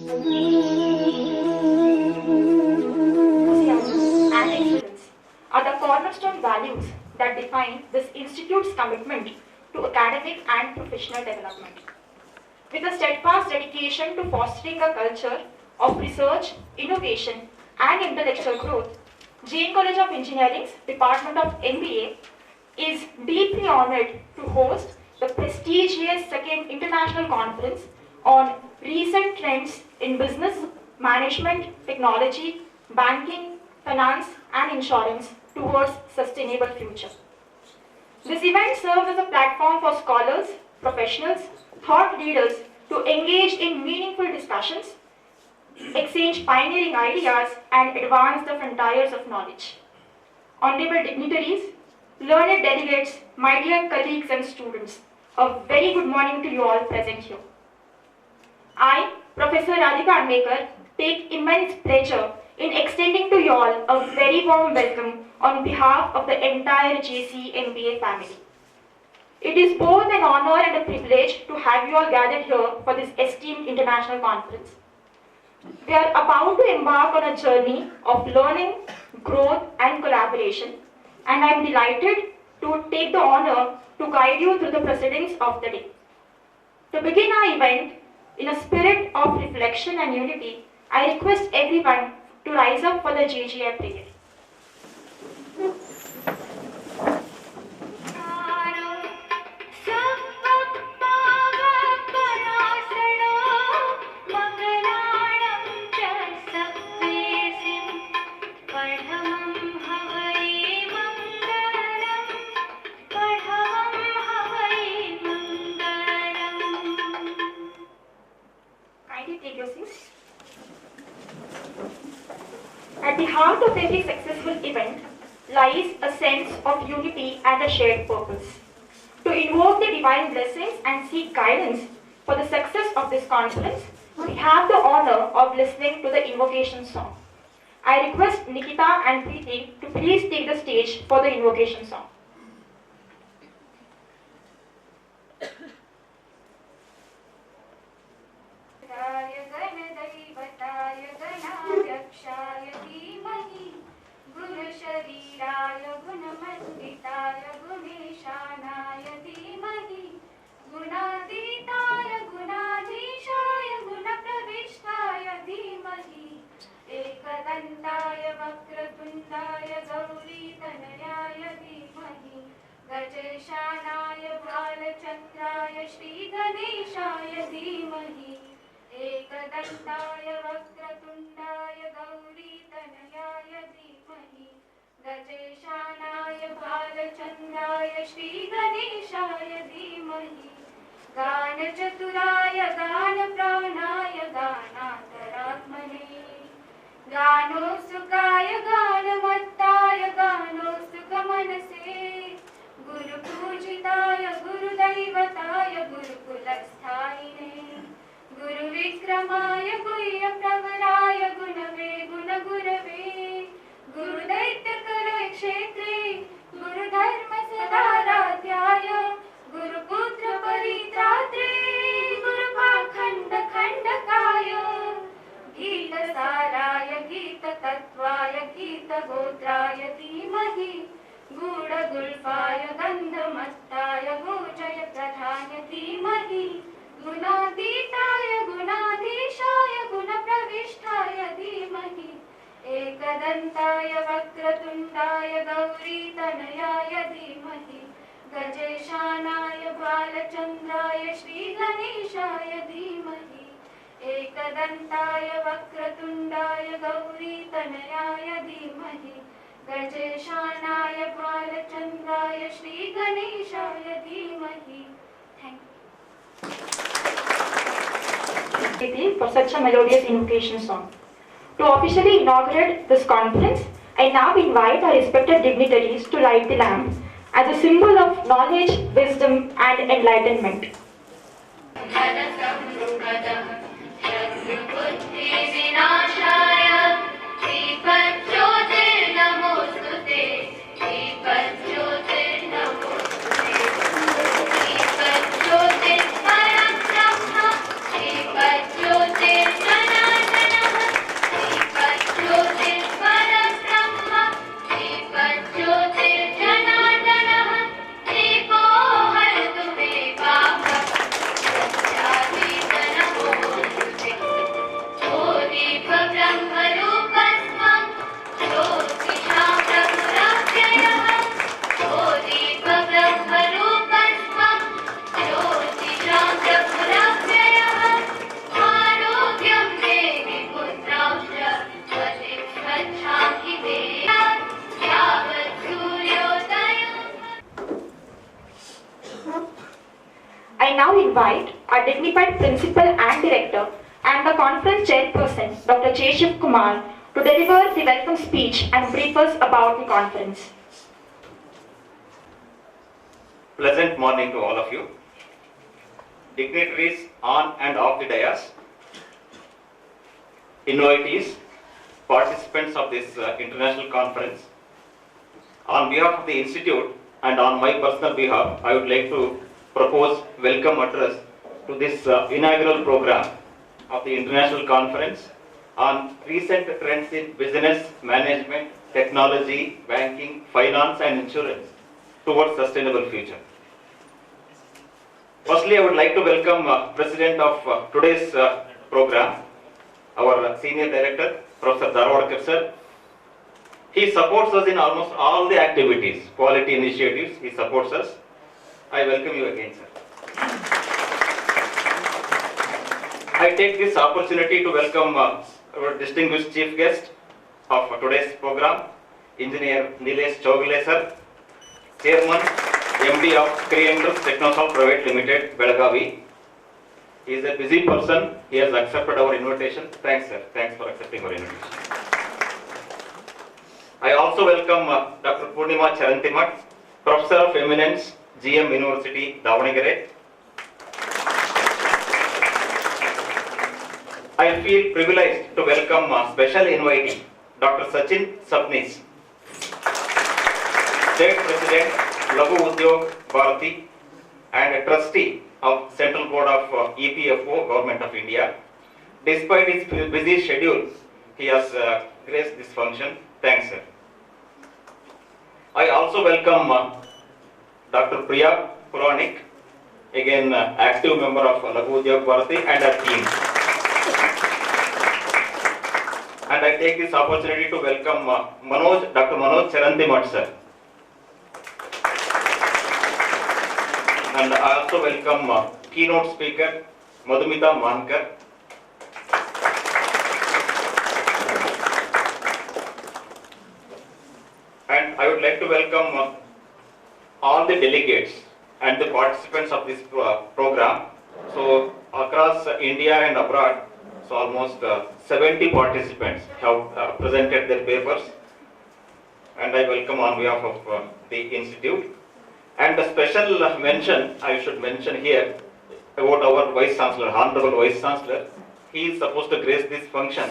Enthusiasm and excellence are the cornerstone values that define this institute's commitment to academic and professional development. With a steadfast dedication to fostering a culture of research, innovation, and intellectual growth, Jain College of Engineering's Department of MBA is deeply honored to host the prestigious second international conference on recent trends in business, management, technology, banking, finance, and insurance towards sustainable future. This event serves as a platform for scholars, professionals, thought leaders to engage in meaningful discussions, exchange pioneering ideas, and advance the frontiers of knowledge. Honorable dignitaries, learned delegates, my dear colleagues and students, a very good morning to you all present here. I, Professor Radhika Admekar, take immense pleasure in extending to you all a very warm welcome on behalf of the entire JCE MBA family. It is both an honor and a privilege to have you all gathered here for this esteemed international conference. We are about to embark on a journey of learning, growth, and collaboration, and I am delighted to take the honor to guide you through the proceedings of the day. To begin our event, in a spirit of reflection and unity, I request everyone to rise up for the JGI prayer. At the heart of every successful event lies a sense of unity and a shared purpose. To invoke the divine blessings and seek guidance for the success of this conference, we have the honor of listening to the invocation song. I request Nikita and Preeti to please take the stage for the invocation song. शरीराय गुणमण्डिताय गुणेशानाय धीमहि गुणातीताय गुणाधीशाय गुणप्रविष्टाय धीमहि एकदन्ताय वक्रतुण्डाय गौरीतनयाय धीमहि गजेशानाय बालचन्द्राय श्रीगणेशाय धीमहि एकदन्ताय वक्रतुण्डाय गौरीतनयाय धीमहि गजेशानाय बालचन्द्राय श्रीगणेशाय धीमहि गानचतुराय गानप्राणाय गानान्तरात्मने गानोत्सुकाय गानमत्ताय गानोत्सुकमनसे गुरुपूजिताय गुरुदैवताय गुरुकुलस्थायिने गुरुविक्रमाय गुह्यप्रवराय गुणवे गुणगुरवे गुरुदैत्यकरे क्षेत्रे गुरुधर्म सदाराध्याय गुरुपुत्र परित्रात्रे गुरुपाखण्डखण्डकाय गीतसाराय गीततत्त्वाय गीतगोत्राय धीमहि गूढगुल्फाय गन्धमत्ताय गोचयप्रधाय धीमहि गुणातीताय गुणाधीशाय गुणप्रविष्टाय धीमहि एकदन्ताय वक्रतुण्डाय गौरीतनयाय धीमहि गजेशानाय बालचन्द्राय श्रीगणेशाय धीमहि एकदन्ताय वक्रतुण्डाय गौरीतनयाय धीमहि गजेशानाय बालचन्द्राय श्रीगणेशाय धीमहि. Thank you for such a melodious invocation song. To officially inaugurate this conference, I now invite our respected dignitaries to light the lamp as a symbol of knowledge, wisdom, and enlightenment. Jyotir dignified principal and director, and the conference chairperson, Dr. J. Kumar, to deliver the welcome speech and brief us about the conference. Pleasant morning to all of you. Dignitaries on and off the dais, invitees, participants of this international conference. On behalf of the Institute and on my personal behalf, I would like to propose welcome address to this inaugural program of the international conference on recent trends in business, management, technology, banking, finance and insurance towards sustainable future. Firstly, I would like to welcome President of today's program, our Senior Director, Professor Darwadkar sir. He supports us in almost all the activities, quality initiatives, he supports us. I welcome you again, sir. I take this opportunity to welcome our distinguished chief guest of today's program, Engineer Nilesh Chougule sir, Chairman, MD of Creators Technosol Private Limited, Belagavi. He is a busy person. He has accepted our invitation. Thanks, sir. Thanks for accepting our invitation. I also welcome Dr. Purnima Charantimat, Professor of Eminence, GM University, Davanagere. I feel privileged to welcome special invitee, Dr. Sachin Sabnis, State President, Lagu Udyog Bharati, and a trustee of Central Board of EPFO, Government of India. Despite his busy schedule, he has graced this function. Thanks, sir. I also welcome Dr. Priya Puranik, again active member of Lagu Udyog Bharati and her team. And I take this opportunity to welcome Dr. Manoj Charantimat, sir. And I also welcome keynote speaker Madhumita Mankar. And I would like to welcome all the delegates and the participants of this program. So across India and abroad, so almost 70 participants have presented their papers. And I welcome on behalf of the Institute. And a special mention, I should mention here, about our Vice Chancellor, Honorable Vice Chancellor. He is supposed to grace this function.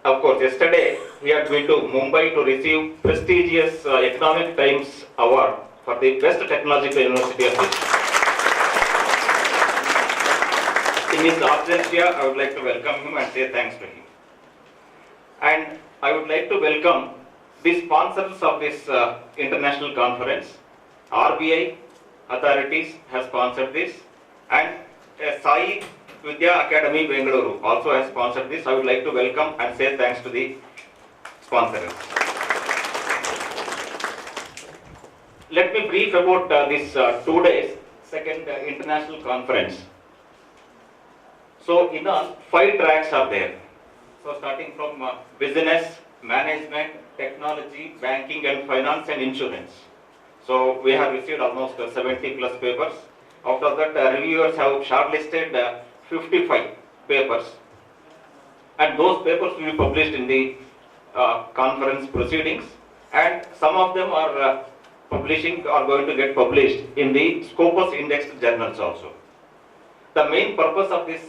Of course, yesterday we are going to Mumbai to receive prestigious Economic Times Award for the best technological university of this. In his absentia, I would like to welcome him and say thanks to him. And I would like to welcome the sponsors of this international conference. RBI authorities have sponsored this, and Sai Vidya Academy Bengaluru also has sponsored this. I would like to welcome and say thanks to the sponsors. Let me brief about this 2 days second international conference. So in all, 5 tracks are there. So starting from business, management, technology, banking and finance and insurance. So we have received almost 70 plus papers. Out of that, reviewers have shortlisted 55 papers, and those papers will be published in the conference proceedings, and some of them are going to get published in the Scopus indexed journals also. The main purpose of this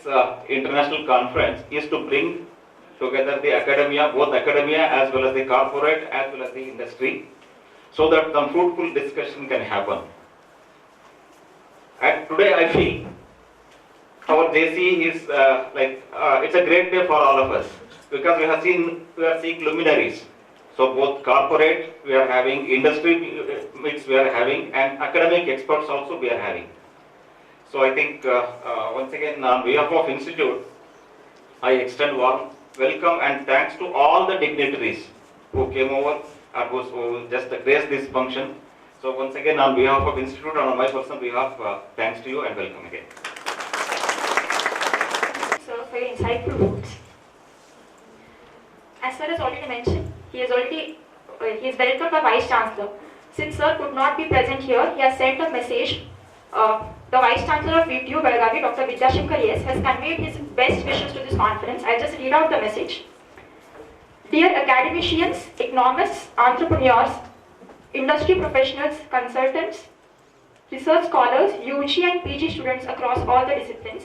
international conference is to bring together the academia, both academia as well as the corporate as well as the industry, so that some fruitful discussion can happen. And today I feel our JCE is it's a great day for all of us, because we are seeing luminaries. So both corporate we are having, industry meets we are having, and academic experts also we are having. So I think once again on behalf of Institute, I extend warm welcome and thanks to all the dignitaries who came over and who just graced this function. So once again on behalf of Institute and on my personal behalf, thanks to you and welcome again. Sir, for your insightful words. As sir has already mentioned, he is welcomed by Vice Chancellor. Since sir could not be present here, he has sent a message the Vice Chancellor of VTU Belagavi, Dr. Vidyashankar S, has conveyed his best wishes to this conference. I'll just read out the message. Dear academicians, economists, entrepreneurs, industry professionals, consultants, research scholars, UG and PG students across all the disciplines,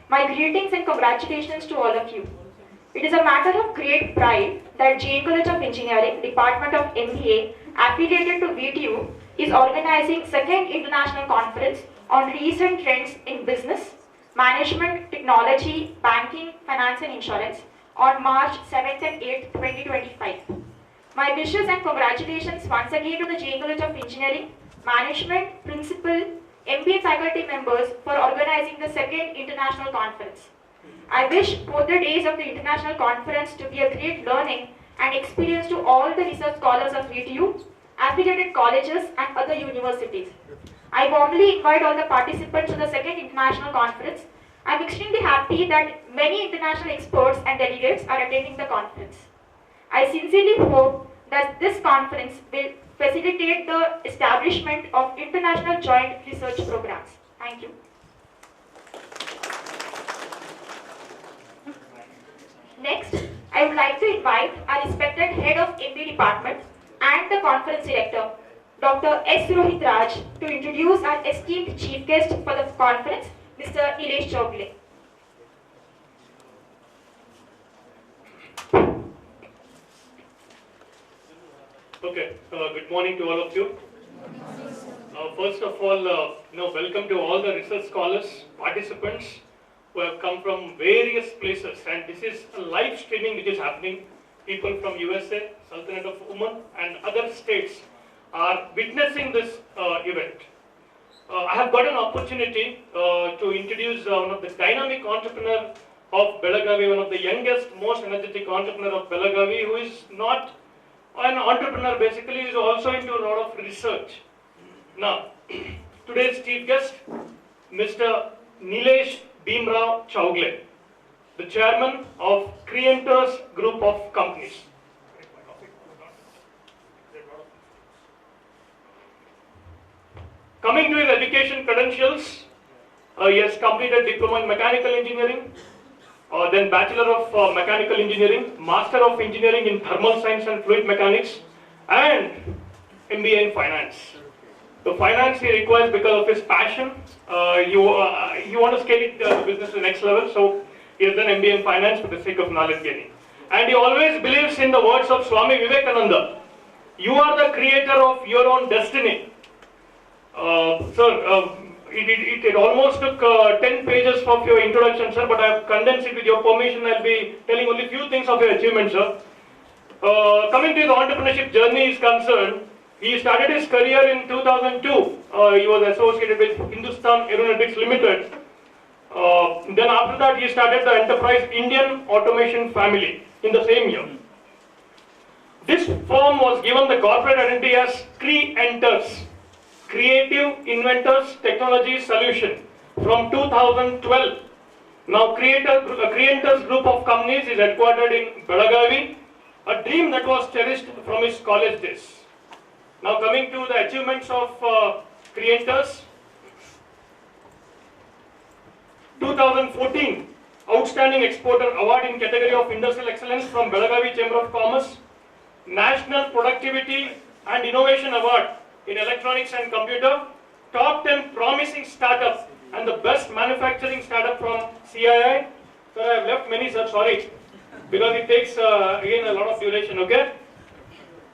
my greetings and congratulations to all of you. It is a matter of great pride that Jain College of Engineering, Department of MBA, affiliated to VTU, is organizing second international conference on recent trends in business, management, technology, banking, finance and insurance on March 7th and 8th, 2025. My wishes and congratulations once again to the Jain College of Engineering, management, principal, MBA faculty members for organizing the second international conference. I wish both the days of the international conference to be a great learning and experience to all the research scholars of VTU, affiliated colleges and other universities. I warmly invite all the participants to the second international conference. I am extremely happy that many international experts and delegates are attending the conference. I sincerely hope that this conference will facilitate the establishment of international joint research programs. Thank you. Next, I would like to invite our respected head of MBA department and the conference director, Dr. S. Rohit Raj, to introduce our esteemed chief guest for the conference, Mr. Nilesh Chowgle. Okay, good morning to all of you. First of all, welcome to all the research scholars, participants who have come from various places, and this is a live streaming which is happening. People from USA, Sultanate of Oman and other states are witnessing this event. I have got an opportunity to introduce one of the dynamic entrepreneur of Belagavi, one of the youngest, most energetic entrepreneur of Belagavi, who is not an entrepreneur basically, is also into a lot of research. Now, today's chief guest, Mr. Nilesh Bhimrao Chowgle, the chairman of Creators Group of Companies. Coming to his education credentials, he has completed Diploma in Mechanical Engineering, then Bachelor of Mechanical Engineering, Master of Engineering in Thermal Science and Fluid Mechanics, and MBA in Finance. The finance he requires because of his passion. You want to scale the business to the next level, so he has done MBA in Finance for the sake of knowledge gaining. And he always believes in the words of Swami Vivekananda. You are the creator of your own destiny. Sir, it almost took 10 pages of your introduction, sir, but I have condensed it. With your permission, I will be telling only few things of your achievements, sir. Coming to his entrepreneurship journey is concerned, he started his career in 2002. He was associated with Hindustan Aeronautics Limited. Then after that, he started the enterprise Indian Automation Family in the same year. This firm was given the corporate identity as Creators, Creative Inventors Technology Solution, from 2012. Now, Creators Group of Companies is headquartered in Belagavi, a dream that was cherished from his college days. Now, coming to the achievements of Creators, 2014 Outstanding Exporter Award in category of Industrial Excellence from Belagavi Chamber of Commerce, National Productivity and Innovation Award in Electronics and Computer, Top 10 Promising Startup and the Best Manufacturing Startup from CII. Sir, I have left many, sir, sorry, because it takes again a lot of duration, okay?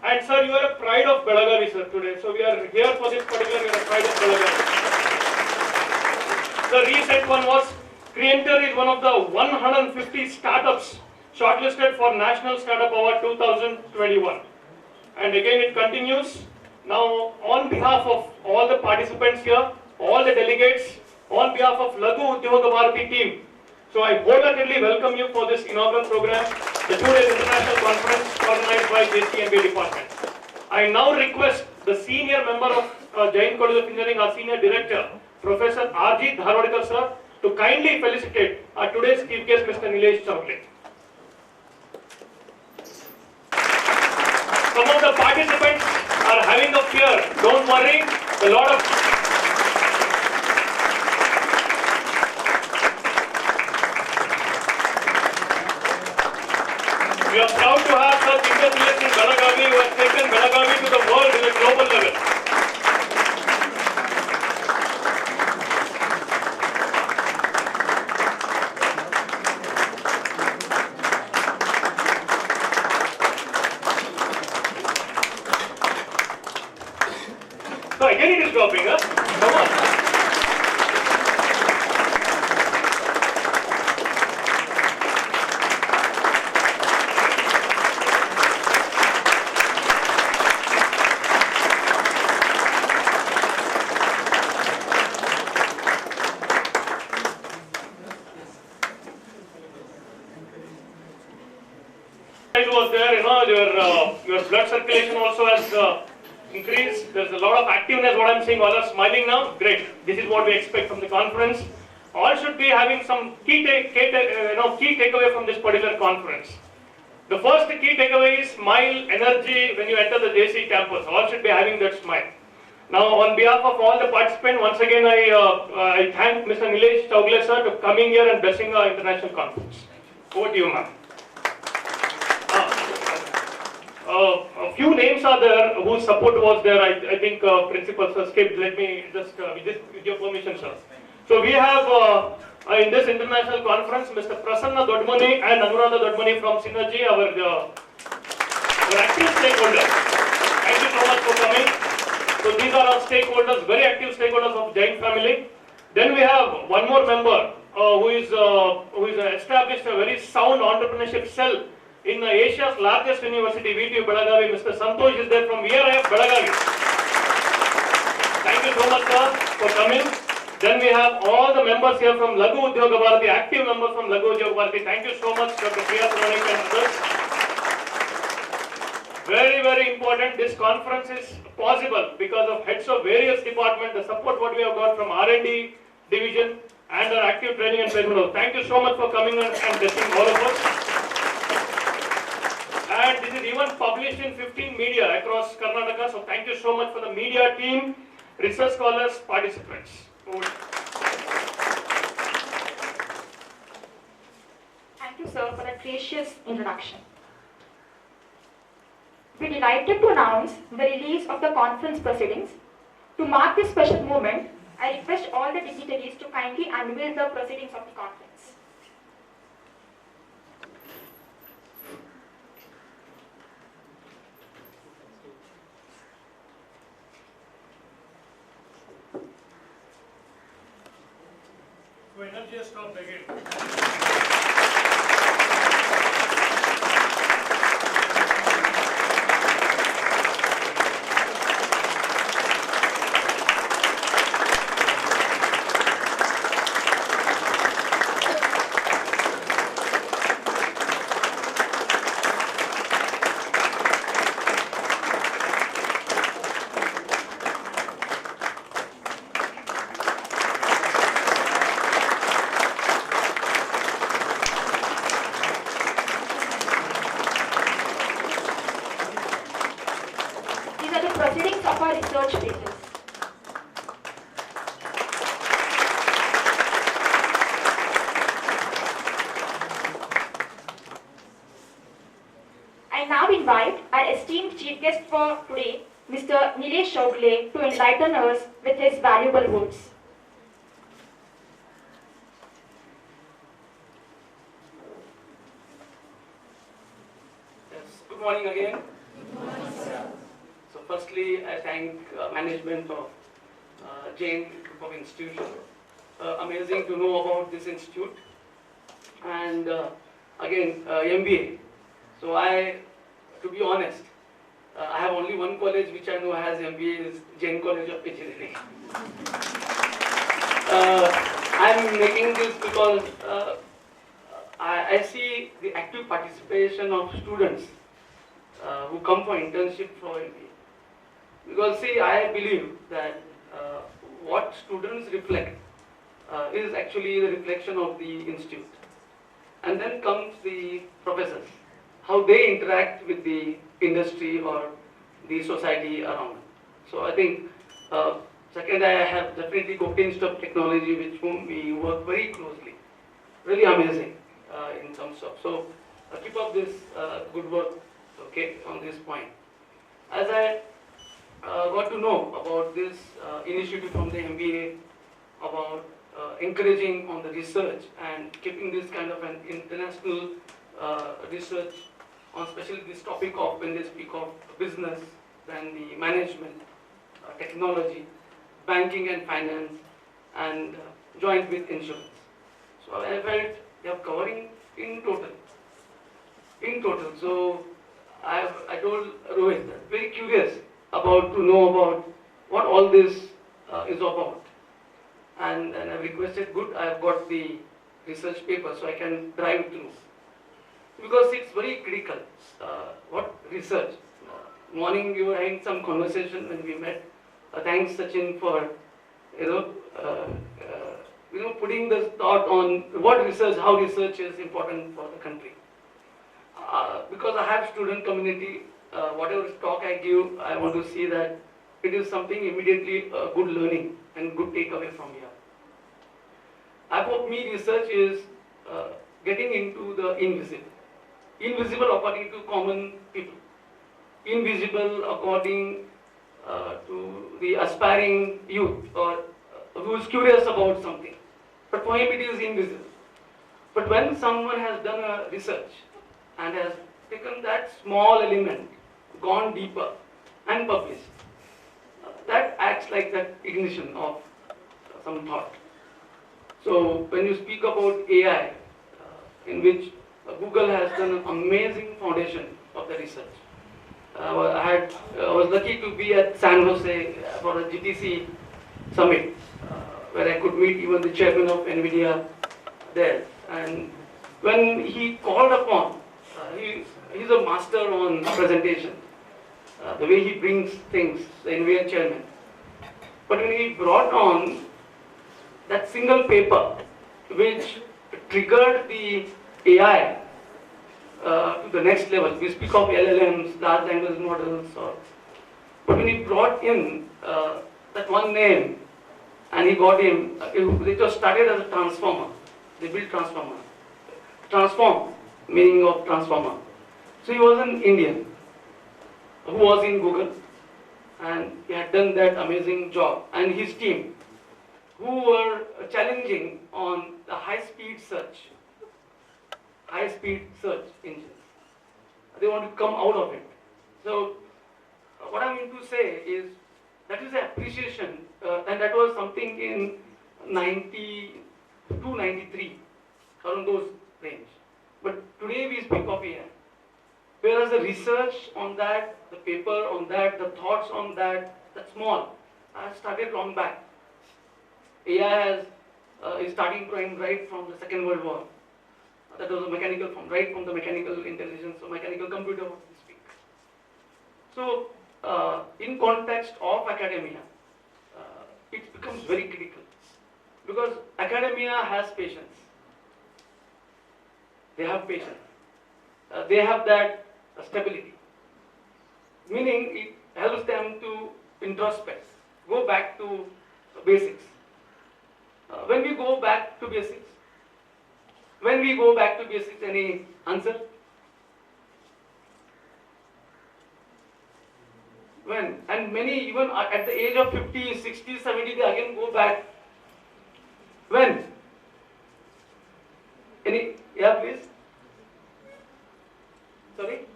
And sir, you are a pride of Belagavi, sir, today. So we are here for this particular, you are a pride of Belagavi. The recent one was, Creator is one of the 150 startups shortlisted for National Startup Award 2021. And again it continues. Now, on behalf of all the participants here, all the delegates, on behalf of Laghu Udyoga Bharati team, so I wholeheartedly welcome you for this inaugural program, the 2-day international conference organized by JCE department. I now request the senior member of Jain College of Engineering, our senior director, Professor R.G. Dharwadkar sir, to kindly felicitate our today's chief guest, Mr. Nilesh Chowgle. Some of the participants are having a fear. Don't worry, a lot of We are proud to have such industrialists in Belagavi who have taken Belagavi to the world in a global level. So again it is dropping, huh? Come on. Was there, your blood circulation also has increased. There's a lot of activeness. What I'm seeing, all are smiling now. Great. This is what we expect from the conference. All should be having some key takeaway from this particular conference. The first key takeaway is smile, energy when you enter the JCE campus. All should be having that smile. Now, on behalf of all the participants, once again I thank Mr. Nilesh Chowgule sir for coming here and blessing our international conference. Over to you, ma'am. A few names are there whose support was there. I think principals are skipped. Let me just, with your permission, sir. So we have in this international conference, Mr. Prasanna Dodmani and Anuradha Dodmani from Synergy, our active stakeholders. Thank you so much for coming. So these are our stakeholders, very active stakeholders of Jain family. Then we have one more member who is established a very sound entrepreneurship cell in Asia's largest university, VTU Belagavi. Mr. Santosh is there from VRIF Belagavi. Thank you so much, sir, for coming. Then we have all the members here from Lagu Udyoga Bharati, active members from Lagu Udyoga Bharati. Thank you so much, Dr. Priya Sumanik and others. Very, very important. This conference is possible because of heads of various departments, the support what we have got from R&D division and our active training and placement. Thank you so much for coming and blessing all of us. And this is even published in 15 media across Karnataka. So thank you so much for the media team, research scholars, participants. Thank you, sir, for that gracious introduction. We are delighted to announce the release of the conference proceedings. To mark this special moment, I request all the dignitaries to kindly unveil the proceedings of the conference. So energy has stopped again. Proceedings of our research papers. I now invite our esteemed chief guest for today, Mr. Nilesh Chowgule, to enlighten us with his valuable words. Yes, good morning again. So firstly, I thank management of Jain Group of Institution. Amazing to know about this institute. And again, MBA. So to be honest, I have only one college which I know has MBA, is Jain College of Engineering. I'm making this because I see the active participation of students who come for internship for MBA. Because see, I believe that what students reflect is actually the reflection of the institute. And then comes the professors, how they interact with the industry or the society around. So I think, second, I have definitely Kochi Institute of Technology, with whom we work very closely. Really amazing in terms of. So keep up this good work, okay, on this point. As I got to know about this initiative from the MBA about encouraging on the research and keeping this kind of an international research on especially this topic of when they speak of business, then the management, technology, banking and finance, and joint with insurance. So I felt they are covering in total. So I told Rohit, very curious about to know about what all this is about. And I requested, good, I have got the research paper so I can drive through. Because it's very critical. What research? Morning we were having some conversation when we met. Thanks Sachin for putting the thought on what research, how research is important for the country. Because I have student community, whatever talk I give, I want to see that it is something immediately good learning and good takeaway from here. For me, research is getting into the invisible. Invisible according to common people. Invisible according to the aspiring youth or who is curious about something. But for him it is invisible. But when someone has done a research and has taken that small element, gone deeper and published, that acts like that ignition of some thought. So when you speak about AI, in which Google has done an amazing foundation of the research. I was lucky to be at San Jose for a GTC summit, where I could meet even the chairman of NVIDIA there. And when he called upon, he's a master on presentation, the way he brings things, the NVIDIA chairman. But when he brought on that single paper, which triggered the AI to the next level, we speak of LLMs, large language models, but when he brought in that one name, and he got him, it was started as a transformer. They built transformer. Transform, meaning of transformer. So he was an Indian who was in Google, and he had done that amazing job. And his team, who were challenging on the high-speed search engines. They want to come out of it. So what I mean to say is that is an appreciation, and that was something in 92, 93, around those range. But today we speak of AI. Whereas the research on that, the paper on that, the thoughts on that, that's small. I started long back. AI is starting right from the Second World War. That was right from the mechanical intelligence, or mechanical computer, what we speak. So, in context of academia, it becomes very critical. Because academia has patience. They have patience. They have that stability. Meaning, it helps them to introspect, go back to basics. When we go back to basics, any answer? When? And many, even at the age of 50, 60, 70, they again go back. When? Any? Yeah, please. Sorry?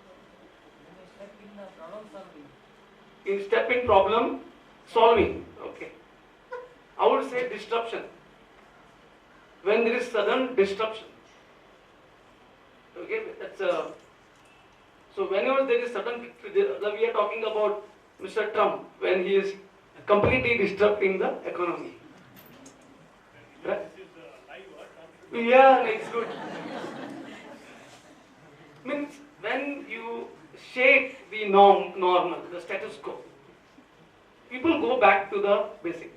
In step in problem solving. Okay. I would say disruption. When there is sudden disruption. Okay, that's so whenever there is sudden, we are talking about Mr. Trump when he is completely disrupting the economy. Right? Yeah, it's good. Means when you shake the normal, the status quo, people go back to the basic.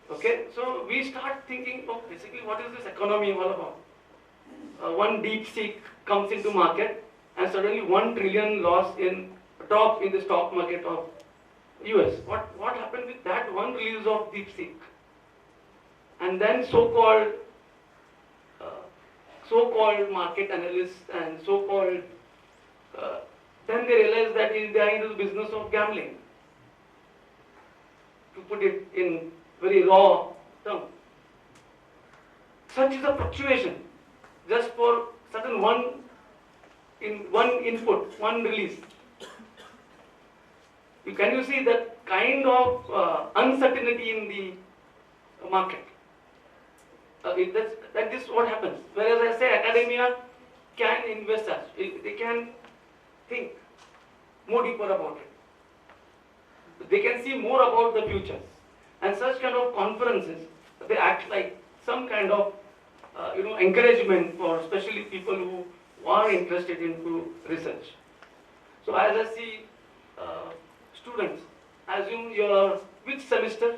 Okay, so we start thinking of basically what is this economy all about? One deep seek comes into market and suddenly 1 trillion loss in drop in the stock market of US. What happened with that one release of deep seek? And then so-called so-called market analysts and so-called, then they realize that they are into the business of gambling. To put it in very raw terms. Such is a fluctuation just for certain one input, one release. Can you see that kind of uncertainty in the market? That is what happens. Whereas I say academia can invest us. They can think more deeper about it. They can see more about the future. And such kind of conferences, they act like some kind of encouragement for especially people who are interested into research. So as I see students, assume you are which semester?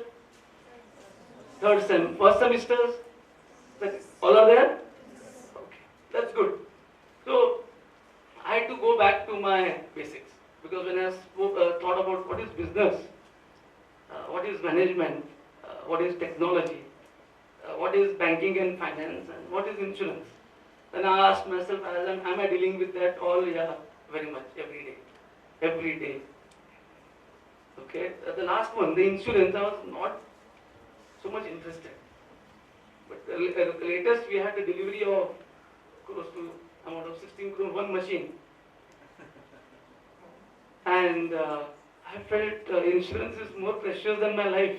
Third sem. First semesters? All are there? Okay, that's good. So I had to go back to my basics because when I thought about what is business, what is management, what is technology, what is banking and finance, and what is insurance. Then I asked myself, am I dealing with that all? Yeah, very much, every day. Every day. Okay, the last one, the insurance, I was not so much interested. But latest we had the delivery of close to amount of 16 crore, one machine. And I felt insurance is more precious than my life.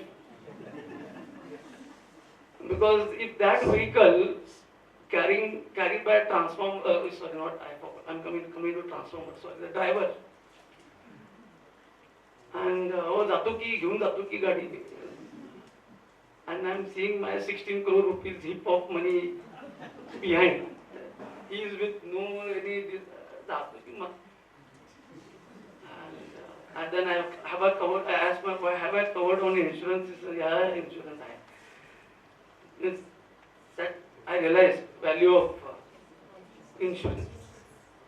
Because if that vehicle carried by a transformer, sorry, not I forgot, I'm coming to transformer, sorry, the driver. And जातो की घेऊन जातो की गाडी. And I'm seeing my 16 crore rupees heap of money behind. He is with no any जातो की मत. And then I asked my wife, have I covered on insurance? He said, yeah, insurance I have. Means that I realized value of insurance.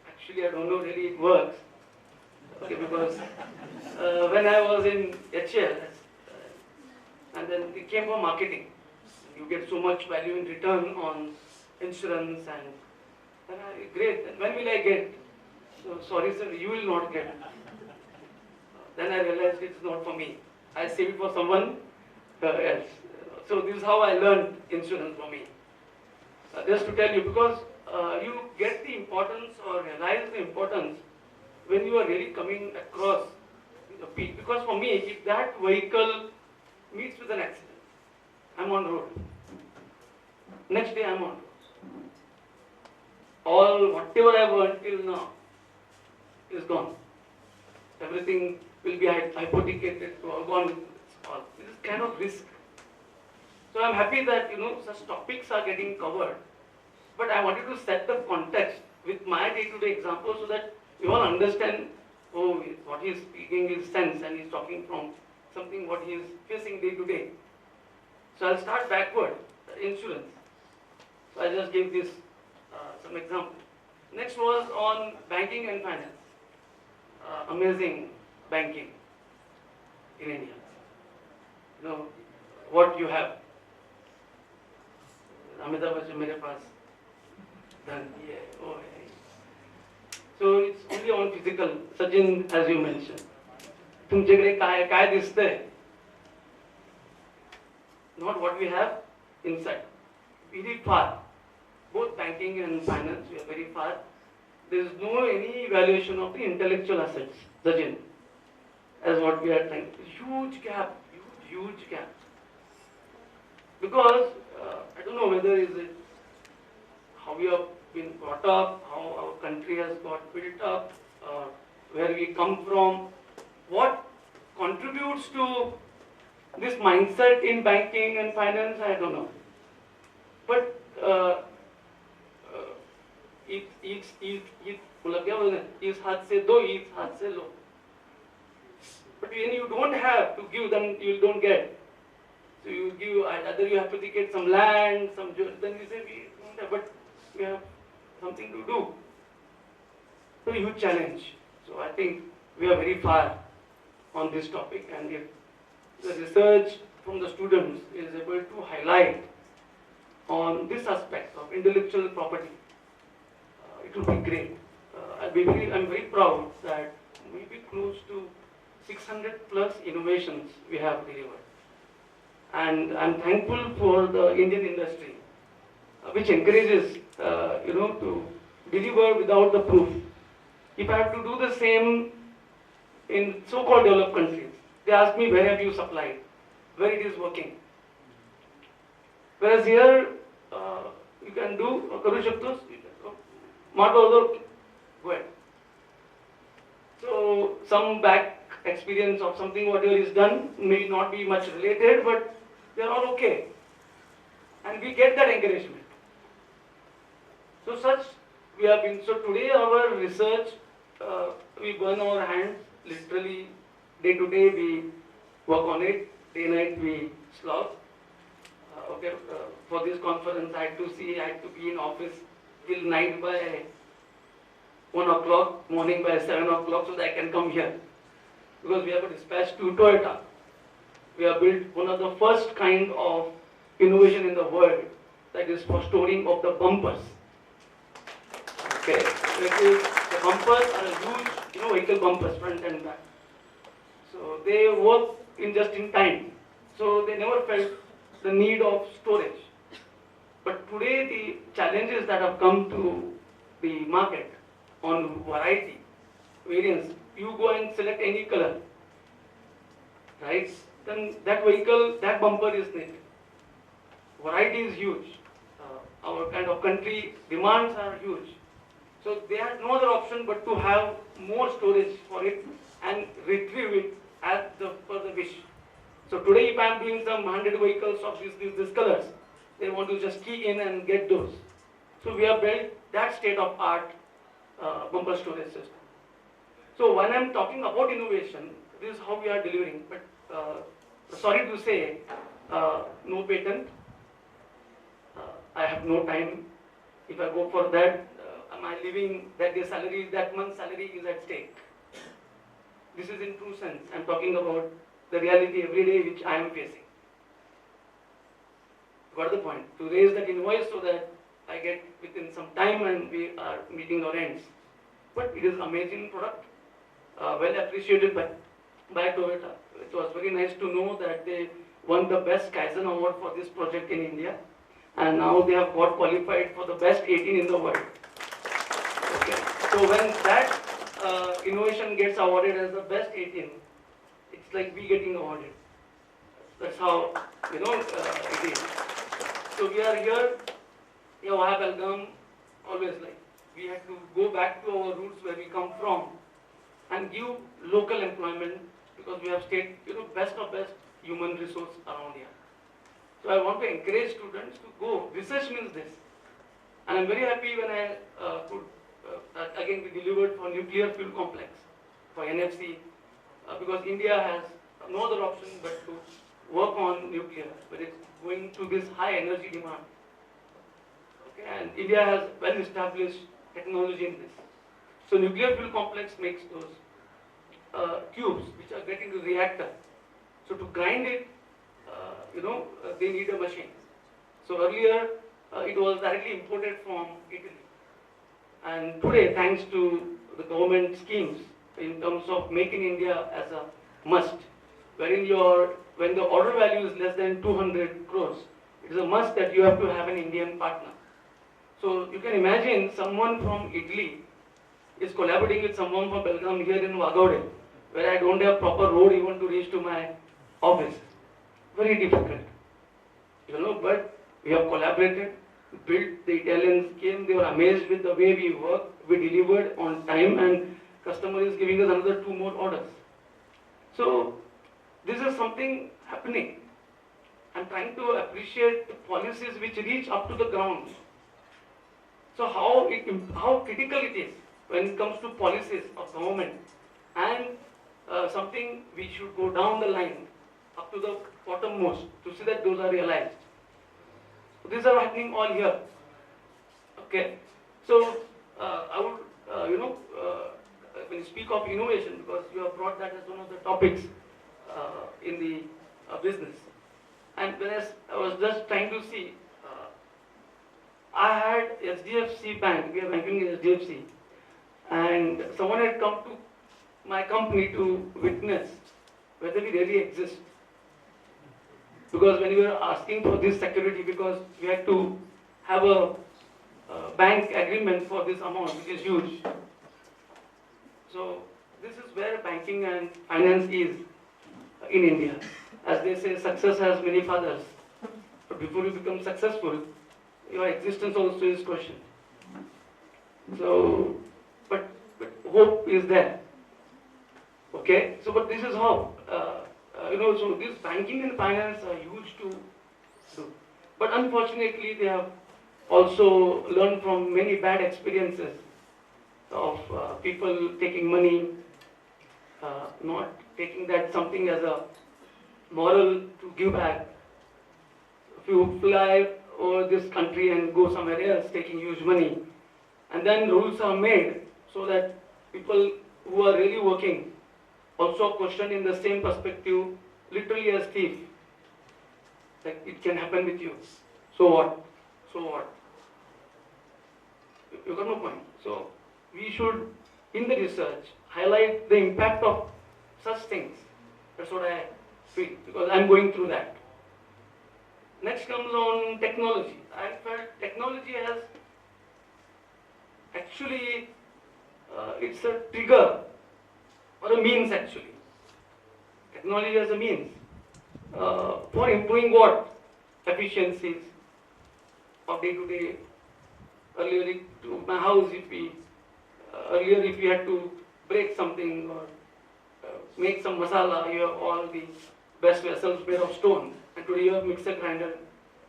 Actually, I don't know really it works. Okay, because when I was in HL, and then it came for marketing. You get so much value in return on insurance and then great, when will I get? So sorry sir, you will not get. Then I realized it's not for me. I save it for someone else. So this is how I learned insurance for me. Just to tell you, because you get the importance or realize the importance when you are really coming across the peak. Because for me, if that vehicle meets with an accident, I'm on road. Next day I'm on road. Whatever I've earned till now is gone. Everything will be hypothecated or gone with all. This is kind of risk. So I'm happy that such topics are getting covered. But I wanted to set the context with my day-to-day example so that you all understand what he is speaking is sense and he's talking from something what he is facing day-to-day. So I'll start backward, insurance. So I just gave this some example. Next was on banking and finance. Amazing banking in India. What you have. Amitabh Bachchan मेरे पास धन ये वो है. So it's only on physical. Sachin, as you mentioned, तुमच्याकडे काय दिसतंय? Not what we have inside. Very far. Both banking and finance, we are very far. There is no any evaluation of the intellectual assets, Sachin, as what we are trying. Huge gap, huge gap. Because I don't know whether is it how we have been brought up, how our country has got built up, where we come from, what contributes to this mindset in banking and finance, I don't know. But इस हाथ से दो, इस हाथ से लो. But when you don't have to give, then you don't get. So you give, either you have to get some land, then you say we don't have, but we have something to do. So huge challenge. So I think we are very far on this topic, and if the research from the students is able to highlight on this aspect of intellectual property, it would be great. I'm very proud that maybe close to 600 plus innovations we have delivered. And I'm thankful for the Indian industry, which encourages, to deliver without the proof. If I have to do the same in so-called developed countries, they ask me, where have you supplied? Where it is working? Whereas here, you can do, karu shaktos, go ahead. So, some back experience of something whatever is done may not be much related, but they are all okay. And we get that encouragement. So today our research, we burn our hands, literally day to day we work on it, day night we slog. For this conference I had to be in office till night by 1 o'clock, morning by 7 o'clock so that I can come here. Because we have a dispatch to Toyota. We have built one of the first kind of innovation in the world, that is for storing of the bumpers. Okay, the bumpers are a huge, vehicle bumpers, front and back. So they work just in time. So they never felt the need of storage. But today the challenges that have come to the market on variety, variance, you go and select any color, right? Then that vehicle, that bumper is needed. Variety is huge. Our kind of country demands are huge. So they had no other option but to have more storage for it and retrieve it as per the wish. So today if I am doing some 100 vehicles of these colors, they want to just key in and get those. So we have built that state-of-art bumper storage system. So when I am talking about innovation, this is how we are delivering. But sorry to say, no patent. I have no time. If I go for that, my living, that day's salary, that month's salary is at stake. This is in true sense. I'm talking about the reality every day which I am facing. Got the point? To raise that invoice so that I get within some time and we are meeting our ends. But it is amazing product, well appreciated by Toyota. It was very nice to know that they won the best Kaizen award for this project in India. And now they have got qualified for the best 18 in the world. Okay. So when that innovation gets awarded as the best 18, it's like we getting awarded. That's how, it is. So we are here, Belgaum, always like, we had to go back to our roots where we come from and give local employment because we have state, best of best human resource around here. So I want to encourage students to go. Research means this. And I'm very happy when I could, again, be delivered for nuclear fuel complex, for NFC, because India has no other option but to work on nuclear, but it's going to this high energy demand. Okay, and India has well-established technology in this. So nuclear fuel complex makes those tubes which are getting to the reactor. So to grind it, they need a machine. So earlier, it was directly imported from Italy. And today, thanks to the government schemes in terms of making India as a must, wherein when the order value is less than 200 crores, it is a must that you have to have an Indian partner. So you can imagine someone from Italy is collaborating with someone from Belgaum here in Wagaude, where I don't have proper road even to reach to my office. Very difficult, but we have collaborated, built, the Italians came, they were amazed with the way we work, we delivered on time and customer is giving us another 2 more orders. So this is something happening. I'm trying to appreciate the policies which reach up to the ground. So how critical it is when it comes to policies of government and something we should go down the line up to the bottommost to see that those are realized. So these are happening all here. Okay. So I would, when you speak of innovation, because you have brought that as one of the topics in the business. And whereas I was just trying to see, I had HDFC Bank, we are banking in HDFC, and someone had come to my company to witness whether we really exist. Because when we were asking for this security, because we had to have a bank agreement for this amount, which is huge. So this is where banking and finance is in India. As they say, success has many fathers. But before you become successful, your existence also is questioned. So, but hope is there. Okay, so but this is how, so this banking and finance are huge to do. But unfortunately, they have also learned from many bad experiences of people taking money, not taking that something as a moral to give back. If you fly over this country and go somewhere else taking huge money, and then rules are made so that people who are really working also questioned in the same perspective, literally as thief. Like it can happen with you. So what? So what? You got no point. So we should, in the research, highlight the impact of such things. That's what I feel, because I'm going through that. Next comes on technology. I felt technology has actually, it's a trigger or a means actually. Technology as a means for improving what? Efficiencies of day-to-day. Earlier to my house, earlier if we had to break something or make some masala, you have all the best vessels made of stone, and today you have mixer grinder.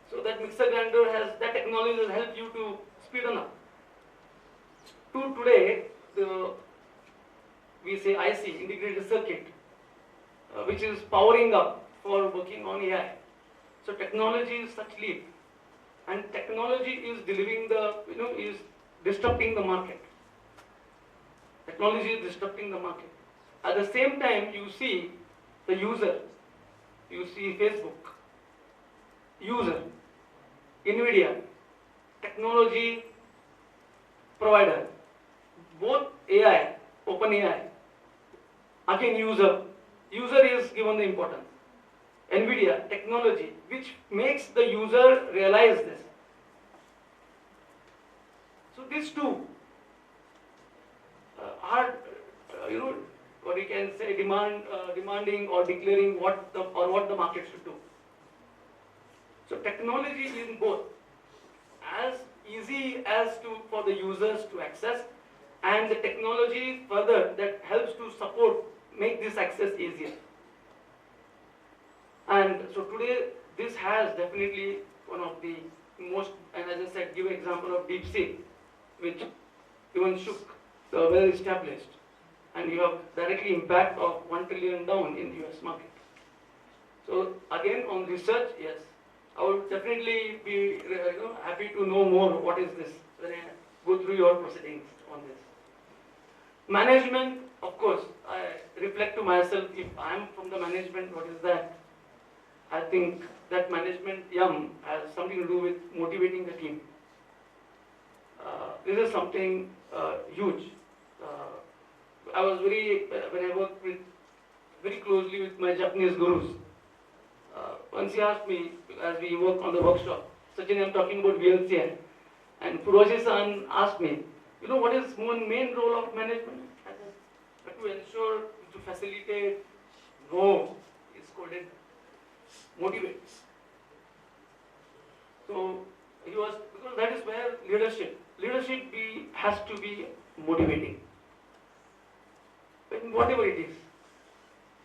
So that mixer grinder that technology has helped you to speed up. Today, we say IC, integrated circuit, which is powering up for working on AI. So technology is such leap, and technology is delivering is disrupting the market. Technology is disrupting the market. At the same time, you see the user, you see Facebook, user, NVIDIA, technology provider, both AI, OpenAI, again user is given the importance. NVIDIA, technology, which makes the user realize this. So these two are, what we can say, demanding or declaring what the market should do. So technology is in both as easy as for the users to access, and the technology further that helps to support, make this access easier. And so today, this has definitely one of the most, and as I said, give an example of DeepSeek, which even shook the well-established, and you have directly impact of 1 trillion down in the US market. So again, on research, yes, I would definitely be happy to know more what is this when I go through your proceedings on this. Management, of course, I reflect to myself, if I am from the management, what is that? I think that management has something to do with motivating the team. This is something huge. I was when I worked very closely with my Japanese gurus, once he asked me, as we work on the workshop, Sachin, I'm talking about VLCI, and Furoshi-san asked me, what is one main role of management? I said, to ensure, to facilitate, it's coded, motivate. So he was, because that is where leadership has to be motivating, in whatever it is.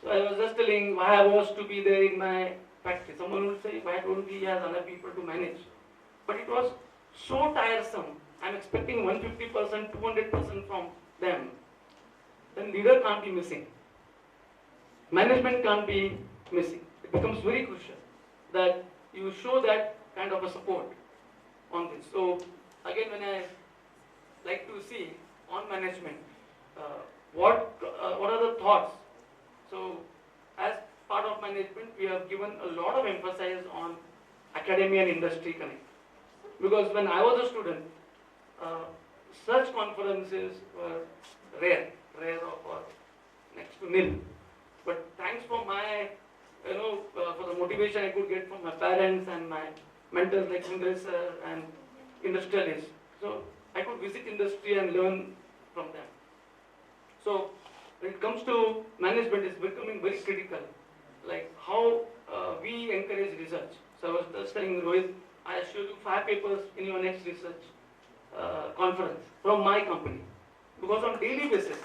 So I was just telling why I was to be there in my factory. Someone would say, why don't we have other people to manage? But it was so tiresome. I'm expecting 150%, 200% from them. Then leader can't be missing. Management can't be missing. It becomes very crucial that you show that kind of a support on this. So again, when I like to see on management, what are the thoughts? So as part of management, we have given a lot of emphasis on academia and industry connect. Because when I was a student, such conferences were rare or next to nil. But thanks for my, for the motivation I could get from my parents and my mentors like Indra sir and industrialists. So I could visit industry and learn from them. So when it comes to management, it's becoming very critical. Like how we encourage research. So I was just telling Rohit, I assure you 5 papers in your next research conference from my company. Because on daily basis,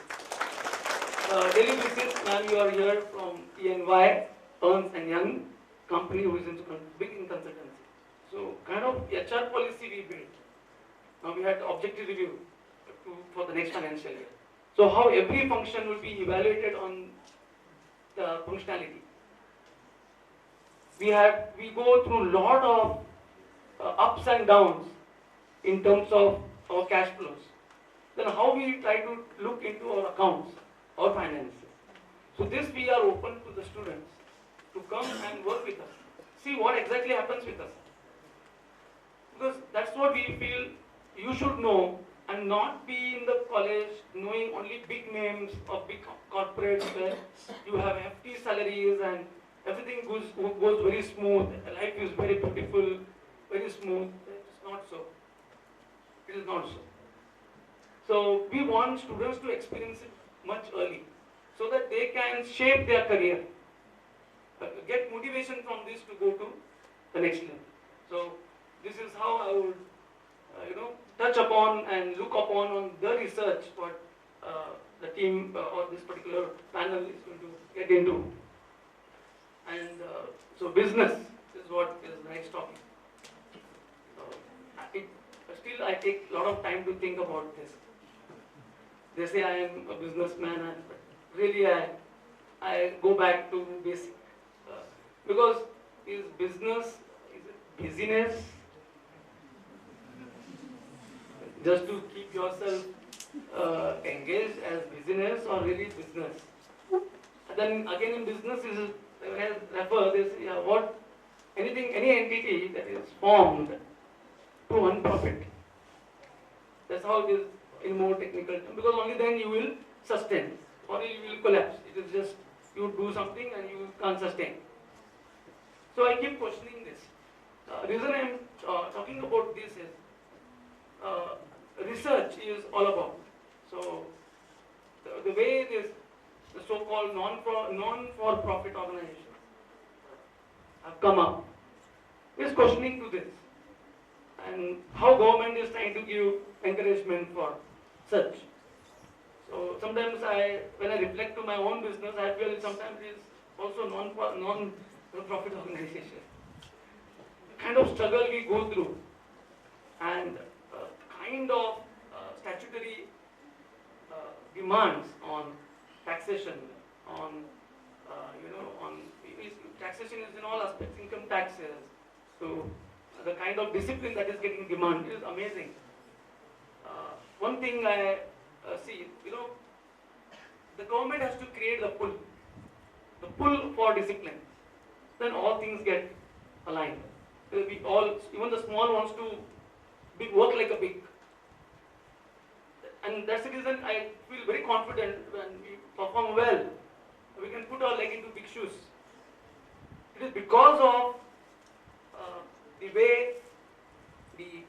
ma'am, you are here from ENY, Ernst and Young, company who is big in consultancy. So kind of HR policy we built. Now we had objective review for the next financial year. So how every function will be evaluated on the functionality. We go through a lot of ups and downs in terms of our cash flows. Then how we try to look into our accounts, our finances. So this we are open to the students to come and work with us. See what exactly happens with us. Because that's what we feel you should know and not be in the college knowing only big names of big corporates where you have hefty salaries and everything goes very smooth, life is very beautiful, very smooth. It's not so. It is not so. So we want students to experience it much early so that they can shape their career, get motivation from this to go to the next level. So this is how I would touch upon and look upon on the research what the team or this particular panel is going to get into. And so business is what is the next topic. Still I take a lot of time to think about this. They say I am a businessman, but really I go back to basic. Because is business, is it busyness? Just to keep yourself engaged as business or really business? And then again in business is when I refer this, any entity that is formed to earn profit. That's how it is in more technical terms, because only then you will sustain or you will collapse. It is just you do something and you can't sustain. So I keep questioning this. Reason I am talking about this is research is all about. So the way the so-called non-for-profit organizations have come up is questioning to this, and how government is trying to give encouragement for such. So sometimes when I reflect to my own business, I feel sometimes it is also non-profit organization. The kind of struggle we go through and kind of statutory demands on taxation, on taxation is in all aspects, income taxes. So the kind of discipline that is getting demanded is amazing. One thing I see, the government has to create the pull for discipline. Then all things get aligned. We all, even the small wants to work like a big. And that's the reason I feel very confident when we perform well, we can put our leg into big shoes. It is because of the way the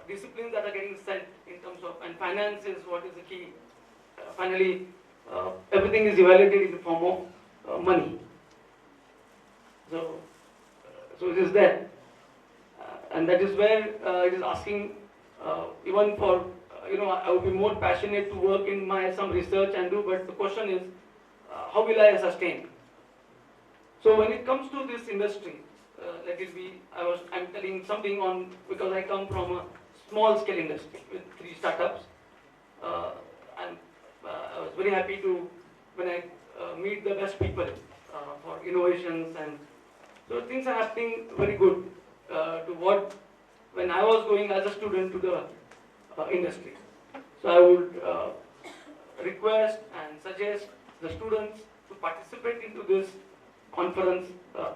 disciplines that are getting set in terms of, and finance is what is the key. Finally, everything is evaluated in the form of money. So it is there. And that is where it is asking, even for, I would be more passionate to work in some research and do, but the question is, how will I sustain? So when it comes to this industry, let it be, I'm telling something on, because I come from a small scale industry with 3 startups. And I was very happy when I meet the best people for innovations, and so things are happening very good to when I was going as a student to the industry. So I would request and suggest the students to participate into this conference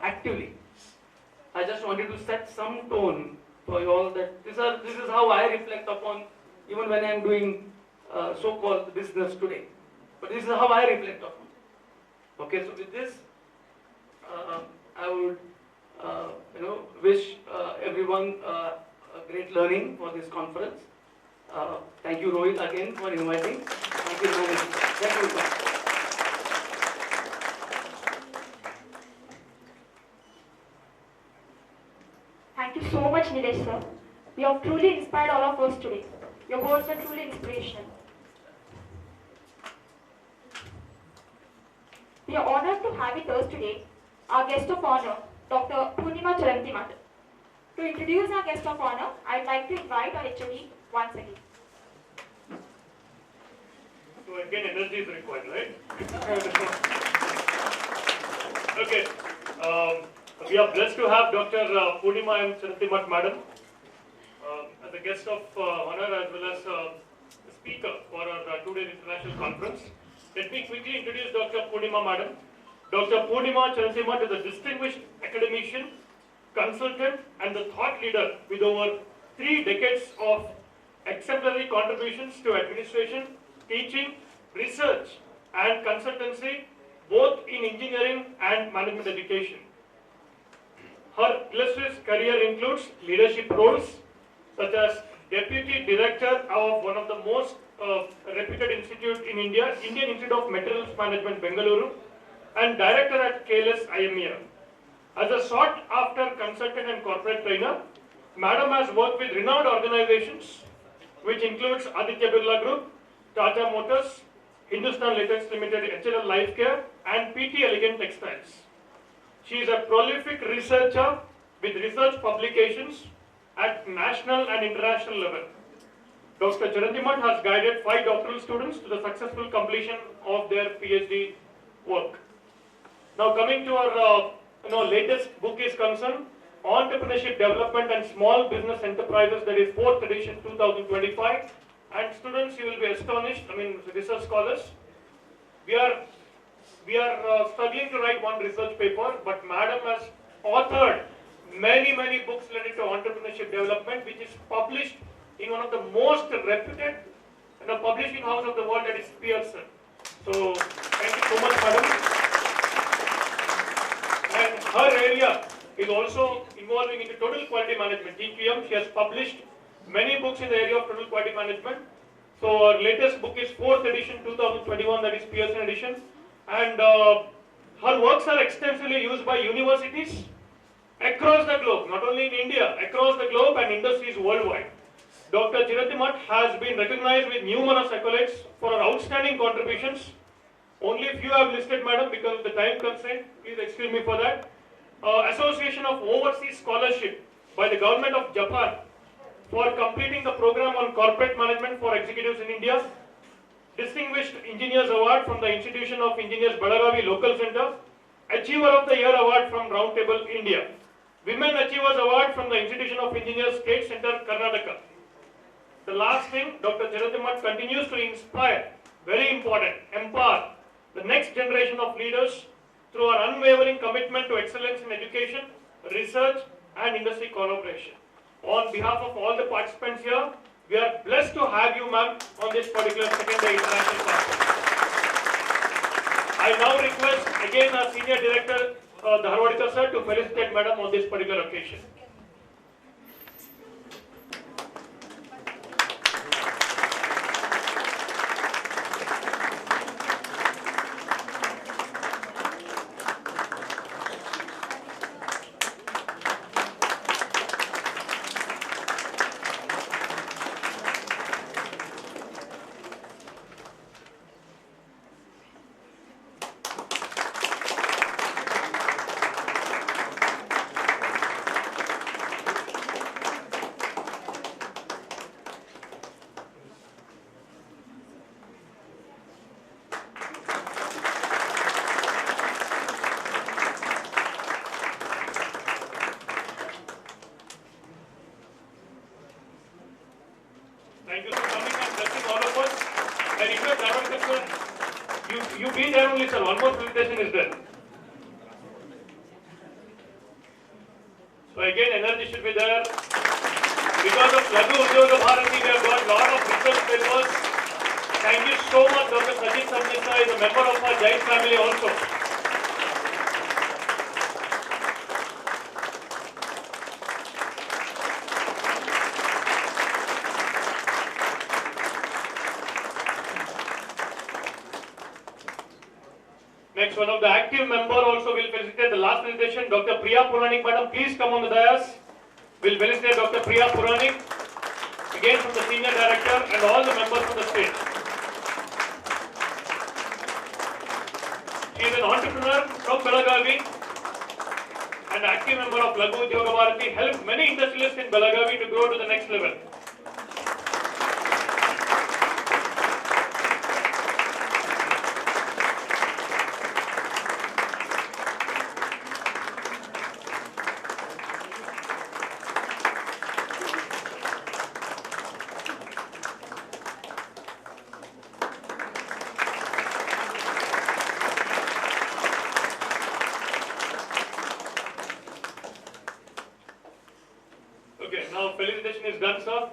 actively. I just wanted to set some tone for you all that this is how I reflect upon even when I am doing so-called business today. But this is how I reflect upon. Okay, so with this, I would wish everyone a great learning for this conference. Thank you, Rohit, again for inviting. Thank you, Rohit. Thank you. Thank you so much, Nilesh sir. You have truly inspired all of us today. Your words were truly inspirational. We are honored to have with us today our guest of honor, Dr. Purnima Charantimat. To introduce our guest of honor, I'd like to invite our HOD once again. So again, energy is required, right? Okay. We are blessed to have Dr. Purnima M. Charantimat Madam as a guest of honor as well as a speaker for our two-day international conference. Let me quickly introduce Dr. Purnima Madam. Dr. Purnima Charantimat is a distinguished academician, consultant and the thought leader with over 3 decades of exemplary contributions to administration, teaching, research and consultancy both in engineering and management education. Her illustrious career includes leadership roles such as Deputy Director of one of the most reputed institute in India, Indian Institute of Materials Management, Bengaluru, and Director at KLS IMER. As a sought-after consultant and corporate trainer, Madam has worked with renowned organizations, which includes Aditya Birla Group, Tata Motors, Hindustan Latex Limited, HLL Lifecare, and PT Elegant Textiles. She is a prolific researcher with research publications at national and international level. Dr. Charantimat has guided 5 doctoral students to the successful completion of their PhD work. Now coming to our latest book is concerned, Entrepreneurship Development and Small Business Enterprises, that is 4th edition 2025. And students, you will be astonished, research scholars. We are struggling to write one research paper, but Madam has authored many books related to entrepreneurship development, which is published in one of the most reputed publishing house of the world, that is Pearson. So, thank you so much, Madam. And her area is also involving into total quality management, TQM. She has published many books in the area of total quality management. So, our latest book is 4th edition 2021, that is Pearson edition. And her works are extensively used by universities across the globe, not only in India, across the globe and industries worldwide. Dr. Charantimat has been recognized with numerous accolades for her outstanding contributions. Only few I have listed, Madam, because of the time constraint. Please excuse me for that. Association of Overseas Scholarship by the Government of Japan for completing the program on corporate management for executives in India. Distinguished Engineers Award from the Institution of Engineers Belagavi Local Center. Achiever of the Year Award from Roundtable India. Women Achievers Award from the Institution of Engineers State Center Karnataka. The last thing, Dr. Charantimat continues to inspire, very important, empower the next generation of leaders through her unwavering commitment to excellence in education, research and industry collaboration. On behalf of all the participants here, we are blessed to have you, ma'am, on this particular second day international conference. I now request again our Senior Director, Dharwadikar sir, to felicitate Madam on this particular occasion. Thank you for coming and blessing all of us. I request Dharwadikar sir, you've been there only, sir. Almost felicitation is there. So again, energy should be there. Because of Lagu Udyoga Bharati, we have got a lot of research papers. Thank you so much, Dr. Sajid Samnisa is a member of our Jain family also. Next, one of the active member also will felicitate the last presentation. Dr. Priya Puranik, madam, please come on the dais. Will felicitate Dr. Priya Puranik, again from the senior director and all the members of the state. She is an entrepreneur from Belagavi and active member of Lagu Udyoga Bharati, helped many industrialists in Belagavi to grow to the next level. Okay, now felicitation is done, sir.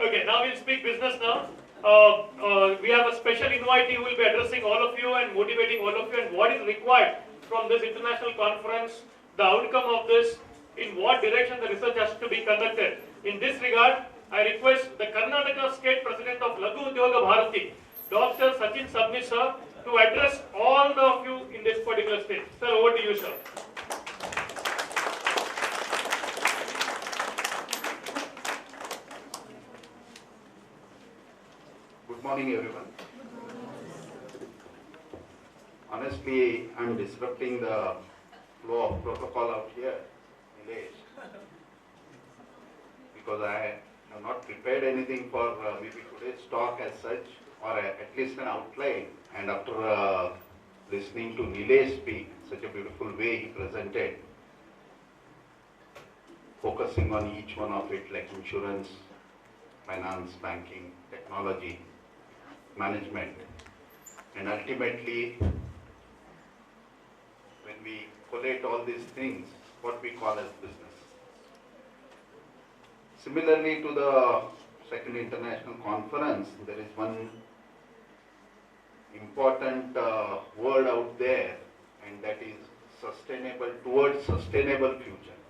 Okay, now we'll speak business now. We have a special invitee who will be addressing all of you and motivating all of you and what is required from this international conference, the outcome of this, in what direction the research has to be conducted. In this regard, I request the Karnataka State President of Lagu Udyoga Bharati, Dr. Sachin Sabnis, sir, to address all of you in this particular stage. Sir, over to you, sir. Good morning, everyone. Honestly, I'm disrupting the flow of protocol out here, Nilesh, because I have not prepared anything for maybe today's talk as such, or at least an outline. And after listening to Nilesh speak, such a beautiful way he presented, focusing on each one of it, like insurance, finance, banking, technology, management, and ultimately, when we collate all these things, what we call as business. Similarly to the second international conference, there is one important word out there, and that is sustainable, towards sustainable future.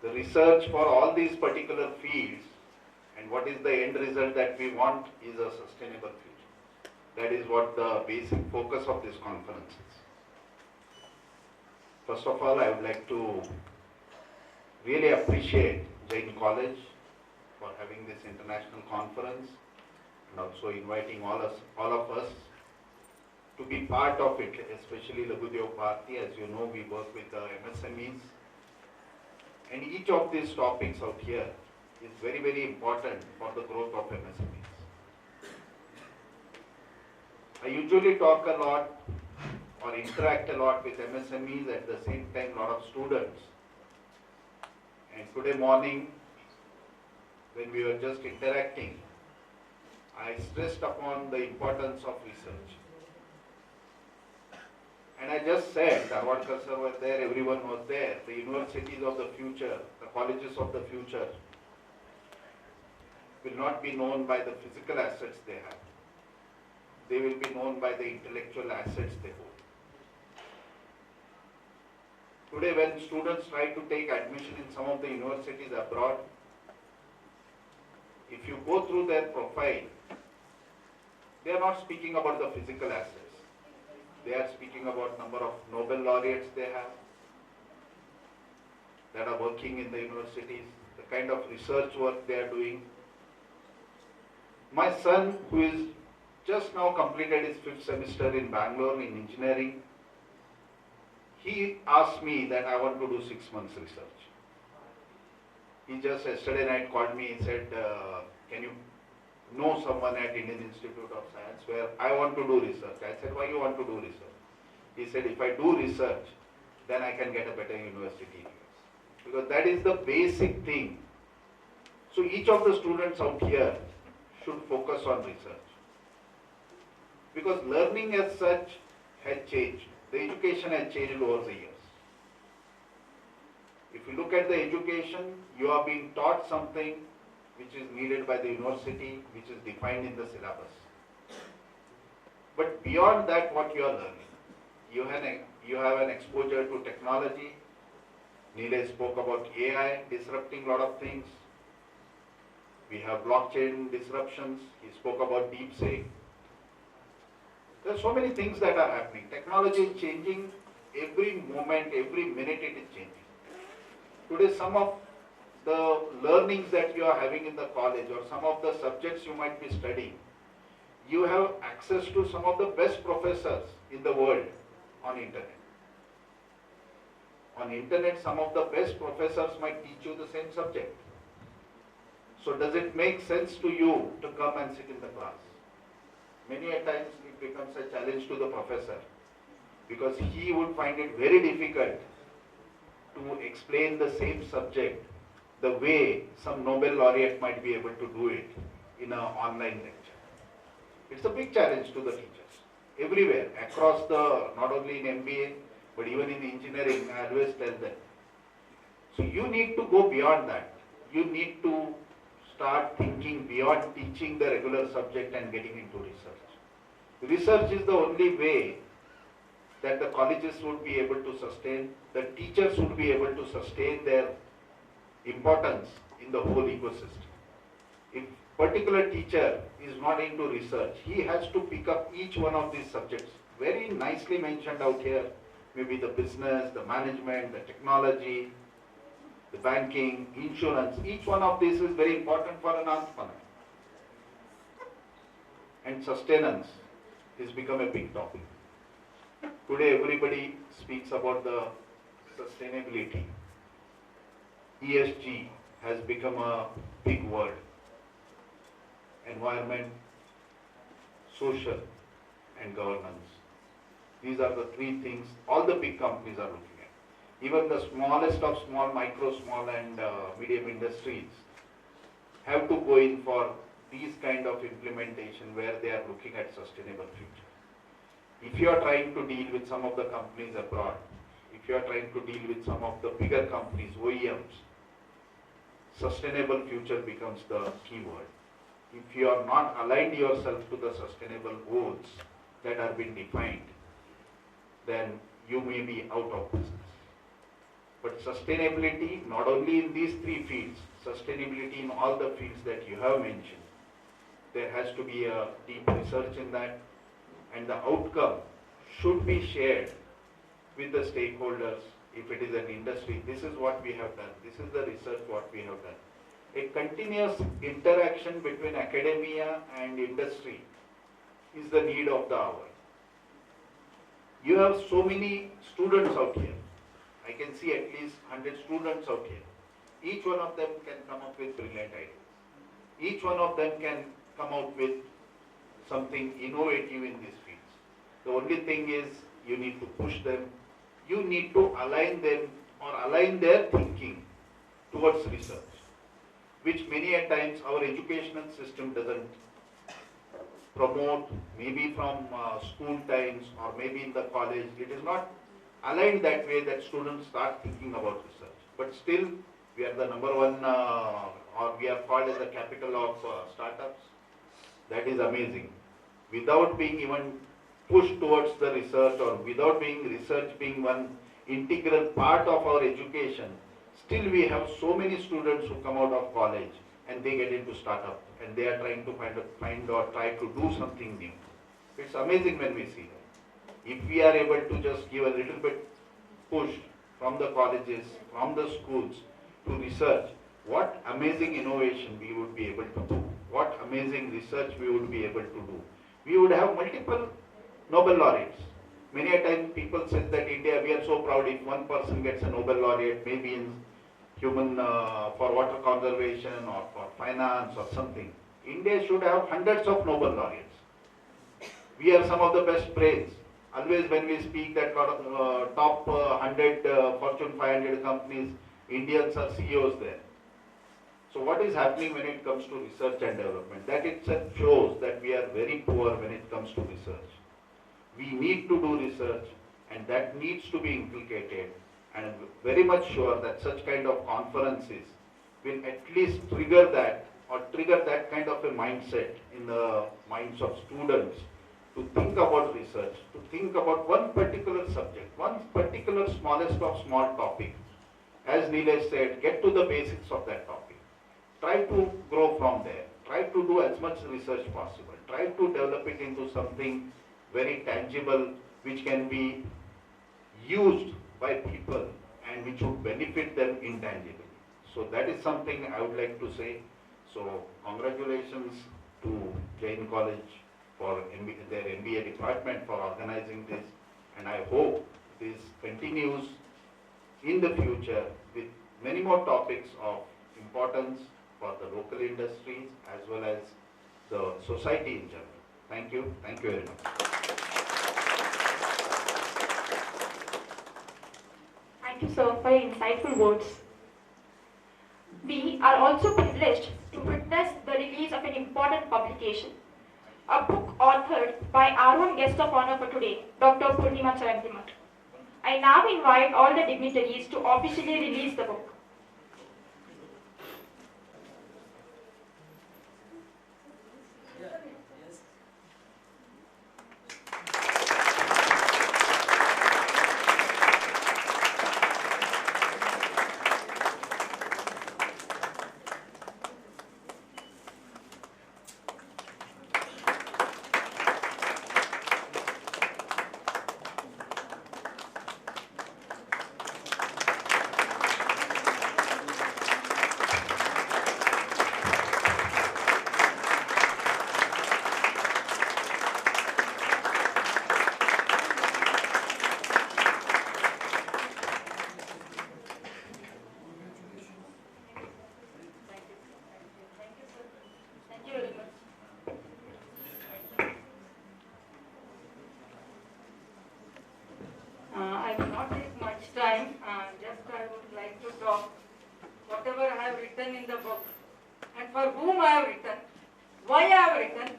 The research for all these particular fields and what is the end result that we want is a sustainable future. That is what the basic focus of this conference is. First of all, I would like to really appreciate Jain College for having this international conference and also inviting all of us to be part of it, especially Lagu Udyoga Bharati. As you know, we work with the MSMEs, and each of these topics out here is very, very important for the growth of MSMEs. I usually talk a lot or interact a lot with MSMEs, at the same time a lot of students. And today morning, when we were just interacting, I stressed upon the importance of research. And I just said, Darwadkar sir was there, everyone was there, the universities of the future, the colleges of the future will not be known by the physical assets they have. They will be known by the intellectual assets they hold. Today, when students try to take admission in some of the universities abroad, if you go through their profile, they are not speaking about the physical assets. They are speaking about number of Nobel laureates they have that are working in the universities, the kind of research work they are doing. My son, who is just now completed his 5th semester in Bangalore in engineering, he asked me that I want to do 6 months research. He just yesterday night called me and said, can you know someone at Indian Institute of Science where I want to do research? I said, why you want to do research? He said, if I do research, then I can get a better university. Because that is the basic thing. So each of the students out here should focus on research. Because learning as such has changed. The education has changed over the years. If you look at the education, you are being taught something which is needed by the university, which is defined in the syllabus. But beyond that, what you are learning, you have an exposure to technology. Neelay spoke about AI disrupting a lot of things. We have blockchain disruptions. He spoke about DeepSeek. There are so many things that are happening. Technology is changing every moment, every minute it is changing. Today, some of the learnings that you are having in the college or some of the subjects you might be studying, you have access to some of the best professors in the world on internet. On internet, some of the best professors might teach you the same subject. So does it make sense to you to come and sit in the class? Many a times it becomes a challenge to the professor because he would find it very difficult to explain the same subject the way some Nobel laureate might be able to do it in an online lecture. It's a big challenge to the teachers everywhere, across not only in MBA, but even in engineering. I always tell them. So you need to go beyond that. You need to start thinking beyond teaching the regular subject and getting into research. Research is the only way that the colleges would be able to sustain, the teachers would be able to sustain their importance in the whole ecosystem. If particular teacher is not into research, he has to pick up each one of these subjects. Very nicely mentioned out here, maybe the business, the management, the technology, the banking, insurance. Each one of these is very important for an entrepreneur. And sustenance has become a big topic. Today everybody speaks about the sustainability. ESG has become a big word. Environment, social and governance. These are the three things all the big companies are looking at. Even the smallest of small, micro, small and medium industries have to go in for these kind of implementation where they are looking at sustainable future. If you are trying to deal with some of the companies abroad, if you are trying to deal with some of the bigger companies, OEMs, sustainable future becomes the key word. If you are not aligned yourself to the sustainable goals that are being defined, then you may be out of business. But sustainability, not only in these three fields, sustainability in all the fields that you have mentioned, there has to be a deep research in that, and the outcome should be shared with the stakeholders. If it is an industry, this is what we have done, this is the research what we have done. A continuous interaction between academia and industry is the need of the hour. You have so many students out here. I can see at least 100 students out here. Each one of them can come up with brilliant ideas. Each one of them can come out with something innovative in these fields. The only thing is you need to push them. You need to align them or align their thinking towards research, which many a times our educational system doesn't promote, maybe from school times or maybe in the college. It is not aligned that way that students start thinking about research. But still, we are the number one, or we are called as the capital of startups. That is amazing. Without being even pushed towards the research or without being research being one integral part of our education, still we have so many students who come out of college and they get into startup and they are trying to find or try to do something new. It's amazing when we see that. If we are able to just give a little bit push from the colleges, from the schools to research, what amazing innovation we would be able to do, what amazing research we would be able to do. We would have multiple Nobel laureates. Many a time people say that India, we are so proud if one person gets a Nobel laureate, maybe in human for water conservation or for finance or something. India should have hundreds of Nobel laureates. We are some of the best brains. Always when we speak that top 100 Fortune 500 companies, Indians are CEOs there. So what is happening when it comes to research and development? That itself shows that we are very poor when it comes to research. We need to do research and that needs to be inculcated And I'm very much sure that such kind of conferences will at least trigger that, or trigger that kind of a mindset in the minds of students to think about research, to think about one particular subject, one particular smallest of small topic. As Nilesh said, get to the basics of that topic. Try to grow from there. Try to do as much research possible. Try to develop it into something very tangible, which can be used by people and which would benefit them intangibly. So that is something I would like to say. So congratulations to Jain College for their MBA department for organizing this, and I hope this continues in the future with many more topics of importance for the local industries as well as the society in general. Thank you very much. Thank you, sir, for your insightful words. We are also privileged to witness the release of an important publication, a book authored by our own guest of honor for today, Dr. Purnima Charantimat. I now invite all the dignitaries to officially release the book. I will not take much time, just I would like to talk whatever I have written in the book and for whom I have written, why I have written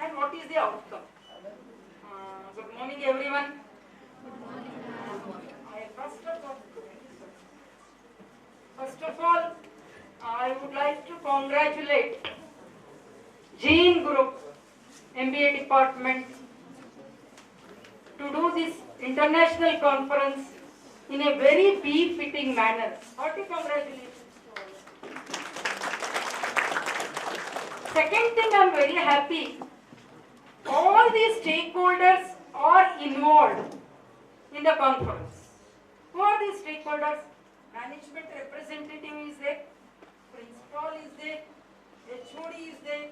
and what is the outcome. Good morning everyone. First of all, I would like to congratulate Jain Group MBA department to do this international conference in a very befitting manner. Hearty congratulations to all. Second thing, I am very happy. All these stakeholders are involved in the conference. Who are these stakeholders? Management representative is there, principal is there, HOD is there,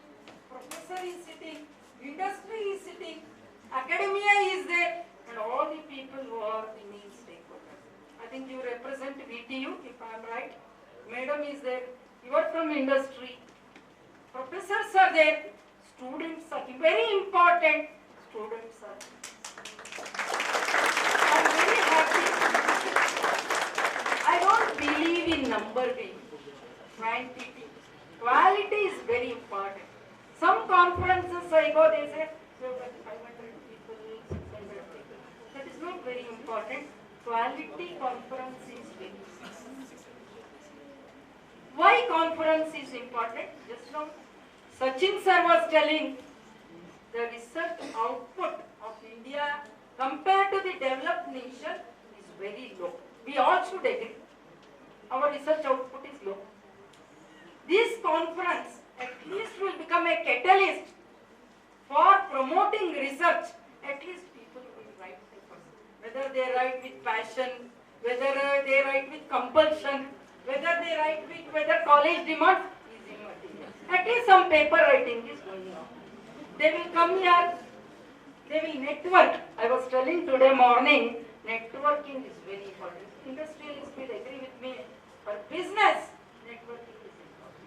professor is sitting, industry is sitting, academia is there, and all the people who are the main stakeholders. I think you represent VTU, if I am right. Madam is there, you are from industry, professors are there, students are very important, students are there. I am very happy. I don't believe in number game, quantity. Quality is very important. Some conferences I go, they say, 500 people, 600 people. That is not very important. Quality conference is very important. Why conference is important? Just now, Sachin sir was telling the research output of India compared to the developed nation is very low. We all should agree. Our research output is low. This conference at least will become a catalyst for promoting research. At least people will write papers. Whether they write with passion, whether they write with compulsion, whether they write with whether college demands is immaterial. At least some paper writing is going on. They will come here, they will network. I was telling today morning, networking is very important. Industrialists will agree with me. For business, networking is important.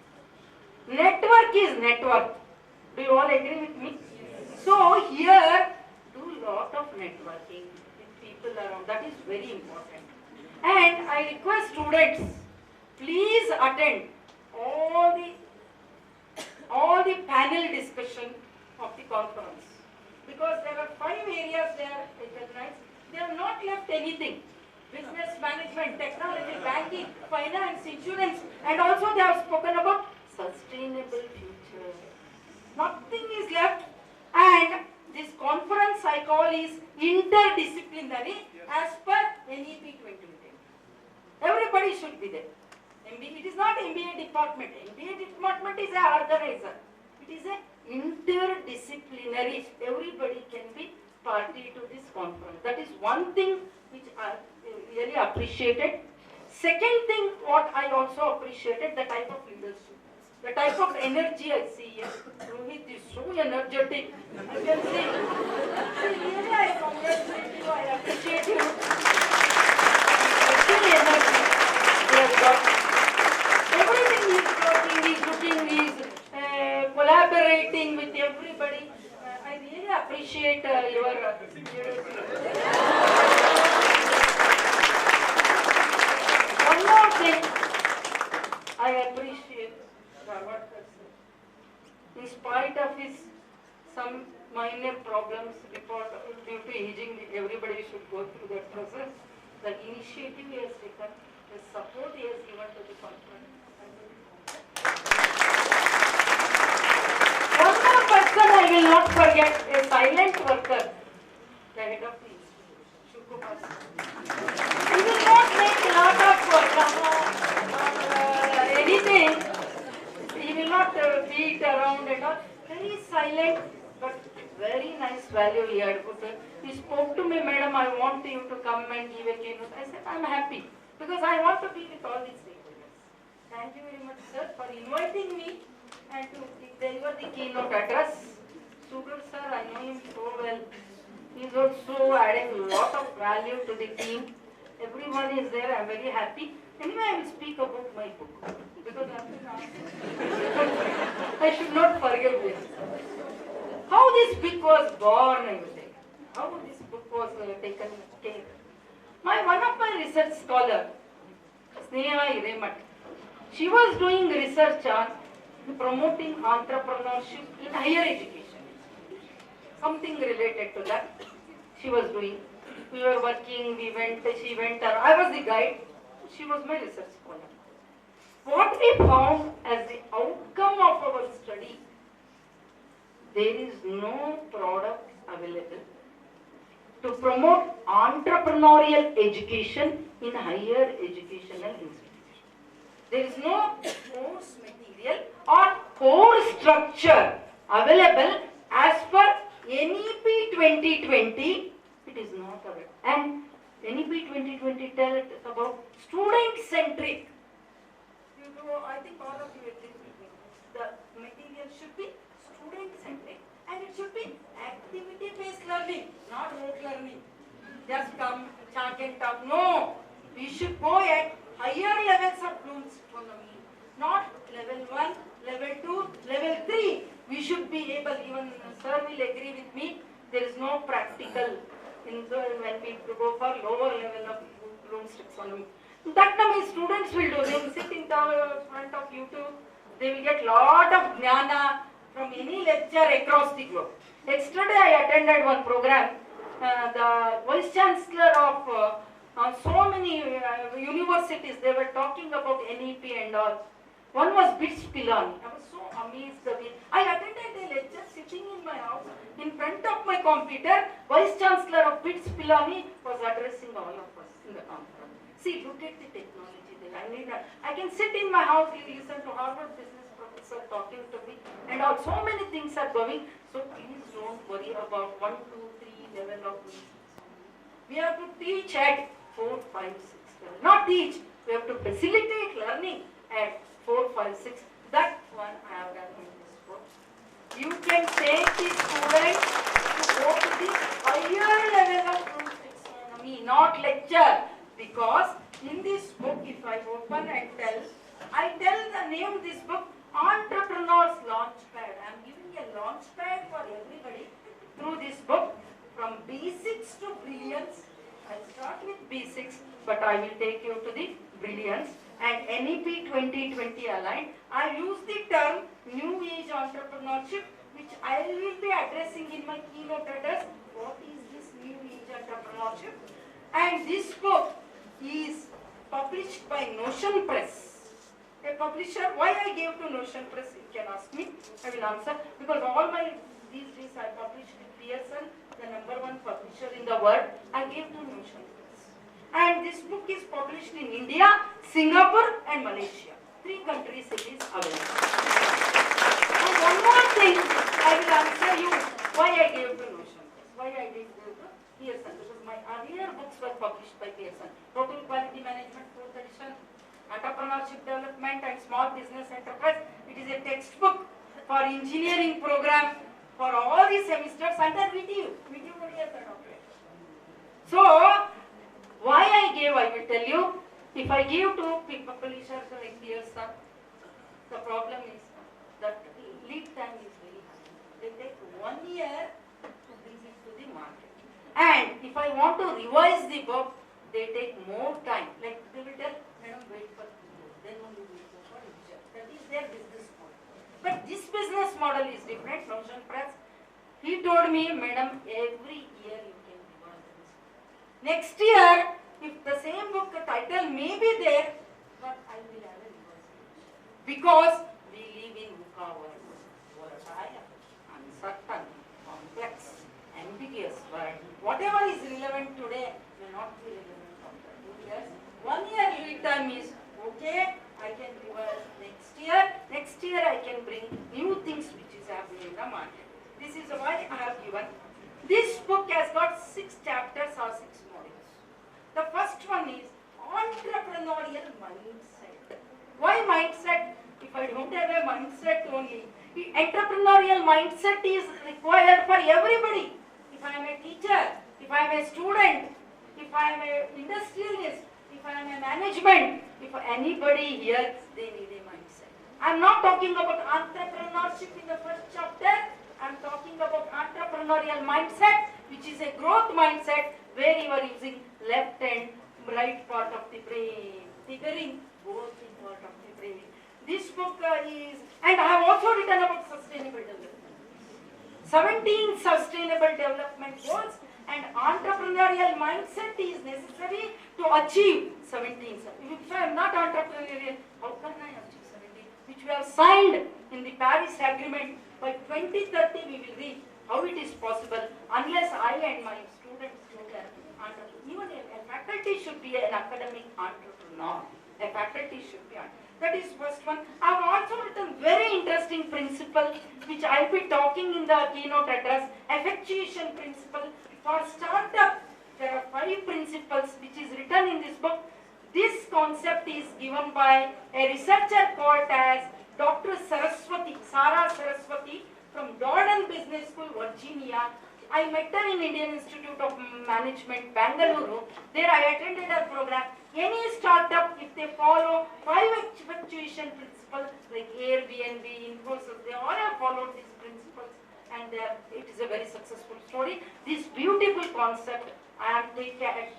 Network is network. Do you all agree with me? Yes. So here, do lot of networking with people around. That is very important. And I request students, please attend all the panel discussion of the conference. Because there are 5 areas they are recognized. They have not left anything. business management, technology, banking, finance, insurance, and also they have spoken about sustainable future. Nothing is left, and this conference I call is interdisciplinary as per NEP 2020. Everybody should be there. It is not MBA department. MBA department is an organizer. It is a interdisciplinary. Everybody can be party to this conference. That is one thing which I really appreciated. Second thing, what I also appreciated, the type of leadership, the type of energy I see here. Rohit is so energetic. I can see. Really, I congratulate you. I appreciate you. Still energy. He has got everything he is working, he is looking, he is collaborating with everybody. I really appreciate your leadership. One more thing I appreciate Savarkar sir. In spite of his some minor problems due to aging, everybody should go through that process. The initiative he has taken, the support he has given to the conference. One more person I will not forget, a silent worker, the head of the institute, Shukumar. He will not make a lot of anything. He will not beat around and all. Very silent, but very nice value he had put. He spoke to me, madam, I want you to come and give a keynote. I said, I'm happy because I want to be with all these stakeholders. Thank you very much, sir, for inviting me and to deliver the keynote address. Sugar sir, I know him so well. He is also adding a lot of value to the team. Everyone is there. I am very happy. Anyway, I will speak about my book because I should not forget this. How this book was born, I will say. How this book was taken care. One of my research scholar, Sneha Hiremat, she was doing research on promoting entrepreneurship in higher education. Something related to that she was doing. We were working, she went, I was the guide, she was my research scholar. What we found as the outcome of our study, there is no product available to promote entrepreneurial education in higher educational institutions. There is no course material or course structure available as per NEP 2020. It is not available. And NEP 2020 tells about student-centric. I think all of you agree with me. The material should be student-centric and it should be activity-based learning, not rote learning. Just come, chalk and talk. No, we should go at higher levels of Bloom's taxonomy, not level 1, level 2, level 3. We should be able, even sir will agree with me, there is no practical when we go for lower level of Bloom's taxonomy. That means students will do. They will sit in the front of YouTube. They will get lot of jnana from any lecture across the globe. Yesterday I attended one program. The Vice Chancellor of so many universities, they were talking about NEP and all. One was BITS Pilani. I was so amazed. I attended a lecture sitting in my house. In front of my computer, Vice Chancellor of BITS Pilani was addressing all of us in the conference. See, look at the technology there. I can sit in my house, listen to Harvard business professor talking to me, and all so many things are going. So please don't worry about 1, 2, 3 level of needs. We have to teach at 4, 5, 6 level. Not teach. We have to facilitate learning at 4, 5, 6. That one I have done in this book. You can take the students to go to the higher level of Bloom's taxonomy, not lecture. Because in this book, if I open and I tell the name of this book, Entrepreneur's Launchpad. I am giving a launchpad for everybody through this book from basics to brilliance. I'll start with basics, but I will take you to the brilliance. And NEP 2020 aligned, I use the term New Age Entrepreneurship, which I will be addressing in my keynote address. What is this New Age Entrepreneurship? And this book is published by Notion Press. A publisher, why I gave to Notion Press, you can ask me, I will answer. Because all my, these days I published with Pearson, the #1 publisher in the world, I gave to Notion Press. And this book is published in India, Singapore and Malaysia. 3 countries it is available. And one more thing, I will answer you why I gave to Notion Press, why I did go to Pearson. Because my earlier books were published by Pearson. Total Quality Management, 4th edition. Entrepreneurship Development and Small Business Enterprise. It is a textbook for engineering program for all the semesters under VTU. VTU only has an option. So, why I gave, I will tell you. If I give to publishers like Pearson, the problem is that lead time is very high. They take 1 year to bring it to the market. And if I want to revise the book, they take more time. Like they will tell, madam, wait for 2 years, then only we go for revision. That is their business model. But this business model is different. Notion Press, he told me, madam, every year you can revise this. Next year, if the same book title may be there, but I will have a revision. Because we live in VUCA world. Volatile, uncertain, complex, ambiguous world. Whatever is relevant today may not be relevant after 2 years. 1 year lead time is okay, I can revise next year. Next year I can bring new things which is happening in the market. This is why I have given. This book has got 6 chapters or 6 modules. The first one is entrepreneurial mindset. Why mindset? If I don't have a mindset only, entrepreneurial mindset is required for everybody. If I am a teacher, if I am a student, if I am an industrialist, if I am a management, if anybody here, they need a mindset. I am not talking about entrepreneurship in the first chapter. I am talking about entrepreneurial mindset, which is a growth mindset where you are using left and right part of the brain, figuring both in part of the brain. This book is, and I have also written about sustainable development. 17 sustainable development goals and entrepreneurial mindset is necessary to achieve 17. If I am not entrepreneurial, how can I achieve 17? Which we have signed in the Paris Agreement. By 2030 we will reach how it is possible unless I and my students do that. Even a faculty should be an academic entrepreneur. A faculty should be. That is first one. I have also written very interesting principle which I will be talking in the keynote address. Effectuation principle for startup. There are 5 principles which is written in this book. This concept is given by a researcher called as Dr. Sarah Saraswati from Jordan Business School, Virginia. I met her in Indian Institute of Management, Bangalore. There I attended her program. Any startup, if they follow 5 effectuation principles like Airbnb, Invocation, they all have followed these principles and it is a very successful story. This beautiful concept I am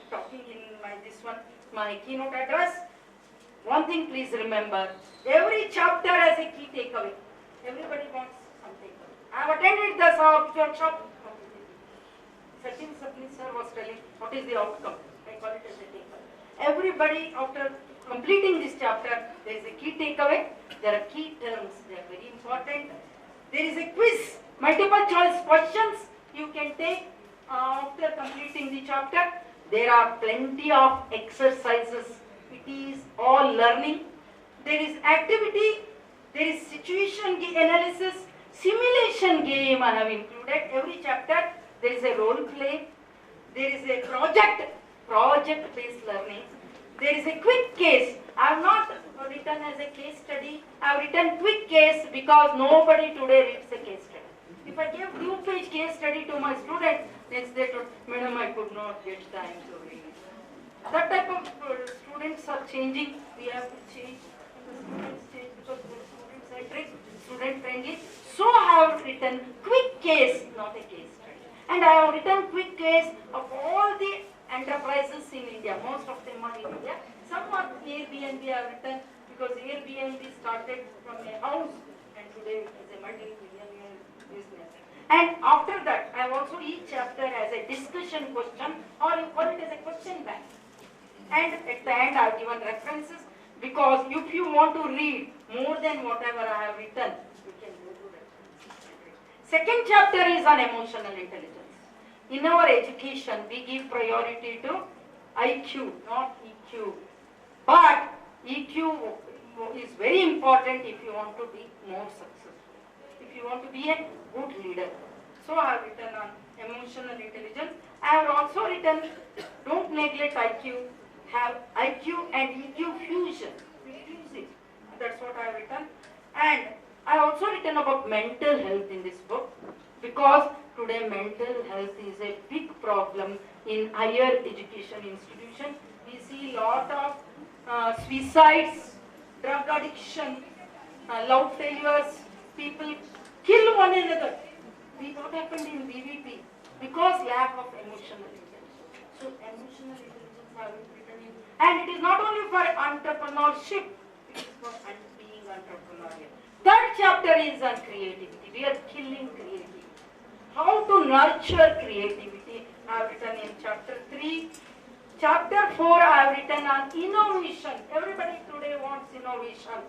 talking in my keynote address. One thing please remember, every chapter has a key takeaway. Everybody wants some takeaway. I have attended the workshop. Sachin sir was telling what is the outcome. I call it as a takeaway. Everybody after completing this chapter, there is a key takeaway. There are key terms. They are very important. There is a quiz, multiple choice questions you can take after completing the chapter. There are plenty of exercises. It is all learning. There is activity. There is situation analysis. Simulation game I have included. Every chapter there is a role play. There is a project-based learning. There is a quick case. I have not written as a case study. I have written quick case because nobody today reads a case study. If I give 2-page case study to my students, next day told, madam, I could not get time to read. That type of students are changing. We have to change. The students change because the students are student friendly. So I have written quick case, not a case study. And I have written quick case of all the enterprises in India. Most of them are in India. Some are Airbnb I have written because Airbnb started from a house and today it is a multi-million business. And after that, I have also each chapter as a discussion question or you call it as a question bank. And at the end, I have given references because if you want to read more than whatever I have written, you can go to references. Second chapter is on emotional intelligence. In our education, we give priority to IQ, not EQ. But EQ is very important if you want to be more successful, if you want to be a good leader. So I have written on emotional intelligence. I have also written, don't neglect IQ, have IQ and EQ fusion. Use it. That's what I have written. And I have also written about mental health in this book because today mental health is a big problem in higher education institutions. We see a lot of suicides, drug addiction, love failures, people kill one another. What happened in BVP? Because lack of emotional intelligence. So emotional intelligence have been written in. And it is not only for entrepreneurship, it is for being entrepreneurial. Third chapter is on creativity. We are killing creativity. How to nurture creativity I have written in chapter 3. Chapter 4 I have written on innovation. Everybody today wants innovation.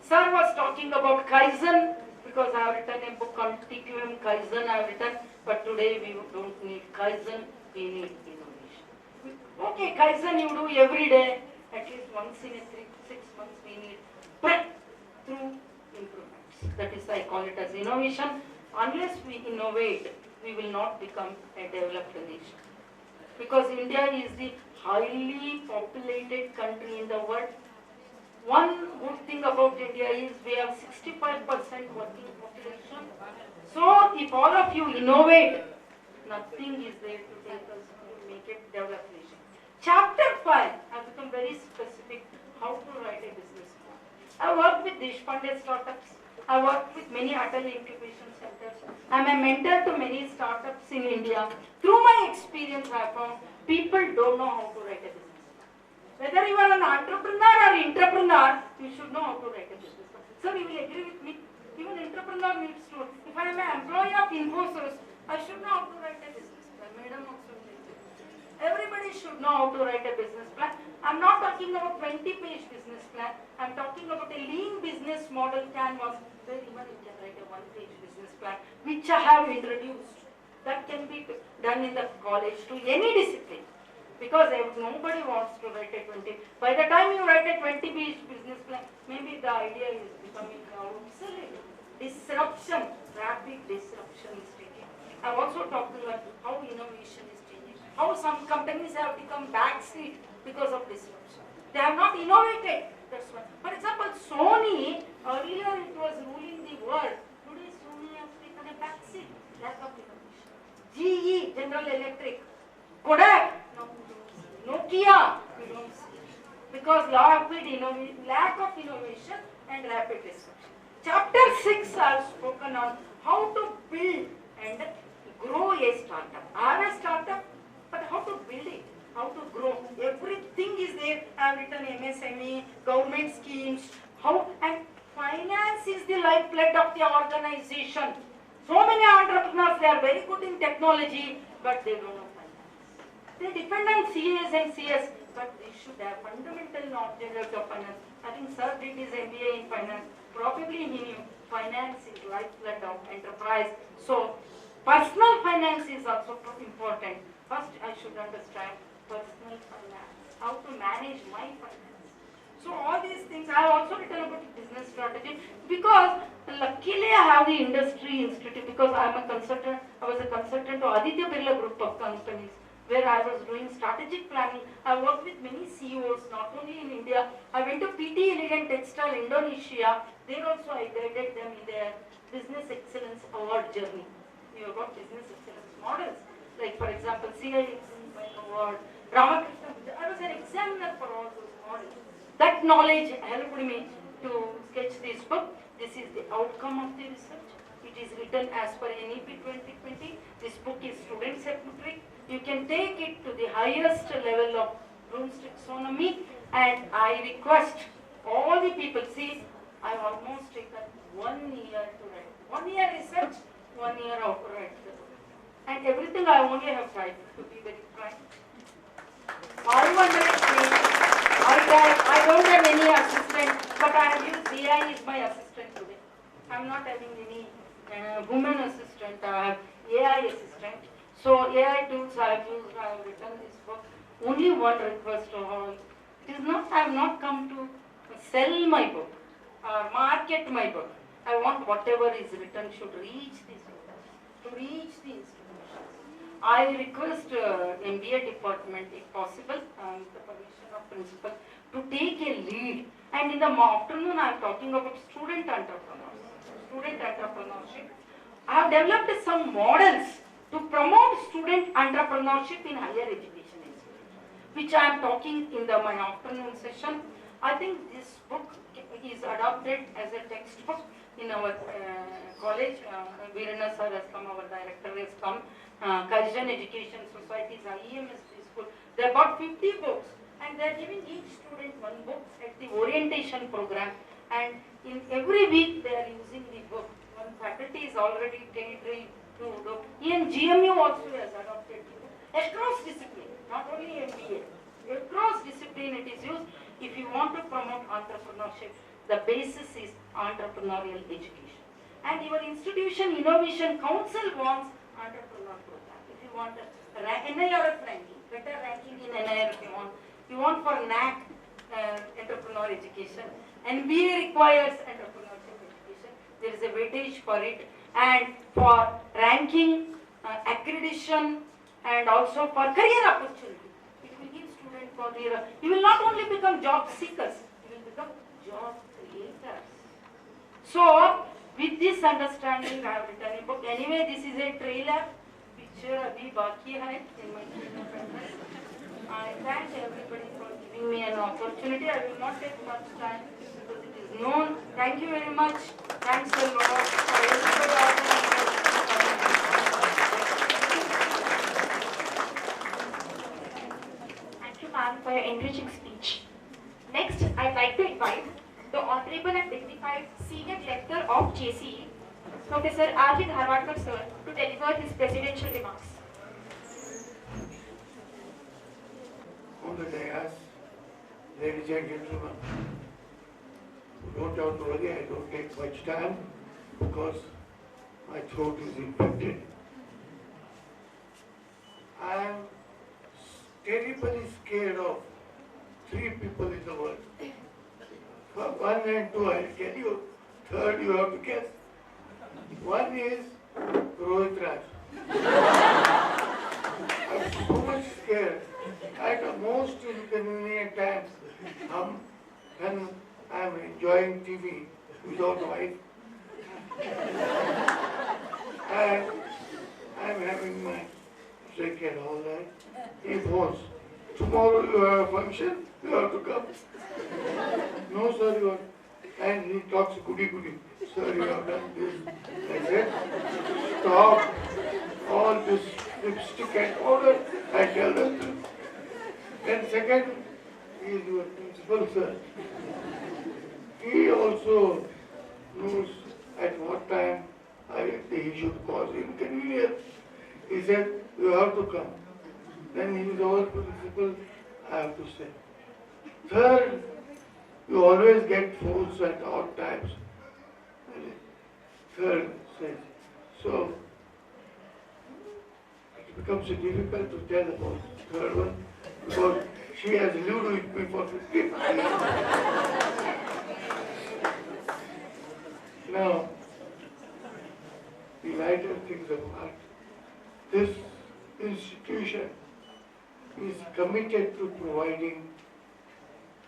Sir was talking about Kaizen because I have written a book on TQM Kaizen I have written, but today we don't need Kaizen, we need innovation. Okay, Kaizen you do every day, at least once in 6 months we need breakthrough improvements. That is, I call it as innovation. Unless we innovate, we will not become a developed nation. Because India is the highly populated country in the world. One good thing about India is we have 65% working population. So if all of you innovate, nothing is there to take us to make it developed nation. Chapter 5, I have become very specific how to write a business plan. I work with Deshpande startups. I work with many Atal incubation centers. I am a mentor to many startups in India. Through my experience, I have found people don't know how to write a business plan. Whether you are an entrepreneur or intrapreneur, you should know how to write a business plan. So you will agree with me. Even entrepreneur needs to. If I am an employee of Invocation, I should know how to write a business plan. Madam also needs to. Everybody should know how to write a business plan. I am not talking about 20-page business plan. I am talking about a lean business model canvas where even you can write a 1-page business plan, which I have introduced. That can be done in the college to any discipline. Because nobody wants to write a 20. By the time you write a 20-page business plan, maybe the idea is becoming obsolete. Disruption, rapid disruption is taking. I have also talked about how innovation is changing. How some companies have become backseat because of disruption. They have not innovated. That's one. For example, Sony, earlier it was ruling the world. Today Sony has taken a backseat. Lack of innovation. GE, General Electric. Kodak, no, Nokia, we don't see. Because lack of innovation and rapid disruption. Chapter 6 I have spoken on how to build and grow a startup. I have a startup, but how to build it, how to grow. Everything is there. I have written MSME, government schemes, how, and finance is the lifeblood of the organization. So many entrepreneurs, they are very good in technology, but they don't know finance. They depend on CAs and CS, but they should have fundamental knowledge of finance. I think Sir did his MBA in finance. Probably he knew finance is lifeblood of enterprise. So personal finance is also important. First, I should understand personal finance, how to manage my finance. So all these things, I have also written about business strategy because luckily I have the industry institute because I am a consultant. I was a consultant to Aditya Birla group of companies where I was doing strategic planning. I worked with many CEOs, not only in India. I went to PT Elegant Textile, Indonesia. There also I guided them in their business excellence award journey. We have got business excellence models. Like for example, CIX award, Ramakrishna. I was an examiner for all those models. That knowledge helped me to sketch this book. This is the outcome of the research. It is written as per NEP 2020. This book is student centric. You can take it to the highest level of Bloom's taxonomy, and I request all the people, see, I've almost taken 1 year to write. 1 year research, 1 year of write. And everything I only have tried, to be very frank. 500 pages. I don't have any assistant, but I have used AI is my assistant today. I'm not having any woman assistant, I have AI assistant. So AI tools I have used, I have written this book. Only one request to all. It is not, I have not come to sell my book or market my book. I want whatever is written should reach these people, to reach the institutions. I request MBA department, if possible, with the permission of principal, to take a lead. And in the afternoon, I am talking about student entrepreneurship. I have developed some models to promote student entrepreneurship in higher education institutions, which I am talking in my afternoon session. I think this book is adopted as a textbook in our college. Virana sir has come, our director has come. Kaizen Education Society's IEMS school. They have got 50 books and they are giving each student one book at the orientation program. And in every week they are using the book. One faculty is already catering to do. Even GMU also has adopted the book. Across discipline, not only MBA. Across discipline it is used. If you want to promote entrepreneurship, the basis is entrepreneurial education. And your institution Innovation Council wants entrepreneur program. If you want NIRF ranking, better ranking in NIRF you want for NAC entrepreneur education. MBA requires entrepreneurship education. There is a weightage for it. And for ranking, accreditation, and also for career opportunity. It will give student career. You will not only become job seekers, you will become job creators. So, with this understanding, I have written a book. Anyway, this is a trailer. Picture abhi baki hai in my keynote address. I thank everybody for giving me an opportunity. I will not take much time because it is known. Thank you very much. Thanks a lot for everybody. Thank you, ma'am, for your enriching speech. Next, I'd like to invite the Honorable and Dignified Senior Director of JCE, Professor R.J. Dharwadkar sir, to deliver his presidential remarks. On the dais, ladies and gentlemen, don't have to worry, I don't take much time because my throat is infected. I am terribly scared of three people in the world. For one and two, I'll tell you. Third, you have to guess. One is Rohit Raj. I'm so much scared. At the most inconvenient times, when I'm enjoying TV without wife, and I'm having my drink and all that, he phones. Tomorrow you have a function, you have to come. No, sir, you are. And he talks goody goody. Sir, you have done this. I said, stop all this lipstick and order. I tell them this. And second, he is your principal, sir. He also knows at what time he should cause inconvenience. He said, you have to come. Then he is our principal, I have to say. Third, you always get fools at odd times. Third says, so it becomes difficult to tell about the third one because she has lived with me for 15 years. Now, the lighter things apart, this institution is committed to providing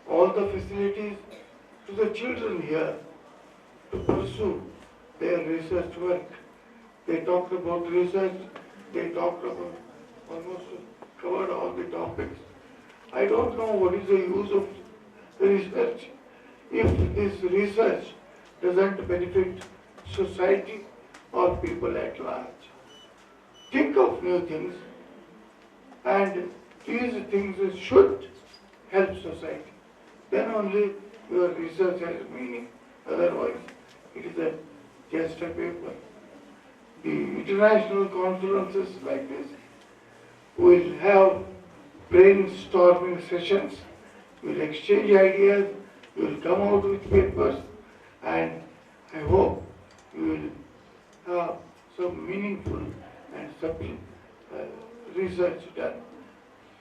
all the facilities to the children here to pursue their research work. They talked about research, they talked about almost covered all the topics. I don't know what is the use of research if this research doesn't benefit society or people at large. Think of new things, and these things should help society. Then only your research has meaning. Otherwise, it is just a paper. The international conferences like this will have brainstorming sessions you will exchange ideas, you will come out with papers, and I hope you will have some meaningful and subtle research done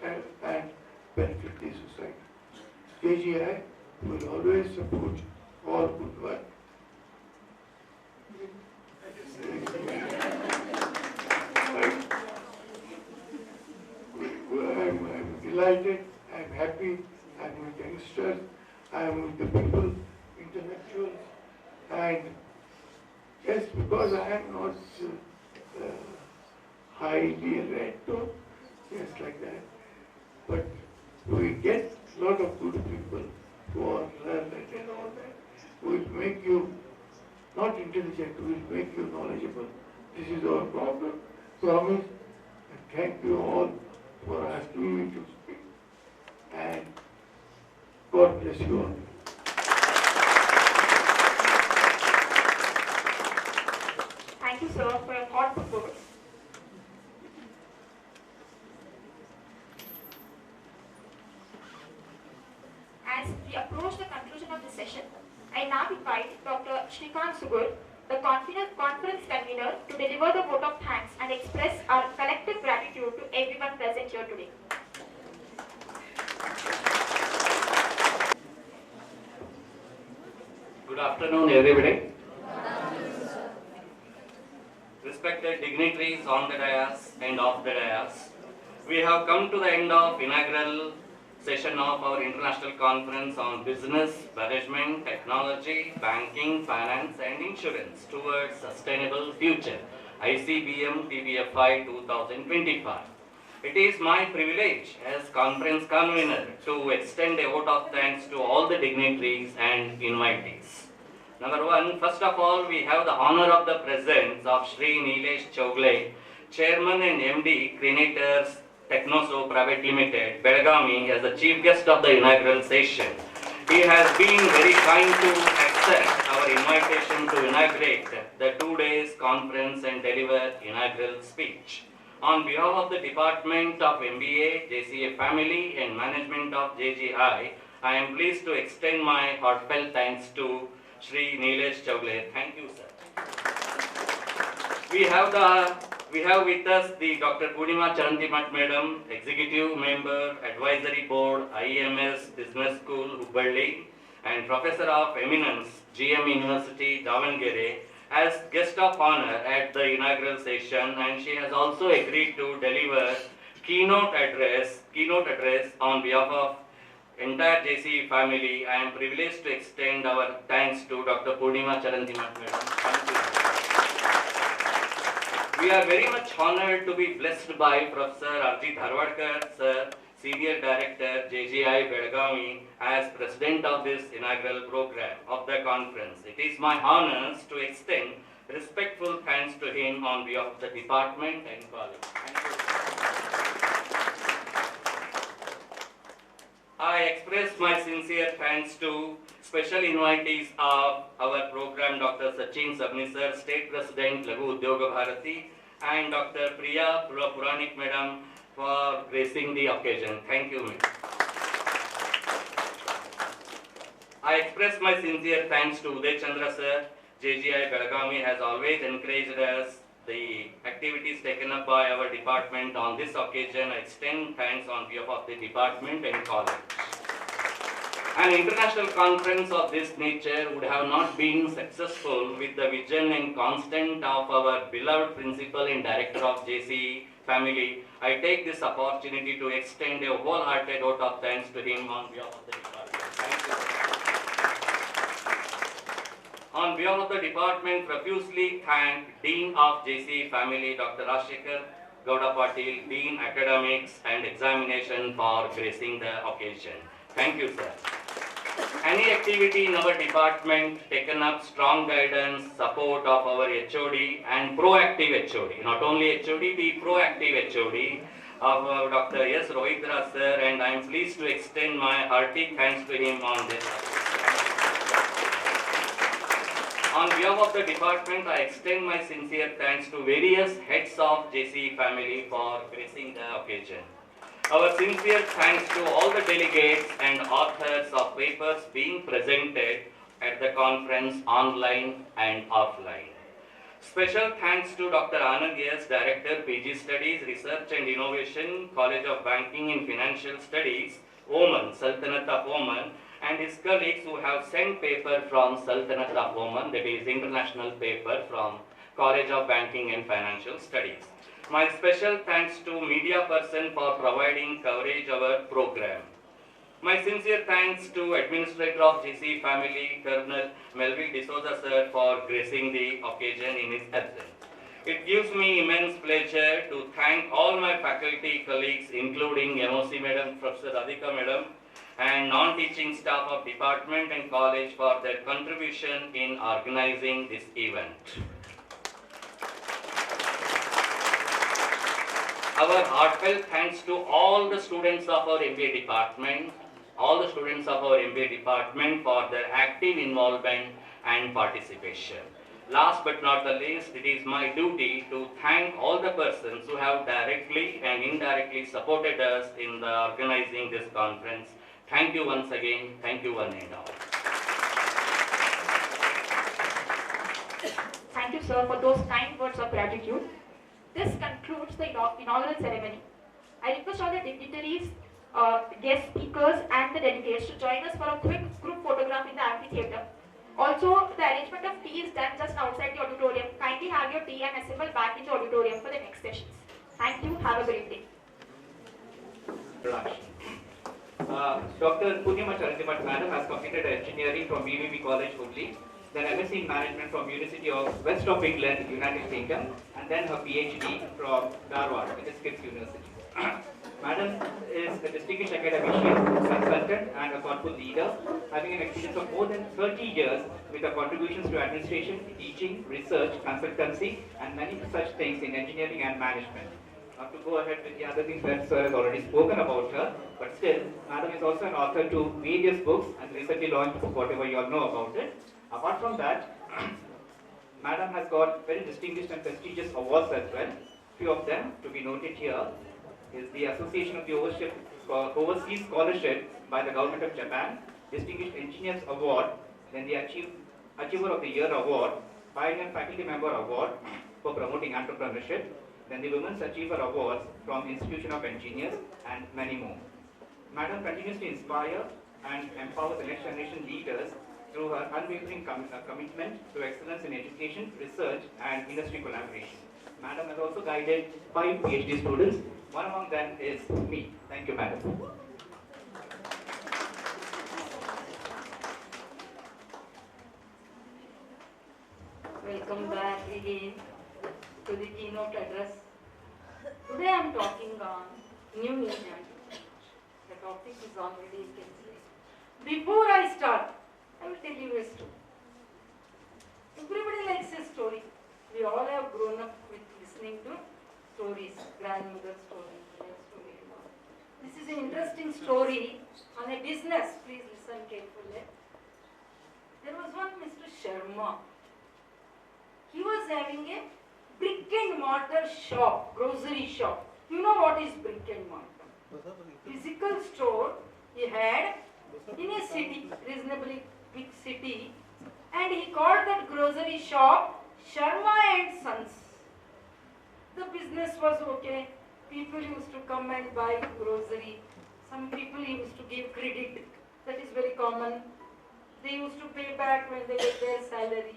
and benefit the society. JGI will always support all good work. I'm delighted, I'm happy, I'm with youngsters, I'm with the people, intellectuals, and just because I am not highly read though, just like that, but we get a lot of good people who are learned and all that, who will make you not intelligent, who will make you knowledgeable. This is our promise, and thank you all for asking me to speak, and God bless you all. Thank you, sir, for your thoughtful words. As we approach the conclusion of this session, I now invite Dr. Shrikant Sugur, the conference convener, to deliver the vote of thanks and express our collective gratitude to everyone present here today. Good afternoon, everybody. Respected dignitaries on the dais and off the dais, we have come to the end of inaugural session of our international conference on business, management, technology, banking, finance and insurance towards sustainable future, ICBMBFI 2025. It is my privilege as conference convener to extend a vote of thanks to all the dignitaries and invitees. Number one, first of all, we have the honor of the presence of Shri Nilesh Chowgule, Chairman and MD, Krenators Technoso Private Limited, Belgaum, as the chief guest of the inaugural session. He has been very kind to accept our invitation to inaugurate the 2 days conference and deliver inaugural speech. On behalf of the Department of MBA, JCE family and management of JGI, I am pleased to extend my heartfelt thanks to Shri Nilesh Chowgule. Thank you, sir. We have with us the Dr. Purnima Charantimat Madam, Executive Member, Advisory Board, IMS Business School, Hubballi, and Professor of Eminence, GM University, Davangere, as guest of honor at the inaugural session, and she has also agreed to deliver keynote address on behalf of entire JCE family. I am privileged to extend our thanks to Dr. Purnima Charantimat Madam. Thank you. We are very much honored to be blessed by Professor Arjit Dharwadkar, sir, Senior Director, JGI Belgaum, as President of this inaugural program of the conference. It is my honor to extend respectful thanks to him on behalf of the department and college. Thank you. I express my sincere thanks to special invitees of our program, Dr. Sachin Sabni sir, State President, Laghu Udyoga Bharati, and Dr. Priya Puranik Madam for gracing the occasion. Thank you, ma'am. I express my sincere thanks to Uday Chandra sir. JGI Belgaum has always encouraged us. The activities taken up by our department on this occasion, I extend thanks on behalf of the department and college. An international conference of this nature would have not been successful with the vision and constant of our beloved principal and director of JCE family. I take this opportunity to extend a wholehearted vote of thanks to him on behalf of the department. Thank you. On behalf of the department, profusely thank Dean of JCE family, Dr. Rajshekhar Gowda Patil, Dean Academics and Examination, for gracing the occasion. Thank you, sir. Any activity in our department taken up strong guidance, support of our HOD and proactive HOD, not only HOD, the proactive HOD of Dr. S. Rohitra sir, and I am pleased to extend my hearty thanks to him on this. On behalf of the department, I extend my sincere thanks to various heads of JCE family for gracing the occasion. Our sincere thanks to all the delegates and authors of papers being presented at the conference online and offline. Special thanks to Dr. Anand S., Director, PG Studies, Research and Innovation, College of Banking and Financial Studies, Oman, Sultanate of Oman, and his colleagues who have sent paper from Sultanate of Oman, that is international paper from College of Banking and Financial Studies. My special thanks to media person for providing coverage of our program. My sincere thanks to Administrator of JCE family, Colonel Melville D'Souza sir, for gracing the occasion in his absence. It gives me immense pleasure to thank all my faculty colleagues, including MOC Madam, Professor Radhika Madam, and non-teaching staff of department and college for their contribution in organizing this event. Our heartfelt thanks to all the students of our MBA department, for their active involvement and participation. Last but not the least, it is my duty to thank all the persons who have directly and indirectly supported us in the organizing this conference. Thank you once again. Thank you one and all. Thank you, sir, for those kind words of gratitude. This concludes the inaugural ceremony. I request all the dignitaries, guest speakers and the delegates to join us for a quick group photograph in the amphitheatre. Also, the arrangement of tea is done just outside the auditorium. Kindly have your tea and assemble back in the auditorium for the next sessions. Thank you. Have a great day. Dr. Punyama Charandimat Madam has completed engineering from BVB College, Hooghly, then MSc in Management from University of West of England, United Kingdom, and then her PhD from Darwin, which is Kids University. Madam is a distinguished academician, consultant, and a thoughtful leader, having an experience of more than 30 years with her contributions to administration, teaching, research, consultancy, and many such things in engineering and management. Not to go ahead with the other things that Sir has already spoken about her, but still, Madam is also an author to various books and recently launched whatever you all know about it. Apart from that, Madam has got very distinguished and prestigious awards as well. Few of them to be noted here is the Association of the Overseas Scholarship by the Government of Japan, Distinguished Engineers Award, then the Achiever of the Year Award, Pioneer Faculty Member Award for promoting entrepreneurship, then the Women's Achiever Awards from Institution of Engineers, and many more. Madam continues to inspire and empower the next generation leaders through her unwavering commitment to excellence in education, research, and industry collaboration. Madam has also guided 5 PhD students. One among them is me. Thank you, Madam. Welcome back again to the keynote address. Today I am talking on New England. The topic is already you can see. Before I start, I will tell you a story. Everybody likes a story. We all have grown up with listening to stories, grandmother stories, their story and all. This is an interesting story on a business. Please listen carefully. There was one Mr. Sharma. He was having a brick and mortar shop, grocery shop. You know what is brick and mortar? Physical store he had in a city, reasonably big city, and he called that grocery shop Sharma and Sons. The business was okay. People used to come and buy grocery. Some people used to give credit. That is very common. They used to pay back when they get their salary.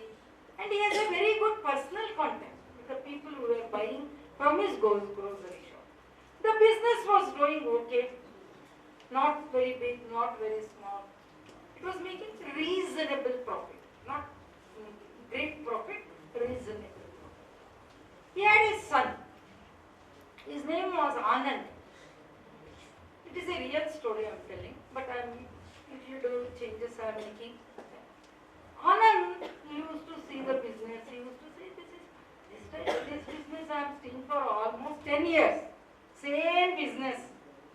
And he has a very good personal contact with the people who were buying from his grocery shop. The business was going okay. Not very big, not very small. It was making reasonable profit. Not great profit, reasonable profit. He had a son. His name was Anand. It is a real story I am telling, but if you do changes I am making. Anand used to see the business. He used to say, this business I am still for almost 10 years. Same business.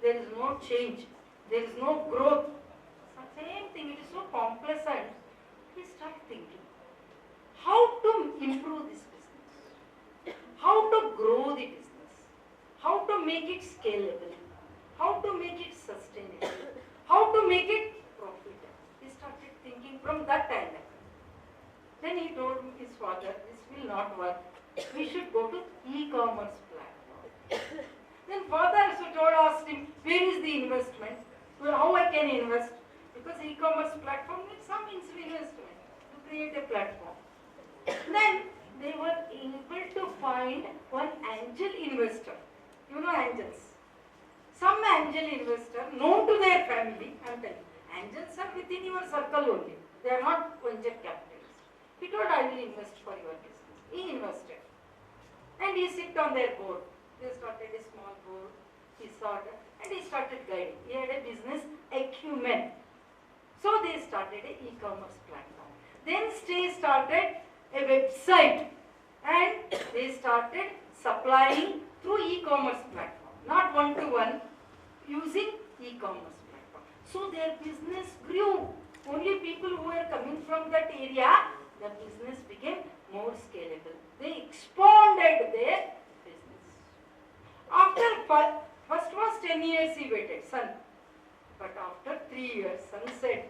There is no change. There is no growth. Same thing. It is so complacent. He started thinking, how to improve this business? How to grow the business? How to make it scalable? How not work. We should go to e-commerce platform. Then father so asked him, where is the investment? Well, how I can invest? Because e-commerce platform needs some investment to create a platform. Then they were able to find one angel investor. You know angels. Some angel investor known to their family, I am telling you, angels are within your circle only. They are not venture capitalists. He told, I will invest for your business. He invested. And he sit on their board. They started a small board. He started, and he started guiding. He had a business acumen. So they started an e-commerce platform. Then they started a website. And they started supplying through e-commerce platform. Not one-to-one, using e-commerce platform. So their business grew. Only people who were coming from that area, the business became more scalable. They expanded their business. After first was 10 years he waited, son. But after 3 years, son said,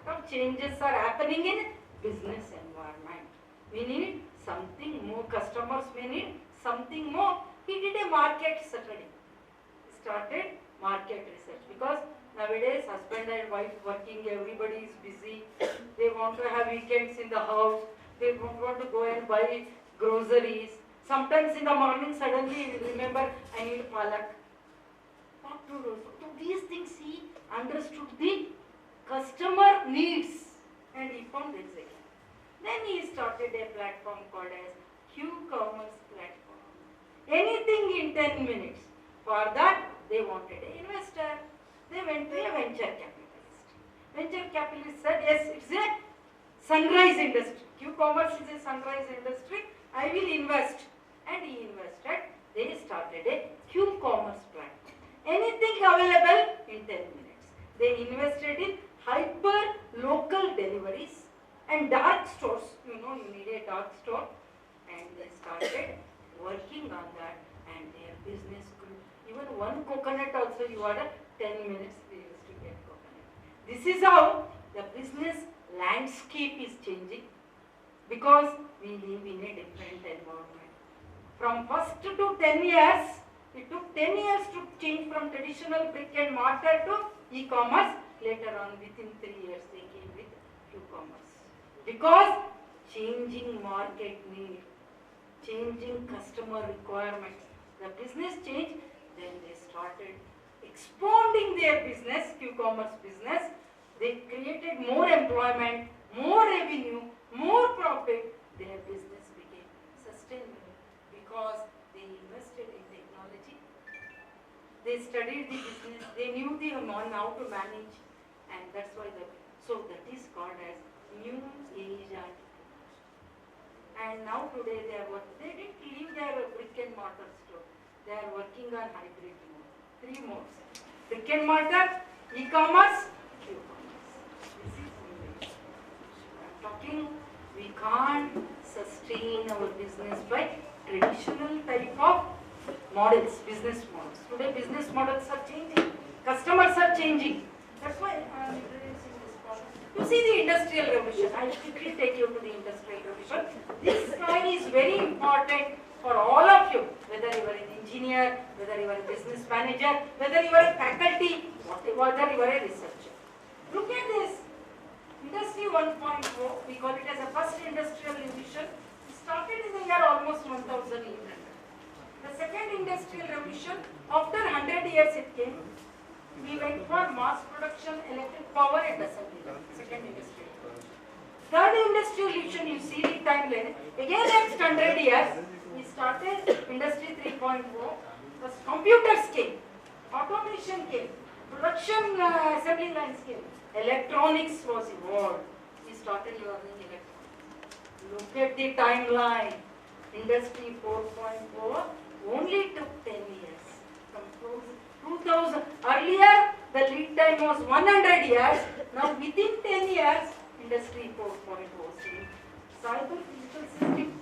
lot of changes are happening in business environment. We need something more. Customers may need something more. He did a market study. He started market research because nowadays husband and wife working, everybody is busy. They want to have weekends in the house. They don't want to go and buy groceries. Sometimes in the morning suddenly you remember I need palak. What to do? So these things he understood the customer needs and he found exactly. Then he started a platform called as Q-commerce platform. Anything in 10 minutes. For that they wanted an investor. They went to a venture capitalist. Venture capitalist said, yes, it's a sunrise industry. Q-commerce is a sunrise industry. I will invest. And he invested. They started a Q-commerce platform. Anything available in 10 minutes. They invested in hyper local deliveries and dark stores. You know, you need a dark store. And they started working on that and their business grew. Even one coconut also you order, 10 minutes they used to get coconut. This is how the business landscape is changing because we live in a different environment. From first to 10 years, it took 10 years to change from traditional brick and mortar to e-commerce. Later on, within 3 years, they came with Q-commerce. Because changing market need, changing customer requirements, the business changed, then they started expanding their business, Q-commerce business. They created more employment, more revenue, more profit. Their business became sustainable because they invested in technology. They studied the business. They knew how to manage, and that's why so that is called as new age entrepreneurs. And now today they didn't leave their brick and mortar store. They are working on hybrid mode. 3 modes. Brick and mortar, e-commerce, Q-commerce. This is new age. I'm talking, we can't sustain our business by traditional type of models, business models. Today business models are changing. Customers are changing. That's why I'm introducing this problem. You see the industrial revolution. I'll quickly take you to the industrial revolution. This slide is very important for all of you, whether you are an engineer, whether you are a business manager, whether you are a faculty, whether you are a researcher. Look at this. Industry 1.0, we call it as a first industrial revolution. It started in the year almost 1800. The second industrial revolution, after 100 years it came. We went for mass production, electric power and assembly. Second industrial revolution. Third industrial revolution, you see the timeline. Again next 100 years, we started industry 3.0. First computers came, automation came, production assembly lines came, electronics was evolved. We started learning electronics. Look at the timeline. Industry 4.0 only took 10 years. From 2000, earlier the lead time was 100 years. Now within 10 years, industry 4.0 came. Cyber physical system,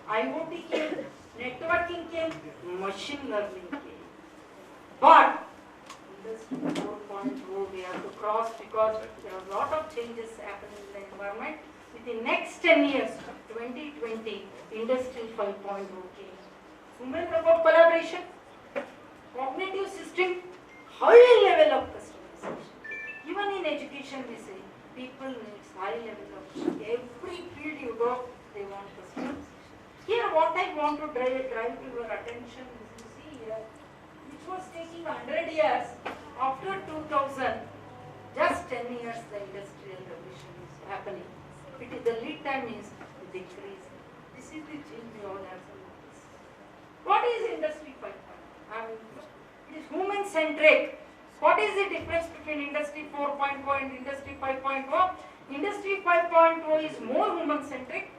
IoT came, networking came, machine learning came. But industry 4.0 we have to cross because there are a lot of changes happening in the environment. within next 10 years, 2020, Industry 5.0 came. Women about collaboration, cognitive system, high level of customization. Even in education we say, people need high level of, every field you go, they want customization. Here what I want to drive to your attention is, you see here, which was taking 100 years, after 2000, just 10 years the industrial revolution is happening. The lead time is decreasing. This is the change we all have to notice. What is Industry 5.0? It is human-centric. What is the difference between Industry 4.0 and Industry 5.0? Industry 5.0 is more human-centric.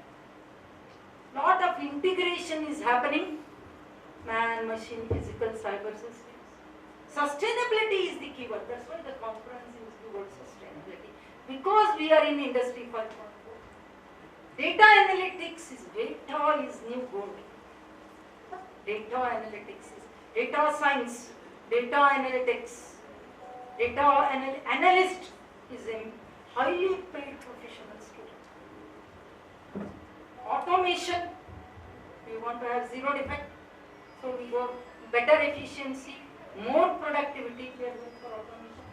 Lot of integration is happening. Man, machine, physical, cyber systems. Sustainability is the keyword. That's why the conference is the word sustainability. Because we are in Industry 5.0. Data analytics is new gold. Data analytics is data science, data analytics. Analyst is a highly paid professional student. Automation, we want to have zero defect, so we go better efficiency, more productivity, we are going for automation.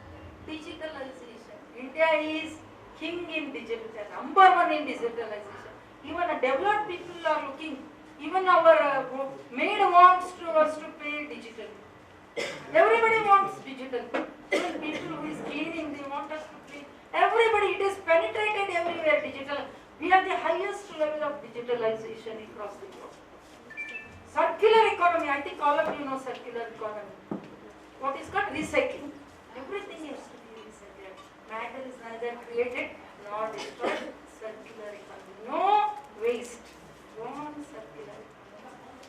Digitalization, India is king in digital, number one in digitalization. Even developed people are looking, even our maid wants us to pay digital. Everybody wants digital. Even people who is cleaning, they want us to pay. Everybody, it is penetrated everywhere, digital. We are the highest level of digitalization across the globe. Circular economy, I think all of you know circular economy. What is called recycling. Everything has to be recycled. Matter is neither created nor destroyed. Circular economy. No waste. Want circular economy.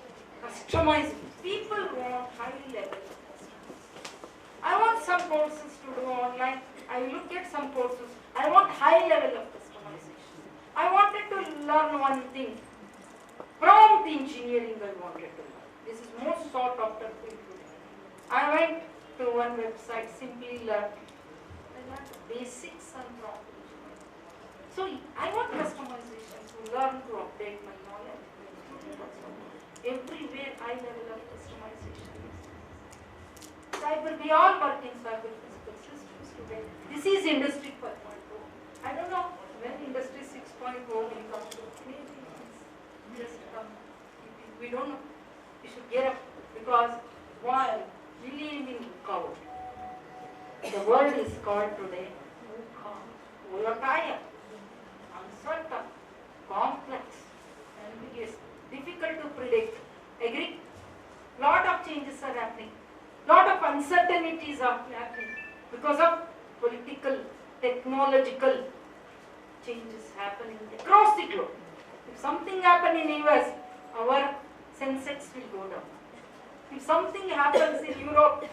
Customizing. People want high level of customization. I want some courses to do online. I look at some courses. I want high level of customization. I wanted to learn one thing. Prompt engineering I wanted to learn. This is most sought after field today. I went to one website, simply learned. I learned basics on prompt engineering. So I want customization to learn to update my knowledge. Everywhere high level of customization. Cyber, we all work in cyber physical systems today. This is Industry 5.0. I don't know when Industry 6.0 will come. Maybe it's just come. We don't know. We should get up because while we live in cloud, the world is called today volatile, uncertain, complex, ambiguous, difficult to predict. Agree? Lot of changes are happening. Lot of uncertainties are happening because of political, technological changes happening across the globe. If something happens in US, our Sensex will go down. If something happens in Europe,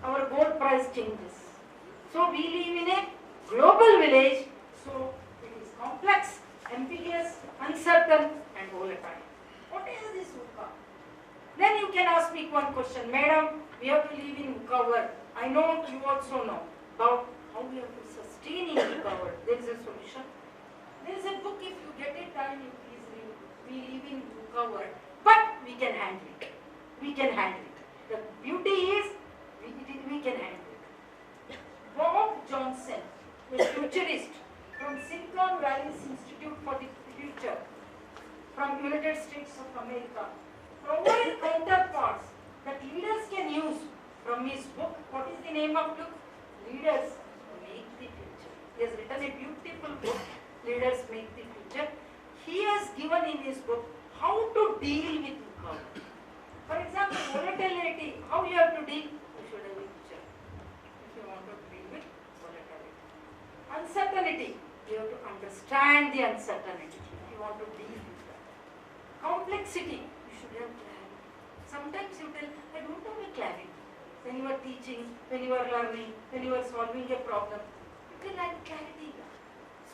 our gold price changes. So we live in a global village, so it is complex, ambiguous, uncertain and volatile. What is this VUCA? Then you can ask me one question, Madam, we have to live in VUCA world. I know you also know about how we have to sustain in VUCA world. There is a solution. There is a book, if you get it time, you please read. We live in VUCA world, but we can handle it. We can handle it. The beauty is, we can handle it. Bob Johnson, a futurist from Silicon Valley's Institute for the Future, from United States of America, provide counterparts that leaders can use from his book. What is the name of book? Leaders Make the Future. He has written a beautiful book, Leaders Make the Future. He has given in his book how to deal with VUCA. For example, volatility, how you have to deal? You should have a picture if you want to deal with volatility. Uncertainty, you have to understand the uncertainty if you want to deal with that. Complexity, you should have clarity. Sometimes you tell, I don't have a clarity. When you are teaching, when you are learning, when you are solving a problem, you can have clarity.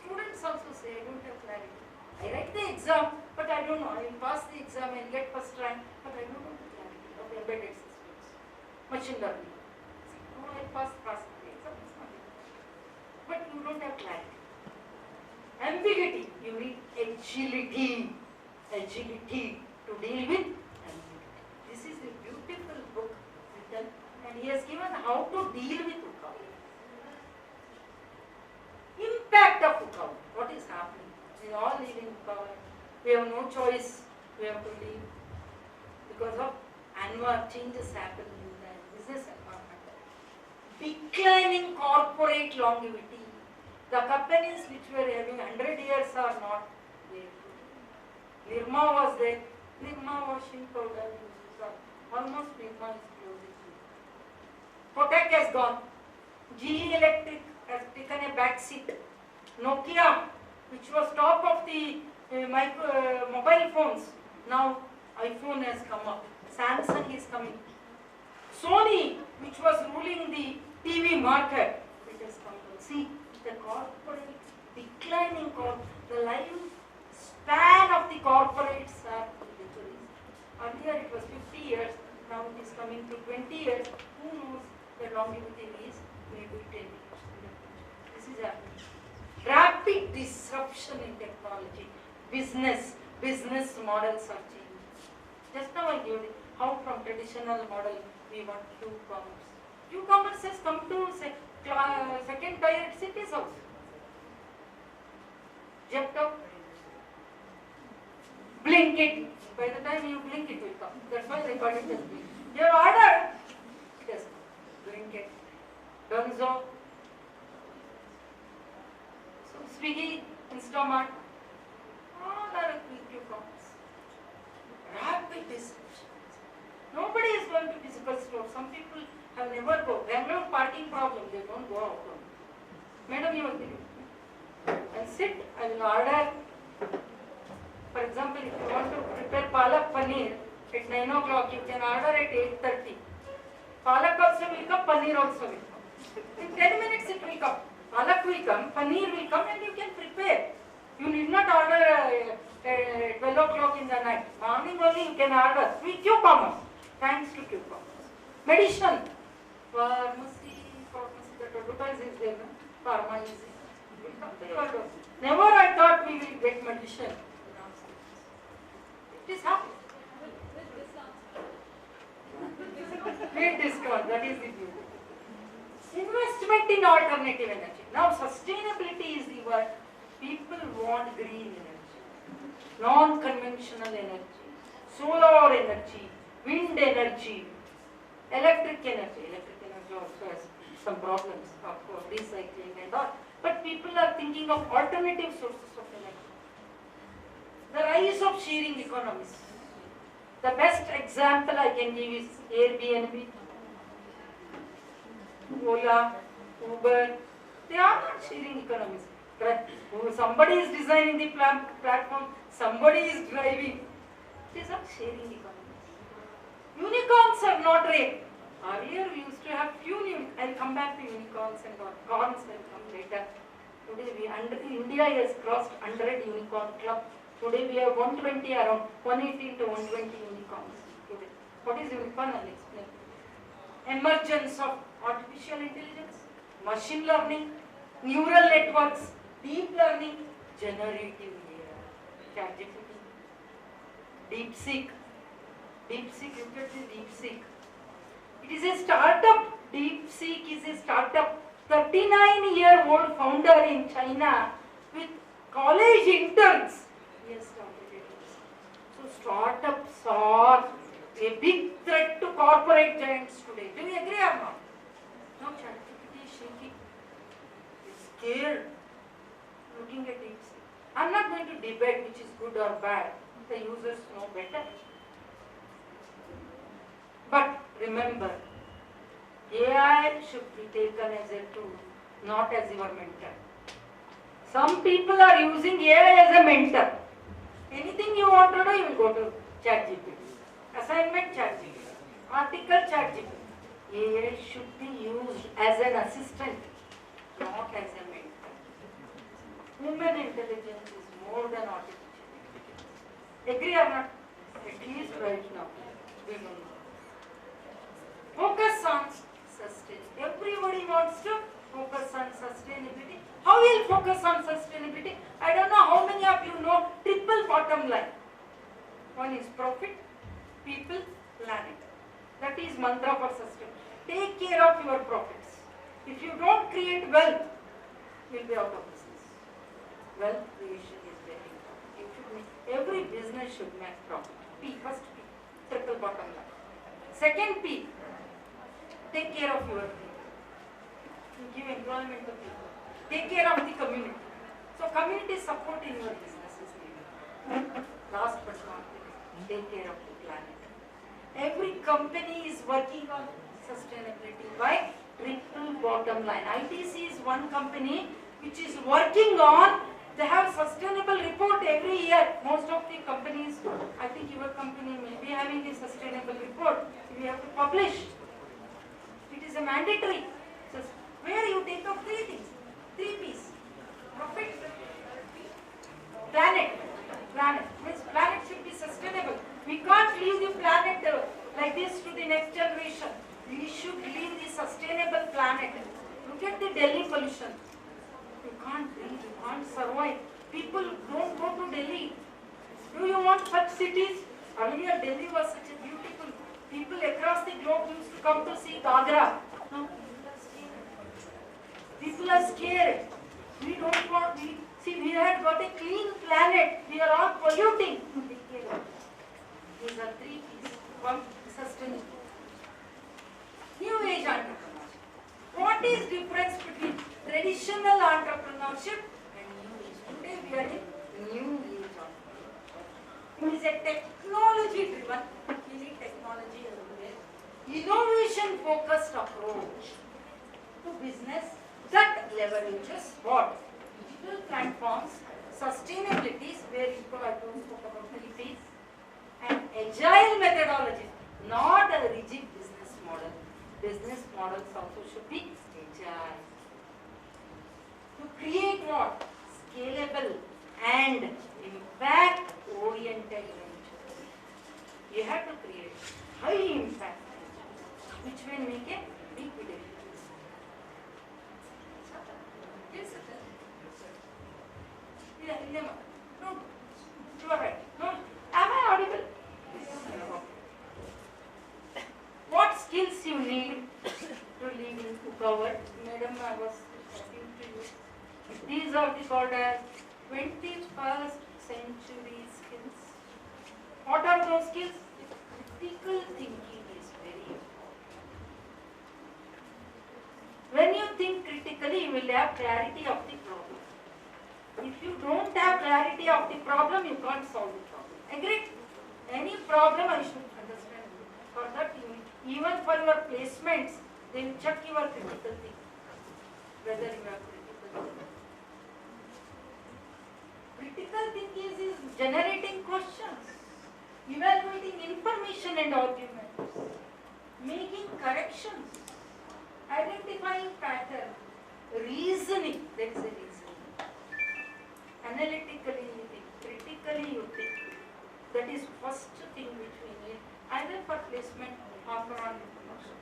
Students also say, I don't have clarity. I write the exam, but I don't know. I will pass the exam and get first rank, but I don't know the clarity of embedded systems. Machine learning. Oh, I pass the exam, it's not. But you don't have clarity. Ambiguity. You need agility to deal with ambiguity. This is a beautiful book written, and he has given how to deal with VUCA. Impact of VUCA. What is happening? We all live in VUCA. We have no choice. We have to live because of annual changes happening in the business environment. Declining corporate longevity. The companies which were having 100 years are not there. Nirma was there. Nirma washing powder uses are almost Nirma is closing. Kotak has gone. GE Electric has taken a back seat. Nokia, which was top of the mobile phones, now iPhone has come up. Samsung is coming. Sony, which was ruling the TV market, it has come down. See, the corporate, declining the life span of the corporates are decreasing. Earlier it was 50 years, now it is coming to 20 years. Who knows the longevity is maybe 10 years. This is happening. Rapid disruption in technology. Business models are changing. Just now I gave it how from traditional model we want Q-commerce. Q-commerce has come to second tier cities also. Zepto, blink it. By the time you blink it will come. That's why they call it as blink. You have ordered, it has come. Blink it. Donzo. So Swiggy, Instamart, all are Q-commerce. Rapid disruption. Nobody is going to physical store. Some people have never go. Bangalore parking problem, they don't go out. Madam, you will be. I'll sit, I will order. For example, if you want to prepare palak paneer at 9 o'clock, you can order at 8:30. Palak also will come, paneer also will come. In 10 minutes it will come. Palak will come, paneer will come, and you can prepare. You need not order at 12 o'clock in the night. Morning only you can order with Q-commerce. Thanks to Q-commerce. Medicine, pharmacy, that advertise is there, no? Pharma is there. Never I thought we will get medicine. It is happening. Great discount, that is the beauty. Investment in alternative energy. Now sustainability is the word. People want green energy, non-conventional energy, solar energy, wind energy, electric energy. Electric energy also has some problems of recycling and all. But people are thinking of alternative sources of energy. The rise of sharing economies. The best example I can give is Airbnb, Ola, Uber. They are not sharing economies. Somebody is designing the platform, somebody is driving. It is not sharing economies. Unicorns are not rare. Earlier we used to have few unicorns. I will come back to unicorns and corns will come later. Today India has crossed 100 unicorn club. Today we have 120 around 180 to 120 unicorns. Today. What is unicorn? I will explain. Emergence of artificial intelligence, machine learning, neural networks, deep learning, generative AI, ChatGPT, DeepSeek. DeepSeek, look at the DeepSeek. It is a startup. DeepSeek is a startup. 39-year-old founder in China with college interns. He has started it. So startups are a big threat to corporate giants today. Do you agree or not? No, ChatGPT is shaking. It's scared looking at it. I'm not going to debate which is good or bad. The users know better. But remember, AI should be taken as a tool, not as your mentor. Some people are using AI as a mentor. Anything you want to do, you will go to ChatGPT. Assignment ChatGPT. Article ChatGPT. AI should be used as an assistant, not as a mentor. Human intelligence is more than artificial intelligence. Agree or not? At least right now. We don't know. Focus on sustainability. Everybody wants to focus on sustainability. How will will focus on sustainability. I don't know how many of you know triple bottom line. One is profit, people, planet. That is mantra for sustainability. Take care of your profits. If you don't create wealth, you will be out of business. Wealth creation is very important. Every business should make profit. P, first P, triple bottom line. Second P, take care of your people. Give employment to people. Take care of the community. So community support in your business is needed. Last but not least, take care of the planet. Every company is working on sustainability by triple bottom line. ITC is one company which is working on, they have sustainable report every year. Most of the companies, I think your company may be having a sustainable report. We have to publish. It is a mandatory. So where you take up three things, three P's. Profit, planet. Planet means planet should be sustainable. We can't leave the planet like this to the next generation. We should leave the sustainable planet. Look at the Delhi pollution. You can't breathe, you can't survive. People don't go to Delhi. Do you want such cities? Earlier Delhi was such a beautiful. People across the globe used to come to see Agra. Now people are scared. We don't want, we had got a clean planet. We are all polluting. These are three P's. One, sustainability. New age entrepreneurship. What is difference between traditional entrepreneurship and new age? Today we are in new age entrepreneurship. It is a technology driven, we need technology everywhere. Innovation focused approach to business that leverages what? Digital platforms, sustainability, where I spoke about Philippines, and agile methodologies, not a rigid business model. Business models also should be agile. To create what? Scalable and impact-oriented ventures. You have to create high impact ventures, which will make a big difference. Yes, sir. No, you are right. No, am I audible? What skills you need to lead to cover? Madam, I was talking to you. These are the called as 21st century skills. What are those skills? Critical thinking is very important. When you think critically, you will have clarity of the problem. If you don't have clarity of the problem, you can't solve the problem. Agreed? Any problem I should understand. For that, even for your placements, they will check your critical thinking. Whether you have critical thinking. Critical thinking is generating questions, evaluating information and arguments, making corrections, identifying pattern, reasoning. There is a reasoning. Analytically you think, critically you think. That is first thing which we need, either for placement or for entrepreneurship.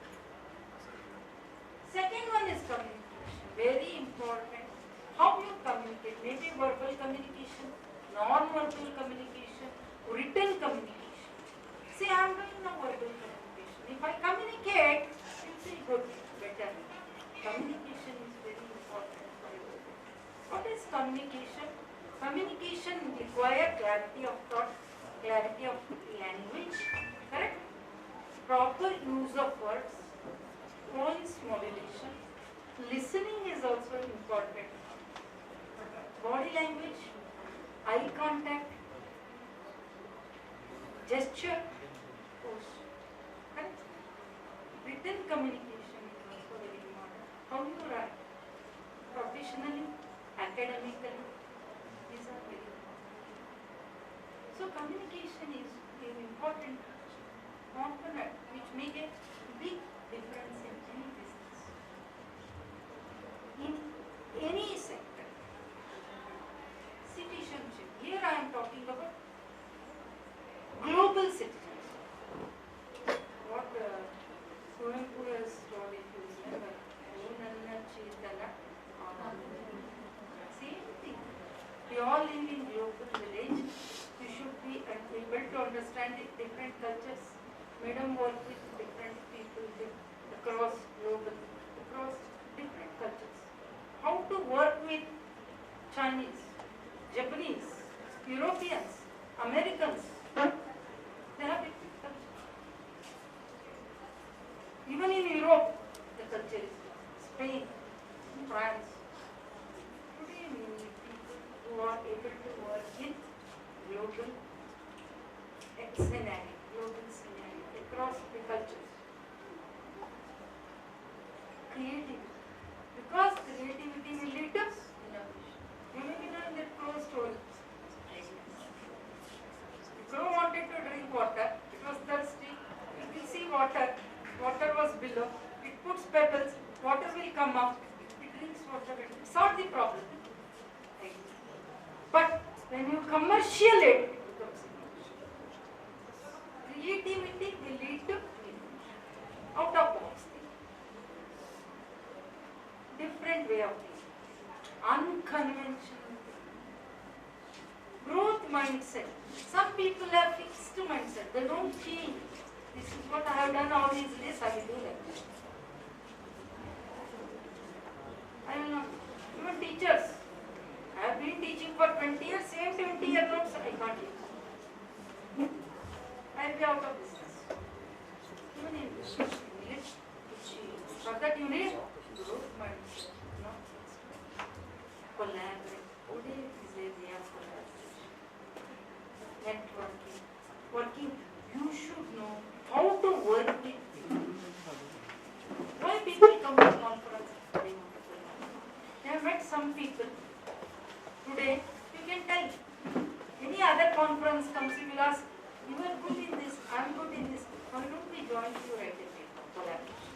Second one is communication, very important. How you communicate, maybe verbal communication, non-verbal communication, written communication. See, I am doing now verbal communication. If I communicate, you see good, better. Communication is very important for you. What is communication? Communication requires clarity of thought, clarity of language, correct? Proper use of words, voice modulation. Listening is also important. Body language, eye contact, gesture, posture, correct? Written communication is also very important. How you write, professionally, academically, these are very important. So communication is an important component which make a big difference in any business, in any sector. Citizenship. Here I am talking about global citizenship. What Swayambhu has told, if you remember, them work with different people across global, across different cultures. How to work with Chinese, Japanese, Europeans, Americans. They have different cultures. Even in Europe, the culture is Spain, France. Today we need people who are able to work in global scenario, across the cultures. Creativity. Because creativity will lead to innovation. You may be knowing that crow story. The crow wanted to drink water. It was thirsty. It will see water. Water was below. It puts pebbles. Water will come up. It drinks water. It solves the problem. But when you commercial it becomes innovation. Creativity will lead to innovation. Out of box thinking. Different way of thinking. Unconventional thinking. Growth mindset. Some people have fixed mindset. They don't change. This is what I have done all these days. I will do like this. I will not. Even teachers. I have been teaching for 20 years. Same 20-year notes I can't use. I will be out of business. Even in business, you need to change. For that you need growth mindset. Not collaborate. Today is a day of collaboration. Networking. Working. You should know how to work with people. Why people come to conference? They want to collaborate. I have met some people. Today, you can tell. Any other conference comes, you will ask, you are good in this, I am good in this. Why don't we join you right away? Collaboration.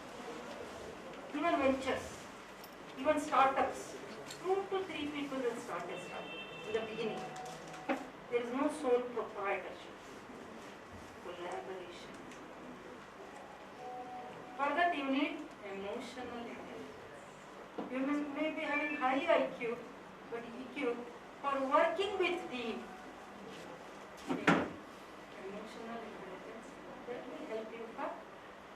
Even ventures, even startups. 2 to 3 people will start a startup in the beginning. There is no sole proprietorship. Collaboration. For that you need emotional intelligence. You may be having high IQ, but EQ for working with team. Emotional intelligence that will help you for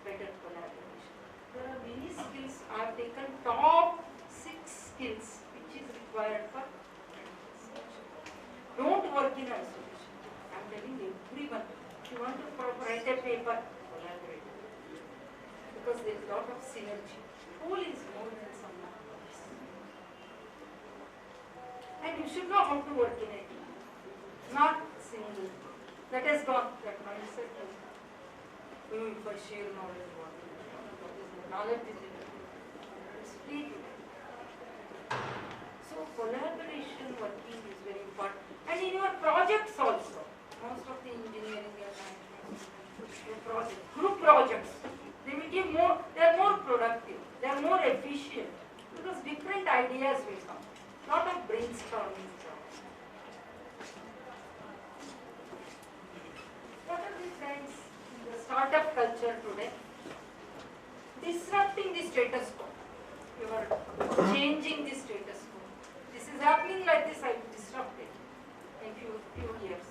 better collaboration. There are many skills. I have taken top 6 skills which is required for research. Don't work in isolation. I am telling everyone. If you want to write a paper, collaborate. Because there is a lot of synergy. Whole is more than someone else. And you should know how to work in a team. Not single. That has gone. That mindset is for sheer knowledge. Knowledge is split. So collaboration working is very important. And in your projects also. Most of the engineering projects, group projects, they will give more, they are more productive, they are more efficient because different ideas will come. Lot of brainstorming jobs. What are these guys in the startup culture today? Disrupting the status quo. You are changing the status quo. This is happening like this, I will disrupt it in few years.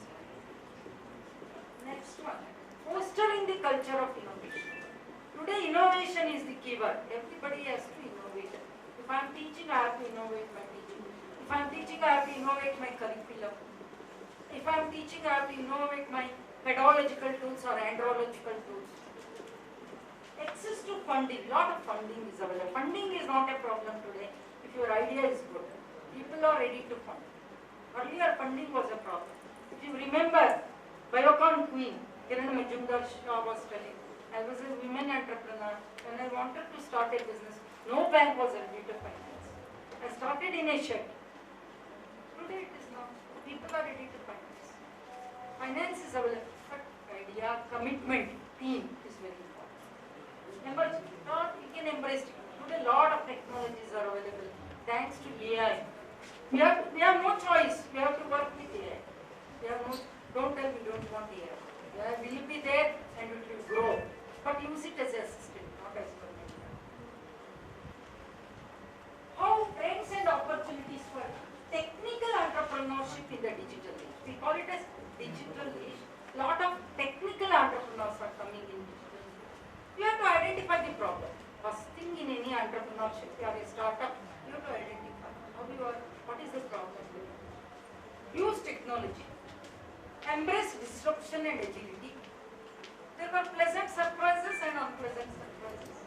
Next one, fostering the culture of innovation. Today, innovation is the keyword. Everybody has to innovate. If I am teaching, I have to innovate my teaching. If I am teaching, I have to innovate my curriculum. If I am teaching, I have to innovate my pedagogical tools or andrological tools. Access to funding. Lot of funding is available. Funding is not a problem today if your idea is good. People are ready to fund. Earlier, funding was a problem. If you remember, Biocon Queen, Kiran Majumdar-Shaw was telling, I was a women entrepreneur. When I wanted to start a business, no bank was ready to finance. I started in a shed. Today it is not. People are ready to finance. Finance is available, but idea, commitment, team is very important. We can embrace it. Today a lot of technologies are available thanks to AI. We have no choice. We have to work with AI. Don't tell me you don't want AI. AI will be there and it will grow. But use it as an assistant, not as a mentor. How trends and opportunities for technical entrepreneurship in the digital age. We call it as digital age. Lot of technical entrepreneurs are coming in digital and agility. There were pleasant surprises and unpleasant surprises.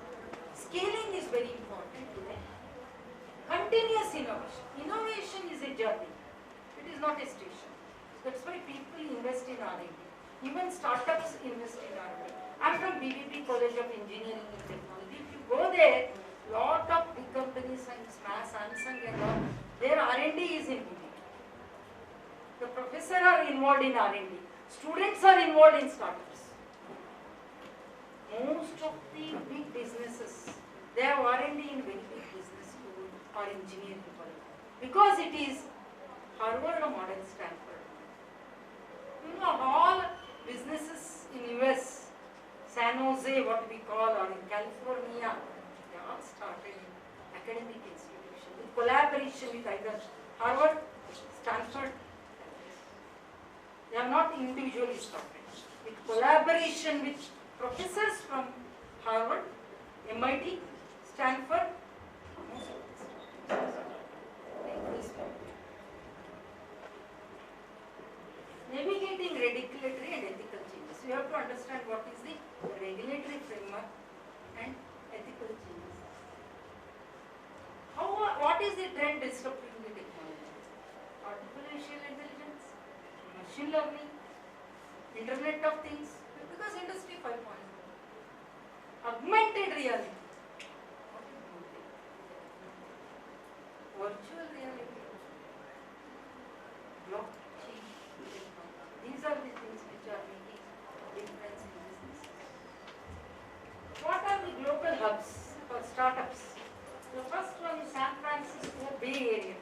Scaling is very important today. Continuous innovation. Innovation is a journey. It is not a station. That's why people invest in R&D. Even startups invest in R&D. I'm from BBP College of Engineering and Technology. If you go there, lot of big companies and Samsung and all, their R&D is in BBP. The professors are involved in R&D. Students are involved in startups. Most of the big businesses, they have R&D in very big business school or engineering college. Because it is Harvard model Stanford. You know, all businesses in US, San Jose, what we call, or in California, they all started in academic institutions with collaboration with either Harvard, Stanford. They are not individually started. With collaboration with professors from Harvard, MIT, Stanford, navigating regulatory and ethical changes. You have to understand what is the regulatory framework and ethical changes. What is the trend disrupting the technology? Artificial intelligence, machine learning, Internet of Things, because Industry 5.0. Augmented reality, virtual reality, blockchain. These are the things which are making difference in business. What are the global hubs for startups? The first one is San Francisco Bay Area.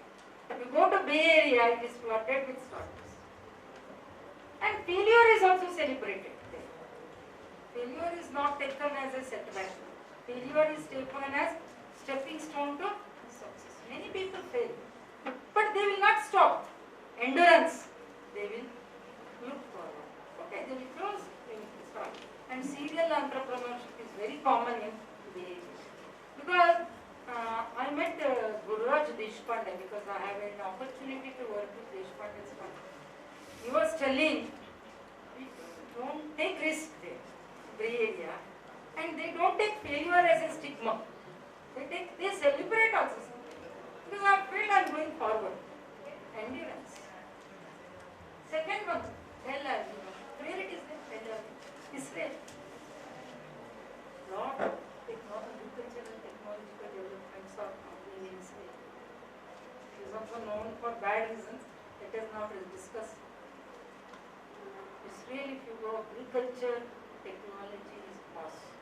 If you go to Bay Area, it is flooded with startups. And failure is also celebrated there. Failure is not taken as a setback. Failure is taken as stepping stone to success. Many people fail, but they will not stop. Endurance, they will look forward. Okay, they will close, they will start. And serial entrepreneurship is very common in Bay Area. Because I met Gururaj Deshpande because I have an opportunity to work with Deshpande's father. He was telling, don't take risk there, Bay Area, and they don't take failure as a stigma. They celebrate also. Because I feel I am going forward. Endurance. Second one, Tel Aviv. Where it is there? Tel Aviv. Israel. Lot of agricultural technological developments are happening in Israel. It is also known for bad reasons. Let us not discuss. Israel, if you go, agriculture technology is awesome.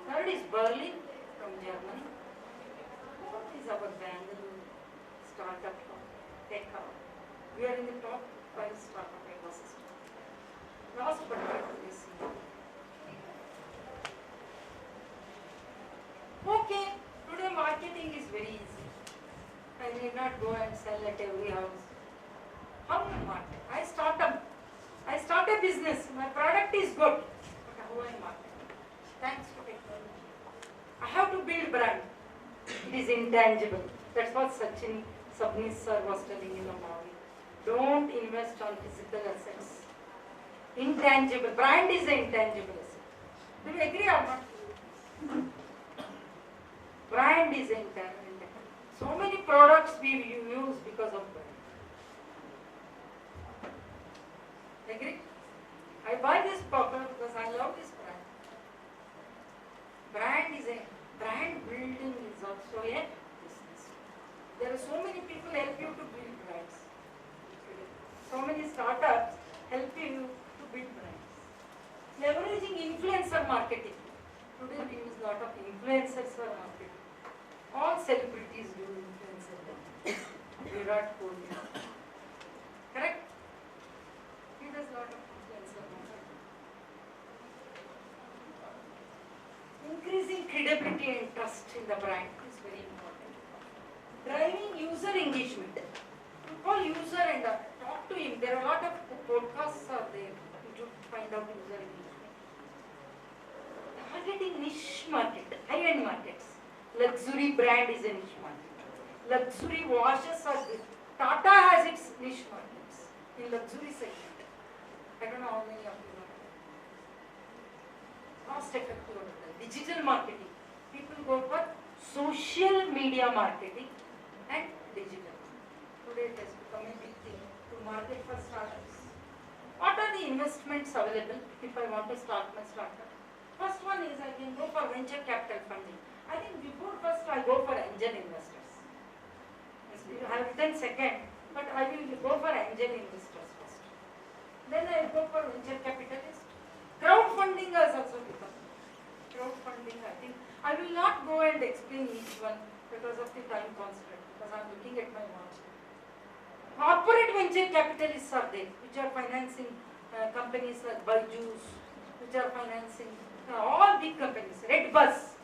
Third is Berlin from Germany. What is our Bangalore startup tech hub? We are in the top 5 startup ecosystem. Last but not least. Okay, today marketing is very easy. I need not go and sell at every house. How do I market? I start a business. My product is good. But how I market? Thanks for technology. I have to build brand. It is intangible. That's what Sabnis sir was telling in the morning. Don't invest on physical assets. Intangible. Brand is an intangible asset. Do you agree or not? Brand is intangible. So many products we use because of brand. Agree? I buy this product because I love this brand. Brand building is also a business. There are so many people help you to build brands. So many startups help you to build brands. Leveraging influencer marketing. Today we use a lot of influencers for marketing. All celebrities do influencer marketing. Virat Kohli. Correct? He does a lot of influencer marketing. Increasing credibility and trust in the brand is very important. Driving user engagement. You call user and talk to him. There are a lot of podcasts are there to find out user engagement. Targeting niche market, high-end markets. Luxury brand is a niche market. Luxury watches are good. Tata has its niche markets in luxury segment. I don't know how many of you know. Cost effective digital marketing. People go for social media marketing and digital. Today it has become a big thing to market for startups. What are the investments available if I want to start my startup? First one is I can go for venture capital funding. I think before first I go for angel investors. I have written second, but I will go for angel investors first. Then I will go for venture capitalist. Crowdfunding has also become. Crowdfunding, I think. I will not go and explain each one because of the time constraint, because I am looking at my watch. Corporate venture capitalists are there, which are financing companies like Byju's, which are financing all big companies. Redbus,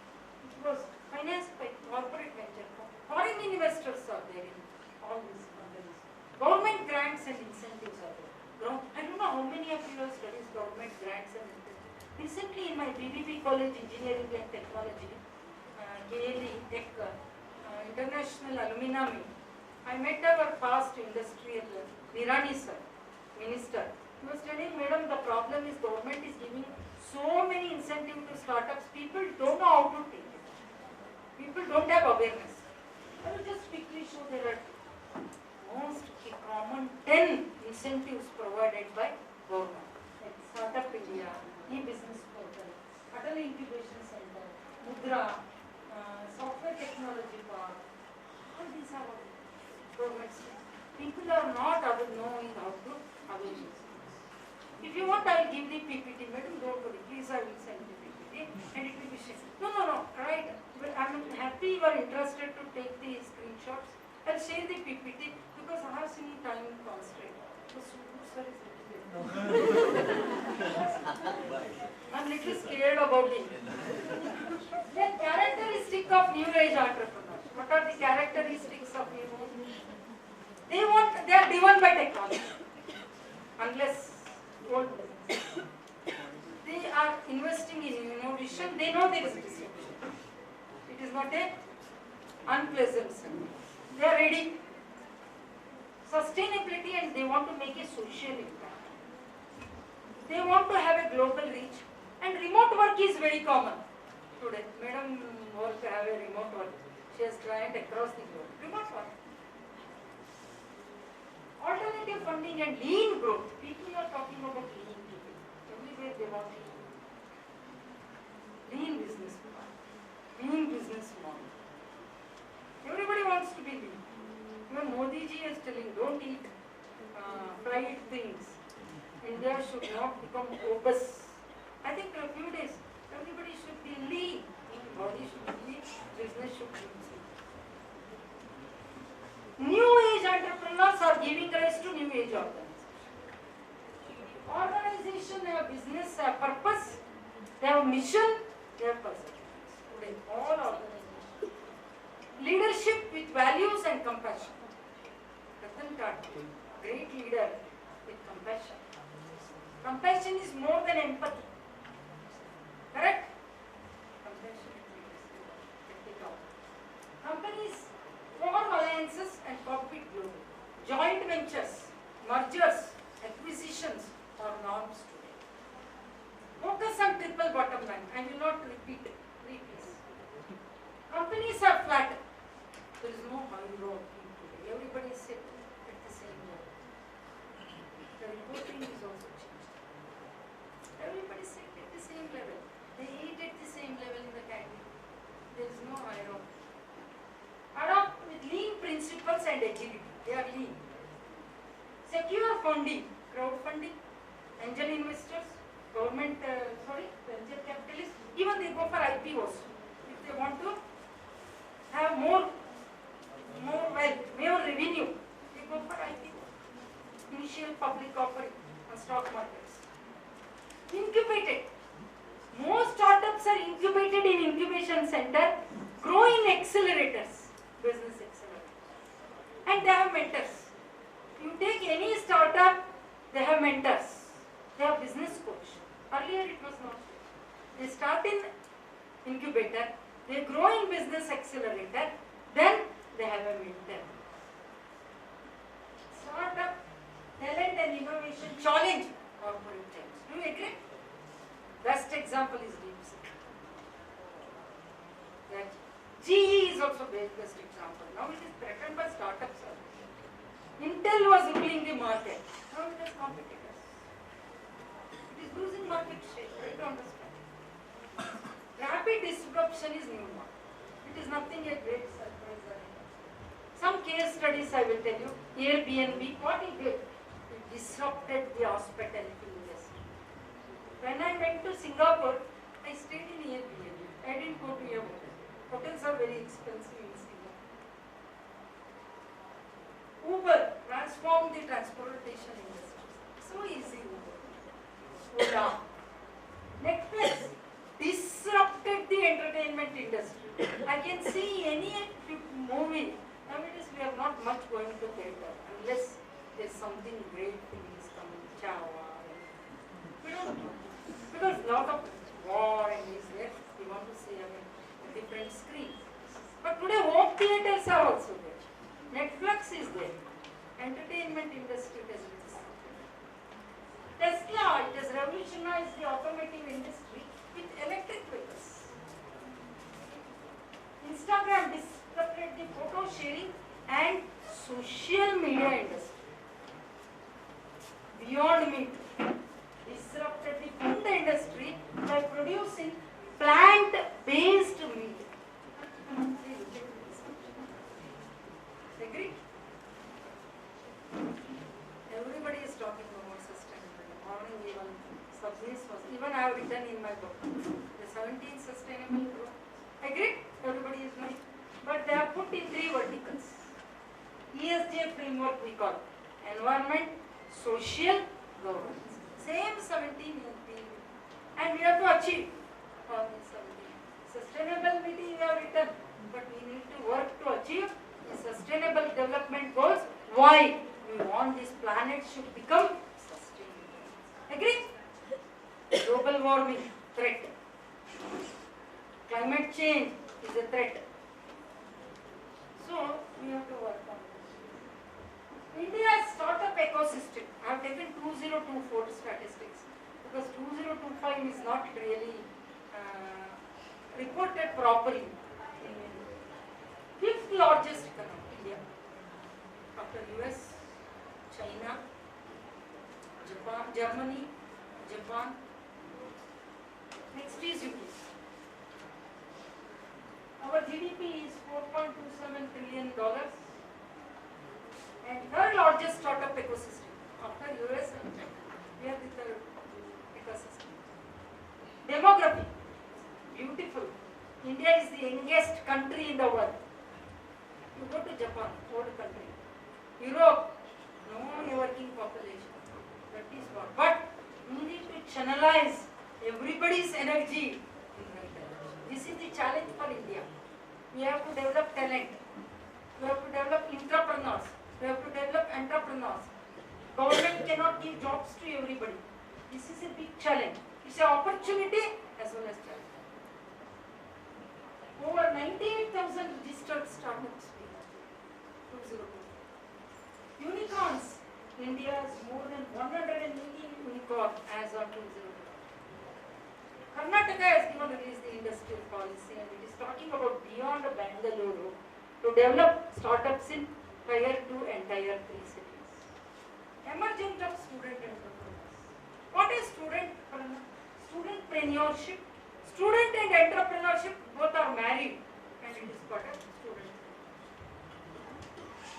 which was financed by corporate venture. Foreign investors are there in all these companies. Government grants and incentives are there. I don't know how many of you have studied government grants and incentives. Recently in my BBB College Engineering and Technology, KLE Tech International Alumni Meet, I met our past industrial Nirani sir, minister. He was telling, madam, the problem is government is giving so many incentives to startups. People don't know how to take it. People don't have awareness. I will just quickly show there are most common 10 incentives provided by government. Like Startup India, e-business portal, Atal Incubation Center, Mudra, Software Technology Park. All these are government schemes. People are not knowing how to avail these. If you want, I will give the PPT. Madam, don't worry. Please, I will send the PPT and it will be shared. No. Right. I am happy you are interested to take the screenshots. I will share the PPT because I have seen time constraint. Sir is I am little scared about it. The characteristic of new age entrepreneurs. What are the characteristics of new age? They are driven by technology. Unless old business. They are investing in innovation. They know there is disruption. It is not a unpleasant thing. They are ready. Sustainability, and they want to make a social impact. They want to have a global reach, and remote work is very common today. Madam work have a remote work. She has client across the globe. Remote work. Alternative funding and lean growth. People are talking about lean people. Everywhere they want lean business model. Lean business model. Everybody wants to be lean. Even Modi ji is telling, don't eat fried things. India should not become obese. I think in a few days, everybody should be lean. Body should be lean, business should be lean. New age entrepreneurs are giving rise to new age organizations. Organization have business, have purpose, they have mission, they have perseverance. Today, all organizations. Leadership with values and compassion. Ratan Tata, great leader with compassion. Compassion is more than empathy. Correct? Compassion is companies form alliances and compete globally. Joint ventures, mergers, acquisitions are norms today. Focus on triple bottom line. I will not repeat. Please. Companies are flat. There is no high road today. Everybody is sitting at the same level. The reporting is also changed. Everybody is sitting at the same level. They eat at the same level in the canteen. There is no high road. Adopt with lean principles and agility. They are lean. Secure funding, crowdfunding, angel investors, government, venture capitalists, even they go for IPOs. If they want to have more wealth, more revenue, they go for IPO. Initial public offering on stock markets. Incubated. Most startups are incubated in incubation center, grow in accelerators, business accelerators. And they have mentors. You take any startup, they have mentors. They have business coach. Earlier it was not. They start in incubator, they grow in business accelerator, then they have a mentor. Startup, talent and innovation challenge. corporate change. Do you agree? Best example is DeepSeek. That GE is also the best example. Now it is threatened by startups. Intel was ruling the market. Now it has competitors. It is losing market share. Try to understand. Rapid disruption is new now. It is nothing a great surprise. Some case studies I will tell you. Airbnb, what it did? It disrupted the hospitality industry. When I went to Singapore, I stayed in Airbnb. I didn't go to a hotel. Hotels are very expensive in Singapore. Uber transformed the transportation industry. So easy Uber. Ola. Netflix disrupted the entertainment industry. I can see any movie. Nowadays we are not much going to theatre unless there's something great thing is coming. Java. We don't know. Because a lot of war and is there. We want to see a different screen. But today home theatres are also there. Netflix is there. Entertainment industry has been disrupted. Tesla, it has revolutionized the automotive industry with electric vehicles. Instagram disrupted the photo sharing and social media industry. Beyond Meat disrupted the food industry by producing plant-based meat. Agree? Everybody is talking about sustainability. Morning even substance was, even I have written in my book, the 17 sustainable growth. Agree? Everybody is knowing. But they are put in 3 verticals. ESG framework we call. Environment, social, governance. Same 17 and we have to achieve all these 17. Sustainability we have written, but we need to work to achieve the sustainable development goals. Why? We want this planet should become sustainable. Agree? Global warming, threat. Climate change is a threat. So, we have to work on this. India's startup ecosystem, I have taken 2024 statistics because 2025 is not really reported properly. 5th largest economy, India, after US, China, Japan, Germany, Japan. Next is UK. Our GDP is $4.27 trillion and 3rd largest startup ecosystem after US and China. We are the 3rd ecosystem. Demography, beautiful. India is the youngest country in the world. You go to Japan, old country. Europe, no working population. That is what. But we need to channelize everybody's energy. This is the challenge for India. We have to develop talent. We have to develop entrepreneurs. We have to develop entrepreneurs. Government cannot give jobs to everybody. This is a big challenge. It's an opportunity as well as challenge. Over 98,000 registered startups. 2024. Unicorns. India has more than 180 unicorns as of 2024. Karnataka has given released the industrial policy and it is talking about beyond Bangalore to develop startups in Tier 2 and Tier 3 cities. Emergence of student entrepreneurs. What is studentpreneurship? Student and entrepreneurship both are married and it is called student.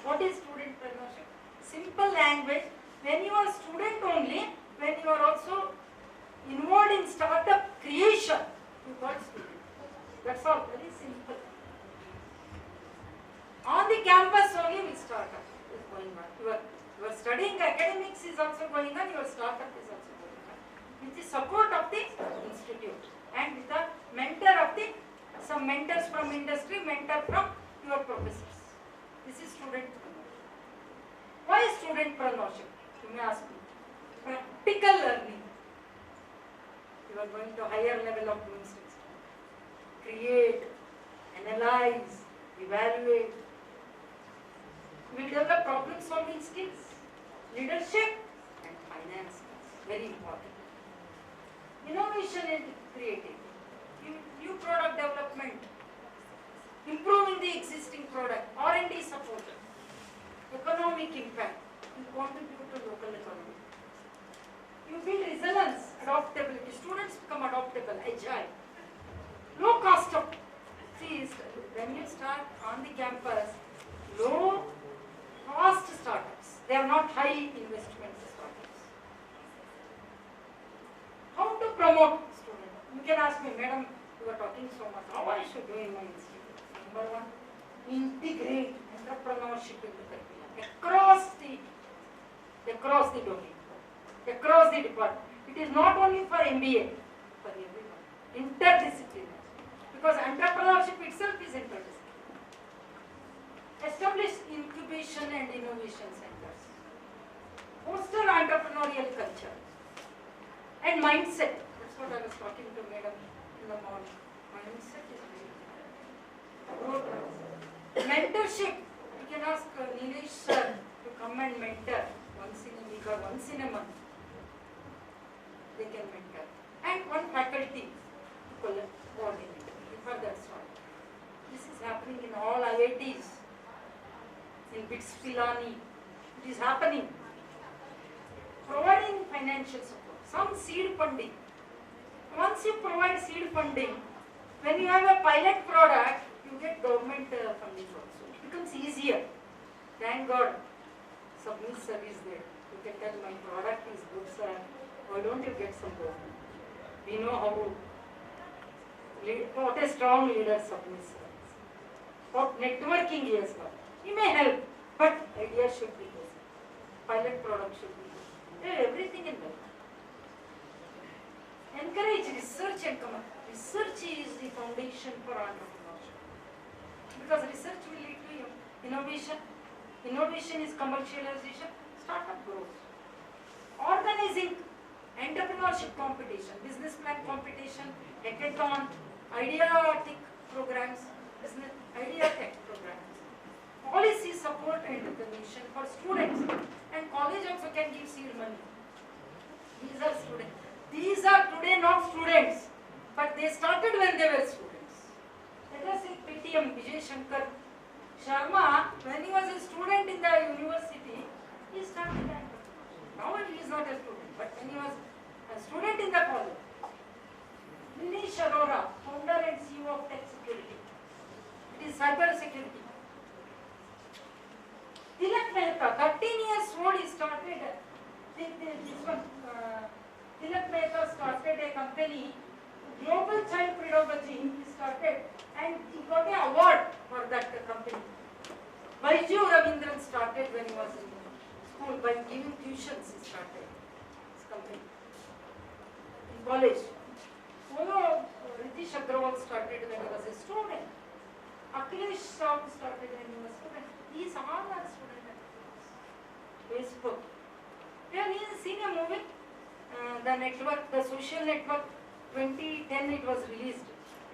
What is studentpreneurship? Simple language. When you are student only, when you are also involved in startup creation, you call student. That's all, very simple. On the campus only with startup is going on. You are studying academics is also going on, your startup is also going on. With the support of the institute and with the mentor of the, some mentors from industry, mentor from your professors. This is studentpreneurship. Why studentpreneurship? You may ask me. Practical learning. You are going to higher level of doing things. Create, analyze, evaluate. We develop problem solving skills, leadership and finance skills. very important. Innovation and creativity, new product development, improving the existing product, R&D support, economic impact, you contribute to local economy. You build resilience, adaptability, students become adaptable, agile, low cost of, see, when you start on the campus, low cost startups, they are not high investment startups. How to promote students? You can ask me, madam, you are talking so much, how I should do in my institute? Number one, integrate entrepreneurship in the curriculum across the domain, across the department. It is not only for MBA, for everyone, interdisciplinary, because entrepreneurship itself is interdisciplinary. Establish incubation and innovation centers, foster entrepreneurial culture and mindset. That's what I was talking to madam in the morning. Mindset is very important. Mentorship. You can ask Nilesh sir to come and mentor once in a week or once in a month. They can mentor. And one faculty to coordinate. For that's all. This is happening in all IITs. In BITS Pilani. It is happening. Providing financial support. Some seed funding. Once you provide seed funding, when you have a pilot product, you get government funding also. It becomes easier. Thank God, Submiss sir is there. You can tell my product is good, sir. Why don't you get some government? We know how, what a strong leader Submiss sir is. What networking he has got. He may help, but idea should be good. Pilot product should be good. Everything in that. Encourage research and come up. Research is the foundation for entrepreneurship. Because research will lead to innovation. Innovation is commercialization. Startup growth. Organizing entrepreneurship competition, business plan competition, hackathon, idea-tech programs, business idea-tech programs. Policy support and recognition for students. And college also can give seed money. These are students. These are today not students, but they started when they were students. Let us say PTM Vijay Shankar Sharma, when he was a student in the university, he started entrepreneurship. Now he is not a student, but when he was a student in the college. Nilesh Arora, founder and CEO of Tech Security. It is cyber security. Tilak Mehta, 13 years old, he started this one. Tilak Mehta started a company, Global Child Pedagogy, he started, and he got an award for that company. Vaiju Ravindran started when he was in school by giving tuitions, he started his company. In college. Ritish Agrawal started when he was a student. Akhilesh Saud started when he was a student. These all are student entrepreneurs. Facebook. Have you seen a movie? The network, the social network, 2010 it was released.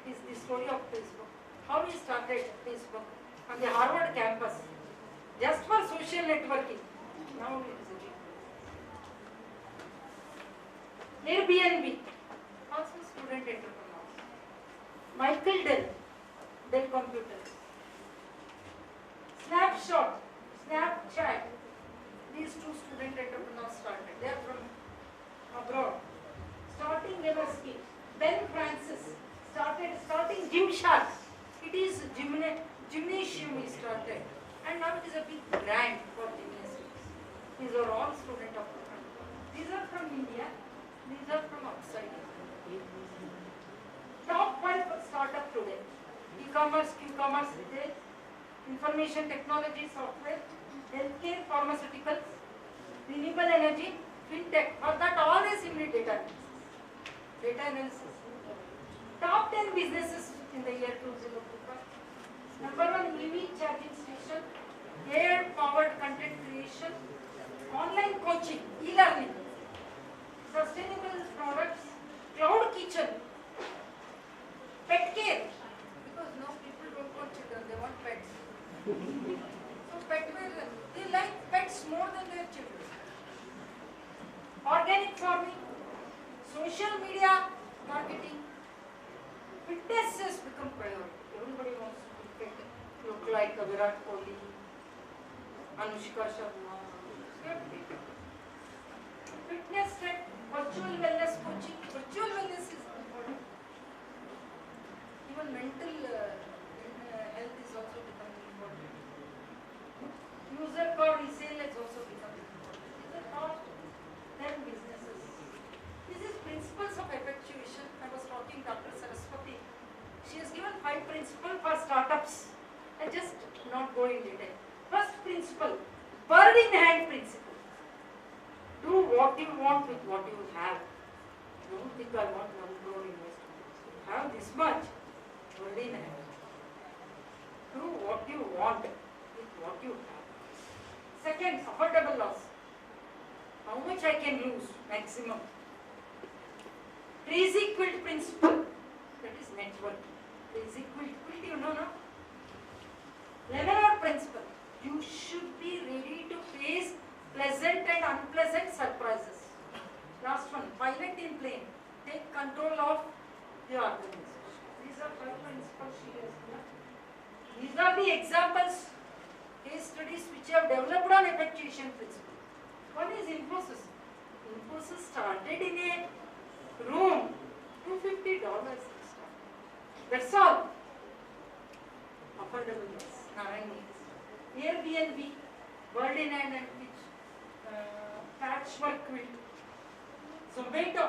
It is the story of Facebook. How he started Facebook on the Harvard campus, just for social networking. Now it is a big. Airbnb, also student entrepreneurs. Michael Dell Computers. Snapchat, these two student entrepreneurs started. They are from abroad. Starting MSP. Ben Francis starting Gymshark. It is gymnasium he started. And now it is a big brand for gymnastics. These are all student entrepreneurs. These are from India. These are from outside India. Top 5 startup today. E-commerce, Q-commerce, retail, information technology, software, healthcare, pharmaceuticals, renewable energy, fintech. For that all is simply data analysis. Data analysis. Top 10 businesses in the year 2025. Number 1, EV charging station, AI-powered content creation, online coaching, e-learning, sustainable products, cloud kitchen, pet care, because now people don't want children, they want pets. So pet care, they like pets more than their children. Organic farming, like Virat Kohli, Anushka Sharma. Fitness and virtual wellness coaching. Virtual wellness is important. Even mental health is also becoming important. User code resale is also becoming important. These are not then businesses. This is principles of effectuation. I was talking to Dr. Saraswati. She has given 5 principles for startups. I just not go in detail. First principle, bird in hand principle. Do what you want with what you have. Don't think I want 1 crore investment. Have this much, bird in hand. Do what you want with what you have. Second, affordable loss. How much I can lose, maximum. Crazy quilt principle, that is network. Crazy quilt, you know, no? Lemonade principle, you should be ready to face pleasant and unpleasant surprises. Last one, pilot in plane, take control of the organization. These are 5 principles she has given. These are the examples, case studies which have developed on effectuation principle. One is Infosys. Infosys started in a room, $250. That's all. Affordable loss, 9 years. Airbnb, bird in hand and pitch, patchwork quilt. Zomato,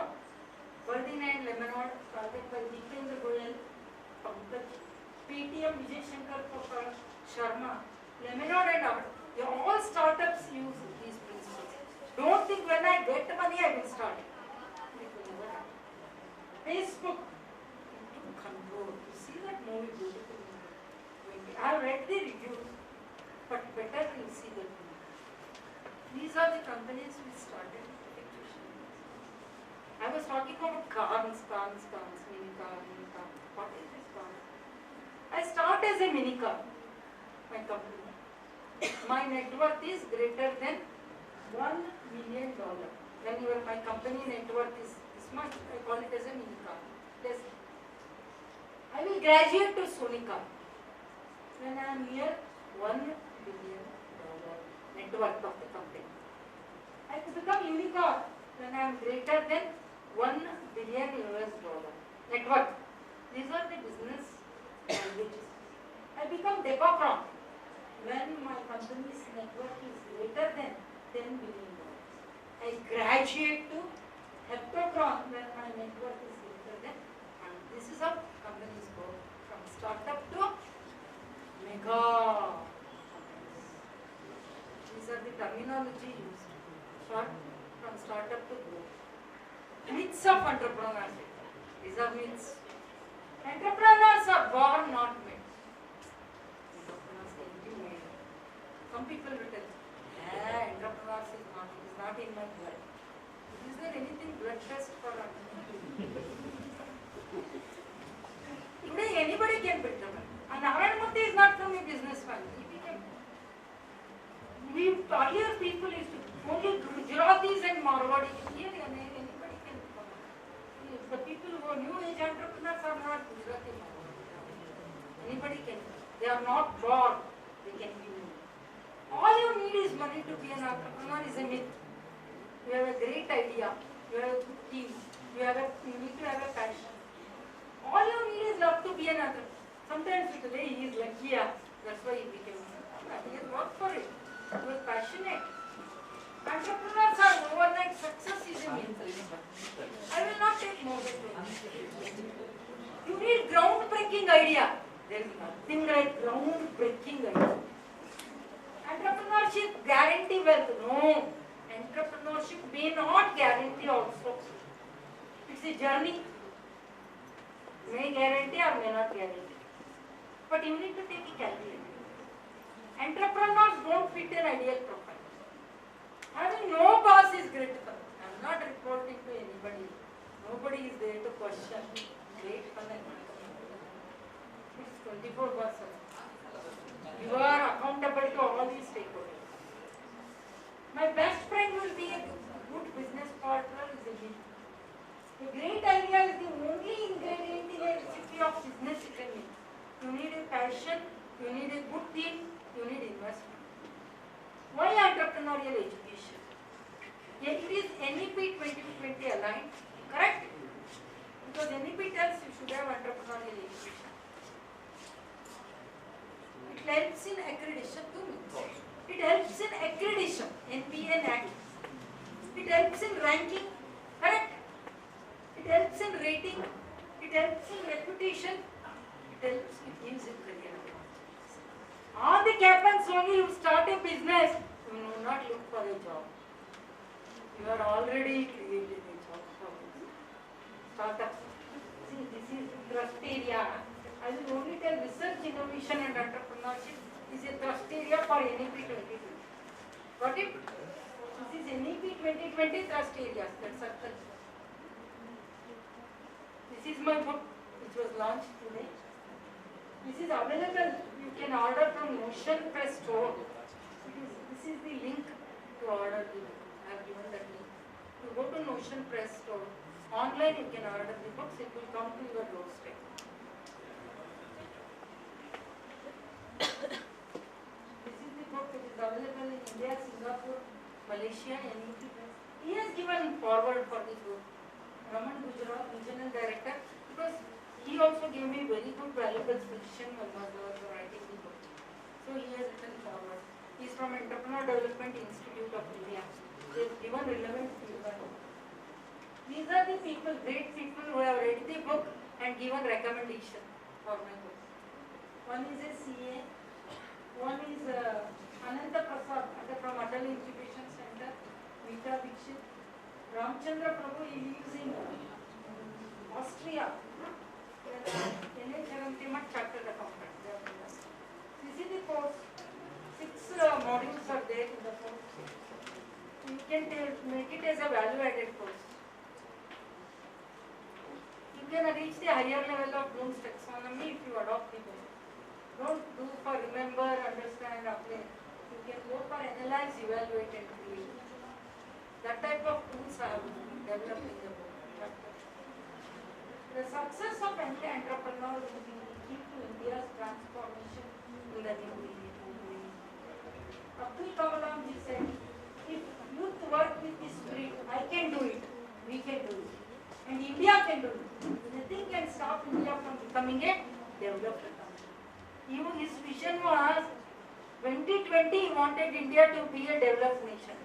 bird in hand lemonade, started by Jitendra Goyal, Pankaj, Paytm, Vijay Shankar Sharma, lemonade and our. All startups use these principles. Don't think when I get money I will start. Facebook, into control. You see that movie beautiful. I have read the reviews, but better you see the movie. These are the companies which started effectuation. I was talking about cars, mini car. What is this car? I start as a mini car, my company. My net worth is greater than $1 million. When my company net worth is this much, I call it as a mini car. Yes. I will graduate to Sony car. When I am near $1 billion net worth of the company. I will become unicorn when I am greater than $1 billion net worth. These are the business languages. I become decocron when my company's net worth is greater than $10 billion. I graduate to heptocron when my net worth is greater than, and this is how companies go from startup to mega companies. These are the terminology used for from startup to growth. Myths of entrepreneurship. These are myths. Entrepreneurs are born, not made. Entrepreneurs can be made. Some people will tell, entrepreneurs is not in my blood. Is there anything blood test for entrepreneurs? Today anybody can build a brand. And Narayanamurthy is not from a business family. Earlier people used to, only Gujaratis and Marwadis. Here anybody can come. The people who are new age entrepreneurs are not Gujarati Marwadis. Anybody can. They are not born. They can be new. All you need is money to be an entrepreneur is a myth. You have a great idea. You have a good team. You need to have a passion. All you need is love to be an entrepreneur. Sometimes today he is lucky, that's why he became. He has worked for it. He was passionate. Entrepreneurs are overnight success is a myth. I will not take more than 20. You need groundbreaking idea. There is nothing like groundbreaking idea. Entrepreneurship guarantee wealth. No. Entrepreneurship may not guarantee also. It's a journey. May guarantee or may not guarantee. But you need to take a calculation. Entrepreneurs don't fit an ideal profile. Having no boss is critical. I am not reporting to anybody. Nobody is there to question. Wait for the It's 24/7. You are accountable to all these stakeholders. My best friend will be a good business partner is a myth. A great idea is the only ingredient in a recipe of business is a myth. You need a passion, you need a a good team, you need investment. Why entrepreneurial education? Yeah, it is NEP 2020 aligned, correct? Because NEP tells you should have entrepreneurial education. It helps in accreditation too. It helps in accreditation, NPN Act. It helps in ranking, correct? It helps in rating. It helps in reputation. It gives it career. All the happens only you start a business, you do not look for a job. You are already created a job for startup. See, this is thrust area. I will only tell research, innovation and entrepreneurship is a thrust area for NEP 2020. Got it? This is NEP 2020 thrust areas, that circle. This is my book which was launched today. This is available. You can order from Notion Press store. This is the link to order the book. I have given that link. You go to Notion Press store. Online you can order the books. It will come to your doorstep. This is the book which is available in India, Singapore, Malaysia, and Egypt. He has given forward for the book. Raman Gujarat, Regional Director, because he also gave me very good valuable suggestion when I was writing the book. So he has written forward. He is from Entrepreneur Development Institute of India. They have given relevant feedback. These are the people, great people who have read the book and given recommendation for my book. One is a CA, one is Ananta Prasad from Atal Incubation Center, Vita Dixit. Ramchandra Prabhu, he lives in Austria. Chartered accountant. This is the course. 6 modules are there in the course. You can make it as a value-added course. You can reach the higher level of Bloom's taxonomy if you adopt the course. Don't do for remember, understand, apply. You can go for analyze, evaluate, and create. That type of tools I have developed in the book. The success of any entrepreneur will be key to India's transformation in the new age. Abdul Kalam ji said, if youth work with this spirit, I can do it, we can do it, and India can do it. Nothing can stop India from becoming a developed country. His vision was 2020 he wanted India to be a developed nation.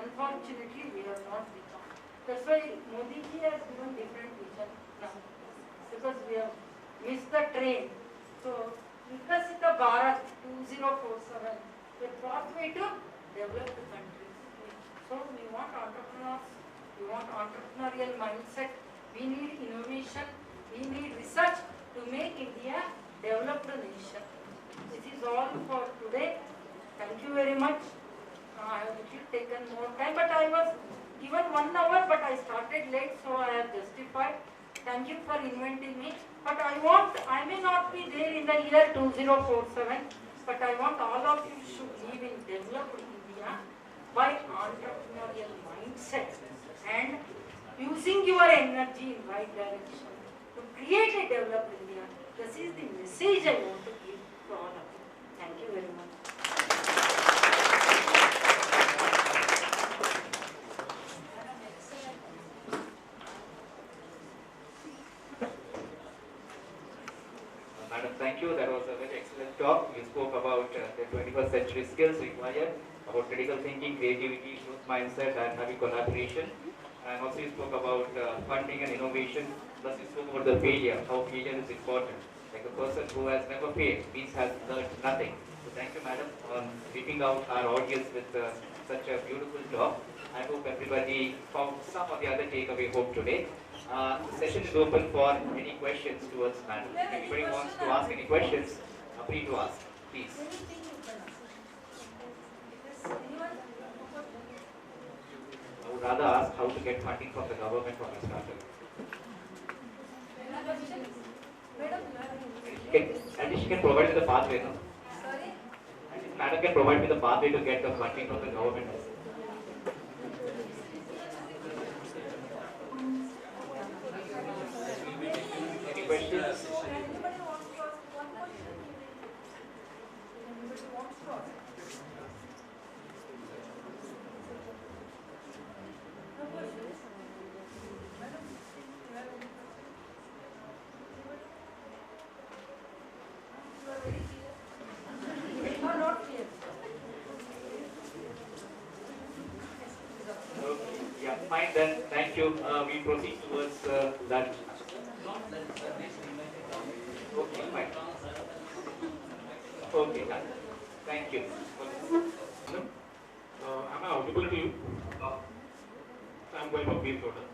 Unfortunately, we have not become. That's why Modi ji has given different vision now. Because we have missed the train. So, Vikasita Bharat 2047, the pathway to develop the country. So, we want entrepreneurs, we want entrepreneurial mindset, we need innovation, we need research to make India developed nation. This is all for today. Thank you very much. I have taken more time, but I was given 1 hour, but I started late, so I have justified. Thank you for inviting me. But I may not be there in the year 2047, but I want all of you should live in developed India by entrepreneurial mindset and using your energy in right direction to create a developed India. This is the message I want to give to all of you. Thank you very much. Madam, thank you. That was a very excellent talk. You spoke about the 21st century skills required, about critical thinking, creativity, growth mindset, and having collaboration. And also you spoke about funding and innovation. Plus you spoke about the failure, how failure is important. Like a person who has never failed means has learned nothing. So thank you, madam, on keeping out our audience with such a beautiful talk. I hope everybody found some of the other takeaway home today. The session is open for any questions towards madam. If anybody wants to ask any questions, free to ask, please. I would rather ask how to get funding from the government for a startup. And she can provide me the pathway, no? Sorry? Madam can provide me the pathway to get the funding from the government. Any questions? fine then. Thank you. We proceed towards lunch. Okay, fine. Okay, done. Thank you. Hello? Am I audible to you? I'm going to brief order.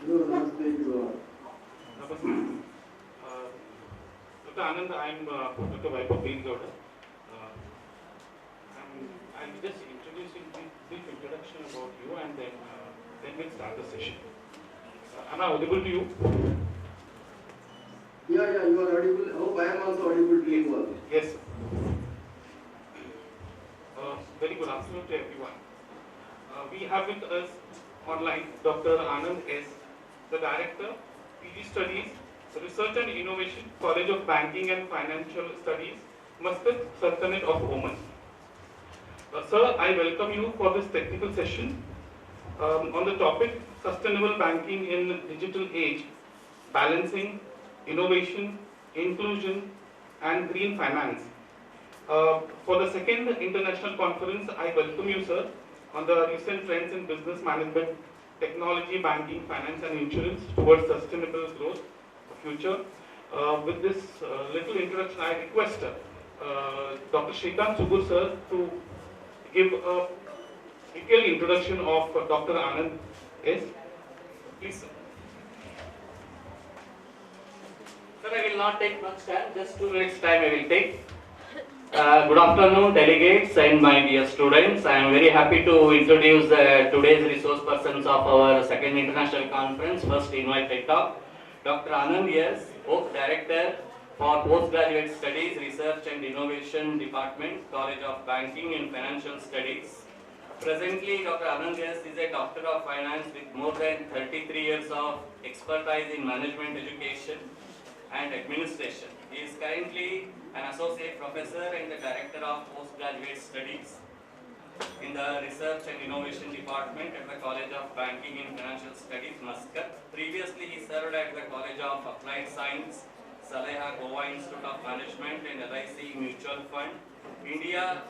Namaste. Dr. Anand, I'm Dr. Vaibhav Gowda. I'm just introducing brief introduction about you and then we'll start the session. Am I audible to you? Yeah, you are audible. Hope I am also audible to you all. Yes, sir. Very good afternoon to everyone. We have with us online Dr. Anand S., the Director, PG Studies, Research and Innovation, College of Banking and Financial Studies, Muscat, Sultanate of Oman. Sir, I welcome you for this technical session on the topic Sustainable Banking in Digital Age, Balancing Innovation, Inclusion and Green Finance. For the second international conference, I welcome you, sir, on the recent trends in business management, technology, banking, finance and insurance towards sustainable growth future. With this little introduction, I request Dr. Shrikant Subur, sir, to give a detailed introduction of Dr. Anand S. Please, sir. Sir, I will not take much time, just 2 minutes time I will take. Good afternoon, delegates and my dear students. I am very happy to introduce today's resource persons of our second international conference. First invited talk, Dr. Anand S., Director for Postgraduate Studies, Research and Innovation Department, College of Banking and Financial Studies. Presently, Dr. Anand S. is a Doctor of Finance with more than 33 years of expertise in management education and administration. He is currently an Associate Professor and the Director of Postgraduate Studies in the Research and Innovation Department at the College of Banking and Financial Studies, Muscat. Previously, he served at the College of Applied Science, Saleha Goa Institute of Management and LIC Mutual Fund, India.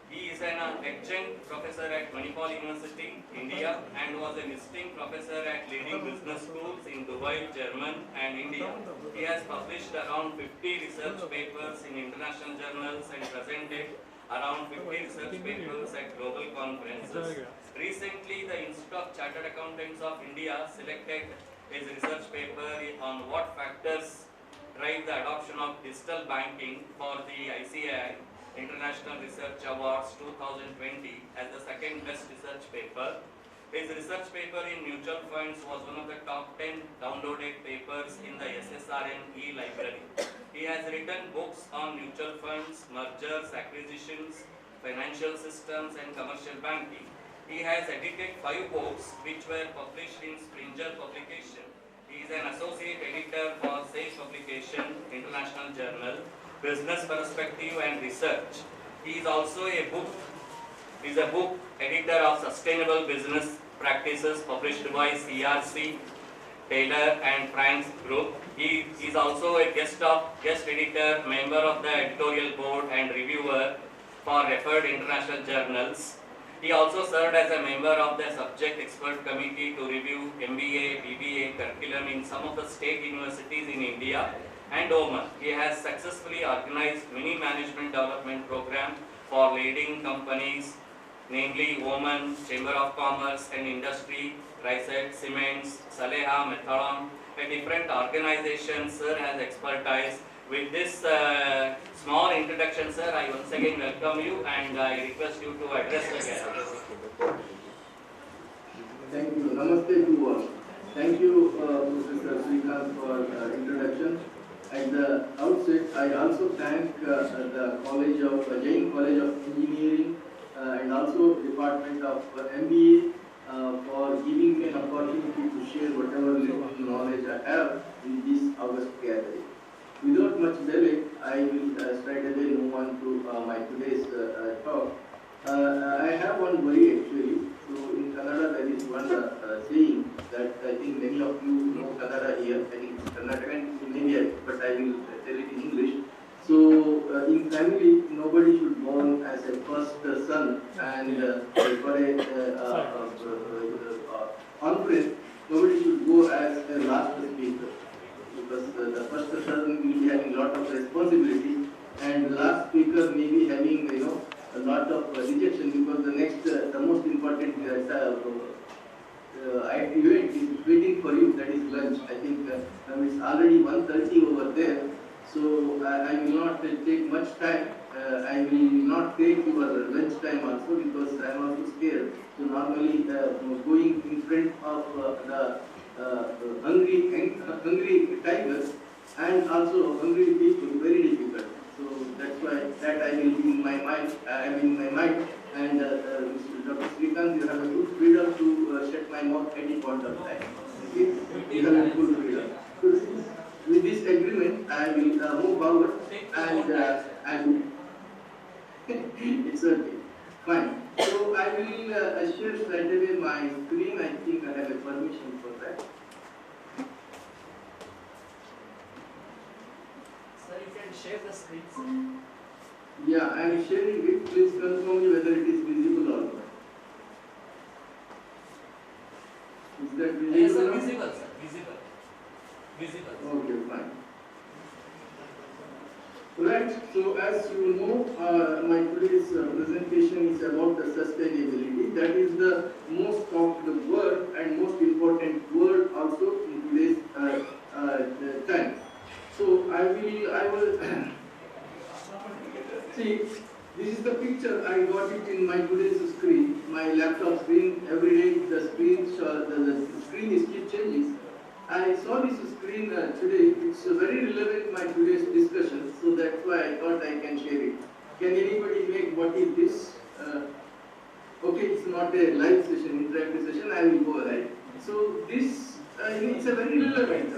He is an adjunct professor at Manipal University, India, and was a visiting professor at leading business schools in Dubai, Germany, and India. He has published around 50 research papers in international journals and presented around 50 research papers at global conferences. Recently, the Institute of Chartered Accountants of India selected his research paper on what factors drive the adoption of digital banking for the ICAI International Research Awards 2020 as the second best research paper. His research paper in mutual funds was one of the top 10 downloaded papers in the SSRN e-library. He has written books on mutual funds, mergers, acquisitions, financial systems and commercial banking. He has edited 5 books which were published in Springer publication. He is an associate editor for Sage Publication, International Journal, Business Perspective and Research. He is also a book editor of Sustainable Business Practices published by CRC, Taylor and Franks Group. He is also a guest editor, member of the editorial board and reviewer for referred international journals. He also served as a member of the subject expert committee to review MBA, BBA curriculum in some of the state universities in India and Oman. He has successfully organized many management development programs for leading companies, namely Oman, Chamber of Commerce and Industry, Rysat, Siemens, Saleha, Methodon, a different organizations. Sir has expertise. With this small introduction, sir, I once again welcome you and I request you to address the gathering. Thank you. Namaste to all. Thank you, Professor Shrikant, for introduction. At the outset, I also thank the Jain College of Engineering and also Department of MBA for giving me an opportunity to share whatever little knowledge I have in this August gathering. Without much delay, I will straight away move on to my today's talk. I have one worry actually. So in Kannada there is one saying that I think many of you know Kannada here. I think it's Kannada, maybe but I will tell it in English. So in family, nobody should born as a first conference, nobody should go as a last speaker, because the first person will be having a lot of responsibility, and the last speaker may be having, a lot of rejection, because the next, the most important event is waiting for you, that is lunch. I think it's already 1:30 over there, so I will not take much time. I will not take your lunch time also, because I am also scared. So normally going in front of the hungry tigers and also hungry people, very difficult. So that's why that I will be in my mind. And Dr. Srikanth, you have a full freedom to shut my mouth any point of time. Okay? You have a full freedom. So with this agreement, I will move forward and it's okay. Fine. So I will share straight away my screen. I think I have a permission for that. Sir, you can share the screen, sir. Yeah, I am sharing it. Please confirm me whether it is visible or not. Is that visible? Yes, sir, now? visible, sir. Visible. Visible. Okay, fine. Right, so as you know, my today's presentation is about the sustainability. That is the most talked word and most important word also in today's time. So I will see, this is the picture. I got it in my today's screen, my laptop screen. Every day the screen is keep changing. I saw this screen today. It's very relevant to my today's discussion, so that's why I thought I can share it. Can anybody make what is this? Okay, it's not a live session, interactive session. I will go ahead. So this it's a very relevant.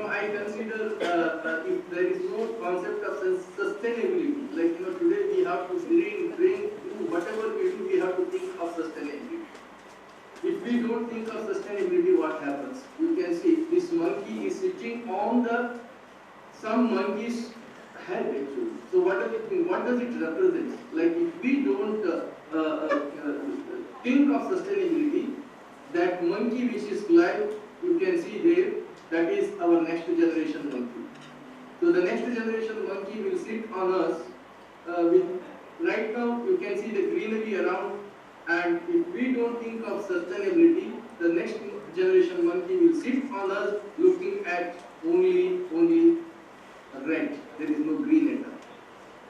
I consider if there is no concept of sustainability, today we have to drink, whatever we do, we have to think of sustainability. If we don't think of sustainability, what happens? You can see this monkey is sitting on some monkey's head actually. So what does it mean? What does it represent? Like if we don't think of sustainability, that monkey which is live, you can see there, that is our next generation monkey. So the next generation monkey will sit on us right now you can see the greenery around. And if we don't think of sustainability, the next generation monkey will sit on us looking at only red. There is no green at all.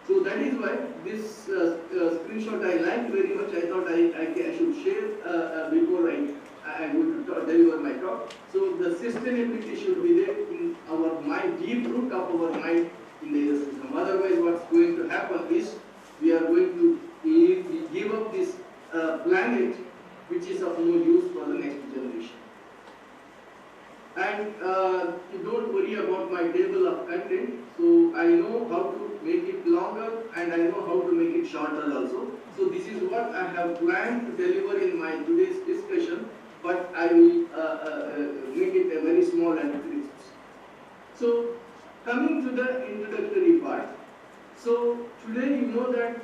So that is why this screenshot I liked very much. I thought I should share before I would deliver my talk. So the sustainability should be there in our mind, deep root of our mind in the ecosystem. Otherwise, what's going to happen is we are going to give up this planet which is of no use for the next generation. And you don't worry about my table of content, so I know how to make it longer and I know how to make it shorter also. So this is what I have planned to deliver in my today's discussion, but I will make it a very small and crisp. So coming to the introductory part. So today you know that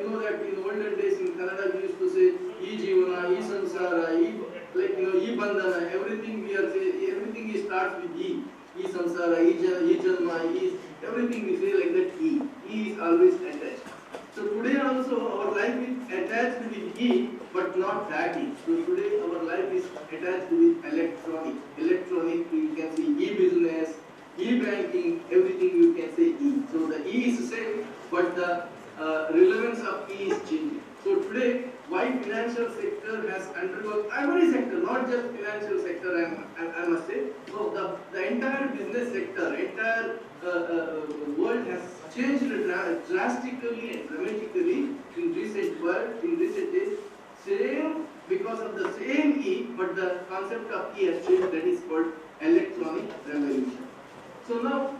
in olden days in Kannada we used to say "E Jivana, E Samsara, E Bandhana." Everything starts with E. E Samsara, E Janma, everything we say like that. E is always attached. So today also our life is attached with E, but not that E. So today our life is attached with electronic. Electronic, you can see e-business, e-banking, everything you can say E. So the E is the same, but the relevance of E is changing. So today, why financial sector has undergone, every sector, not just financial sector, I must say. So the entire business sector, entire world has changed drastically and dramatically in recent days. Same because of the same E, but the concept of E has changed. That is called electronic revolution. So now,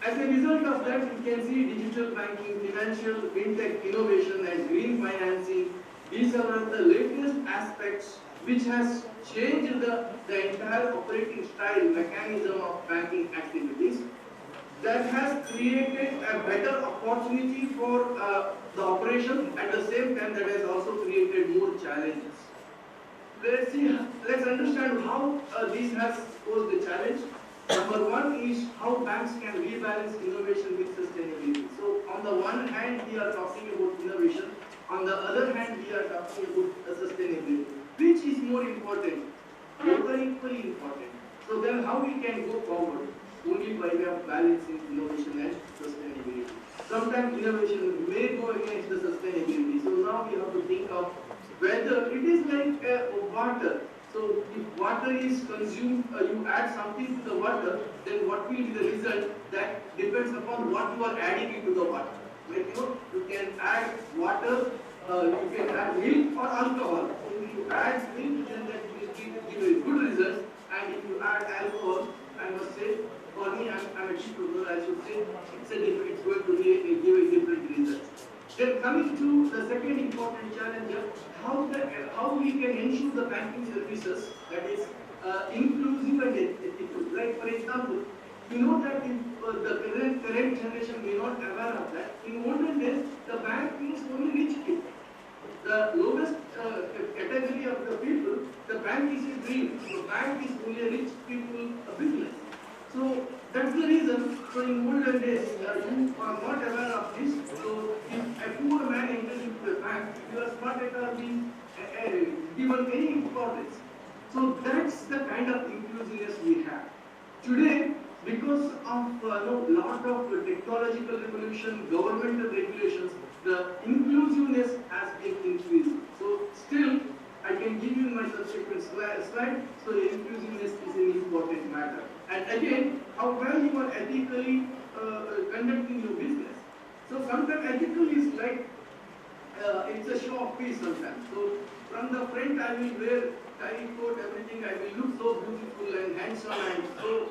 as a result of that, you can see digital banking, financial, fintech, innovation and green financing. These are the latest aspects which has changed the entire operating style, mechanism of banking activities. That has created a better opportunity for the operation. At the same time, that has also created more challenges. let's understand how this has posed a challenge. Number one is how banks can rebalance innovation with sustainability. So on the one hand, we are talking about innovation. On the other hand, we are talking about sustainability. Which is more important? Both are equally important. So then how we can go forward? Only by way of balancing innovation and sustainability. Sometimes innovation may go against the sustainability. So now we have to think of whether it is like water. So if water is consumed, you add something to the water, then what will be the result? That depends upon what you are adding into the water. Like you can add water, you can add milk or alcohol. So if you add milk, then that will give a good result. And if you add alcohol, I must say, for me, I'm a teetotaler, I should say, it's going to give a different result. Then coming to the second important challenge, how we can ensure the banking services that is inclusive and ethical. Like for example, you know that if the current generation may not aware of that. In olden days, the bank means only rich people. The lowest category of the people, the bank is a dream. The bank is only a rich people business. So that's the reason. So in olden days, you are not aware of this. So if a poor man enters into the bank, you are not at all being given any importance. So that's the kind of inclusiveness we have. Today, because of lot of technological revolution, governmental regulations, the inclusiveness has been increased. So still, I can give you in my subsequent slide. So the inclusiveness is an important matter. And again, how well you are ethically conducting your business. So sometimes ethical is like it's a show of peace sometimes. So from the front I will wear tie coat, everything, I will look so beautiful and handsome and so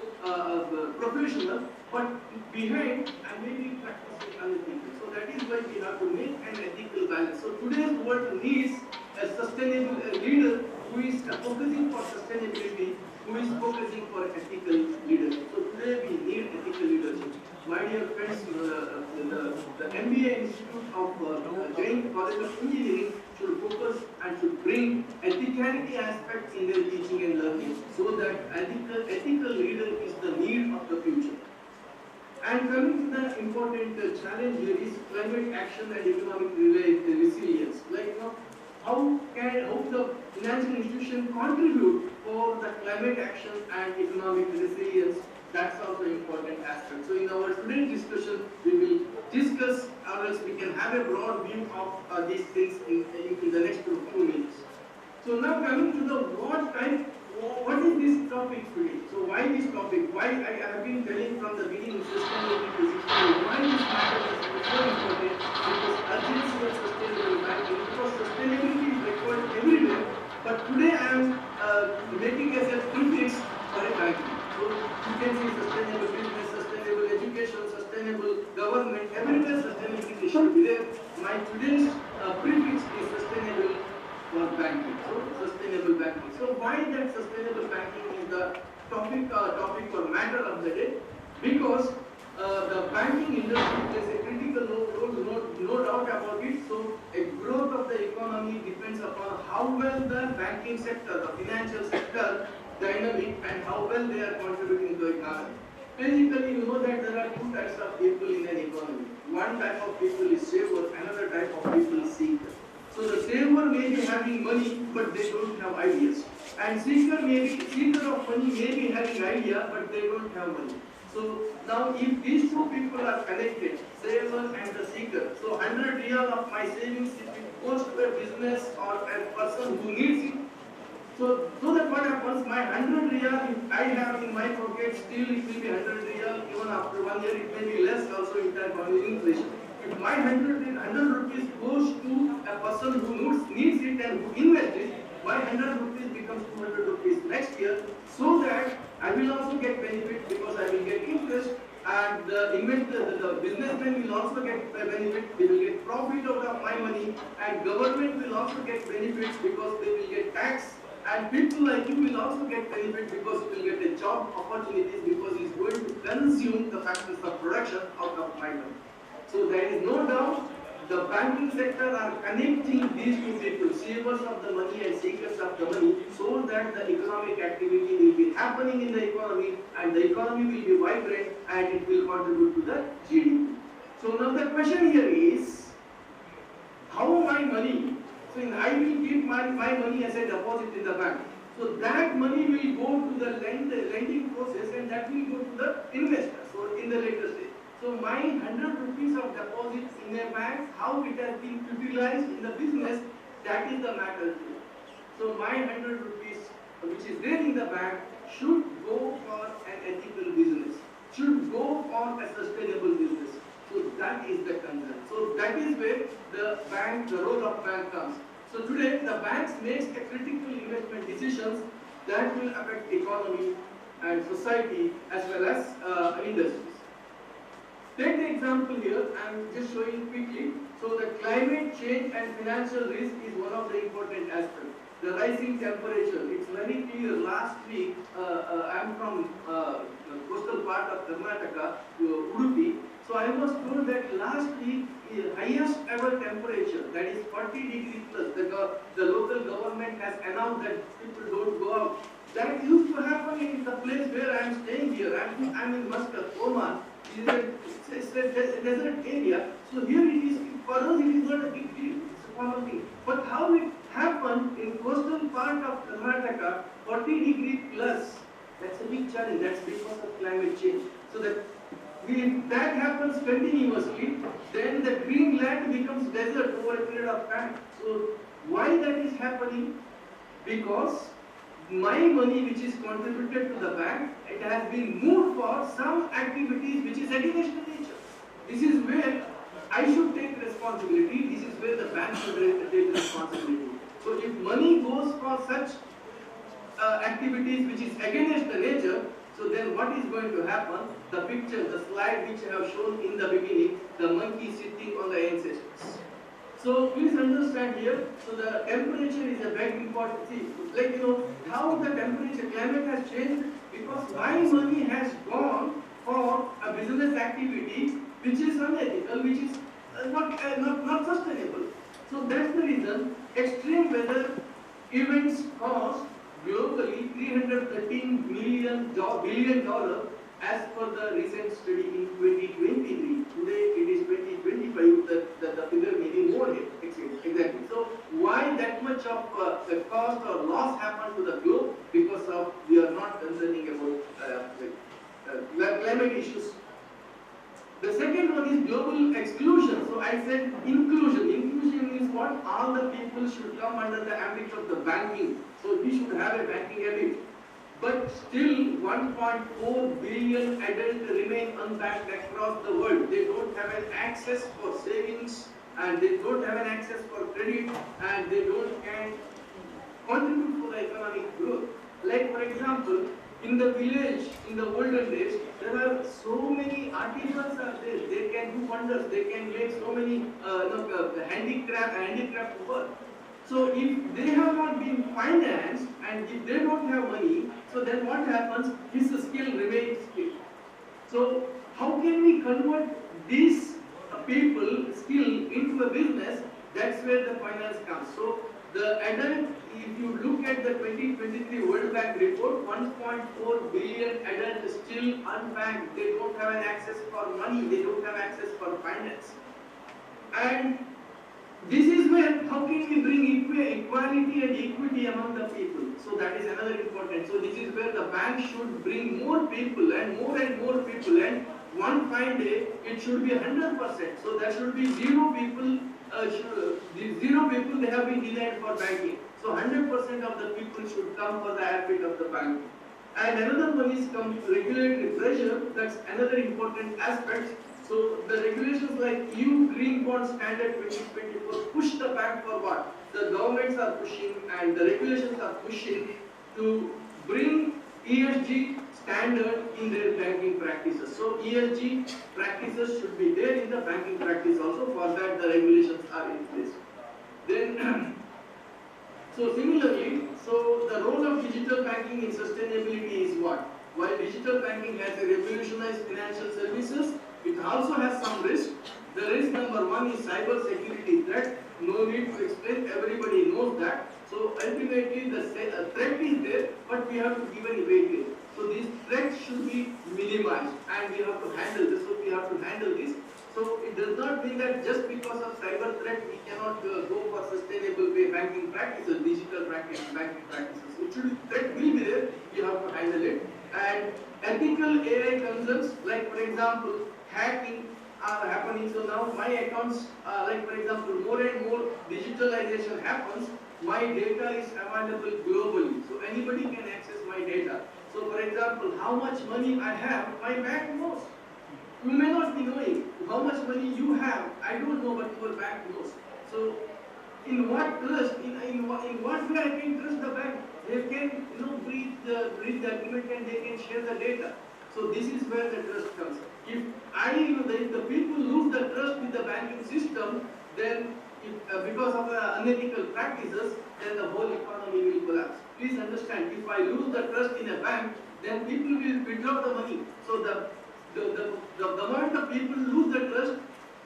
professional, but behind I may be practicing other things. So that is why we have to make an ethical balance. So today's world needs a sustainable leader who is focusing for sustainability, who is focusing for ethical leadership. So today we need ethical leadership. My dear friends, the MBA Institute of Jain College of Engineering should focus and should bring ethicality aspects in their teaching and learning, so that ethical leader is the need of the future. And coming to the important challenge here is climate action and economic resilience. Like how the financial institution contribute for the climate action and economic resilience. That's also an important aspect. So in our today's discussion, we will discuss, or else we can have a broad view of these things in the next few minutes. So now coming to the what is this topic today? So why this topic? Why I have been telling from the beginning sustainability is why this matter is so important, because urgency of sustainable banking, because sustainability is required everywhere, but today I am making as a prefix for a banking. So you can see sustainable business, sustainable education, sustainable government, everywhere sustainability should be there. My today's prefix is sustainable for banking. So sustainable banking. So why that sustainable banking is the topic or matter of the day? Because the banking industry plays a critical role, no doubt about it. So a growth of the economy depends upon how well the banking sector, the financial sector, dynamic and how well they are contributing to the economy. Basically, you know that there are two types of people in an economy. One type of people is saver, another type of people is seeker. So the saver may be having money, but they don't have ideas. And seeker of money may be having idea, but they don't have money. So now if these two people are connected, saver and the seeker, so 100 real of my savings, if it goes to a business or a person who needs it, so that what happens, my 100 real, if I have in my pocket, still it will be 100 real, even after 1 year it may be less also in time of inflation. If my 100 rupees goes to a person who needs it and who invests it, my 100 rupees becomes 200 rupees next year, so that I will also get benefit because I will get interest, and the businessman will also get benefit, they will get profit out of my money, and government will also get benefit because they will get tax. And people like you will also get benefit because you will get a job opportunities because he is going to consume the factors of production out of my money. So there is no doubt the banking sector are connecting these two people, savers of the money and seekers of the money, so that the economic activity will be happening in the economy, and the economy will be vibrant, and it will contribute to the GDP. So now the question here is, how my money, so I will keep my money as a deposit in the bank. So that money will go to the lending process, and that will go to the investor, so in the later stage. So my 100 rupees of deposit in a bank, how it has been utilized in the business, that is the matter too. So my 100 rupees which is there in the bank should go for an ethical business, should go for a sustainable business. So that is the concern. So that is where the role of bank comes. So today the banks makes a critical investment decisions that will affect economy and society as well as industries. Take the example here, I am just showing quickly. So the climate change and financial risk is one of the important aspects. The rising temperature, it's very clear. Last week, I am from the coastal part of Karnataka, Udupi. So I was told that last week, highest ever temperature, that is 40 degrees plus, the local government has announced that people don't go out. That used to happen in the place where I am staying here. I am in Muscat, Oman. It's a desert area. So here it is, for us it is not a big deal. It's a common thing. But how it happened in coastal part of Karnataka, 40 degree plus, that's a big challenge. That's because of climate change. So that if that happens continuously, then the green land becomes desert over a period of time. So why that is happening? Because my money which is contributed to the bank, it has been moved for some activities which is against the nature. This is where I should take responsibility. This is where the bank should take responsibility. So if money goes for such activities which is against the nature, so then what is going to happen? The picture, the slide which I have shown in the beginning, the monkey sitting on the ancestors. So please understand here, so the temperature is a very important thing. Like how the temperature, climate has changed because my money has gone for a business activity which is unethical, which is not sustainable. So that's the reason extreme weather events cost globally $313 billion as per the recent study in 2023. Today it is 2025, the figure may be more here. Exactly. So why that much of the cost or loss happened to the globe? Because of we are not concerning about climate issues. The second one is global exclusion. So I said inclusion. Inclusion means what? All the people should come under the ambit of the banking. So we should have a banking habit. But still 1.4 billion adults remain unbanked across the world. They don't have an access for savings, and they don't have an access for credit, and they can contribute for the economic growth. Like for example, in the village, in the olden days, there are so many artisans are there. They can do wonders. They can make so many handicraft work. So if they have not been financed and if they don't have money, so then what happens? His skill remains skill. So how can we convert these people skill into a business? That's where the finance comes. So the adult, if you look at the 2023 World Bank report, 1.4 billion adults still unbanked. They don't have an access for money. They don't have access for finance. And this is where, how can we bring equality and equity among the people? So that is another important. So this is where the bank should bring more people and more people, and one fine day it should be 100%. So there should be zero people they have been denied for banking. So 100% of the people should come for the habit of the bank. And another one is regulatory pressure. That's another important aspect. So the regulations like EU Green Bond Standard 2024 push the bank for what? The governments are pushing and the regulations are pushing to bring ESG standard in their banking practices. So ESG practices should be there in the banking practice also. For that the regulations are in place. Then so similarly, so the role of digital banking in sustainability is what? While digital banking has revolutionized financial services, it also has some risk. The risk number one is cyber security threat. No need to explain, everybody knows that. So ultimately the threat is there, but we have to give an weightage. So this threat should be minimized and we have to handle this. So we have to handle this. So it does not mean that just because of cyber threat we cannot go for sustainable banking practices, digital banking practices. It should, threat will be there, we have to handle it. And ethical AI concerns, like for example, hacking are happening. So now my accounts, like for example, more and more digitalization happens, my data is available globally. So anybody can access my data. So for example, how much money I have, my bank knows. You may not be knowing how much money you have. I don't know, but your bank knows. So in what trust, in what way I can trust the bank? They can breach the agreement and they can share the data. So this is where the trust comes. If if the people lose the trust with the banking system, then because of the unethical practices, then the whole economy will collapse. Please understand, if I lose the trust in a bank, then people will withdraw the money. So the moment the people lose the trust,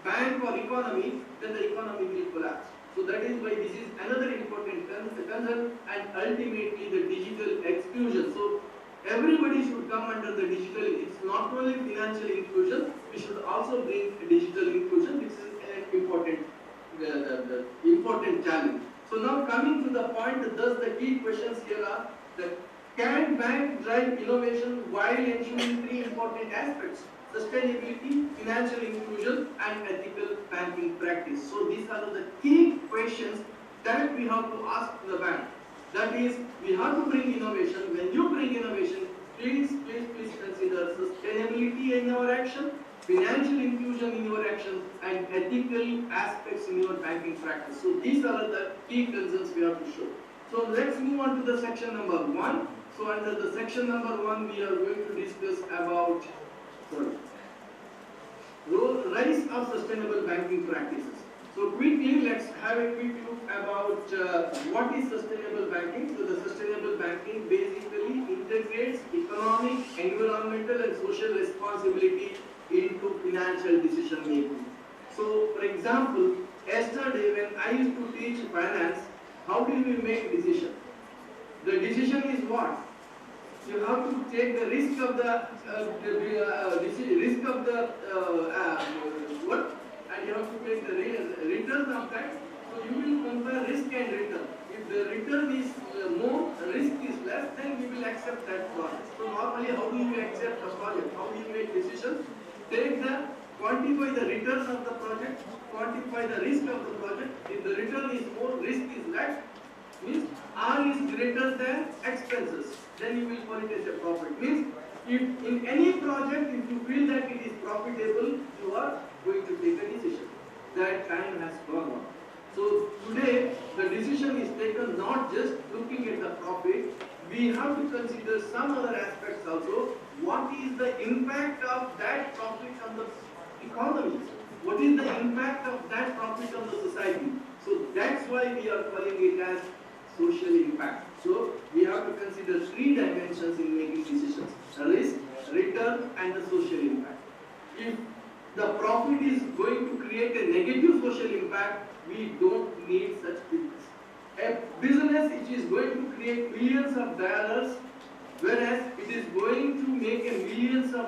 bank or economy, then the economy will collapse. So that is why this is another important concern, and ultimately the digital exclusion. So everybody should come under the digital. It's not only financial inclusion, we should also bring digital inclusion. This is an important, the important challenge. So now coming to the point, thus the key questions here are that can bank drive innovation while ensuring three important aspects: sustainability, financial inclusion, and ethical banking practice. So these are the key questions that we have to ask the bank. That is, we have to bring innovation. When you bring innovation, please consider sustainability in your action, financial inclusion in your action, and ethical aspects in your banking practice. So these are the key concerns we have to show. So let's move on to the section number 1. So under the section number 1, we are going to discuss about rise of sustainable banking practices. So quickly, let's have a quick look about what is sustainable banking. So the sustainable banking basically integrates economic, environmental, and social responsibility into financial decision making. So for example, yesterday when I used to teach finance, how do we make decision? The decision is what? You have to take the risk of the what, and you have to take the return of that. So you will compare risk and return. If the return is more, risk is less, then we will accept that project. So normally, how do you accept the project? How do you make decisions? Quantify the returns of the project, quantify the risk of the project. If the return is more, risk is less, means R is greater than expenses, then you will call it as a profit. Means if in any project, if you feel that it is profitable, you are going to take a decision. That time has gone on. So today the decision is taken not just looking at the profit, we have to consider some other aspects also. What is the impact of that profit on the economy? What is the impact of that profit on the society? So that's why we are calling it as social impact. So we have to consider 3 dimensions in making decisions: risk, return, and the social impact. If the profit is going to create a negative social impact, we don't need such business. A business which is going to create millions of dollars, whereas it is going to make a millions of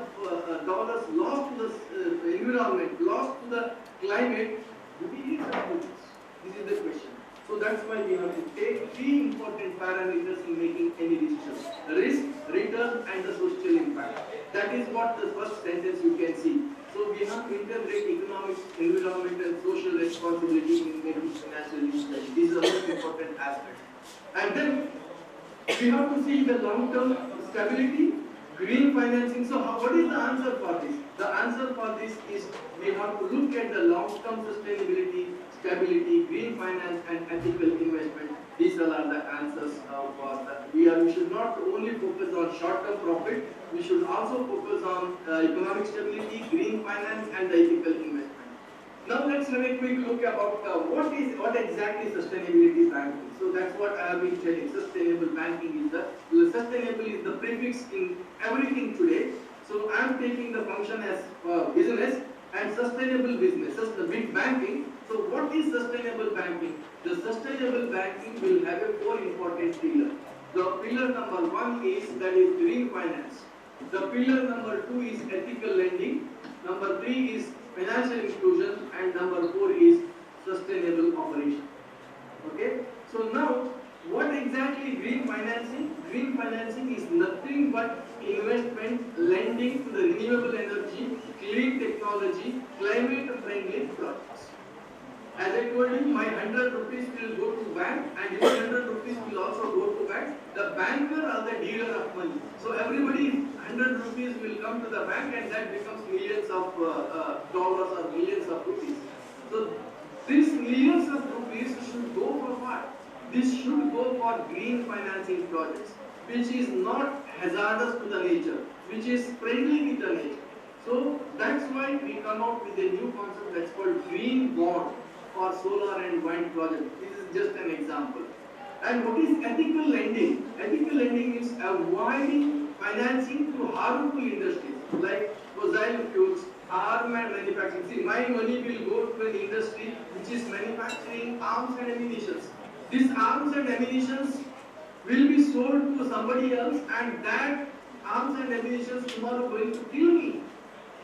dollars loss to the environment, loss to the climate, do we need such business? This is the question. So that's why we have to take 3 important parameters in making any decision: risk, return, and the social impact. That is what the first sentence you can see. So we have to integrate economic, environmental, and social responsibility in making financial decisions. These are the most important aspects. And then we have to see the long-term stability, green financing. So what is the answer for this? The answer for this is we have to look at the long-term sustainability, stability, green finance, and ethical investment. These are the answers for that. We should not only focus on short-term profit, we should also focus on economic stability, green finance, and the ethical investment. Now let's have a quick look about what exactly sustainability banking. So that's what I have been telling. Sustainable banking is the sustainable is the prefix in everything today. So I am taking the function as business. and sustainable business, big banking. So what is sustainable banking? The sustainable banking will have a 4 important pillars. The pillar number 1 is that is green finance. The pillar number 2 is ethical lending. Number 3 is financial inclusion, and number 4 is sustainable operation. Okay. So now, what exactly green financing? Green financing is nothing but investment lending to the renewable energy, clean technology, climate-friendly projects. As I told you, my 100 rupees will go to bank, and your 100 rupees will also go to bank. The banker or the dealer of money. So everybody, 100 rupees will come to the bank, and that becomes millions of dollars or millions of rupees. So these millions of rupees should go for what? This should go for green financing projects, which is not hazardous to the nature, which is friendly with the nature. So that's why we come out with a new concept that's called green bond for solar and wind projects. This is just an example. And what is ethical lending? Ethical lending is avoiding financing to harmful industries like fossil fuels, arm and manufacturing. See, my money will go to an industry which is manufacturing arms and ammunitions. These arms and ammunitions will be sold to somebody else, and that arms and ammunitions tomorrow going to kill me.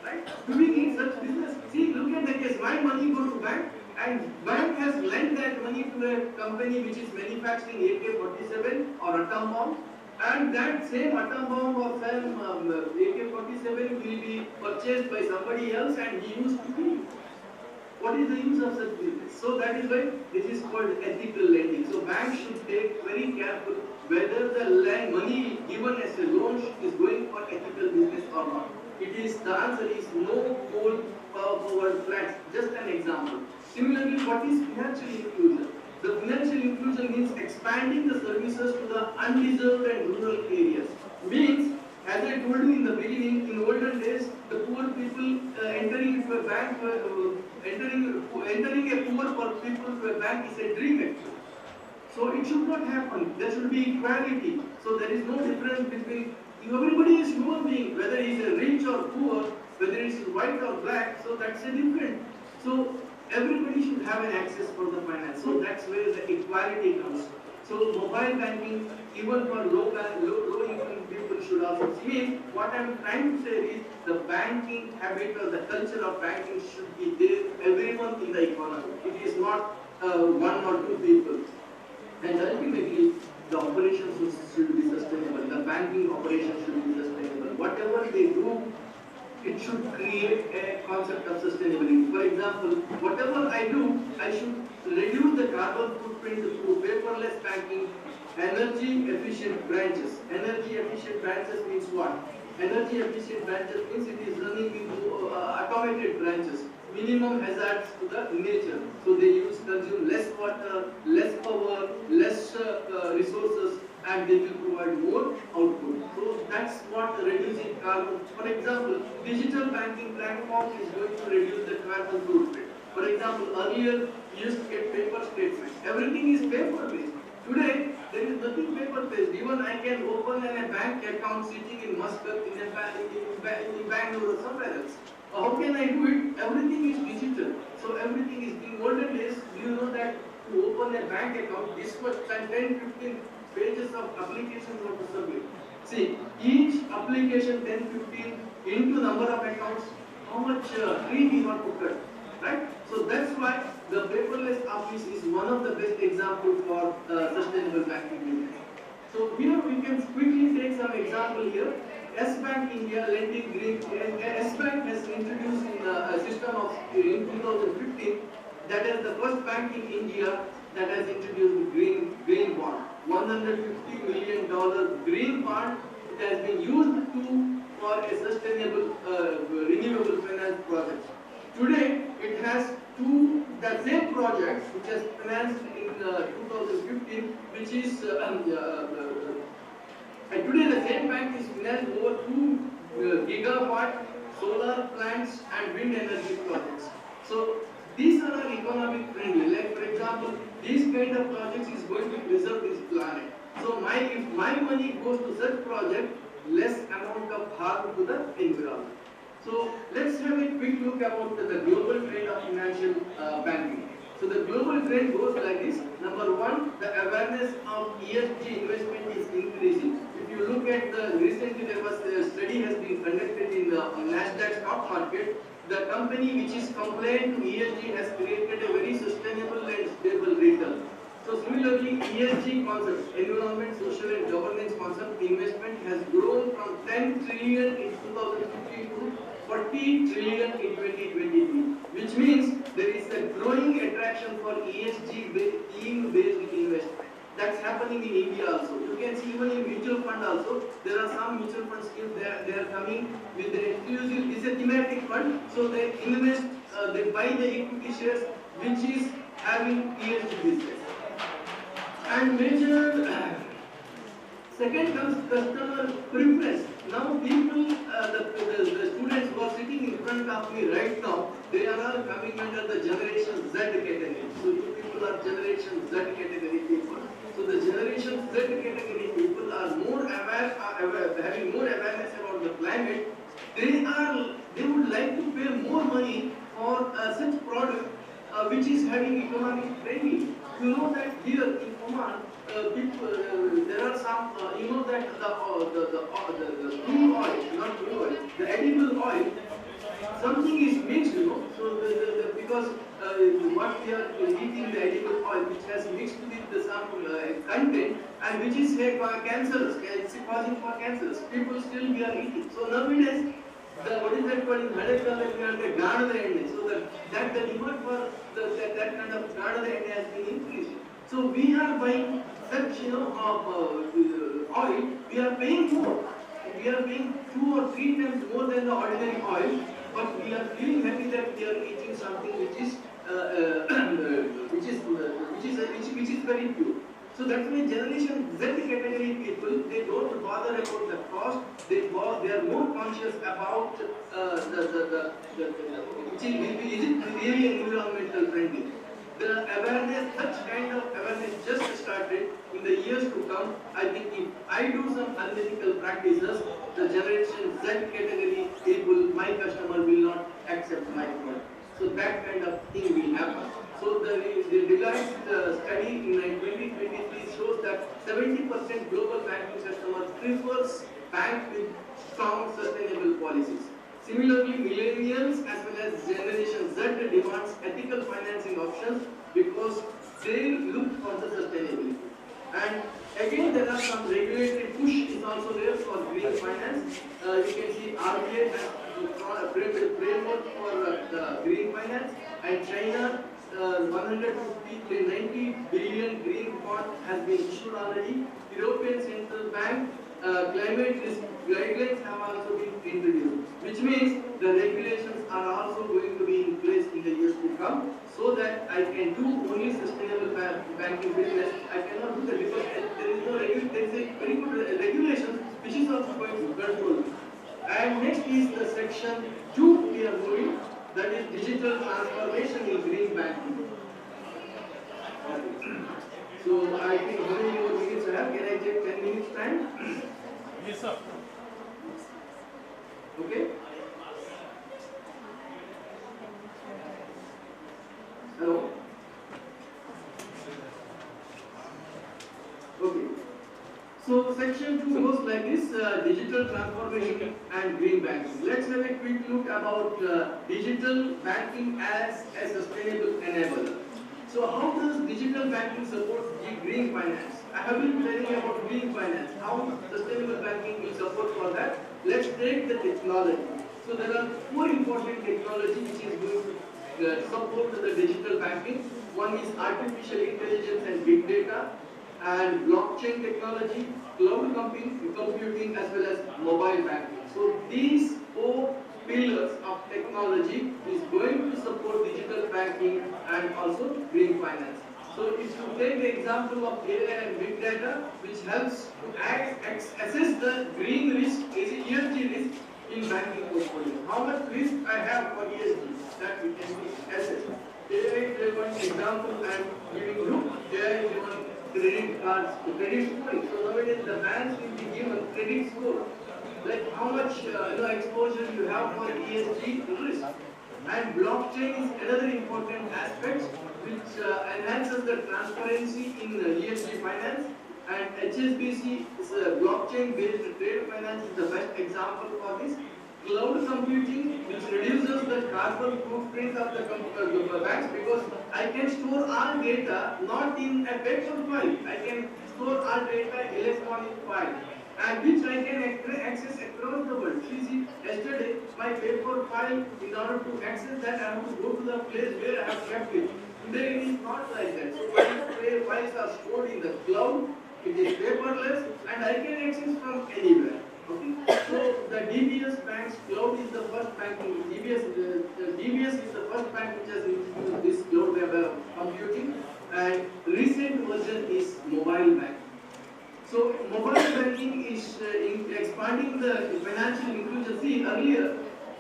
Right? Do we need such business? See, look at the case. My money go to bank, and bank has lent that money to a company which is manufacturing AK-47 or atom bomb, and that same atom bomb or same AK-47 will be purchased by somebody else and he used to kill. What is the use of such business? So that is why this is called ethical lending. So banks should take very careful whether the money given as a loan is going for ethical business or not. The answer is no coal power plants. Just an example. Similarly, what is financial inclusion? The financial inclusion means expanding the services to the undeserved and rural areas. Means, as I told you in the beginning, in olden days, the poor people entering into a bank, entering a poor people to a bank is a dream actually. So it should not happen. There should be equality. So there is no difference between, everybody is human being, whether he is rich or poor, whether he is white or black, so that's a different. So everybody should have an access for the finance. So that's where the equality comes. So mobile banking, even for low income people should also see. What I'm trying to say is the banking habit or the culture of banking should be there, everyone in the economy. It is not one or two people. And ultimately, the operations should be sustainable. The banking operations should be sustainable. Whatever they do, it should create a concept of sustainability. For example, whatever I do, I should reduce the carbon footprint through paperless banking, energy efficient branches. Energy efficient branches means what? Energy efficient branches means it is running into automated branches. Minimum hazards to the nature. So they consume less water, less power, less resources, and they will provide more output. So that's what reducing carbon. For example, digital banking platform is going to reduce the carbon footprint. For example, earlier we used to get paper statements. Everything is paper based. Today there is nothing paper based. Even I can open a bank account sitting in Muscat, in Bangalore or somewhere else. How can I do it? Everything is digital. So everything is in olden days. Do you know that to open a bank account, this much 10-15 pages of applications were to submit. See, each application 10-15 into number of accounts, how much tree we want to cut, right? So that's why the paperless office is one of the best examples for sustainable banking business. So here we can quickly take some example here. S-Bank India lending green. S-Bank has introduced in a system of in 2015. That is the first bank in India that has introduced green bond. $150 million green bond. It has been used for a sustainable renewable finance project. Today it has the same project which has financed in 2015, which is and today the same bank is financed over 2 gigawatt solar plants and wind energy projects. So these are economic friendly. Like for example, these kind of projects is going to preserve this planet. So if my money goes to such project, less amount of harm to the environment. So let's have a quick look about the global trend of financial banking. So the global trend goes like this. Number one, the awareness of ESG investment is increasing. If you look at the recently there was a study has been conducted in the Nasdaq stock market. The company which is compliant to ESG has created a very sustainable and stable return. So similarly, ESG concept, environment, social and governance concept investment has grown from 10 trillion in 2015 to 40 trillion in 2023, which means there is a growing attraction for ESG theme-based investment. That's happening in India also. You can see even in mutual fund also, there are some mutual fund schemes, they are coming with the exclusive, it's a thematic fund, so they invest, they buy the equity shares which is having ESG business. And major, second comes customer preference. Now people, the students who are sitting in front of me right now, they are all coming under the Generation Z category. So you people are Generation Z category people. So the Generation Z category people are more aware, having more awareness about the climate. They would like to pay more money for such product which is having economic training. You know that here in Oman, there are some, you know that the crude oil, not crude oil, the edible oil, something is mixed, you know. So because what we are eating, the edible oil, which has mixed with some content, and which is cancerous, it's causing for cancers. People still we are eating. So nowadays, what is that called in Hadekal, the Gada end. So that the demand for that kind of Gada end has been increasing. So we are buying such, you know, oil. We are paying more. We are paying 2 or 3 times more than the ordinary oil, but we are feeling happy that we are eating something which is very pure. So that's why Generation Z category people, they don't bother about the cost. They are more conscious about is it really environmental friendly. The awareness, such kind of awareness just started. In the years to come, I think if I do some unethical practices, the Generation Z category people, my customer will not accept my product. So that kind of thing will happen. So the Deloitte study in 2023 shows that 70% global banking customers prefers banks with strong sustainable policies. Similarly, millennials as well as Generation Z demands ethical financing options because they look for the sustainability. And again, there are some regulatory push is also there for green finance. You can see RBI has a framework for the green finance, and China 190 billion green bond has been issued already. European Central Bank climate risk guidelines have also been introduced, which means the regulations are also going to be in place in the years to come, so that I can do only sustainable banking business. I cannot do that because there is no there is a very good regulation which is also going to control. And next is the section 2 we are moving, that is digital transformation in green banking. So I think how many more minutes I have? Can I take 10 minutes time? Yes, sir. Okay. Hello. Okay. So section 2 goes like this, digital transformation and green banking. Let's have a quick look about digital banking as a sustainable enabler. So how does digital banking support the green finance? I have been telling about green finance, how sustainable banking will support for that. Let's take the technology. So there are 4 important technologies which is going to support the digital banking. One is artificial intelligence and big data, and blockchain technology, cloud computing as well as mobile banking. So these 4 pillars of technology is going to support digital banking and also green finance. So if you take the example of AI and big data, which helps to assess the green risk, ESG risk in banking portfolio. How much risk I have for ESG, that we can assess. AI-driven example I am giving you, AI-driven credit cards, credit scoring. So nowadays the banks will be given credit score like how much exposure you have for ESG risk. And blockchain is another important aspect which enhances the transparency in ESG finance. And HSBC is a blockchain-based trade finance is the best example for this. Cloud computing, which reduces the carbon footprint of the banks, because I can store all data not in a paper file. I can store all data in electronic file, and which I can access across the world. See, yesterday my paper file, in order to access that, I have to go to the place where I have kept it. Today it is not like that. So my files are stored in the cloud. It is paperless, and I can access from anywhere. Okay. So the DBS Bank's cloud is the first banking. DBS is the first bank which has introduced this cloud web computing, and recent version is mobile banking. So mobile banking is expanding the financial inclusion. See, earlier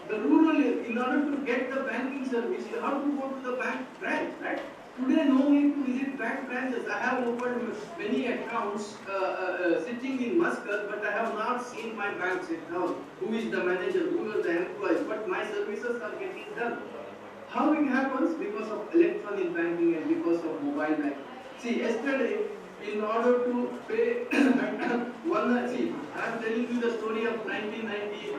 the rural, in order to get the banking service, you have to go to the bank branch, right? Today, no need to visit bank branches. I have opened many accounts sitting in Muscat, but I have not seen my bank account. Who is the manager? Who are the employees? But my services are getting done. How it happens? Because of electronic banking and because of mobile banking. See, yesterday, in order to pay see, I am telling you the story of 1990.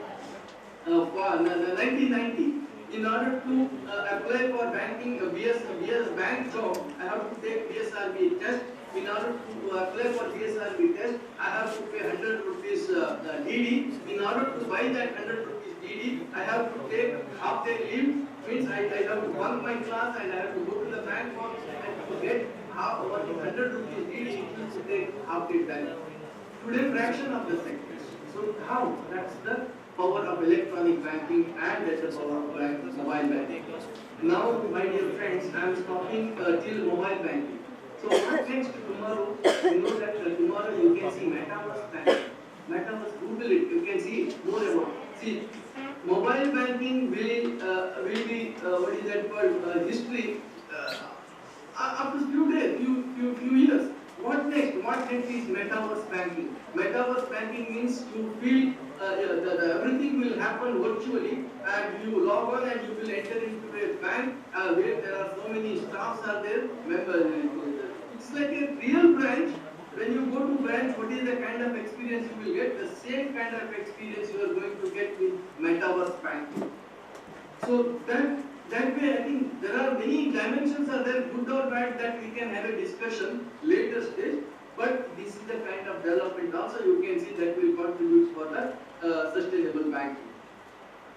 In order to apply for banking, BS bank job, I have to take BSRB test. In order to apply for BSRB test, I have to pay 100 rupees DD. In order to buy that 100 rupees DD, I have to take half day leave. Means I have to bunk my class and I have to go to the bank for to get half 100 rupees DD to take half day time. Today, fraction of the seconds. So how? That's the power of electronic banking and that's the power of mobile banking. Now, my dear friends, I am stopping till mobile banking. So what next tomorrow? You know that tomorrow you can see Metaverse banking. Metaverse, Google it, you can see more about. See, mobile banking will be what is that called history after few days, few years. What next? What next is Metaverse banking? Metaverse banking means you feel everything will happen virtually, and you log on and you will enter into a bank where there are so many staffs are there. Remember, it's like a real branch. When you go to branch, what is the kind of experience you will get? The same kind of experience you are going to get with Metaverse banking. So that way, I think there are many dimensions are there, good or bad, that we can have a discussion later stage. But this is the kind of development also you can see that will contribute for the sustainable banking.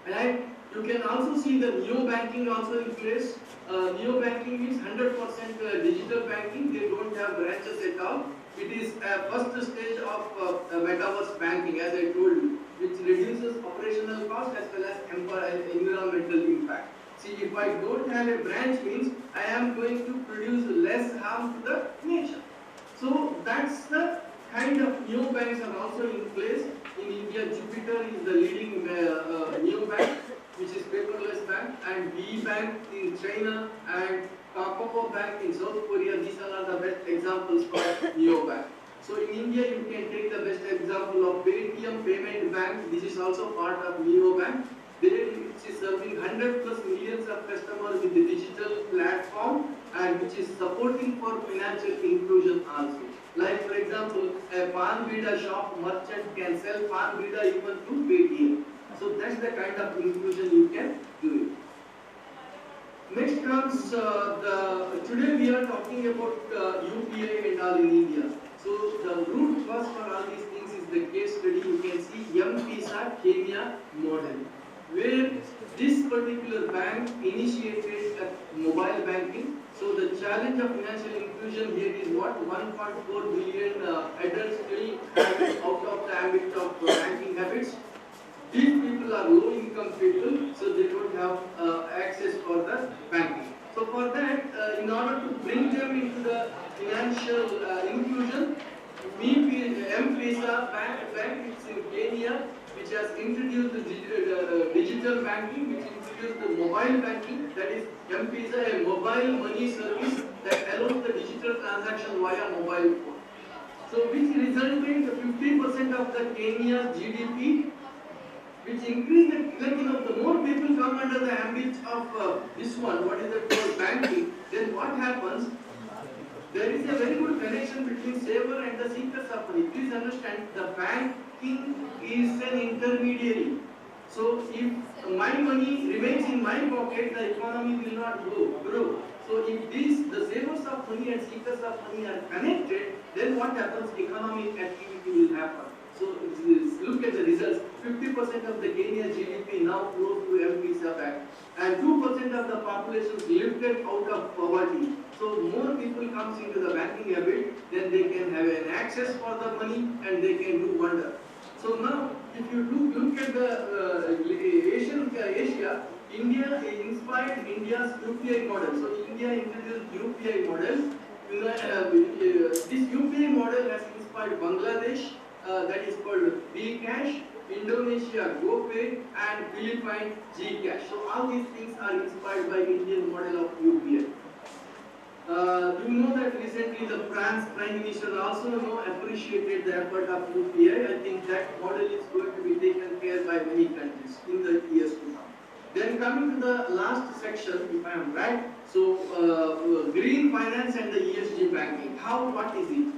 And you can also see the neo-banking also in place. Neo-banking means 100% digital banking. They don't have branches at all. It is a first stage of metaverse banking, as I told you, which reduces operational cost as well as environmental impact. See, if I don't have a branch, means I am going to produce less harm to the nature. So that's the kind of new banks are also in place. In India, Jupiter is the leading new bank, which is paperless bank, and B Bank in China and Kakao Bank in South Korea. These are the best examples for neo bank. So in India, you can take the best example of Paytm Payment Bank. This is also part of neo bank. Which is serving 100 plus millions of customers with the digital platform and which is supporting for financial inclusion also. Like for example, a Pan Vida shop merchant can sell Pan Vida even through Paytm. So that's the kind of inclusion you can do it. Next comes today we are talking about UPI and all in India. So the root cause for all these things is the case study. You can see M-Pesa Kenya model, where this particular bank initiated a mobile banking. So the challenge of financial inclusion here is what? 1.4 billion adults still have out of the ambit of banking habits. These people are low income people, so they don't have access for the banking. So for that, in order to bring them into the financial inclusion, M-Pesa bank is in Kenya, which has introduced the digital banking, which introduced the mobile banking, that is M-Pesa, a mobile money service that allows the digital transaction via mobile phone. So which resulted in 50% of the Kenya's GDP which increase the more people come under the ambit of this one, what is it called, banking, then what happens? There is a very good connection between saver and the seekers of money. Please understand, the banking is an intermediary. So if my money remains in my pocket, the economy will not grow. So if the savers of money and seekers of money are connected, then what happens? Economic activity will happen. So look at the results. 50% of the Kenya's GDP now flows to M-Visa Bank, and 2% of the population is lifted out of poverty. So more people comes into the banking habit, then they can have an access for the money and they can do wonder. So now, if you look at the Asia, India inspired India's UPI model. So India introduced UPI model. This UPI model has inspired Bangladesh, that is called Bcash, Indonesia GoPay, and Philippines Gcash. So all these things are inspired by Indian model of UPI. You know that recently the France Prime Minister also appreciated the effort of UPI. I think that model is going to be taken care by many countries in the years to come. Then coming to the last section, if I am right, so green finance and the ESG banking. What is it?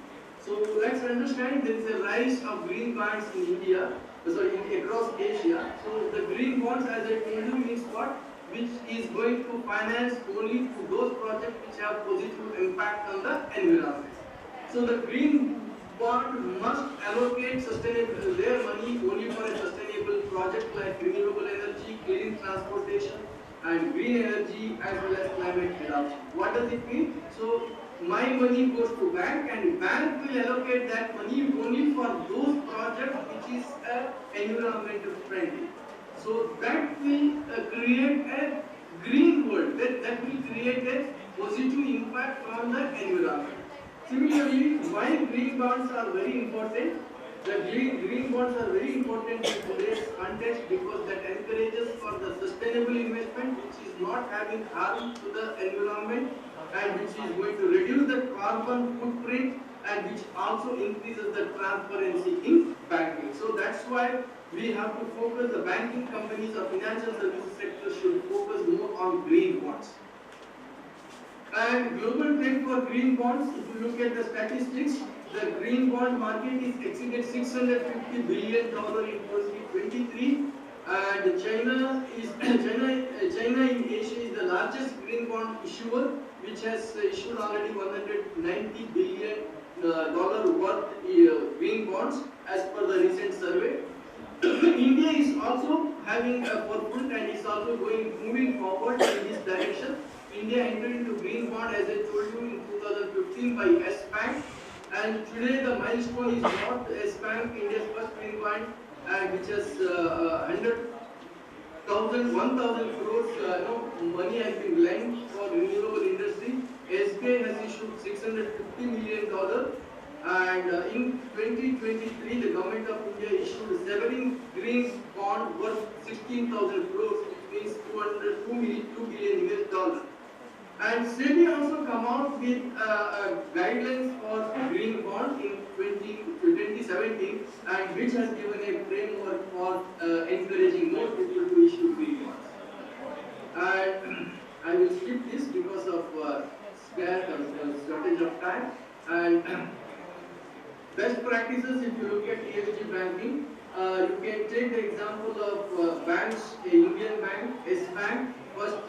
So let's understand there is a rise of green bonds in India, across Asia. So the green bonds, as I told you, means what? Which is going to finance only to those projects which have positive impact on the environment. So the green bond must allocate their money only for a sustainable project like renewable energy, clean transportation, and green energy, as well as climate adaptation. What does it mean? So my money goes to bank, and bank will allocate that money only for those projects which is environmental friendly. So that will create a green world, that will create a positive impact on the environment. Similarly, why green bonds are very important? The green bonds are very important in today's context because that encourages for the sustainable investment which is not having harm to the environment and which is going to reduce the carbon footprint and which also increases the transparency in banking. So that's why we have to focus, the banking companies or financial services sector should focus more on green bonds. And global trade for green bonds, if you look at the statistics, the green bond market is exceeded $650 billion in 2023, and China in Asia is the largest green bond issuer, which has issued already $190 billion worth green bonds as per the recent survey. India is also having a forefront and is also moving forward in this direction. India entered into green bond, as I told you, in 2015 by S Bank, and today the milestone is not S Bank, India's first green bond, which has 1,000 crores money has been lent for renewable industry. SBI has issued $650 million, and in 2023 the government of India issued a sovereign green bond worth 16,000 crores, which means $2 billion US. And SEBI also come out with guidelines for green bond in 2017, and which has given a framework for encouraging more people to issue green bonds. And I will skip this because of shortage of time. And best practices, if you look at ESG banking, you can take the example of banks, Indian Bank, S Bank, first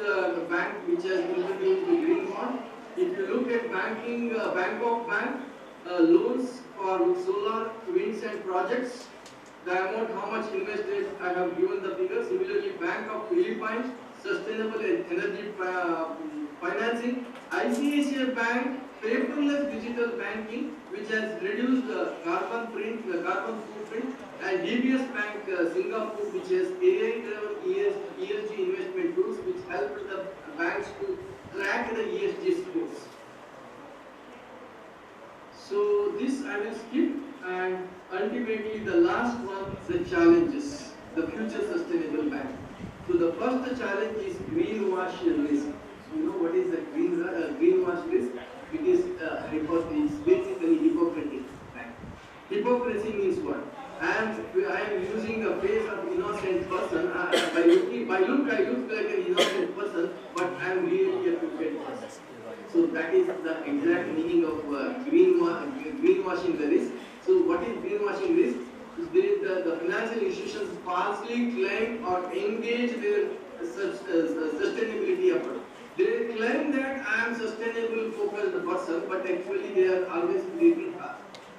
bank which has introduced the green bond. If you look at banking, Bangkok Bank, loans for solar, winds and projects, the amount how much invested, I have given the figure. Similarly, Bank of Philippines, sustainable energy financing. ICBMBFI Bank, paperless digital banking, which has reduced the carbon footprint, and DBS Bank Singapore, which has AI-driven ESG investment tools, which help the banks to track the ESG scores. So this I will skip, and ultimately the last one, the challenges, the future sustainable bank. So the first challenge is greenwash risk. You know what is the greenwash risk? It is basically hypocritic. Hypocrisy means what? I am using a face of innocent person. By look, I look like an innocent person, but I am really a crooked person. So that is the exact meaning of greenwashing the risk. So what is greenwashing risk? The financial institutions falsely claim or engage their sustainability effort. They claim that I am sustainable focused person, but actually they are always creating harm.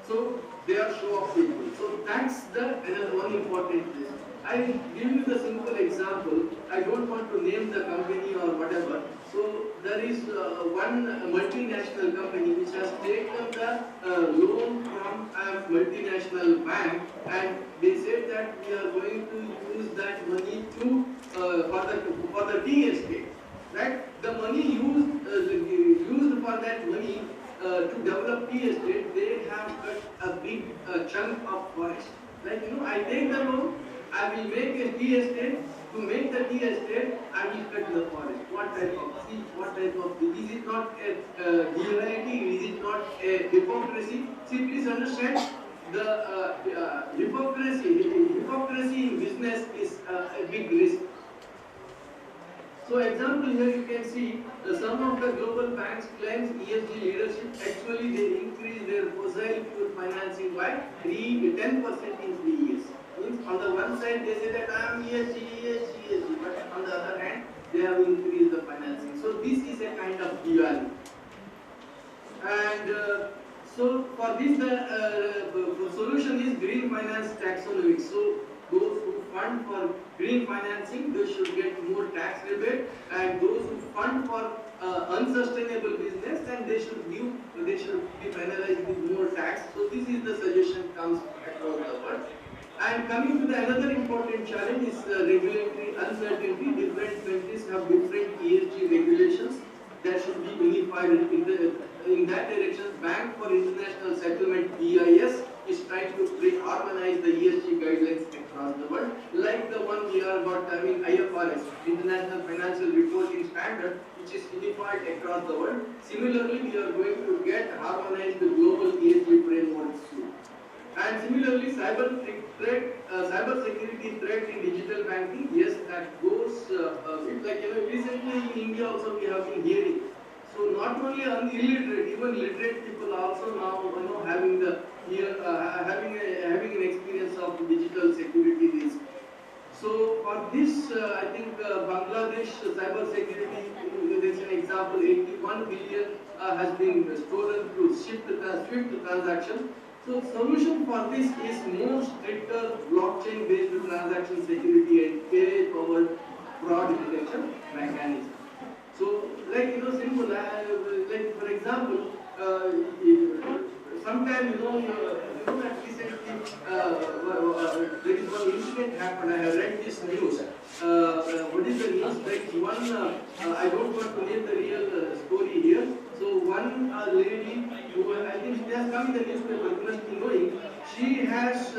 So they are show off people. So that's the another one important risk. I will give you the simple example. I don't want to name the company or whatever. So there is one multinational company which has taken the loan from a multinational bank, and they said that we are going to use that money to for the tea estate. Right? The money used for that money to develop tea estate, they have cut a big chunk of forest. Like I take the loan, I will make a tea estate. To make the tea estate, I will cut the forest. What type of? See, what type of? Is it not a duality? Is it not a hypocrisy? See, please understand. The hypocrisy in business is a big risk. So example here you can see some of the global banks claims ESG leadership. Actually they increase their fossil fuel financing by 10% in 3 years. Means on the one side they say that I am ESG, but on the other hand they have increased the financing. So this is a kind of duality. And so for this the solution is green finance taxonomy. So those who fund for green financing, they should get more tax rebate, and those who fund for unsustainable business, then they should be penalized with more tax. So this is the suggestion comes across the world. And coming to the another important challenge is regulatory uncertainty. Different countries have different ESG regulations that should be unified in that direction. Bank for International Settlement (BIS) is trying to harmonize the ESG guidelines across the world, like the one we are having IFRS, International Financial Reporting Standard, which is unified across the world. Similarly, we are going to get harmonized the global ESG framework soon. And similarly, cyber security threat in digital banking, yes, that goes recently in India also we have been hearing. So not only illiterate, even literate people also now having the having an experience of digital security risk. So for this, I think Bangladesh cyber security, there is an example. 81 billion has been stolen through SWIFT transaction. So solution for this is more stricter blockchain-based transaction security and AI-powered fraud detection mechanism. So, simple. Like for example, sometimes that recently there is one incident happened. I have read this news. What is the news? Like one, I don't want to name the real story here. So one lady who I think she has come in the newspaper, you must be knowing, she has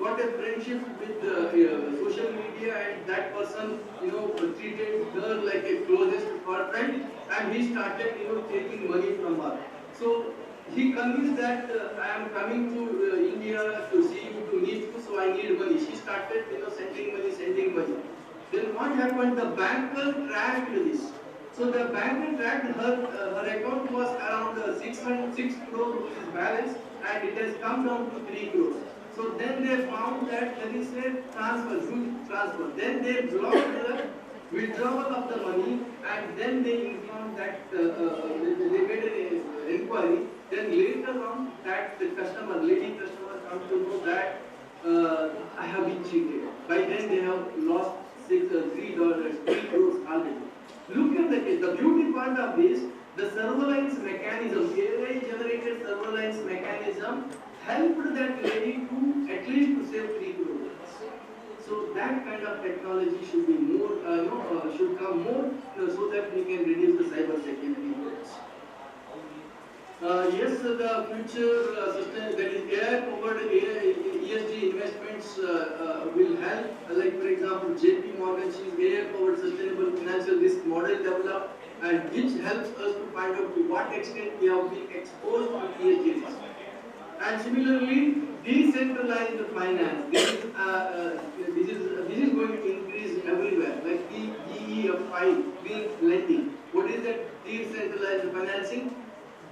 got a friendship with social media, and that person treated her like a closest friend, and he started taking money from her. So he convinced that I am coming to India to see you, to meet you, so I need money. She started sending money. Then what happened? The banker tracked this. So the banker tracked her account was around 6 crore rupees balance, and it has come down to 3 crores. So then they found that there is a huge transfer. Then they blocked the withdrawal of the money, and then they informed that they made an inquiry. Then later on, that the lady customer comes to know that I have been cheated. By then they have lost $3 crores already. Look at the case. The beauty part of this, the surveillance mechanism, AI-generated surveillance mechanism helped that lady to at least to save 3 crores. So that kind of technology should be more, should come more, so that we can reduce the cyber security threats. Yes, the future system, that is AI-powered ESG investments will help. Like for example, JP Morgan, she is AI-powered sustainable financial risk model developed, and which helps us to find out to what extent we have been exposed to ESG risk. And similarly, decentralized finance. This is going to increase everywhere. Like the GEFI, green lending. What is that decentralized financing?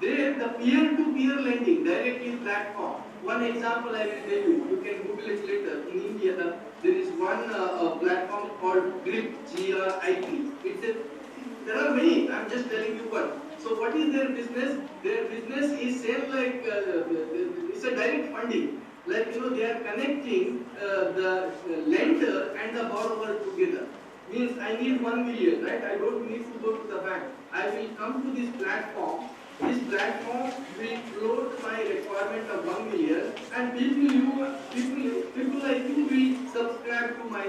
There, the peer-to-peer lending, directly platform. One example I will tell you. You can Google it later. In India, there is one platform called GRIP, G-R-I-P. There are many. I'm just telling you one. So what is their business? Their business is same like it's a direct funding. Like they are connecting the lender and the borrower together. Means I need 1 million, right? I don't need to go to the bank. I will come to this platform. This platform will float my requirement of 1 million, and people like you will subscribe to my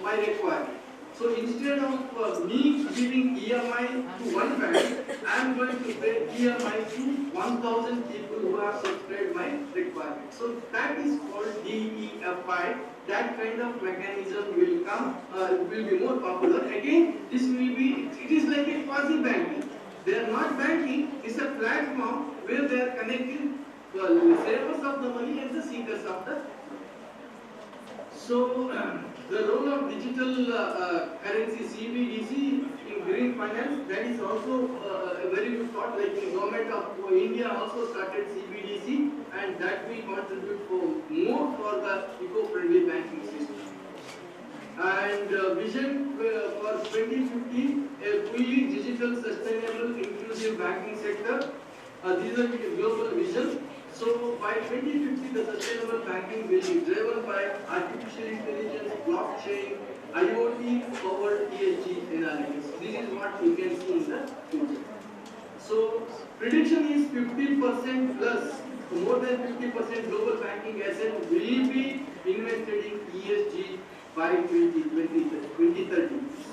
my requirement. So instead of me giving EMI to one bank, I am going to pay EMI to 1,000 people who have subscribed my requirement. So that is called DEFI. That kind of mechanism will come, will be more popular. Again, this will be, it is like a quasi-banking. They are not banking, it's a platform where they are connecting the savers of the money and the seekers of the. So, the role of digital currency CBDC in green finance, that is also a very good thought. Like the government of India also started CBDC, and that will contribute more for the eco-friendly banking system. And vision for 2050, a fully digital, sustainable, inclusive banking sector. This is a global vision. So by 2050, the sustainable banking will be driven by artificial intelligence, blockchain, IoT-powered ESG analytics. This is what you can see in the future. So prediction is 50% plus, more than 50% global banking assets will be invested in ESG by 2030,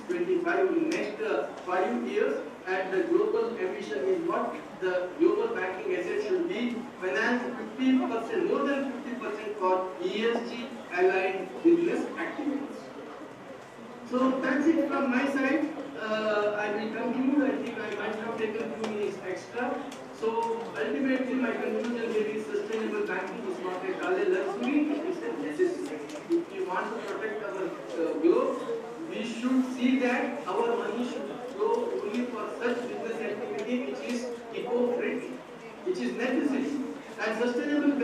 25 in next 5 years, and the global ambition is what? The global banking assets should be financed 50%, more than 50% for ESG aligned business activities. So that's it from my side. I will conclude. I think I might have taken 2 minutes extra. So ultimately my conclusion here is sustainable banking is not a luxury, it is a necessity. If we want to protect our globe, we should see that our money should flow only for such business activity which is eco-friendly, which is necessary. And sustainable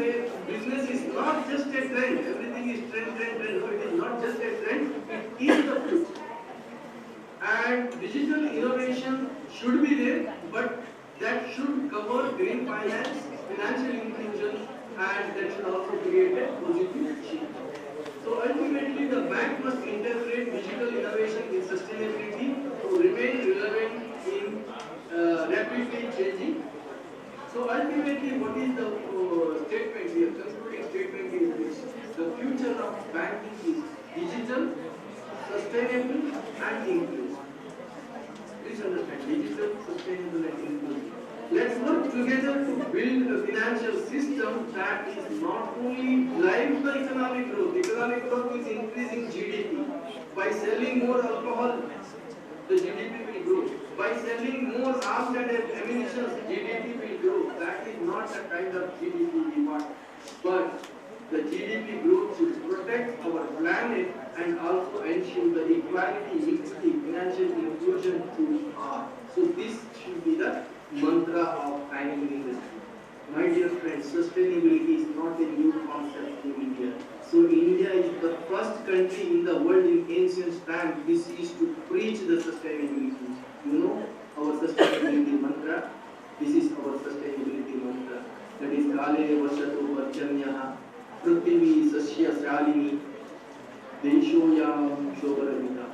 business is not just a trend. Everything is trend. No, it is not just a trend. It is the future. And digital innovation should be there, but that should cover green finance, financial inclusion, and that should also create a positive change. So ultimately, the bank must integrate digital innovation in sustainability to remain relevant in rapidly changing. So ultimately, what is the statement here? Concluding statement is this: the future of banking is digital, sustainable, and inclusive. Please understand, digital, sustainable, and inclusive. Let's work together to build a financial system that is not only drives the economic growth. Economic growth is increasing GDP. By selling more alcohol, the GDP will grow. By selling more arms and ammunition, GDP will grow. That is not the kind of GDP we want. But the GDP growth should protect our planet and also ensure the equality, equity, financial inclusion to all. So this should be the mantra of banking industry. My dear friends, sustainability is not a new concept in India. So India is the first country in the world in ancient times this is to preach the sustainability. You know our sustainability mantra. This is our sustainability mantra. That is Kale Vashato Varchanyaha Prithvi Sasya Shalini Deshoyam Shobaravita.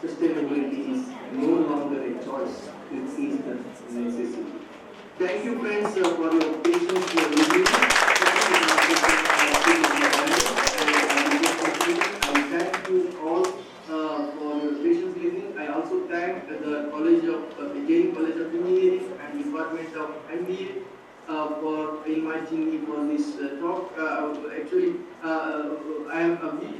Sustainability is no longer a choice, it is the necessity. Thank you friends for your patience, your review. I thank you all for your patience listening. I also thank the College of the Jain College of Engineering and Department of MBA for inviting me for this talk. Actually,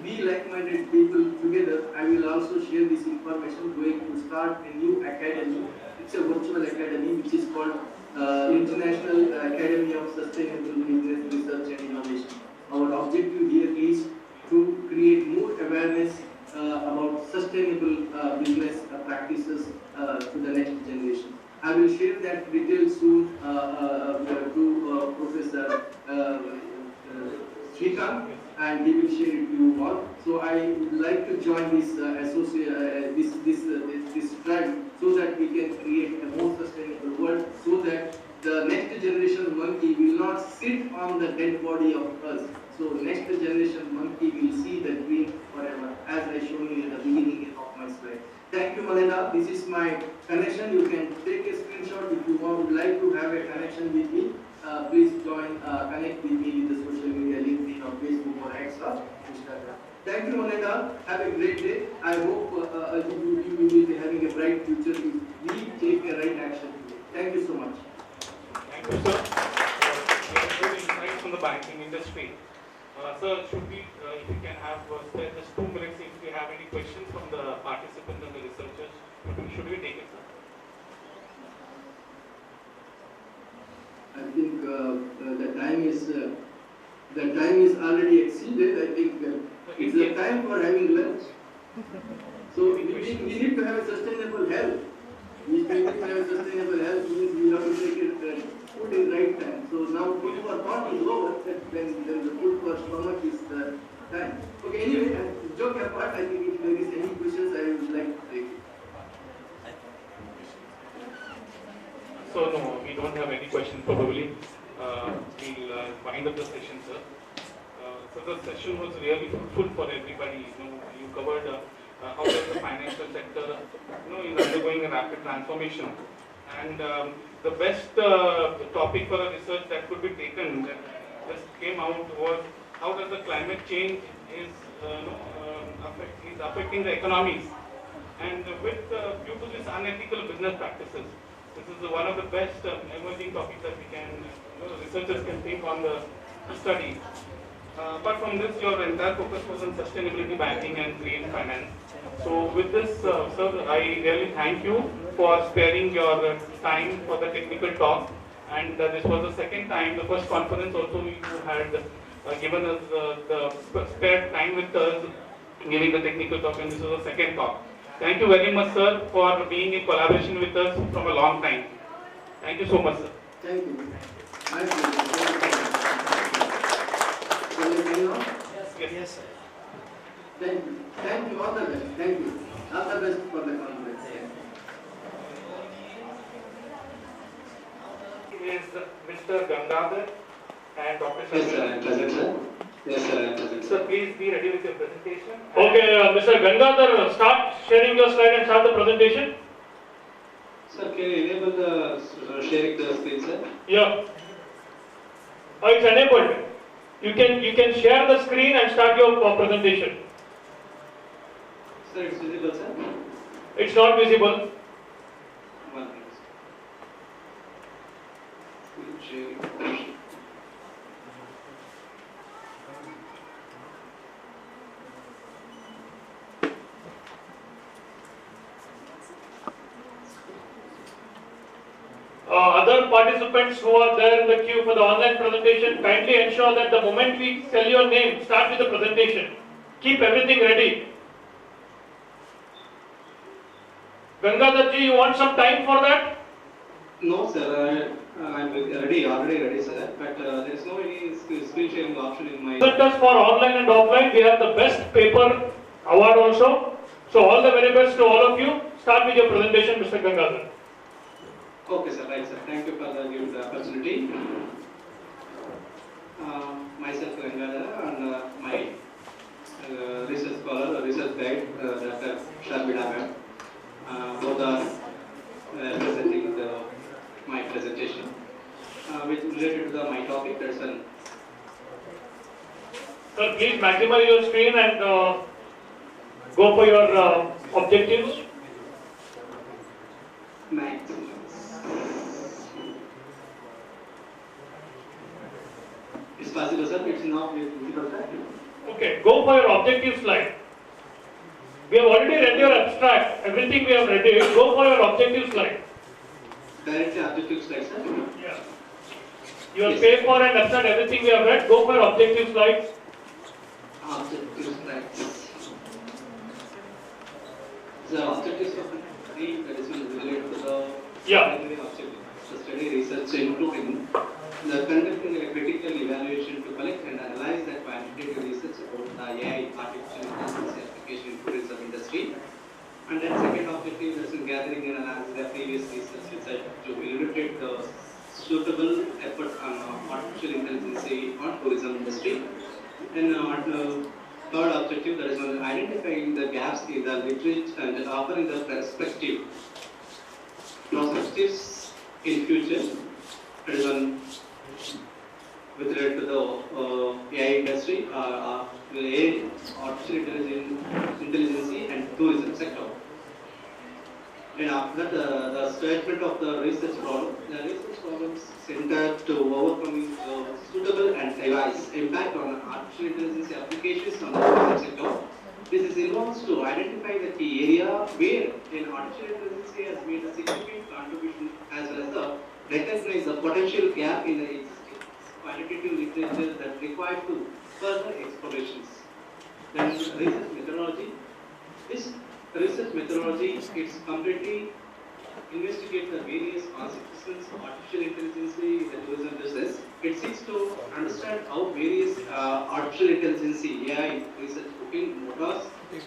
we like-minded people together. I will also share this information. Going to start a new academy. It's a virtual academy which is called International Academy of Sustainable Business Research and Innovation. Our objective here is to create more awareness about sustainable business practices to the next generation. I will share that detail soon to Professor Srikanth, and he will share it to you all. So I would like to join this this drive so that we can create a more sustainable world, so that the next generation monkey will not sit on the dead body of us. So next generation monkey will see the dream forever, as I showed you in the beginning of my slide. Thank you, Malena. This is my connection. You can take a screenshot if you would like to have a connection with me. Please connect with me with the social media, LinkedIn or Facebook or X or Instagram. Thank you, Malena. Have a great day. I hope you will be having a bright future if we take a right action today. Thank you so much. Thank you, sir. We have good insights from the banking industry. Sir, should we, if you can have spare just 2 minutes if we have any questions from the participants and the researchers, should we take it, sir? I think the time is already exceeded. I think it's the time for having lunch. So we need to have a sustainable health. We need to have a sustainable health means we have to take it food in right time. So now food for thought is over, then the food for stomach is the time. Okay, anyway, joke apart, I think if there is any questions I would like to take. So no, we don't have any questions probably. We'll wind up the session, sir. So the session was really fruitful for everybody. You covered how the financial sector, is undergoing a rapid transformation, and the best topic for a research that could be taken that just came out was how does the climate change is affecting the economies, and due to this unethical business practices. This is one of the best emerging topics that we can, researchers can think on the study. Apart from this, your entire focus was on sustainability, banking and green finance. So with this, sir, I really thank you for sparing your time for the technical talk. And this was the second time, the first conference also you had given us the spare time with us, giving the technical talk, and this was the second talk. Thank you very much, sir, for being in collaboration with us from a long time. Thank you so much, sir. Thank you. Yes, sir. Thank you. Thank you. All the best. Thank you. All the best for the conference. Is Mr. Gangadhar and Dr. Yes, sir, I am present, sir. Yes, sir, I am present. Sir, please be ready with your presentation. Okay, Mr. Gangadhar, start sharing your slide and start the presentation. Sir, can you enable the sharing the screen, sir? Yeah. Oh, it's enabled. You can share the screen and start your presentation. Sir, it's visible, sir? It's not visible. One minute. Screen sharing. Other participants who are there in the queue for the online presentation, kindly ensure that the moment we tell your name, start with the presentation. Keep everything ready. Gangadhar ji, you want some time for that? No, sir, I am already ready, sir. But there is no any screen sharing option in my. Presenters for online and offline, we have the best paper award also. So all the very best to all of you. Start with your presentation, Mr. Gangadhar. Okay, sir, right, sir. Thank you for giving the opportunity. Myself, Gangadhar, and my research scholar, research guide, Dr. Sharbida ma'am. Both are presenting my presentation, which related to my topic. That's an. Sir, please maximize your screen and go for your objectives. It's possible, sir. It's not visible, sir. Okay, go for your objective slide. We have already read your abstract. Everything we have read. Go for your objective slide. directly objective slides, sir. Yeah. Your paper and abstract, everything we have read, go for objective slides. Objective slides. The objectives of the three that is related to the primary objective. The study research including the conducting a critical evaluation to collect and analyze the quantitative research about the AI artificial intelligence application in tourism industry. And then second objective is gathering and analyzing the previous research to illustrate the suitable effort on artificial intelligence on tourism industry. And third objective, that is on identifying the gaps in the literature and offering the perspective perspectives in future. That is on with regard to the AI industry, the AI, artificial intelligence and tourism sector. And after that, the statement of the research problem. The research problems centered to overcoming the suitable and device impact on artificial intelligence applications on the tourism sector. This is involves to identify the key area where an artificial intelligence has made a significant contribution, as well as the recognize the potential gap in the existing quantitative literature that required to further explorations. Then research methodology. This research methodology is completely investigate the various consequences of artificial intelligence in the tourism business. It seeks to understand how various artificial intelligence, AI research booking motors,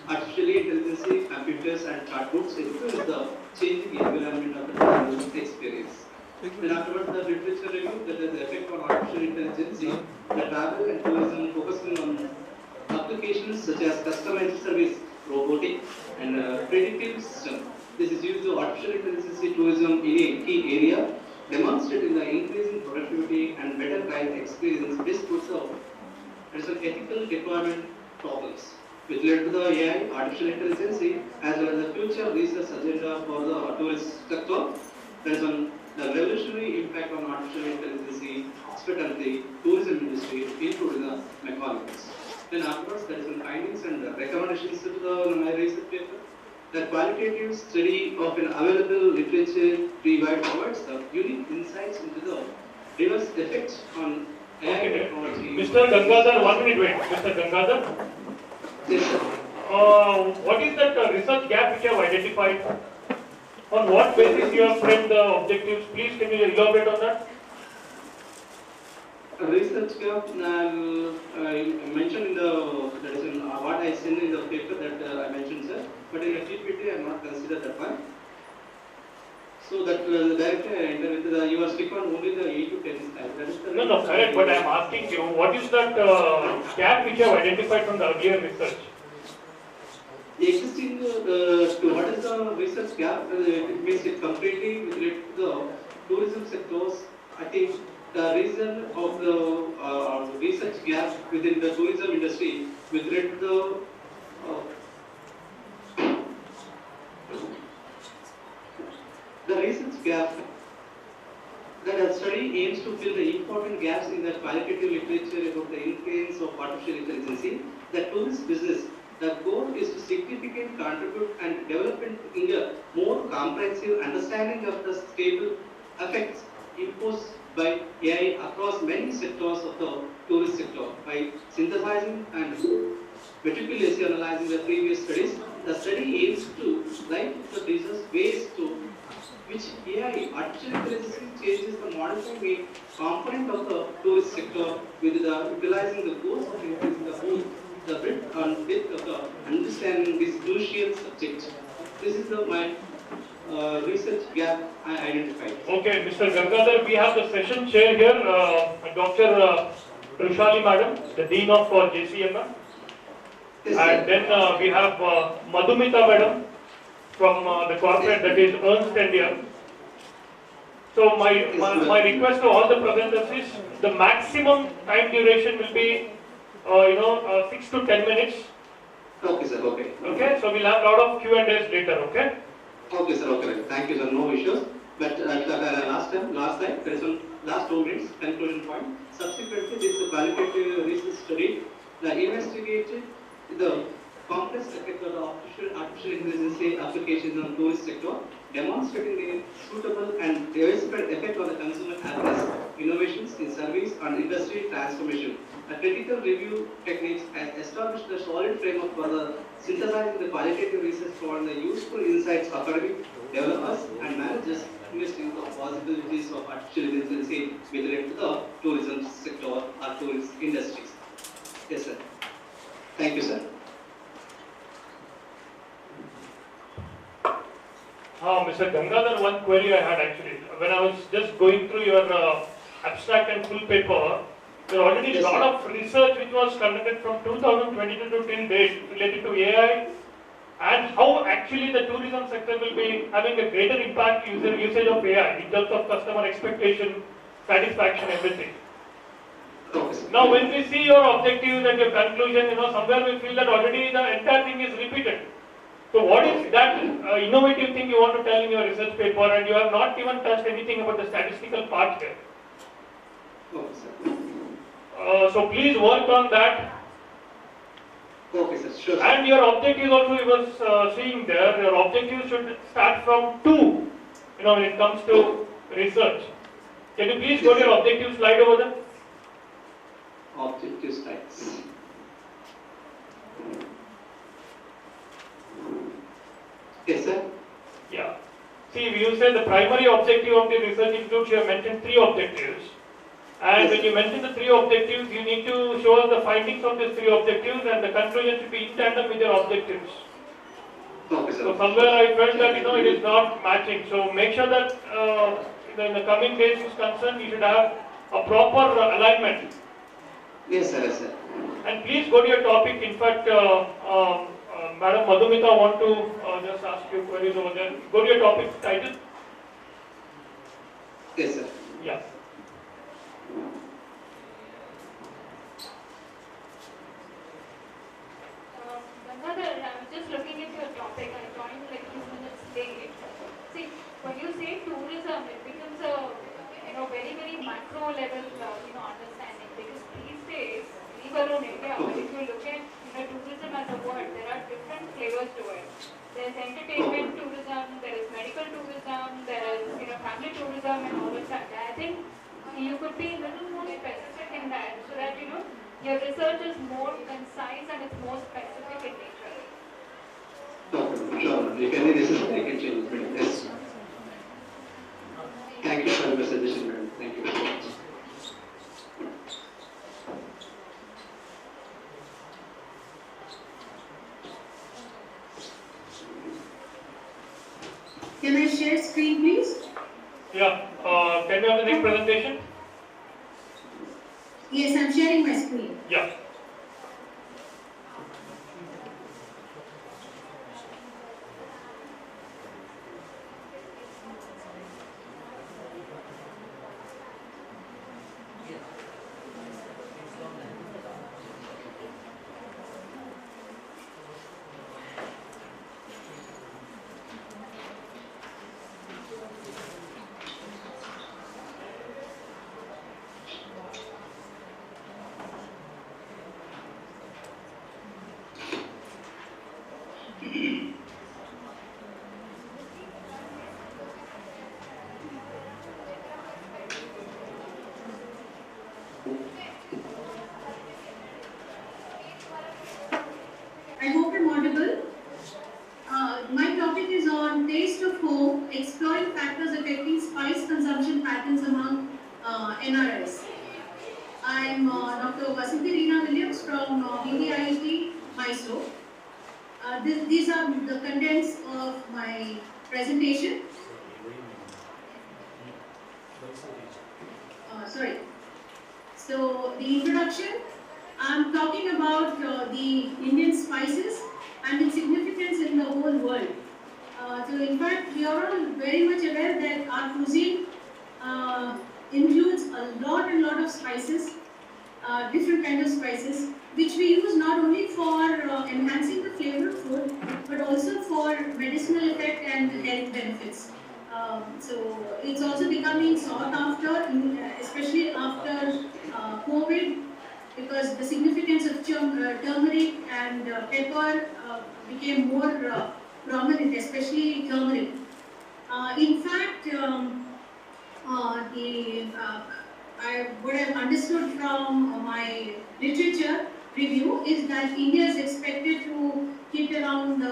artificial intelligence, computers and chatbots influence the changing environment of the tourism experience. Then afterwards, the literature review, that is the effect on artificial intelligence, the travel and tourism focusing on applications such as customized service, robotic and predictive system. This is used to artificial intelligence tourism in a key area, demonstrating the increasing productivity and better client experience. This puts out as an ethical deployment problems which led to the AI, artificial intelligence, as well as the future research agenda for the tourist sector. There is the revolutionary impact on artificial intelligence, especially tourism industry, including the mechanics. Then afterwards, there is some findings and recommendations to my research paper. The qualitative study of an available literature provides the unique insights into the diverse effects on AI technology. Mr. Gangadhar, 1 minute wait. Mr. Gangadhar? Yes, sir. What is that research gap which you have identified? On what basis you have framed the objectives? Please, can you elaborate on that? Research gap, I mentioned in the, that is in what I sent in the paper that I mentioned, sir, but in the PPT I have not considered that one. So that directly you are stick on only the 8 to 10 slides. That is the No, correct, but I am asking you, what is that gap which you have identified from the earlier research? The existing, what is the research gap? It means it completely related to the tourism sectors. I think the reason of the research gap within the tourism industry with regard to the research gap, that a study aims to fill the important gaps in the qualitative literature about the influence of artificial intelligence. The tourist business, the goal is to significantly contribute and develop in a more comprehensive understanding of the stable effects imposed by AI across many sectors of the tourist sector. By synthesizing and meticulously analyzing the previous studies, the study aims to light the business ways to which AI, artificial intelligence, changes the monitoring a component of the tourist sector with the utilizing the goals of increasing the whole, the breadth and depth of the understanding this crucial subject. This is my research gap I identified. Okay, Mr. Gangadhar, we have the session chair here, Dr. Trushali Madam, the Dean of JCE. Yes, and then we have Madhumita Madam from the corporate, that is Ernst & Young. So my request to all the presenters is the maximum time duration will be 6 to 10 minutes. Okay, sir. Okay. Okay, so we'll have a lot of Q&As later. Okay. Okay, sir. Okay. Thank you, sir. No issues. But last time, there is one last 2 minutes conclusion point. Subsequently, this qualitative research study, investigated the complex effect of the artificial intelligence applications on the tourist sector, demonstrating the suitable and diverse industry transformation. A critical review techniques has established a solid framework for the synthesizing the qualitative research for the useful insights of academic developers and managers investing the possibilities of artificial intelligence with respect to the tourism sector or tourist industries. Yes, sir. Thank you, sir. Mr. Gangadhar, one query I had actually. When I was just going through your abstract and full paper, there are already a lot of research which was conducted from 2022 to till date related to AI and how actually the tourism sector will be having a greater impact usage of AI in terms of customer expectation, satisfaction, everything. Now when we see your objectives and your conclusion, somewhere we feel that already the entire thing is repeated. So what is that innovative thing you want to tell in your research paper, and you have not even touched anything about the statistical part here. So please work on that. Okay, sir. Sure. And your objectives also, you was seeing there, your objectives should start from 2, when it comes to research. Can you please go to your objective slide over there? Objective slides. Yes, sir. Yeah. See, you said the primary objective of the research includes, you have mentioned 3 objectives. And when you mention the 3 objectives, you need to show us the findings of these 3 objectives, and the conclusion should be in tandem with your objectives. Okay, sir. So somewhere I felt that it is not matching. So make sure that in the coming days is concerned, you should have a proper alignment. Yes, sir. Yes, sir. And please go to your topic. In fact, Madam Madhumita want to just ask you queries over there. Go to your topic title. Yes, sir. Yeah. Gangadhar, I was just looking at your topic. I joined like 2 minutes late. See, when you say tourism, it becomes a very, very macro level understanding, because these days, leave alone India, but if you look at tourism as a word, there are different flavors to it. There's entertainment tourism, there is medical tourism, there is family tourism and all of that. I think you could be a little more specific in that, so that your research is more concise and it's more specific in nature. Sure. If any research, I can change it. Yes. Thank you for the suggestion, madam. Thank you very much. Can I share screen, please? Yeah. Can we have the next presentation? Yes, I'm sharing my screen. Yeah. I hope I'm audible. My topic is on taste of home, exploring factors affecting spice consumption patterns among NRIs. I'm Dr. Vasanthi Reena Williams from VVIT, Mysore. These are the contents of my presentation. Sorry. So the introduction, I'm talking about the Indian spices and its significance in the whole world. So in fact, we are all very much aware that our cuisine includes a lot of spices, different kinds of spices, which we use not only for enhancing the flavor of food, but also for medicinal effect and health benefits. So it's also becoming sought after, especially after COVID, because the significance of turmeric and pepper became more prominent, especially turmeric. In fact, what I've understood from my literature review is that India is expected to hit around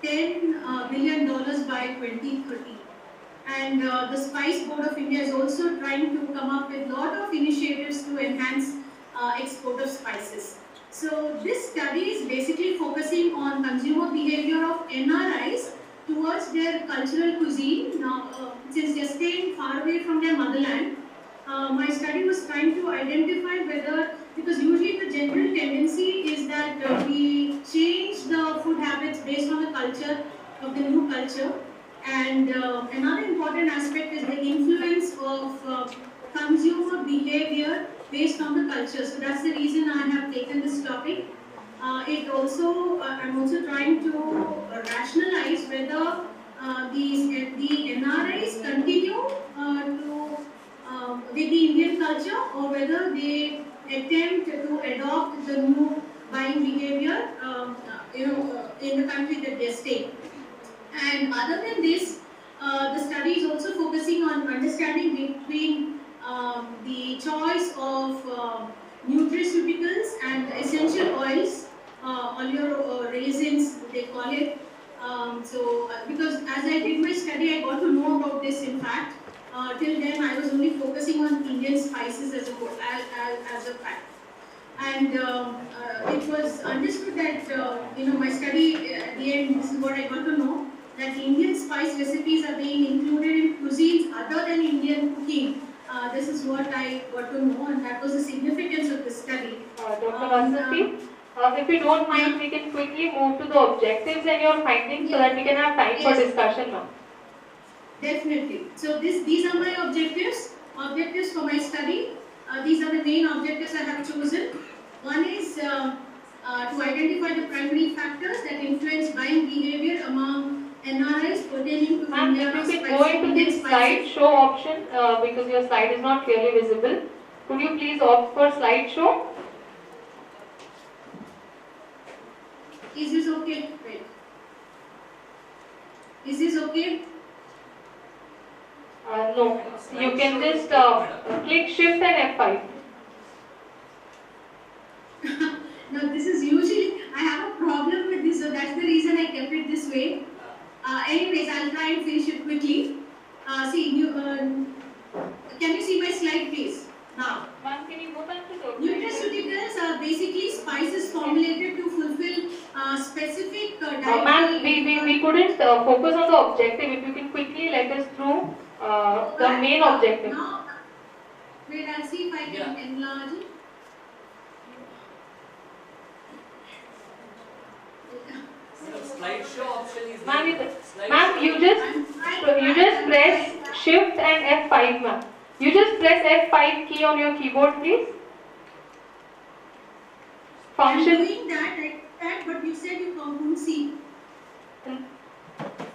$10 billion by 2030. And the Spice Board of India is also trying to come up with a lot of initiatives to enhance export of spices. So this study is basically focusing on consumer behavior of NRIs towards their cultural cuisine. Now, since they're staying far away from their motherland, my study was trying to identify whether, because usually the general tendency is that we change the food habits based on the culture of the new culture. And another important aspect is the influence of consumer behavior based on the culture. So that's the reason I have taken this topic. I'm also trying to rationalize whether the NRIs continue with the Indian culture, or whether they attempt to adopt the new buying behavior, in the country that they stay. And other than this, the study is also focusing on understanding between the choice of nutraceuticals and essential oils, oleoresins they call it. Because as I did my study, I got to know about this. In fact, till then I was only focusing on Indian spices as a fact. And it was understood that, my study at the end, this is what I got to know, that Indian spice recipes are being included in cuisines other than Indian cooking. This is what I got to know, and that was the significance of the study. Dr. Vasanthi, if you don't mind, we can quickly move to the objectives and your findings so that we can have time for discussion now. Definitely. So these are my objectives for my study. These are the main objectives I have chosen. One is to identify the primary factors that influence buying behavior among NRIs pertaining to India. If you could go into this slide show option, because your slide is not clearly visible, could you please opt for slide show? Is this okay? Wait. Is this okay? No. You can just click Shift and F5. No, this is usually, I have a problem with this, so that's the reason I kept it this way. Anyways, I'll try and finish it quickly. Can you see my slide, please? Now, Ma'am, can you go back to the nutraceuticals are basically spices formulated to fulfill specific dietary... Ma'am, we couldn't focus on the objective. If you can quickly let us through the main objective. Now, wait, I'll see if I can enlarge it. Slideshow option is Ma'am, you just press Shift and F5, ma'am. You just press F5 key on your keyboard, please. Function. I'm doing that, but you said you couldn't see.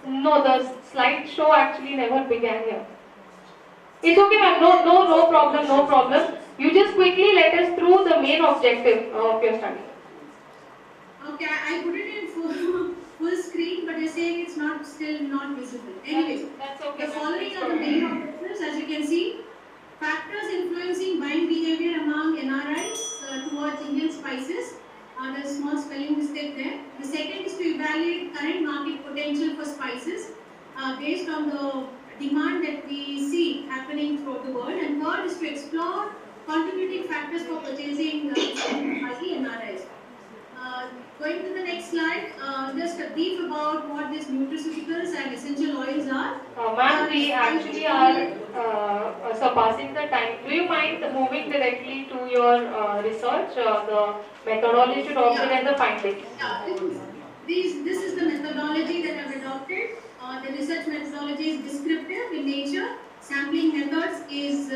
No, the slideshow actually never began here. It's okay, ma'am. No problem. You just quickly let us through the main objective of your study. Okay, I put it in full screen, but you're saying it's still not visible. Anyways, that's okay. The following are the main objectives, as you can see. Factors influencing buying behavior among NRIs towards Indian spices. There's a small spelling mistake there. The second is to evaluate current market potential for spices based on the demand that we see happening throughout the world. And third is to explore contributing factors for purchasing spicy NRIs. Going to the next slide, just a brief about what these nutraceuticals and essential oils are. Ma'am, we actually are surpassing the time. Do you mind moving directly to your research, the methodology adopted and the findings? Yeah, this is the methodology that I've adopted. The research methodology is descriptive in nature. Sampling methods is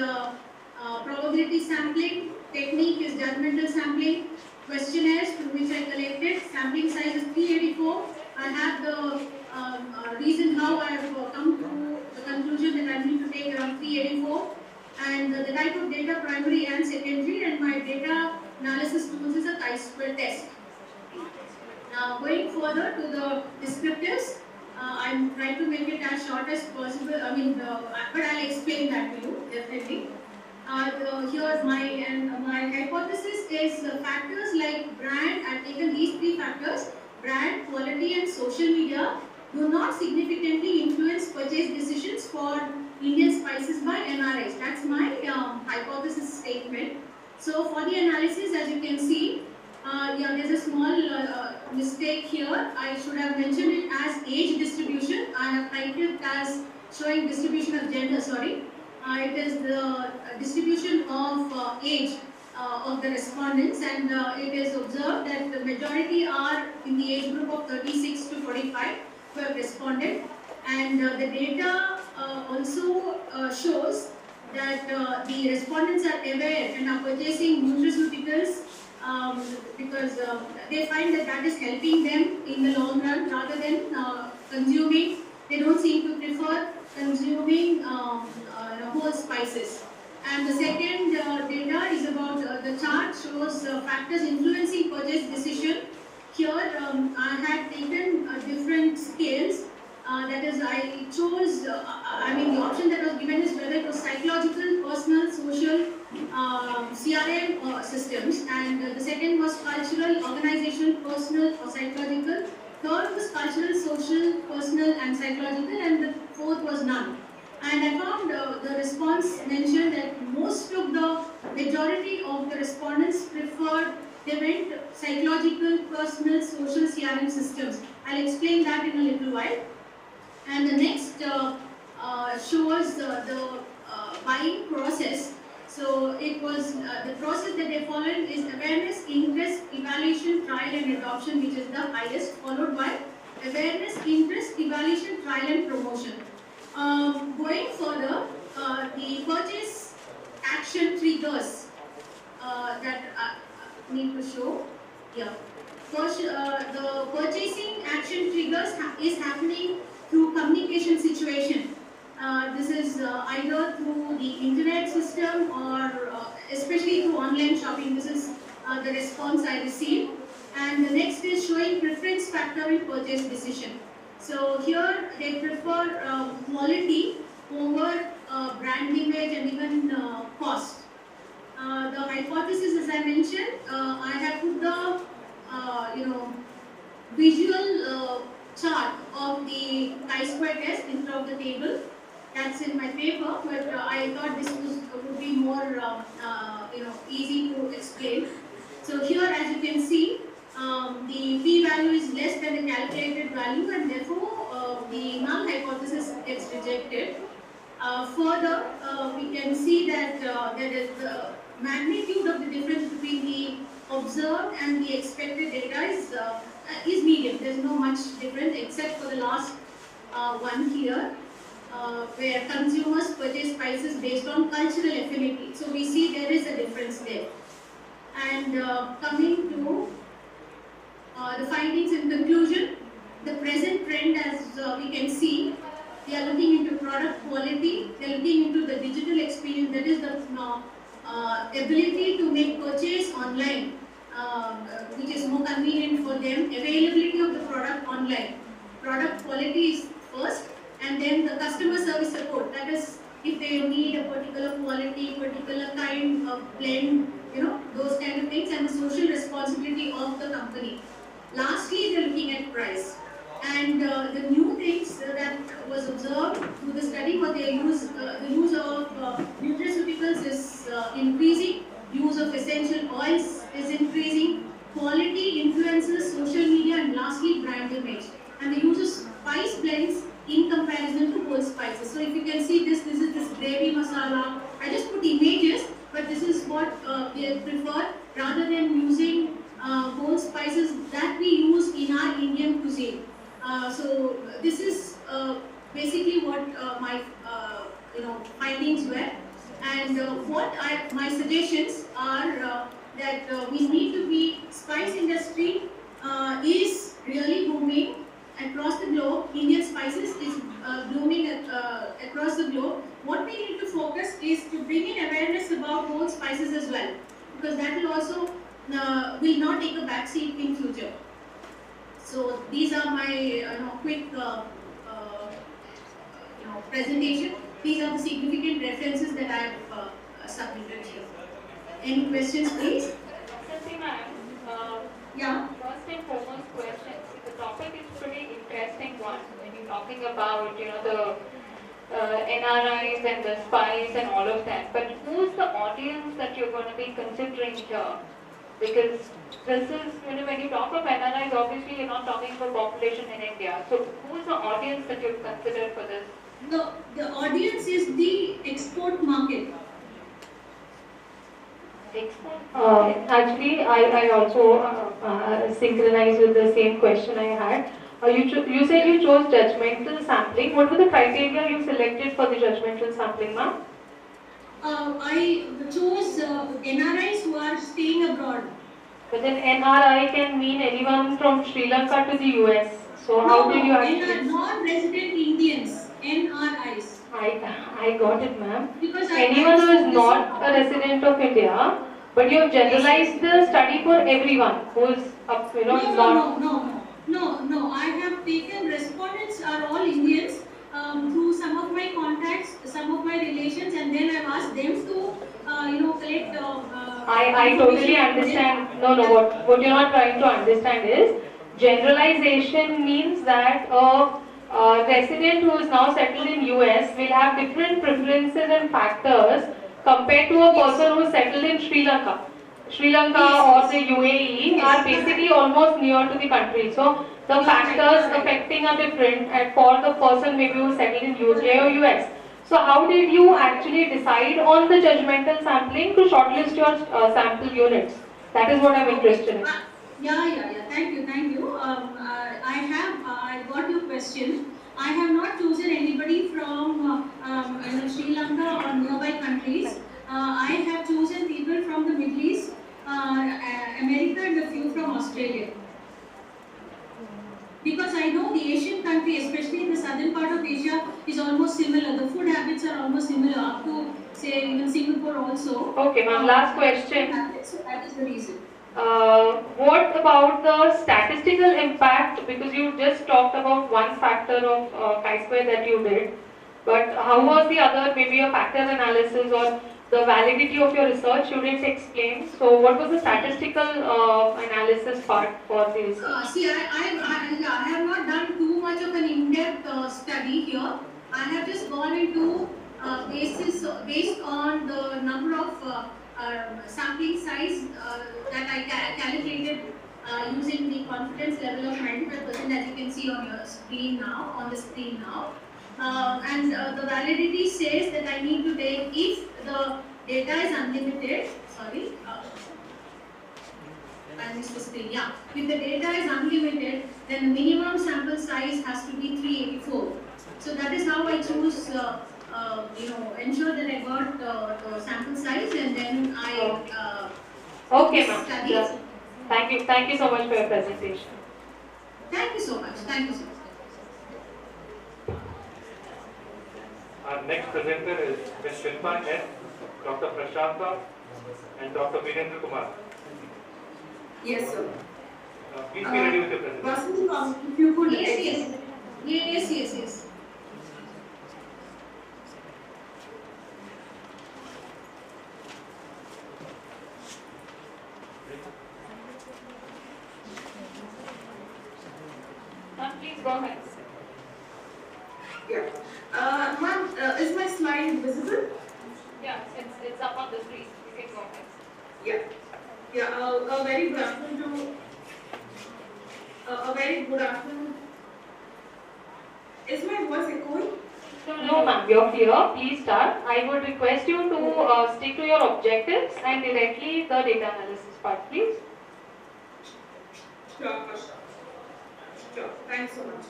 probability sampling. Technique is judgmental sampling. Questionnaires through which I collected. Sampling size is 384. I have the reason how I have come to the conclusion that I need to take around 384. And the type of data, primary and secondary, and my data analysis tools is a chi-square test. Now going further to the descriptives, I'm trying to make it as short as possible. But I'll explain that to you definitely. Here my hypothesis is factors like brand. I've taken these three factors: brand, quality, and social media do not significantly influence purchase decisions for Indian spices by NRIs. That's my hypothesis statement. So for the analysis, as you can see, yeah, there's a small mistake here. I should have mentioned it as age distribution. I have typed it as showing distribution of gender, sorry. It is the distribution of age of the respondents, and it is observed that the majority are in the age group of 36 to 45 who have responded, and the data also shows that the respondents are aware and are purchasing nutraceuticals because they find that that is helping them in the long run rather than consuming. They don't seem to prefer consuming whole spices. And the second data is about the chart shows factors influencing purchase decision. Here I had taken different scales. That is, I chose, the option that was given is whether it was psychological, personal, social, CRM systems, and the second was cultural, organizational, personal, or psychological. Third was cultural, social, personal, and psychological, and the fourth was none. And I found the response mentioned that most of the majority of the respondents preferred, they went psychological, personal, social, CRM systems. I'll explain that in a little while. And the next shows the buying process. So it was the process that they followed is awareness, interest, evaluation, trial, and adoption, which is the highest, followed by awareness, interest, evaluation, trial, and promotion. Going further, the purchase action triggers that I need to show. Yeah. First, the purchasing action triggers is happening through communication situation. This is either through the internet system or especially through online shopping. This is the response I received. And the next is showing preference factor in purchase decision. So here they prefer quality over brand image and even cost. The hypothesis, as I mentioned, I have put the visual chart of the chi-square test in front of the table. That's in my paper, but I thought this would be more easy to explain. So here, as you can see, the p-value is less than the calculated value, and therefore the null hypothesis gets rejected. Further, we can see that there is the magnitude of the difference between the observed and the expected data is medium. There's no much difference except for the last one here, where consumers purchase spices based on cultural affinity. So we see there is a difference there. And coming to the findings in conclusion, the present trend, as we can see, they are looking into product quality, they are looking into the digital experience, that is the ability to make purchase online, which is more convenient for them, availability of the product online. Product quality is first, and then the customer service support, that is if they need a particular quality, particular kind of blend, those kind of things, and the social responsibility of the company. Lastly, they are looking at price. And the new things that was observed through the study was the use of nutraceuticals is increasing, use of essential oils is increasing, quality influences social media, and lastly brand image. And the use of spice blends in comparison to whole spices. So if you can see this is this gravy masala. I just put images, but this is what they prefer rather than using whole spices that we use in our Indian cuisine. So this is basically what my findings were, and my suggestions are that we need to be, spice industry is really booming across the globe. Indian spices is blooming across the globe. What we need to focus is to bring in awareness about whole spices as well, because that will also will not take a backseat in future. So these are my quick presentation. These are the significant references that I have submitted here. Any questions, please? Santhi ma'am, Yeah. first and foremost question. The topic is pretty interesting one. When you're talking about, the NRIs and the spies and all of that. But who's the audience that you're going to be considering here? Because this is, when you talk of NRIs, obviously you're not talking about population in India. So who's the audience that you've considered for this? The audience is the export market. Actually, I also synchronize with the same question I had. You said you chose judgmental sampling. What were the criteria you selected for the judgmental sampling, ma'am? I chose NRIs who are staying abroad. But then NRI can mean anyone from Sri Lanka to the US. So how did you actually? Non-resident Indians, NRIs. I got it, ma'am. Because anyone who is not a resident of India, but you have generalized the study for everyone who is not. No. I have taken respondents are all Indians through some of my contacts, some of my relations, and then I've asked them to collect. I totally understand. No. What you're not trying to understand is generalization means that a resident who is now settled in US will have different preferences and factors compared to a person who is settled in Sri Lanka. Sri Lanka or the UAE are basically almost near to the country. So the factors affecting are different and for the person maybe who is settled in UK or US. So how did you actually decide on the judgmental sampling to shortlist your sample units? That is what I'm interested in. Yeah. Thank you. I got your question. I have not chosen anybody from Sri Lanka or nearby countries. I have chosen people from the Middle East, America, and a few from Australia. Because I know the Asian country, especially in the southern part of Asia, is almost similar. The food habits are almost similar, up to say even Singapore also. Okay, ma'am. Last question. So that is the reason. What about the statistical impact? Because you just talked about one factor of chi-square that you did, but how was the other, maybe a factor analysis or the validity of your research you didn't explain? So what was the statistical analysis part for the research? See, I have not done too much of an in-depth study here. I have just gone into based on the number of sampling size that I calculated using the confidence level of 95%, as you can see on your screen now, and the validity says that I need to take, if the data is unlimited, I missed the screen, yeah. If the data is unlimited, then the minimum sample size has to be 384. So that is how I choose, ensure that I got the sample size, and then I okay, ma'am. Thank you so much for your presentation. Thank you so much. Our next presenter is Ms. Shilpa S, Dr. Prashanta, and Dr. Virendra Kumar. Yes, sir. Please be ready with your presentation. If you could. Yes. Please go ahead. Yeah. Ma'am, is my slide visible? Yeah, it's up on the screen. You can go ahead. Yeah. A very good afternoon Is my voice echoing? No, ma'am, you're clear. Please start. I would request you to stick to your objectives and directly the data analysis part, please. Sure. Thanks so much.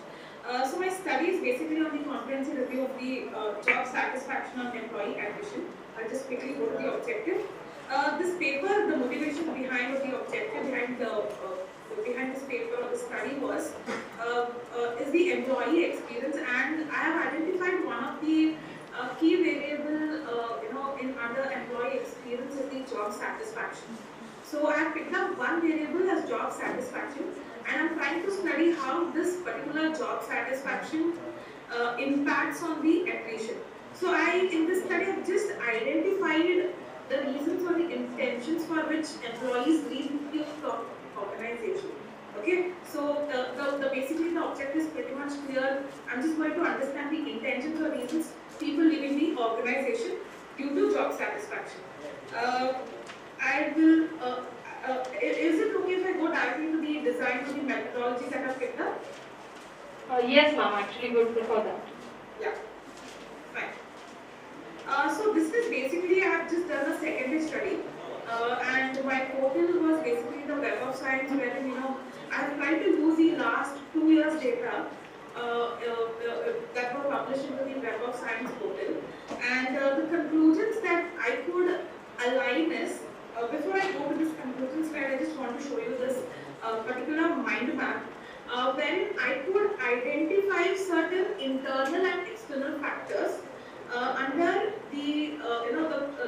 So my study is basically on the comprehensive review of the job satisfaction on employee admission. I'll just quickly go to the objective. This paper, the motivation behind or the objective behind this paper or the study was is the employee experience, and I have identified one of the key variable under employee experience is the job satisfaction. So I have picked up one variable as job satisfaction, and I'm trying to study how this particular job satisfaction impacts on the attrition. So in this study, I've just identified the reasons or the intentions for which employees leave the organization. Okay, so basically the object is pretty much clear. I'm just going to understand the intentions or reasons people leaving the organization due to job satisfaction. I will. Is it okay if I go directly into the design of the methodologies that I've picked up? Yes, ma'am. Actually, good for that. Yeah. Fine. So this is basically, I have just done a secondary study, and my portal was basically the Web of Science, wherein I have tried to use the last 2 years data that were published into the Web of Science portal, and the conclusions that I could align is, before I go to this conclusion slide, I just want to show you this particular mind map, wherein I could identify certain internal and external factors under the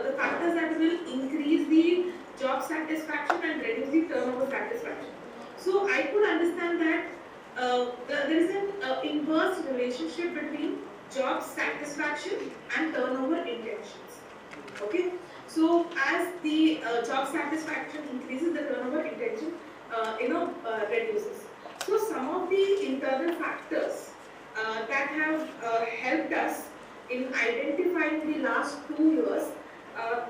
the factors that will increase the job satisfaction and reduce the turnover satisfaction. So I could understand that there is an inverse relationship between job satisfaction and turnover intentions. Okay, so as the job satisfaction increases, the turnover intention reduces. So some of the internal factors that have helped us in identifying the last 2 years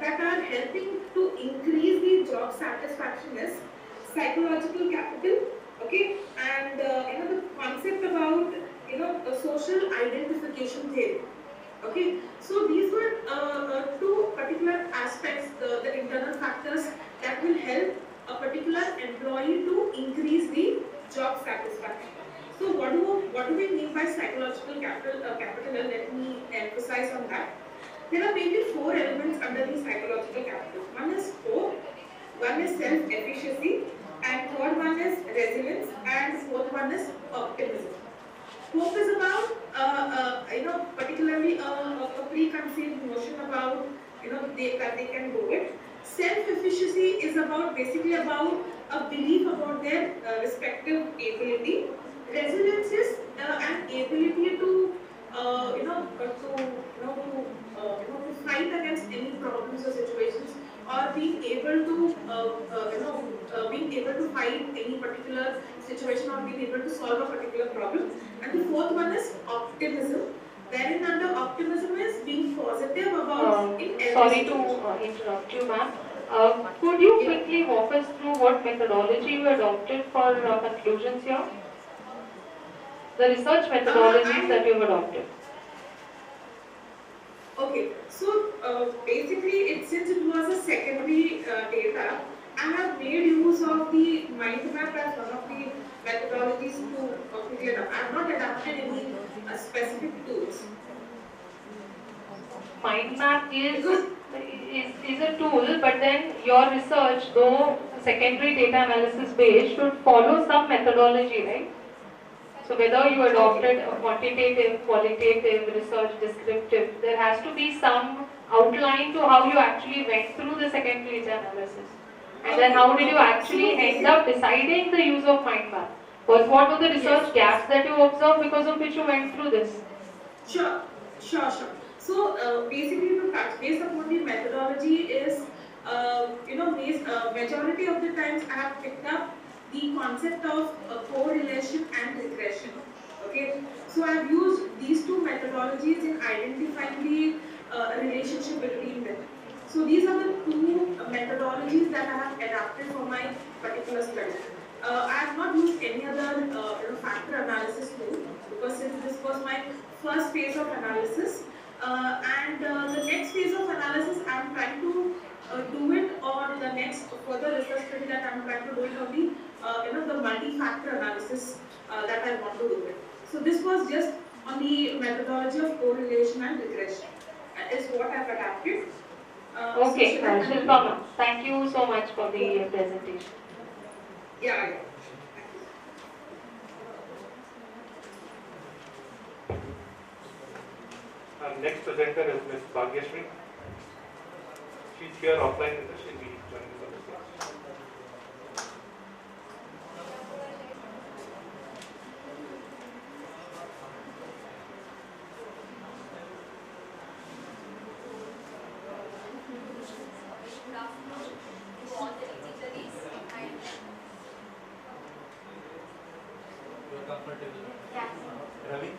that are helping to increase the job satisfaction is psychological capital, okay, and the concept about the social identification theory. Okay, so these were two particular aspects, the internal factors that will help a particular employee to increase the job satisfaction. So what do we mean by psychological capital? Let me emphasize on that. There are mainly 4 elements under the psychological capital. One is hope, one is self-efficacy, and third one is resilience, and fourth one is optimism. Hope is about particularly a preconceived notion about that they can do it. Self-efficacy is basically about a belief about their respective ability. Resilience is an ability to fight against any problems or situations, or being able to fight any particular situation, or being able to solve a particular problem. And the fourth one is optimism, wherein under optimism is being positive about Sorry to interrupt you, ma'am. Could you quickly walk us through what methodology you adopted for conclusions here? The research methodologies that you have adopted. Okay, so basically, since it was a secondary data, I have made use of the mind map as one of the methodologies to quickly adapt. I have not adapted any specific tools. Mind map is a tool, but then your research, though secondary data analysis based, should follow some methodology, right? So whether you adopted a quantitative, qualitative, research, descriptive, there has to be some outline to how you actually went through the secondary data analysis. And then how did you actually end up deciding the use of mind map? What were the research gaps that you observed because of which you went through this? Sure. So basically, to touch base upon the methodology is, majority of the times I have picked up the concept of correlation and regression. Okay, so I have used these two methodologies in identifying the relationship between them. So these are the two methodologies that I have adapted for my particular study. I have not used any other factor analysis tool, because since this was my first phase of analysis, and the next phase of analysis I am trying to do it on the next further research study that I am trying to do it on the multi-factor analysis that I want to do it. So this was just on the methodology of correlation and regression is what I have adapted. Okay, Shilpa, thank you so much for the presentation. Yeah. Our next presenter is Ms. Bhagyashree. She's here offline with us. She'll be joining us on the stage. comfortable. Yeah. Ravi?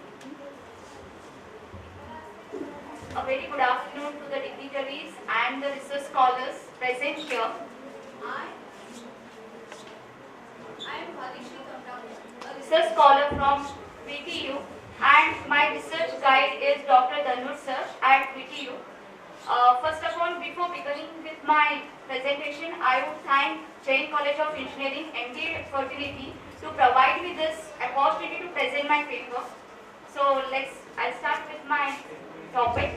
A very good afternoon to the dignitaries and the research scholars present here. I am Bhagishree Kamdani, a research scholar from VTU, and my research guide is Dr. Dhanush sir at VTU. First of all, before beginning with my presentation, I would thank Jain College of Engineering, MD Fertility, to provide me this opportunity to present my paper. So I'll start with my topic.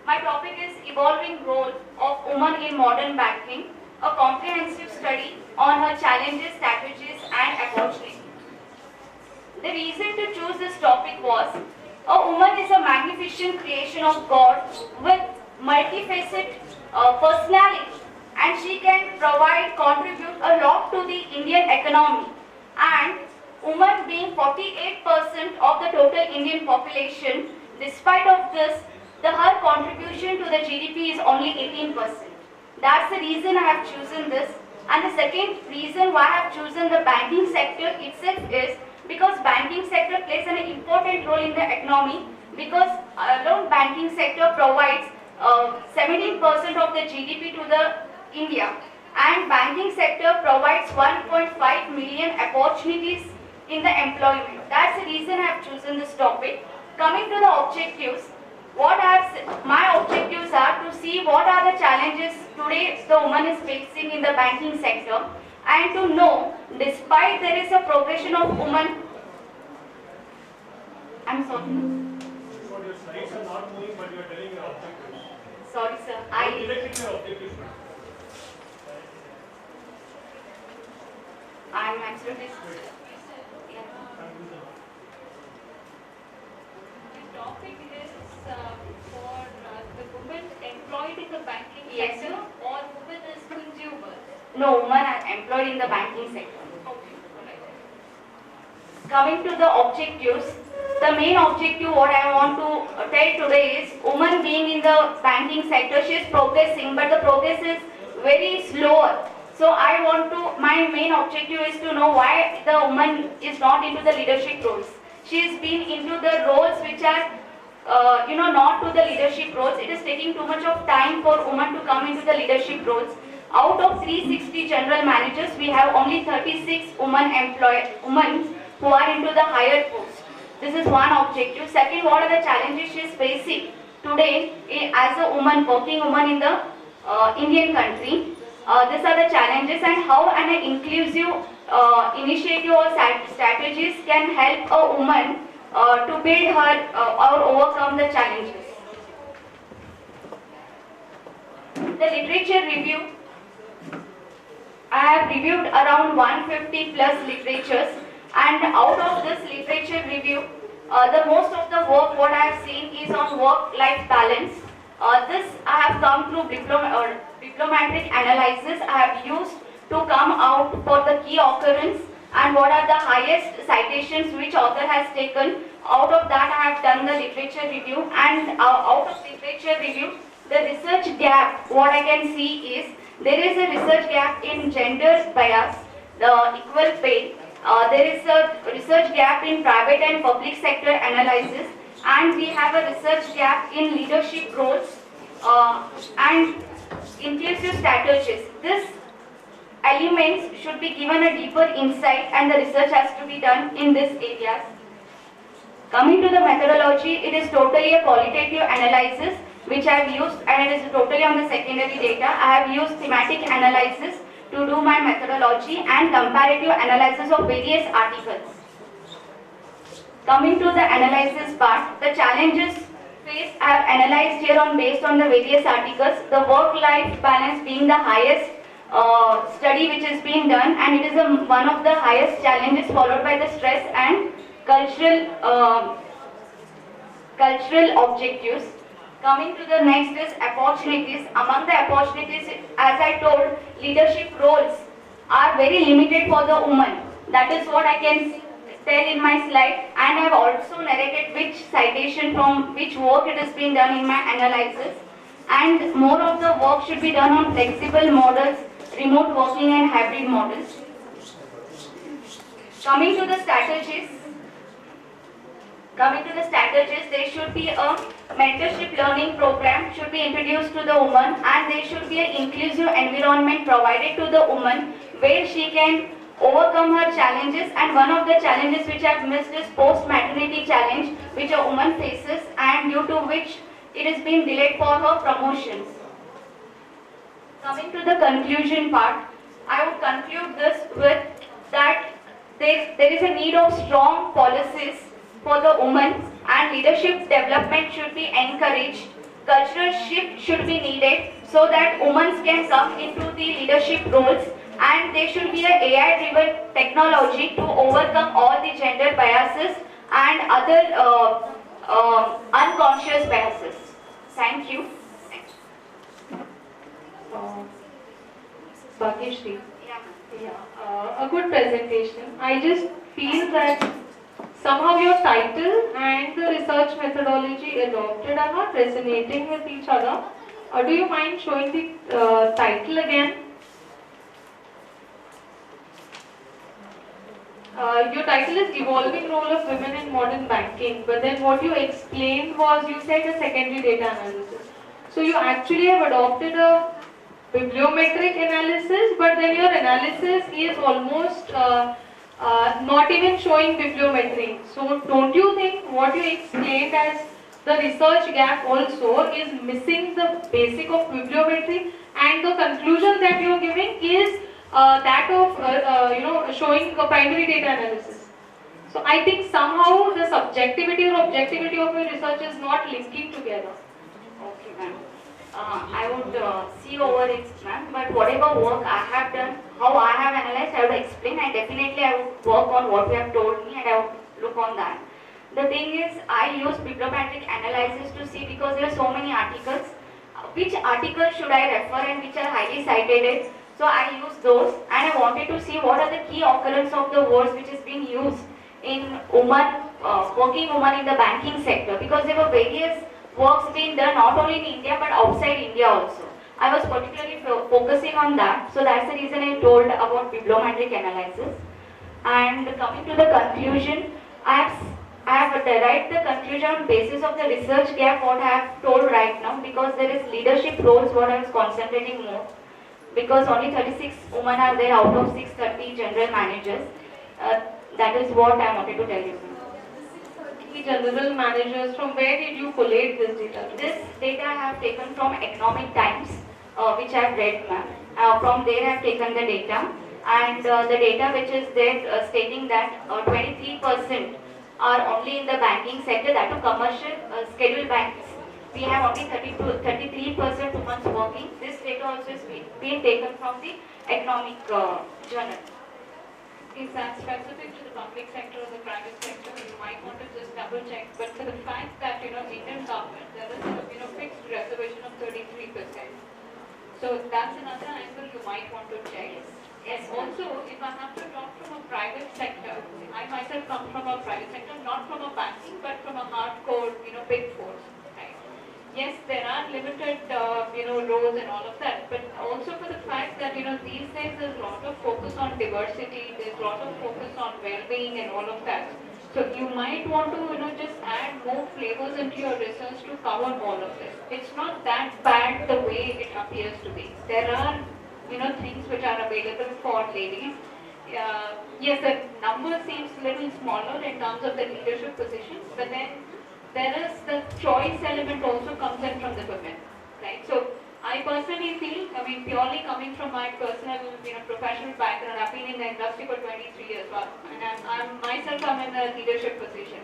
My topic is Evolving Role of Women in Modern Banking, a comprehensive study on her challenges, strategies and opportunities. The reason to choose this topic was, a woman is a magnificent creation of God with multifaceted personality, and she can contribute a lot to the Indian economy, and women being 48% of the total Indian population. Despite of this, her contribution to the GDP is only 18%. That's the reason I have chosen this. And the second reason why I have chosen the banking sector itself is because banking sector plays an important role in the economy, because alone banking sector provides 17% of the GDP to the India, and banking sector provides 1.5 million opportunities in the employment. That's the reason I have chosen this topic. Coming to the objectives, my objectives are to see what are the challenges today the woman is facing in the banking sector, and to know, despite there is a progression of women. I'm sorry. Your slides are not moving, but you are telling your objectives. Sorry, sir. You directed your objectives. I'm absolutely. The topic is for the women employed in the banking Yes, sector, sir. or women as consumers. No, women are employed in the banking sector. Okay, right. Coming to the objectives, the main objective what I want to tell today is, woman being in the banking sector, she is progressing, but the progress is very slower. So my main objective is to know why the woman is not into the leadership roles. She has been into the roles which are not to the leadership roles. It is taking too much of time for women to come into the leadership roles. Out of 360 general managers, we have only 36 women who are into the higher post. This is one objective. Second, what are the challenges she is facing today as a woman, working woman in the Indian country? These are the challenges, and how an inclusive initiative or strategies can help a woman to build her or overcome the challenges. The literature review. I have reviewed around 150 plus literatures, and out of this literature review, the most of the work what I have seen is on work-life balance. This I have come through diplomatic analysis I have used to come out for the key occurrence and what are the highest citations which author has taken. Out of that I have done the literature review, and out of literature review, the research gap what I can see is, there is a research gap in gender bias, the equal pay. There is a research gap in private and public sector analysis, and we have a research gap in leadership roles and inclusive strategies. These elements should be given a deeper insight, and the research has to be done in these areas. Coming to the methodology, it is totally a qualitative analysis which I have used, and it is totally on the secondary data. I have used thematic analysis to do my methodology and comparative analysis of various articles. Coming to the analysis part, the challenges faced I have analyzed here based on the various articles. The work-life balance being the highest study which is being done, and it is one of the highest challenges, followed by the stress and cultural objectives. Coming to the next is opportunities. Among the opportunities, as I told, leadership roles are very limited for the woman. That is what I can tell in my slide, and I have also narrated which citation from which work it has been done in my analysis. And more of the work should be done on flexible models, remote working and hybrid models. Coming to the strategies, Coming to the strategies, there should be a mentorship learning program should be introduced to the woman, and there should be an inclusive environment provided to the woman where she can overcome her challenges. And one of the challenges which I've missed is post-maternity challenge which a woman faces, and due to which it is being delayed for her promotions. Coming to the conclusion part, I would conclude this with that there is a need of strong policies for the women, and leadership development should be encouraged. Cultural shift should be needed so that women can come into the leadership roles, and there should be an AI-driven technology to overcome all the gender biases and other unconscious biases. Thank you. Bhagyashree. A good presentation. I just feel that somehow your title and the research methodology adopted are not resonating with each other. Do you mind showing the title again? Your title is Evolving Role of Women in Modern Banking, but then what you explained was, you said a secondary data analysis. So you actually have adopted a bibliometric analysis, but then your analysis is almost not even showing bibliometry. So don't you think what you explained as the research gap also is missing the basic of bibliometry, and the conclusion that you are giving is that of showing a primary data analysis. So I think somehow the subjectivity or objectivity of your research is not linking together. Okay, ma'am. I would see over it, ma'am, but whatever work I have done, how I have analyzed, I would explain, and definitely I would work on what you have told me, and I would look on that. The thing is, I use bibliometric analysis to see, because there are so many articles, which article should I refer and which are highly cited. So I use those, and I wanted to see what are the key occurrence of the words which is being used in working women in the banking sector, because there were various works being done not only in India but outside India also. I was particularly focusing on that, so that's the reason I told about bibliometric analysis. And coming to the conclusion, I have derived the conclusion on basis of the research gap what I have told right now, because there is leadership roles what I was concentrating more, because only 36 women are there out of 630 general managers. That is what I wanted to tell you. General managers, from where did you collate this data? This data I have taken from Economic Times, which I have read, ma'am. From there I have taken the data, and the data which is there stating that 23% are only in the banking sector, that to commercial scheduled banks. We have only 33% women working. This data also is being taken from the Economic Journal. Is that specific to the public sector or the private sector? You might want to just double check. But for the fact that Indian government, there is a fixed reservation of 33%. So that's another angle you might want to check. Yes. Also, if I have to talk from a private sector, I myself come from a private sector, not from a banking, but from a hardcore, big four. Yes, there are limited, roles and all of that, but also for the fact that, these days there's a lot of focus on diversity, there's a lot of focus on well-being and all of that. So you might want to, just add more flavors into your research to cover all of this. It's not that bad the way it appears to be. There are, things which are available for ladies. Yes, the number seems a little smaller in terms of the leadership positions, but then there is the choice element also comes in from the women, right? So I personally feel, purely coming from my personal, professional background, I've been in the industry for 23 years, and I'm myself, I'm in a leadership position.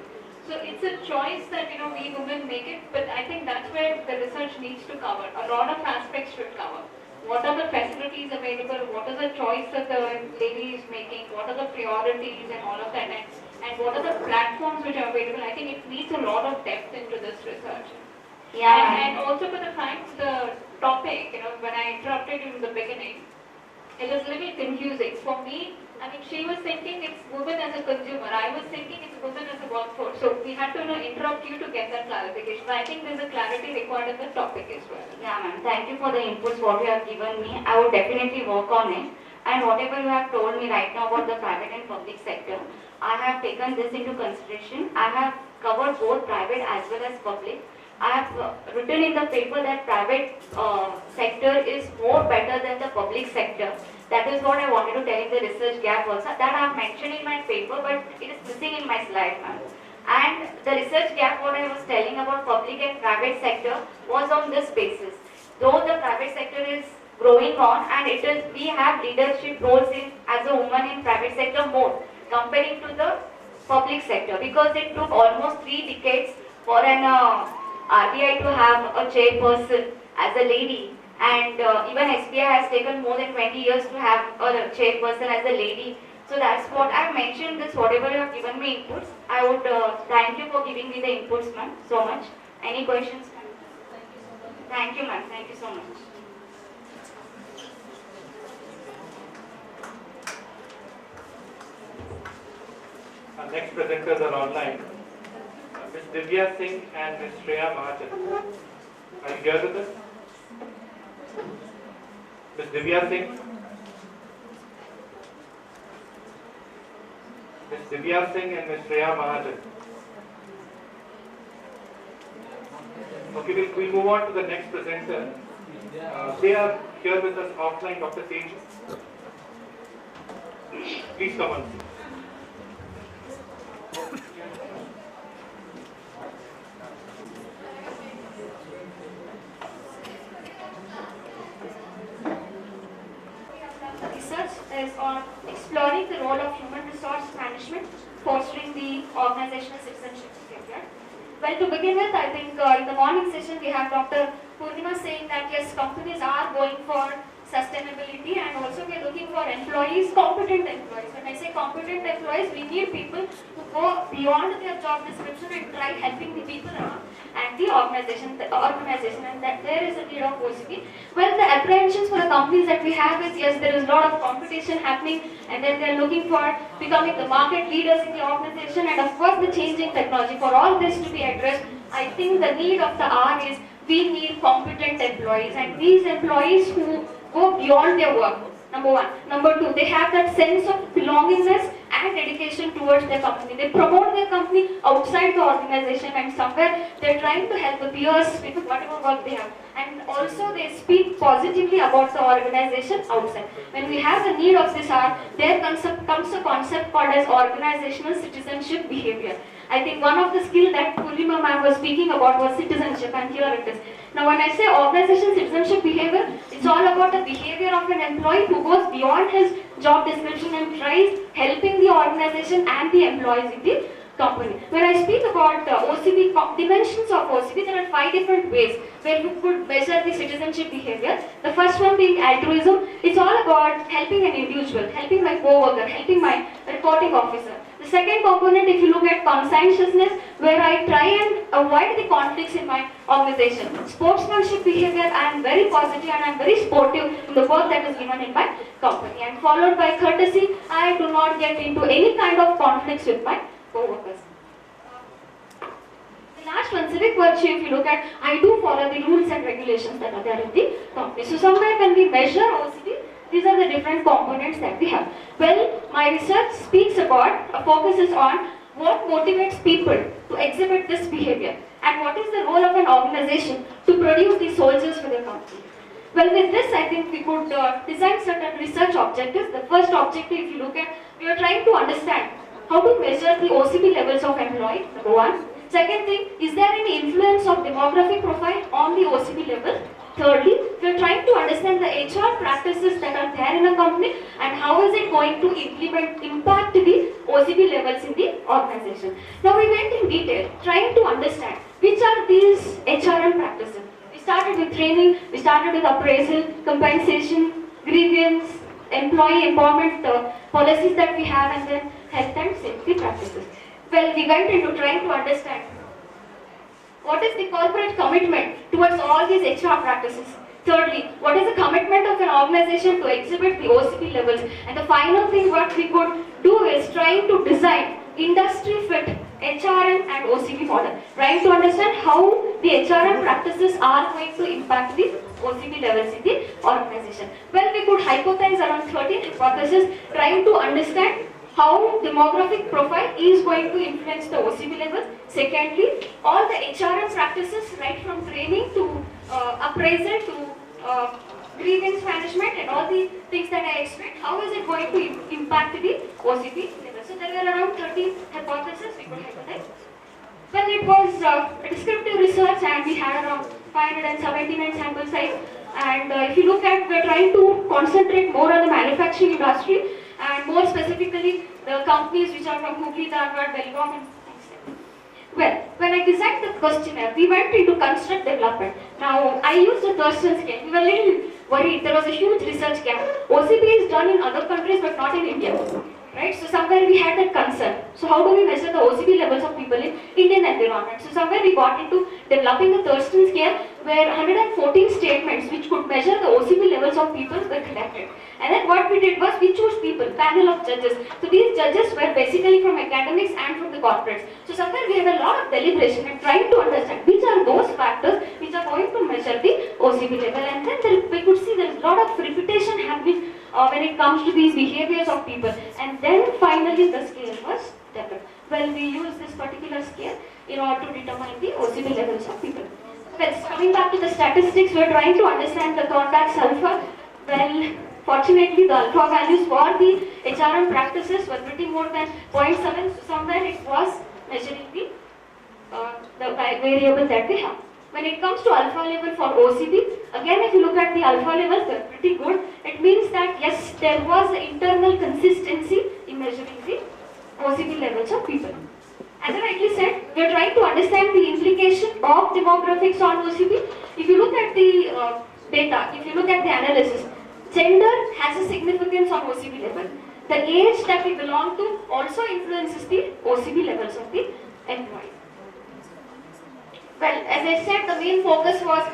So it's a choice that, we women make it, but I think that's where the research needs to cover. A lot of aspects should cover. What are the facilities available? What is the choice that the lady is making? What are the priorities and all of that? And what are the platforms which are available? I think it needs a lot of depth into this research. Yeah. And also for the fact, the topic, when I interrupted you in the beginning, it was a little confusing. For me, she was thinking it's women as a consumer. I was thinking it's women as a workforce. So we had to interrupt you to get that clarification. But I think there's a clarity required in the topic as well. Yeah, ma'am. Thank you for the inputs what you have given me. I would definitely work on it. And whatever you have told me right now about the private and public sector, I have taken this into consideration. I have covered both private as well as public. I have written in the paper that private sector is more better than the public sector. That is what I wanted to tell in the research gap also. That I have mentioned in my paper, but it is missing in my slide, ma'am. And the research gap, what I was telling about public and private sector, was on this basis. Though the private sector is growing on, and we have leadership roles in as a woman in private sector more comparing to the public sector, because it took almost 3 decades for an RBI to have a chairperson as a lady, and even SBI has taken more than 20 years to have a chairperson as a lady. So that's what I mentioned this, whatever you have given me inputs. I would thank you for giving me the inputs, ma'am, so much. Any questions, ma'am? Thank you, ma'am. Thank you so much. Our next presenters are online. Ms. Divya Singh and Ms. Shreya Mahajan. Are you here with us? Ms. Divya Singh. Ms. Divya Singh and Ms. Shreya Mahajan. Okay, we'll move on to the next presenter. They are here with us offline, Dr. Sage. Please come on. Research is on exploring the role of human resource management, fostering the organizational citizenship behavior. Well, to begin with, I think in the morning session we have Dr. Purnima saying that yes, companies are going for sustainability, and also we are looking for employees, competent employees. When I say competent employees, we need people who go beyond their job description and try helping the people around and the organization, and that there is a need of OCP. Well, the apprehensions for the companies that we have is yes, there is a lot of competition happening, and then they are looking for becoming the market leaders in the organization, and of course the changing technology. For all this to be addressed, I think the need of the hour is we need competent employees, and these employees who go beyond their work, number one. Number two, they have that sense of belongingness and dedication towards their company. They promote their company outside the organization, and somewhere they're trying to help the peers with whatever work they have. And also they speak positively about the organization outside. When we have the need of this hour, there comes a concept called as organizational citizenship behavior. I think one of the skills that Purnima ma'am was speaking about was citizenship, and here it is. Now when I say organization citizenship behavior, it's all about the behavior of an employee who goes beyond his job description and tries helping the organization and the employees in the company. When I speak about OCB, dimensions of OCB, there are 5 different ways where you could measure the citizenship behavior. The first one being altruism. It's all about helping an individual, helping my co-worker, helping my reporting officer. The second component, if you look at conscientiousness, where I try and avoid the conflicts in my organization. Sportsmanship behavior, I am very positive and I am very sportive in the work that is given in my company. And followed by courtesy, I do not get into any kind of conflicts with my co-workers. The last one, civic virtue, if you look at, I do follow the rules and regulations that are there in the company. So somewhere when we measure OCD, these are the different components that we have. Well, my research speaks about, focuses on what motivates people to exhibit this behavior and what is the role of an organization to produce the soldiers for their company. Well, with this, I think we could design certain research objectives. The first objective, if you look at, we are trying to understand how to measure the OCP levels of employee, number one. Second thing, is there any influence of demographic profile on the OCP level? Thirdly, we are trying to understand the HR practices that are there in a company and how is it going to impact the OCP levels in the organization. Now we went in detail trying to understand which are these HRM practices. We started with training, we started with appraisal, compensation, grievance, employee empowerment policies that we have, and then health and safety practices. Well, we went into trying to understand what is the corporate commitment towards all these HR practices. Thirdly, what is the commitment of an organization to exhibit the OCP levels? And the final thing what we could do is trying to design industry fit HRM and OCP model, trying to understand how the HRM practices are going to impact the OCP levels in the organization. Well, we could hypothesize around 13 hypotheses, trying to understand how demographic profile is going to influence the OCB level. Secondly, all the HRM practices, right from training to appraisal to grievance management and all the things that I explained, how is it going to impact the OCB level? So there were around 30 hypotheses we could hypothesize. Well, it was a descriptive research and we had around 579 sample size. And if you look at, we're trying to concentrate more on the manufacturing industry and more specifically the companies which are from Hooghly, Dharwad, Belgaum and things like that. Well, when I designed the questionnaire, we went into construct development. Now, I used a Thurston scale. We were a little worried. There was a huge research gap. OCB is done in other countries but not in India. Right? So somewhere we had that concern. So how do we measure the OCB levels of people in Indian environment? So somewhere we got into developing the Thurston scale where 114 statements which could measure the OCB levels of people were collected. And then what we did was we chose people, panel of judges. So these judges were basically from academics and from the corporates. So somewhere we had a lot of deliberation and trying to understand which are those factors which are going to measure the OCB level. And then we could see there is a lot of repetition happening when it comes to these behaviors of people. And then finally the scale was developed. Well, we use this particular scale in order to determine the OCB levels of people. Well, coming back to the statistics, we are trying to understand the Thorndike's alpha. Well, fortunately the alpha values for the HRM practices were pretty more than 0.7, so somewhere it was measuring the variable that we have. When it comes to alpha level for OCB, again if you look at the alpha levels, they're pretty good. It means that yes, there was internal consistency in measuring the OCB levels of people. As I rightly said, we are trying to understand the implication of demographics on OCB. If you look at the data, if you look at the analysis, gender has a significance on OCB level. The age that we belong to also influences the OCB levels of the employee. Well, as I said, the main focus was,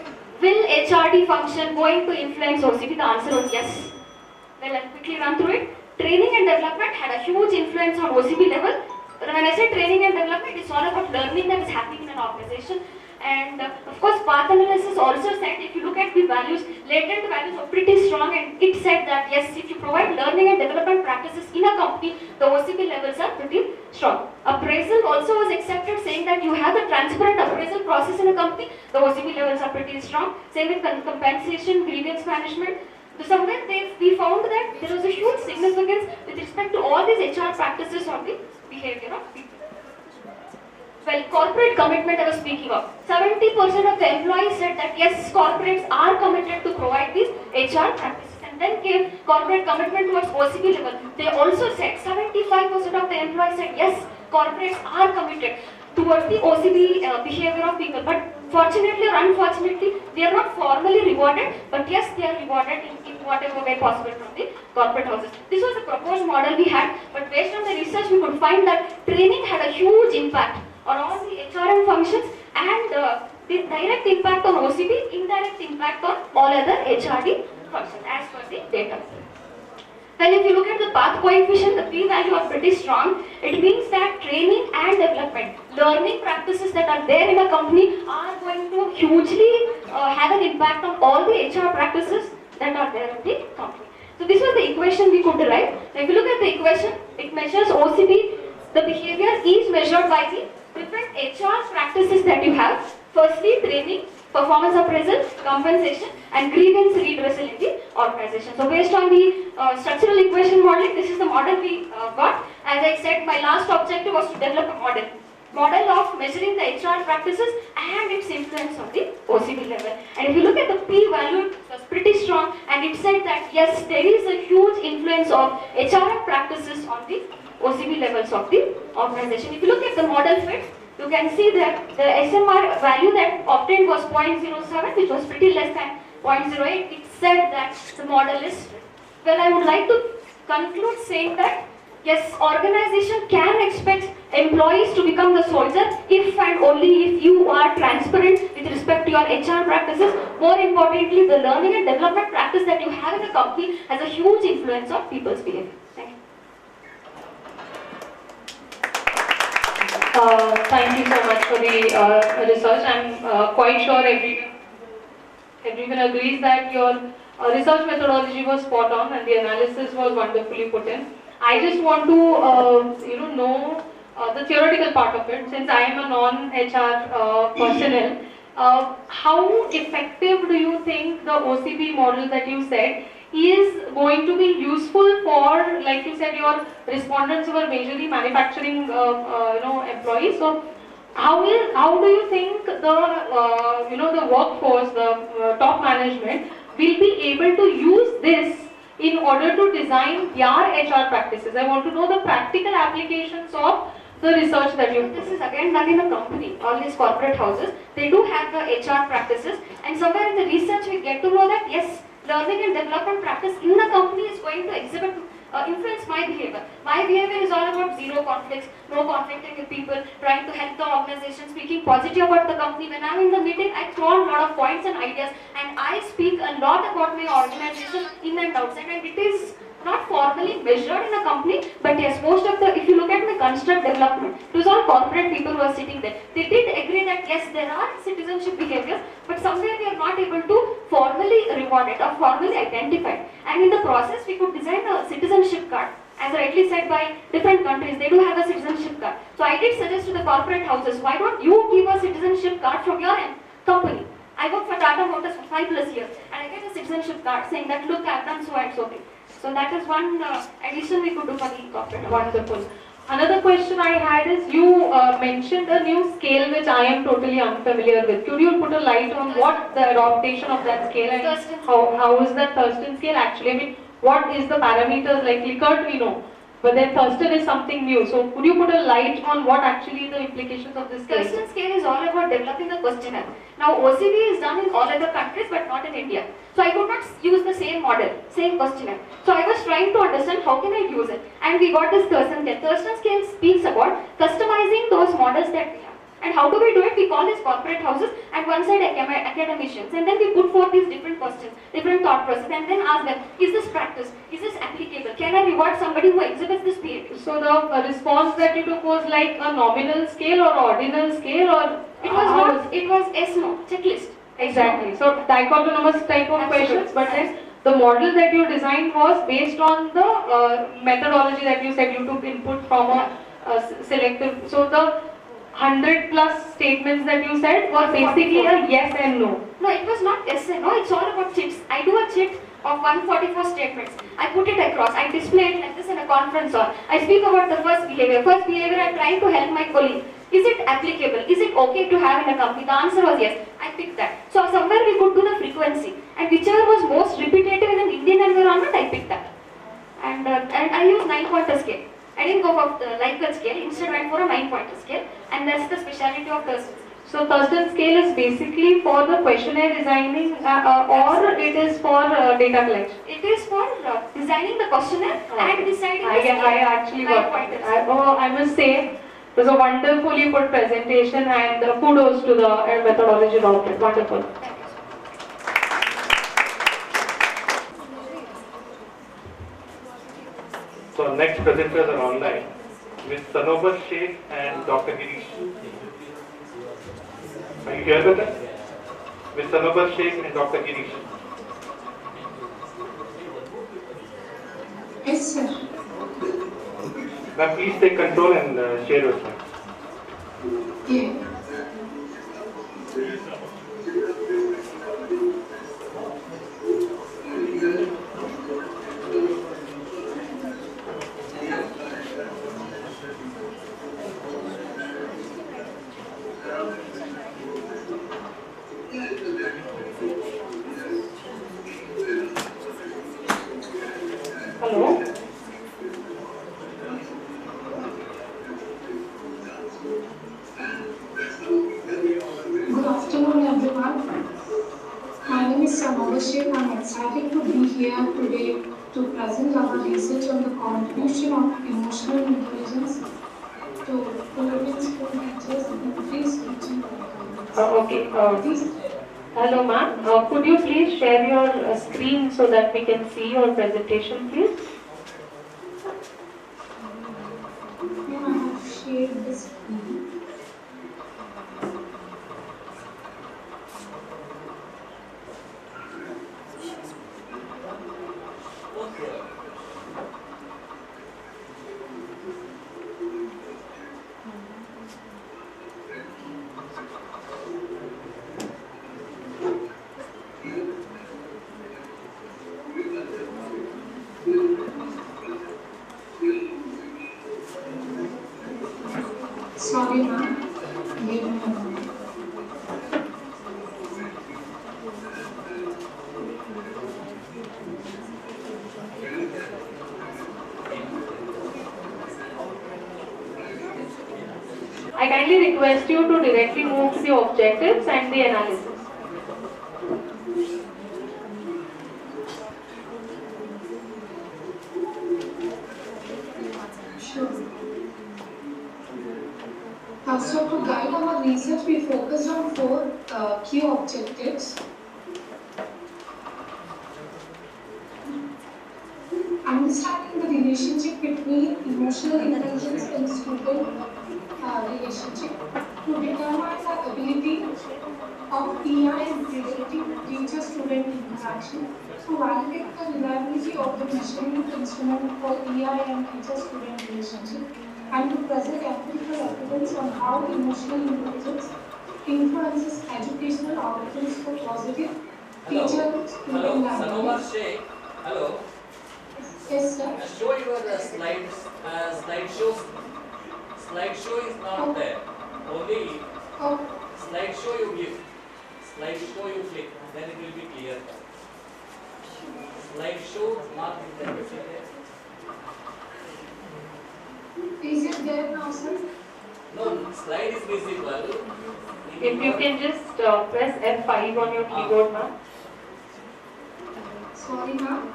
will HRD function going to influence OCB? The answer was yes. Well, I'll quickly run through it. Training and development had a huge influence on OCB level. But when I say training and development, it's all about learning that is happening in an organization. And of course, path analysis also said, if you look at the values, latent values are pretty strong, and it said that yes, if you provide learning and development practices in a company, the OCB levels are pretty strong. Appraisal also was accepted, saying that you have a transparent appraisal process in a company, the OCB levels are pretty strong. Same with compensation, grievance management. So somewhere we found that there was a huge significance with respect to all these HR practices on the behavior of people. Well, corporate commitment I was speaking of. 70% of the employees said that yes, corporates are committed to provide these HR practices. And then came corporate commitment towards OCB level. They also said 75% of the employees said yes, corporates are committed towards the OCB behavior of people. But fortunately or unfortunately, they are not formally rewarded, but yes, they are rewarded in whatever way possible from the corporate houses. This was the proposed model we had, but based on the research, we could find that training had a huge impact on all the HRM functions and the direct impact on OCB, indirect impact on all other HRD functions as per the data. Well, if you look at the path coefficient, the p-value are pretty strong. It means that training and development, learning practices that are there in a company are going to hugely have an impact on all the HR practices that are there in the company. So this was the equation we could derive. Now, if you look at the equation, it measures OCB. The behavior is measured by the different HR practices that you have. Firstly, training, performance appraisal, compensation, and grievance redressal in the organization. So based on the structural equation modeling, this is the model we got. As I said, my last objective was to develop a model of measuring the HR practices and its influence on the OCB level. And if you look at the p-value, it was pretty strong, and it said that yes, there is a huge influence of HRM practices on the OCB levels of the organization. If you look at the model fit, you can see that the SMR value that obtained was 0.07, which was pretty less than 0.08. It said that the model is, well, I would like to conclude saying that yes, organization can expect employees to become the soldier if and only if you are transparent with respect to your HR practices. More importantly, the learning and development practice that you have in the company has a huge influence on people's behavior. Thank you. Thank you so much for the research. I'm quite sure everyone agrees that your research methodology was spot on and the analysis was wonderfully put in. I just want to, know the theoretical part of it. Since I am a non-HR personnel, how effective do you think the OCB model that you said is going to be useful for, like you said, your respondents who are majorly manufacturing, employees? So, how do you think the the workforce, the top management will be able to use this in order to design their HR practices? I want to know the practical applications of the research that you. This is again done in a company. All these corporate houses, they do have the HR practices, and somewhere in the research we get to know that yes, learning and development practice in the company is going to influence my behavior. My behavior is all about zero conflicts, no conflicting with people, trying to help the organization, speaking positive about the company. When I'm in the meeting, I throw a lot of points and ideas, and I speak a lot about my organization in and outside, and it is not formally measured in a company, but yes, most of the, if you look at my construct development, it was all corporate people who are sitting there. They did agree that yes, there are citizenship behaviors, but somewhere we are not able to formally reward it or formally identify it. And in the process, we could design a citizenship card. As rightly said, by different countries, they do have a citizenship card. So I did suggest to the corporate houses, why don't you give a citizenship card from your end, company? I worked for Tata Motors for 5+ years, and I get a citizenship card saying that, look, I've done so and so thing. So that is one addition we could do for the corporate. Wonderful. Another question I had is, you mentioned a new scale which I am totally unfamiliar with. Could you put a light on what the adaptation of that scale and how is that Thurston scale actually? I mean, what is the parameters? Like Likert we know, but then Thurston is something new. So could you put a light on what actually the implications of this scale? Thurston scale is all about developing the questionnaire. Now OCB is done in all other countries but not in India. So I could not use the same model, same questionnaire. So I was trying to understand how can I use it. And we got this Thurston scale. Thurston scale speaks about customizing those models that we have. And how do we do it? We call these corporate houses and one side academicians, and then we put forth these different questions, different thought process, and then ask them, is this practice? Is this applicable? Can I reward somebody who exhibits this behavior? So the response that you took was like a nominal scale or ordinal scale, or it was not, it was yes-no, checklist. Exactly. So dichotomous type of questions, but then the model that you designed was based on the methodology that you said you took input from a selective. So the 100+ statements that you said were basically a yes and no. No, it was not yes and no, it's all about chits. I do a chit of 144 statements. I put it across, I display it like this in a conference hall. I speak about the first behavior. First behavior, I'm trying to help my colleague. Is it applicable? Is it okay to have in a company? The answer was yes. I picked that. So somewhere we could do the frequency, and whichever was most repetitive in an Indian environment, I picked that. And I used 9-pointer scale. I didn't go for the Likert scale, instead went for a 9-pointer scale, and that's the speciality of Thurston. So Thurston scale is basically for the questionnaire designing or it is for data collection? It is for designing the questionnaire and deciding the scale. I actually got it. I must say, it was a wonderfully put presentation and kudos to the methodology development. Wonderful. So next presenters are online, Ms. Sanobar Sheikh and Dr. Girish. Are you here with us? Ms. Sanobar Sheikh and Dr. Girish. Yes, sir. Ma'am, please take control and share your slides. Yeah. Hello. Good afternoon, everyone. My name is Sanobar Sheikh. I'm excited to be here today to present our research on the contribution of emotional intelligence to tolerance for teachers and increased teaching. Okay. Hello, ma'am. Could you please share your screen so that we can see your presentation, please? I have shared the screen. Sorry, ma'am. Give me a moment. I kindly request you to directly move to the objectives and the analysis. Sure. So to guide our research, we focused on four key objectives. Understanding the relationship between emotional intelligence and student relationship to determine the ability of EI in predicting teacher-student interaction, to validate the reliability of the measurement instrument for EI and teacher-student relationship, and to present empirical evidence on how emotional intelligence influences educational outcomes for positive teacher-student Sanoma dynamics. Sheikh. Hello. Yes, sir. Show your slides. Slideshow. Slideshow is not there. Only slideshow you give. Slideshow you click. Then it will be clear. Slideshow not there. Is it there now, sir? No, slide is visible. If you can just press F5 on your keyboard, ma'am. Sorry, ma'am.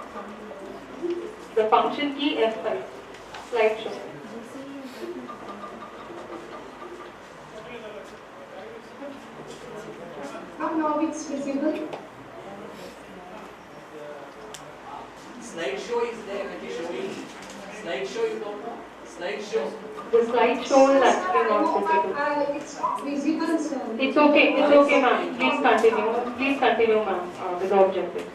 The function key F5. Slideshow. Now it's visible. Slideshow is there. It is showing. Slideshow you don't know. Slideshow. The slideshow is actually not visible. It's not visible, sir. It's okay, ma'am. Please continue, ma'am, with the objective.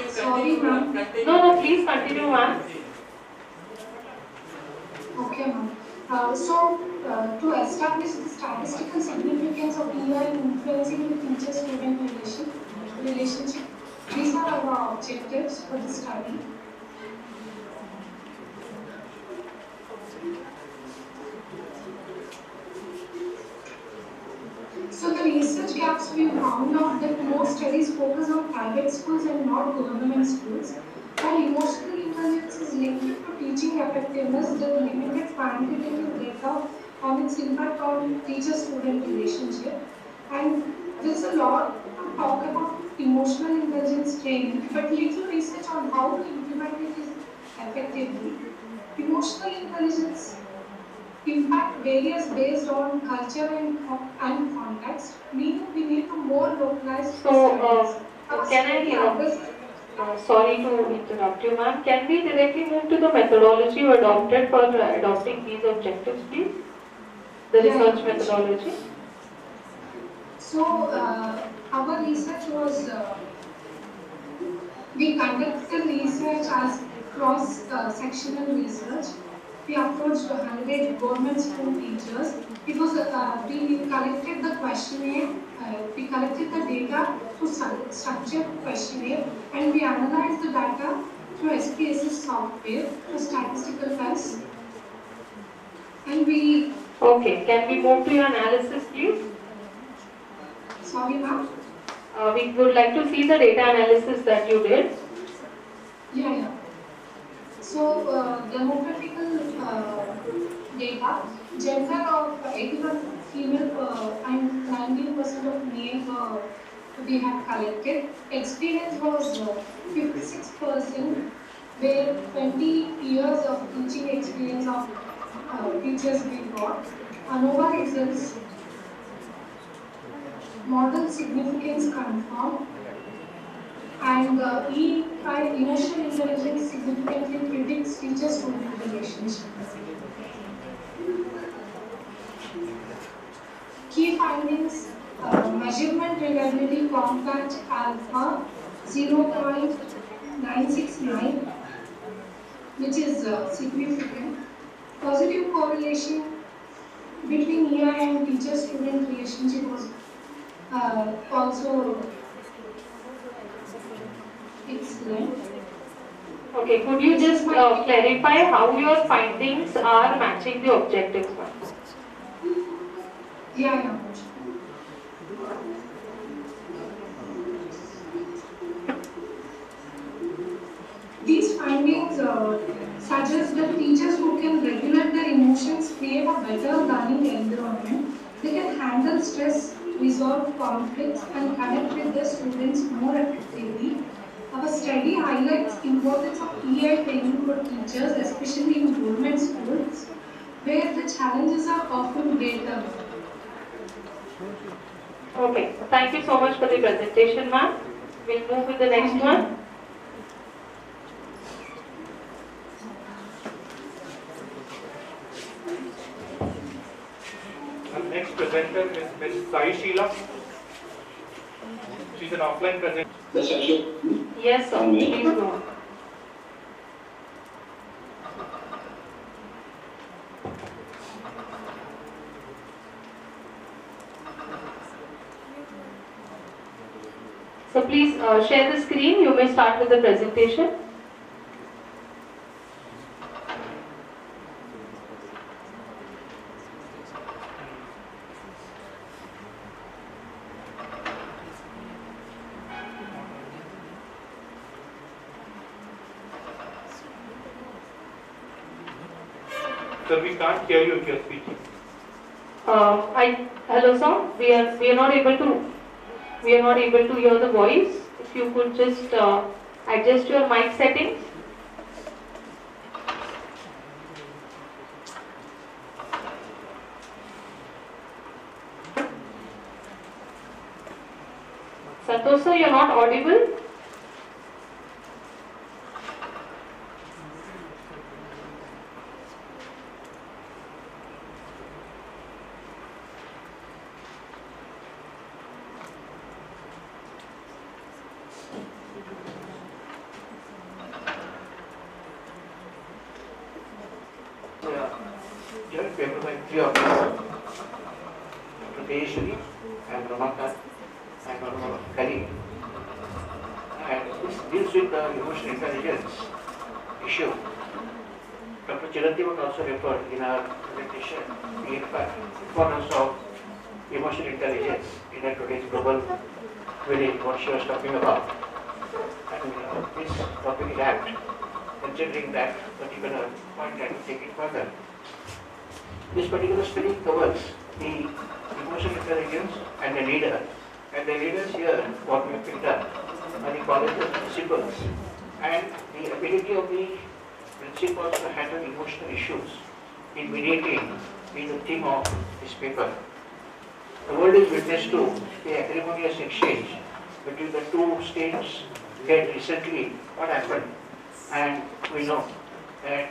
Sorry, ma'am. No, please continue, ma'am. Okay, ma'am. To establish the statistical significance of EI in influencing the teacher-student relationship, these are our objectives for the study. So the research gaps we found out that most studies focus on private schools and not government schools. While emotional intelligence is linked to teaching effectiveness, the limited quantitative data on its impact on teacher-student relationship. And there's a lot to talk about emotional intelligence training, but little research on how to implement it is effectively. Emotional intelligence impact varies based on culture and context, meaning we need to more localize. So, sorry to interrupt you, ma'am. Can we directly move to the methodology you adopted for adopting these objectives, please? The research methodology. So, our research was, we conducted research as cross-sectional research. We approached 100 government school teachers. It was we collected the questionnaire, we collected the data through structured questionnaire, and we analyzed the data through SPSS software for statistical tests. And we. Okay, can we move to your analysis, please? Sorry, ma'am. We would like to see the data analysis that you did. Yeah. So, demographical data, gender of 81 female and 19% of male we have collected. Experience was 56%, where 20 years of teaching experience of teachers we got. ANOVA results, model significance confirmed. And emotional intelligence significantly predicts teacher-student relationship. Key findings: measurement reliability compact alpha 0.969, which is significant. Positive correlation between EI and teacher-student relationship was also its length. Okay, could you just clarify how your findings are matching the objectives, ma'am? Yeah. These findings suggest that teachers who can regulate their emotions create a better learning environment. They can handle stress, resolve conflicts, and connect with their students more effectively. Our study highlights importance of EI training for teachers, especially in government schools, where the challenges are often greater. Okay, thank you so much for the presentation, ma'am. We'll move with the next one. Our next presenter is Ms. Sai Sheila. She's an offline presenter. Yes, sir. Please go on. So please share the screen. You may start with the presentation. Sir, we can't hear you if you're speaking. Hello, sir. We are not able to hear the voice. If you could just adjust your mic settings. Santosh sir, you're not audible. Joint paper by three of us, Dr. Tejashri and Ramakant and Dr. Kali. And this deals with the emotional intelligence issue. Dr. Chiranti was also referred in our presentation the importance of emotional intelligence in today's global village, what she was talking about. And this topic is apt, considering that particular point and take it further. This particular study covers the emotional intelligence and the leader. And the leaders here, what we have picked up, are the colleges principals and the ability of the principals to handle emotional issues in mediating is the theme of this paper. The world is witness to the acrimonious exchange between the two states that recently what happened, and we know that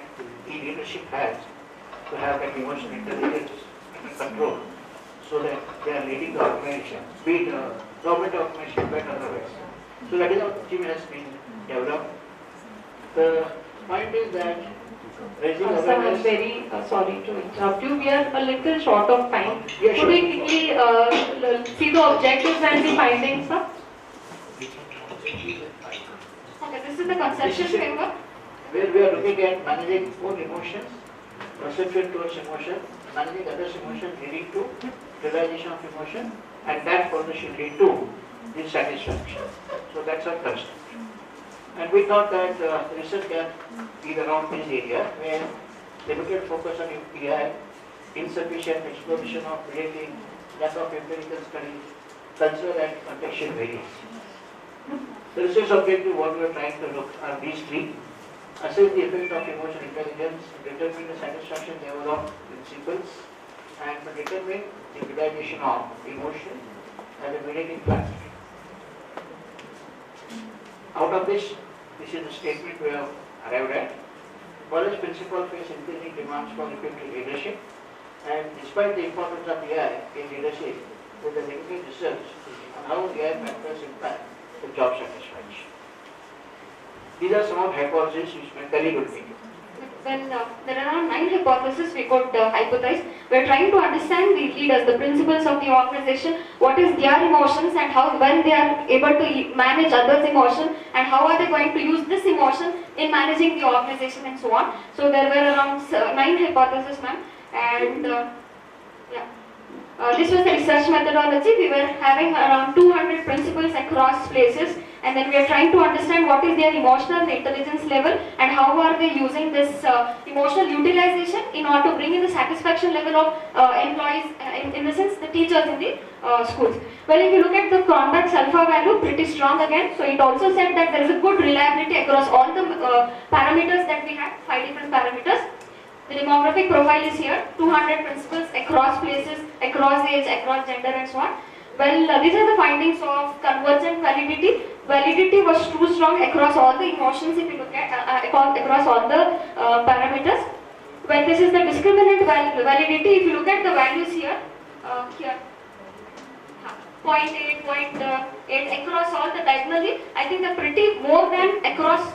the leadership has to have that emotional intelligence under control so that they are leading the organization, be it a government organization, but otherwise. So that is how the team has been developed. The point is that raising Sir, awareness. I'm very sorry to interrupt you. We are a little short of time. Yeah, Could sure. we quickly see the objectives and the findings, sir? Okay, this is the conceptual framework. Where we are looking at managing own emotions, perception towards emotion, managing others' emotion leading to realization of emotion, and that further should lead to dissatisfaction. So that's our concept. And we thought that the research can be around this area where limited focus on AI, insufficient exploration of relating, lack of empirical studies, cultural and contextual variance. The research objective, what we are trying to look are these three: assess the effect of emotional intelligence, determine the satisfaction level of principles, and determine the utilization of emotion as a mediating factor. Out of this is the statement we have arrived at. College principals face increasing demands for effective leadership, and despite the importance of AI in leadership, there is a limited research on how AI factors impact the job satisfaction. These are some of hypotheses which my colleague will make. Well, there are around 9 hypotheses we could hypothesize. We are trying to understand the leaders, the principles of the organization, what is their emotions and how well they are able to manage others' emotion and how are they going to use this emotion in managing the organization and so on. So there were around 9 hypotheses, ma'am, and yeah. This was the research methodology. We were having around 200 principles across places, and then we are trying to understand what is their emotional intelligence level and how are they using this emotional utilization in order to bring in the satisfaction level of employees, in the sense the teachers in the schools. Well, if you look at the Cronbach's alpha value, pretty strong again. So it also said that there is a good reliability across all the parameters that we had, 5 different parameters. The demographic profile is here, 200 principles across places, across age, across gender and so on. Well, these are the findings of convergent validity. Validity was too strong across all the emotions if you look at, across all the parameters. Well, this is the discriminant validity. If you look at the values here, 0.8, 0.8 across all the diagonally, I think they're pretty more than across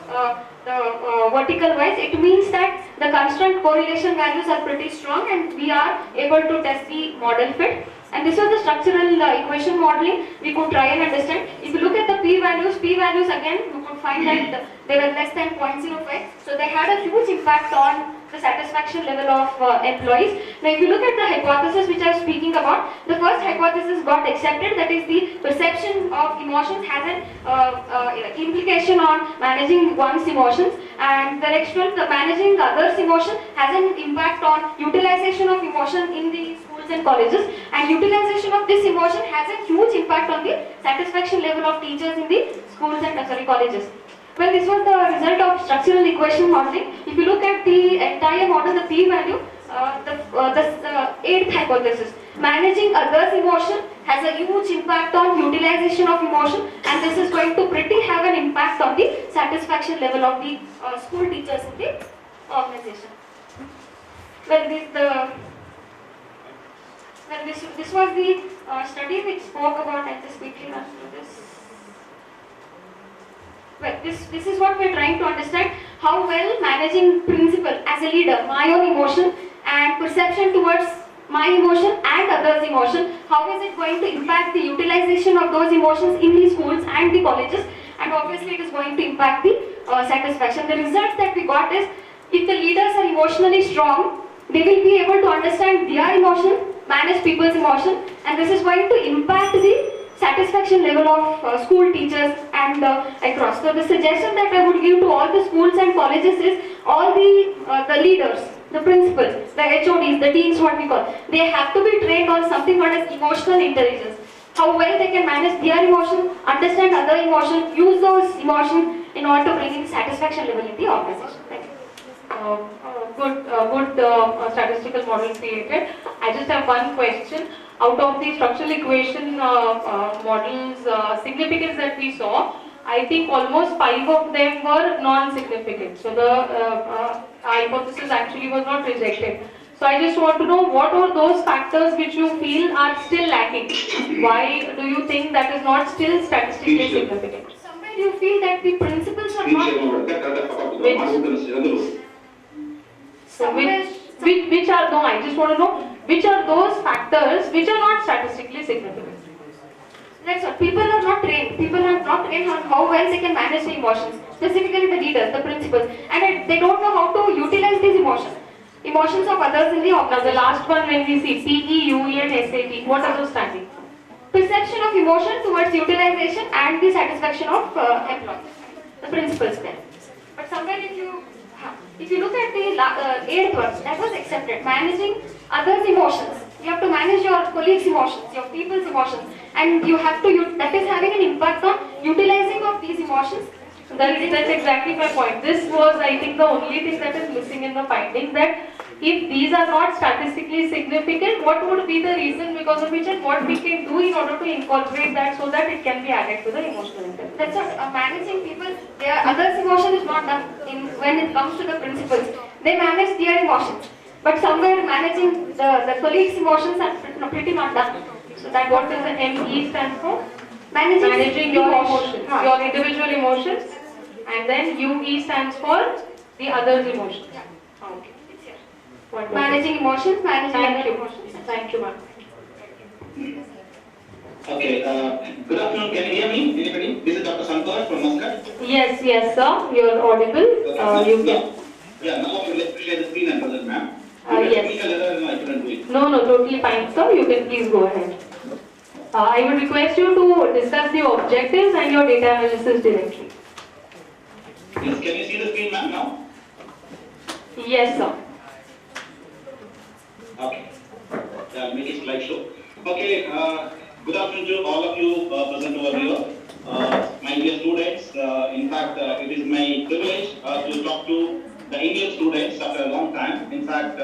the vertical wise. It means that the constant correlation values are pretty strong and we are able to test the model fit. And this was the structural equation modeling. We could try and understand. If you look at the p-values again, you could find that they were less than 0.05. So they had a huge impact on the satisfaction level of employees. Now if you look at the hypothesis which I was speaking about, the first hypothesis got accepted, that is the perception of emotions has an implication on managing one's emotions, and the next one, the managing others' emotion has an impact on utilization of emotion in the schools and colleges, and utilization of this emotion has a huge impact on the satisfaction level of teachers in the schools and colleges. Well, this was the result of structural equation modeling. If you look at the entire model, the p-value, the 8th hypothesis, managing others' emotion has a huge impact on utilization of emotion, and this is going to pretty have an impact on the satisfaction level of the school teachers in the organization. Well, this was the study which spoke about, and just quickly run through this. Well, this is what we are trying to understand, how well managing principle as a leader, my own emotion and perception towards my emotion and others' emotion, how is it going to impact the utilization of those emotions in the schools and the colleges, and obviously it is going to impact the satisfaction. The results that we got is, if the leaders are emotionally strong, they will be able to understand their emotion, manage people's emotion, and this is going to impact the satisfaction level of school teachers and across. So the suggestion that I would give to all the schools and colleges is, all the leaders, the principals, the HODs, the deans, what we call, they have to be trained on something called as emotional intelligence. How well they can manage their emotion, understand other emotion, use those emotions in order to bring in satisfaction level in the organization. Thank you. Good statistical model created. I just have one question. Out of the structural equation models significance that we saw, I think almost 5 of them were non-significant. So the hypothesis actually was not rejected. So I just want to know, what are those factors which you feel are still lacking? Why do you think that is not still statistically significant? Somewhere you feel that the principles are which are, no, I just want to know, which are those factors which are not statistically significant? That's what, people are not trained. People are not trained on how well they can manage the emotions, specifically the leaders, the principals, and they don't know how to utilize these emotions. Emotions of others in the organization. Now the last one, when we see PE, UE and SAT, what are those standing? Perception of emotion towards utilization and the satisfaction of employees, the principles there. But somewhere if you look at the 8th one, that was accepted, managing others' emotions. You have to manage your colleagues' emotions, your people's emotions, and you have to, that is having an impact on utilizing of these emotions. That's exactly my point. This was, I think, the only thing that is missing in the findings, that if these are not statistically significant, what would be the reason because of which, and what we can do in order to incorporate that so that it can be added to the emotional intelligence. That's what, managing people, their others' emotion is not done when it comes to the principles. They manage their emotions, but somewhere managing the colleagues' emotions are pretty not done. So that, what does the ME stand for? Managing your emotions, your individual emotions, and then UE stands for the others' emotions. Okay, it's here. Wonderful. Managing emotions, managing Thank you. emotions. Thank you, ma'am. Okay, good afternoon. Can you hear me? Anybody? This is Dr. Santosh from Muscat. Yes, yes, sir. You're audible. You can. Yeah, now let's share the screen and present, ma'am. Yes. Technical error, no, I couldn't do it. No, totally fine, sir. You can please go ahead. I would request you to discuss the objectives and your data analysis directly. Yes, can you see the screen, ma'am, now? Yes, sir. Okay. Yeah, make it slideshow. Okay, good afternoon to all of you present over here. My dear students, in fact, it is my privilege to talk to the Indian students after a long time. In fact,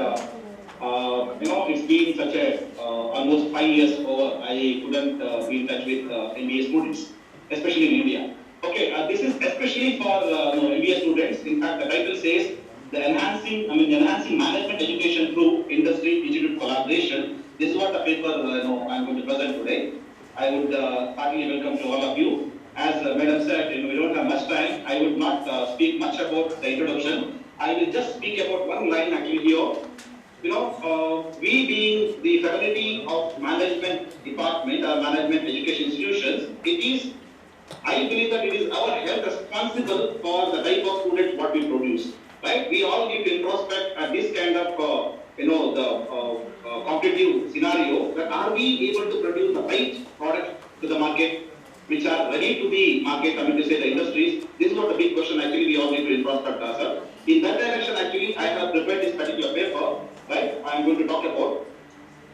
it's been such a almost 5 years over. I couldn't be in touch with MBA students, especially in India. Okay, this is especially for MBA students. In fact, the title says the enhancing management education through industry-institute collaboration. This is what the paper I'm going to present today. I would heartily welcome to all of you. As Madam said, we don't have much time. I would not speak much about the introduction. I will just speak about one line actually here. We being the Faculty of Management Department or Management Education Institutions, I believe that it is our health responsible for the type of students what we produce. Right? We all need to introspect at this kind of, competitive scenario, that are we able to produce the right product to the market, which are ready to be market, to say the industries. This is what the big question actually we all need to introspect ourselves. In that direction actually I have prepared this particular paper, right? I am going to talk about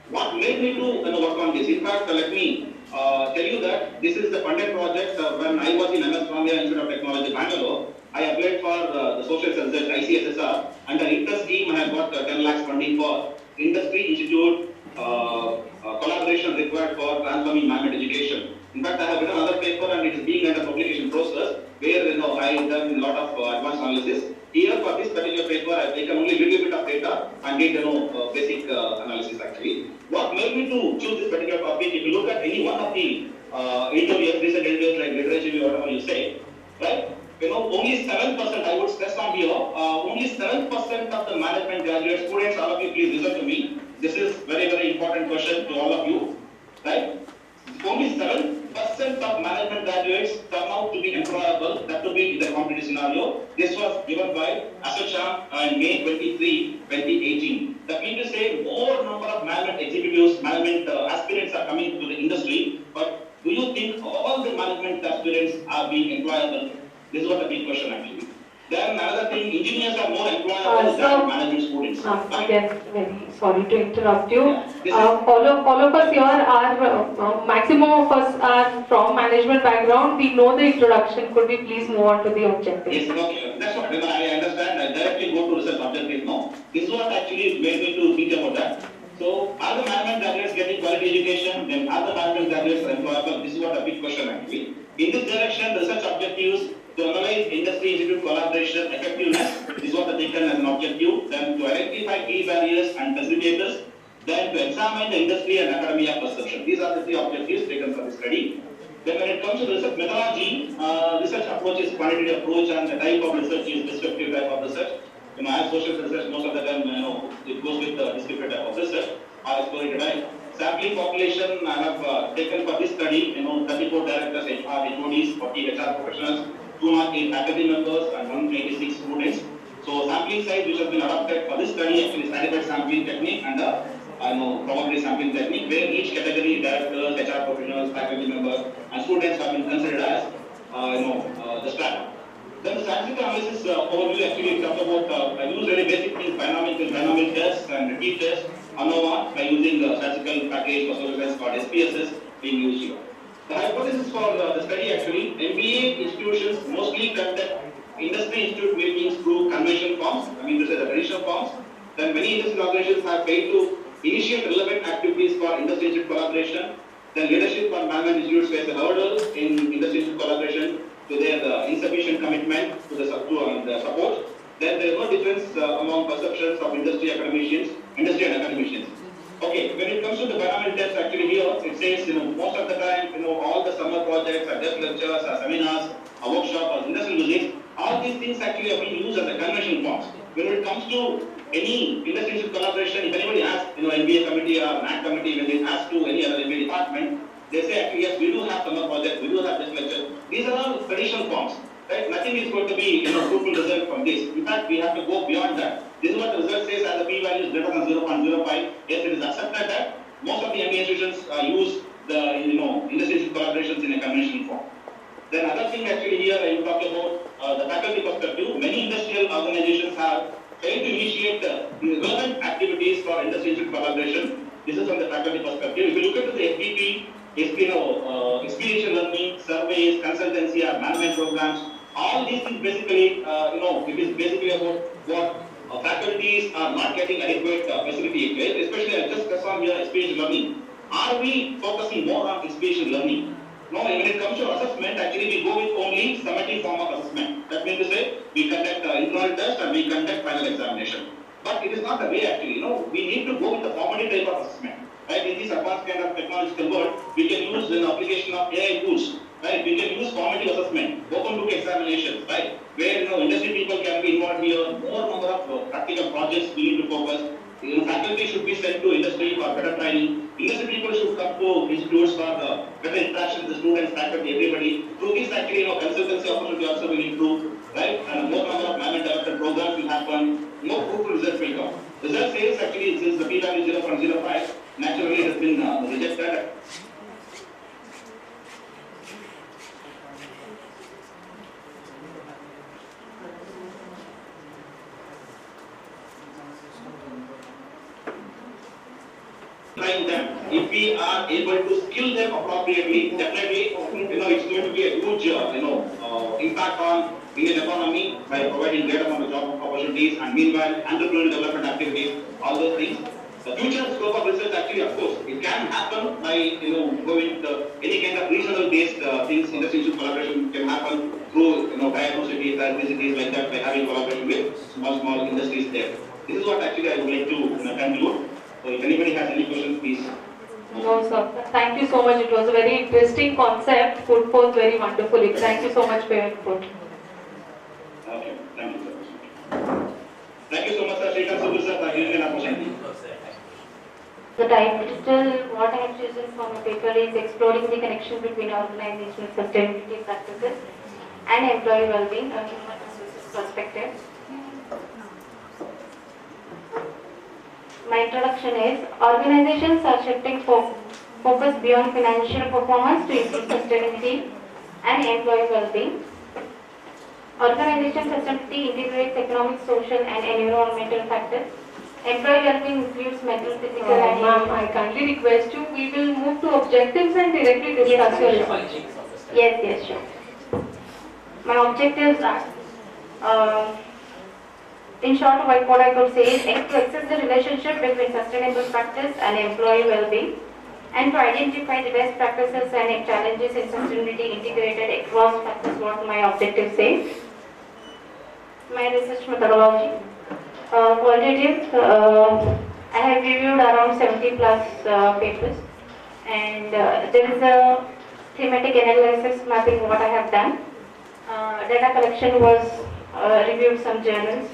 what made me to work on this. In fact, let me tell you that this is the funded project when I was in MS Ramya Institute of Technology, Bangalore. I applied for the social services ICSSR. Under INTER scheme, I have got 10 lakhs funding for industry institute collaboration required for transforming management education. In fact, I have written another paper and it is being under publication process where I have done a lot of advanced analysis. Here for this particular paper, I have taken only a little bit of data and did basic analysis actually. What made me to choose this particular topic? If you look at any one of the interviews, recent interviews like literature, whatever you say, right? Only 7%, I would stress on here, only 7% of the management graduate students, all of you please listen to me. This is very, very important question to all of you, right? Only 7% of management graduates turn out to be employable, that to be in the competitive scenario. This was given by Assocham in May 23, 2018. That means to say more number of management executives, management aspirants are coming to the industry, but do you think all the management aspirants are being employable? This is what the big question actually. Then another thing, engineers are more employable than management students. Again, very sorry to interrupt you. All of us here are, maximum of us are from management background. We know the introduction. Could we please move on to the objective? Yes, okay. That's what I understand. I directly go to research objective now. This is what actually made me to think about that. So, are the management graduates getting quality education? Then are the management graduates employable? This is what a big question actually. In this direction, research objectives to analyze industry-institute collaboration effectiveness, this is what the taken as an objective, then to identify key barriers and facilitators, then to examine the industry and academia perception. These are the 3 objectives taken for the study. Then when it comes to research methodology, research approach is quantitative approach and the type of research is descriptive type of research. As social research, most of the time, it goes with the descriptive type of research or exploratory type. Sampling population I have taken for this study, 34 directors, HR, HODs, 40 HR professionals, 208 faculty members and 186 students. So sampling size which has been adopted for this study actually stratified sampling technique and probability sampling technique where each category, directors, HR professionals, faculty members and students have been considered as the strata. Then the statistical analysis overview actually talks about I use very basic things, binomial tests and t tests, ANOVA by using the statistical package for social science called SPSS being used here. The hypothesis for the study actually, MBA institutions mostly conduct industry institute meetings through conventional forms, to say the traditional forms. Then many industry organizations have failed to initiate relevant activities for industry institute collaboration. Then leadership and management institutes face a hurdle in industry institute collaboration to their insufficient commitment to the support. Then there is no difference among perceptions of industry and academicians. Okay, when it comes to the binomial test, actually here it says, most of the time, all the summer projects, or desk lectures, or seminars, or workshops, or industrial visits, all these things actually have been used as a conventional forms. When it comes to any industry collaboration, if anybody asks, MBA committee or NAC committee, when they ask to any other MBA department, they say actually yes, we do have summer project, we do have this lecture. These are all traditional forms, right? Nothing is going to be fruitful result from this. In fact, we have to go beyond that. This is what the result says as the p-value is greater than 0.05. Yes, it is accepted that most of the MBA institutions use the industry collaborations in a conventional form. Then other thing actually here I will talk about the faculty perspective. Many industrial organizations have failed to initiate relevant activities for industry collaboration. This is from the faculty perspective. If you look at the FPP, experiential learning, surveys, consultancy, or management programs, all these things basically, it is basically about what faculties are not getting adequate facility, especially I just discussed on here experiential learning. Are we focusing more on experiential learning? No, when it comes to assessment, actually we go with only summative form of assessment. That means to say, we conduct internal test and we conduct final examination. But it is not the way actually, we need to go with the formative type of assessment. Right? In this advanced kind of technological world, we can use an application of AI tools. Right? We can use formative assessment, open book examinations, right? Where industry people can be involved here, more number of practical projects we need to focus. Faculty should be sent to industry for better training. Industry people should come to institutes for better interaction with the students, faculty, everybody. Through this actually, consultancy opportunity also will improve, right? And more number of management development programs will happen. More fruitful results will come. Result says actually since the p-value is 0.05, naturally it has been rejected. Them. If we are able to skill them appropriately, definitely, it's going to be a huge, impact on Indian economy by providing great amount of job opportunities and meanwhile entrepreneurial development activities, all those things. The future scope of research actually, of course, it can happen by, going to any kind of regional based things, industry collaboration can happen through, tier 2 cities, tier 3 cities like that by having collaboration with small industries there. This is what actually I would like to conclude. So if anybody has any questions, please. No, sir. Thank you so much. It was a very interesting concept, put forth very wonderfully. Thank you so much for your input. Okay, thank you, sir. Thank you so much, sir. Shrikant Subbu, sir, for giving me an opportunity. The title, what I have chosen for my paper is exploring the connection between organizational sustainability practices and employee well-being, a human resources perspective. My introduction is, organizations are shifting focus beyond financial performance to improve sustainability and employee well-being. Organization sustainability integrates economic, social and environmental factors. Employee well-being includes mental, physical and Ma'am, I kindly request you, we will move to objectives and directly discuss your research. Yes, sure. My objectives are, in short, what I could say is to assess the relationship between sustainable practice and employee well-being, and to identify the best practices and challenges in sustainability integrated across factors, what my objective says. My research methodology. Qualitative, I have reviewed around 70 plus papers, and there is a thematic analysis mapping what I have done. Data collection was reviewed some journals.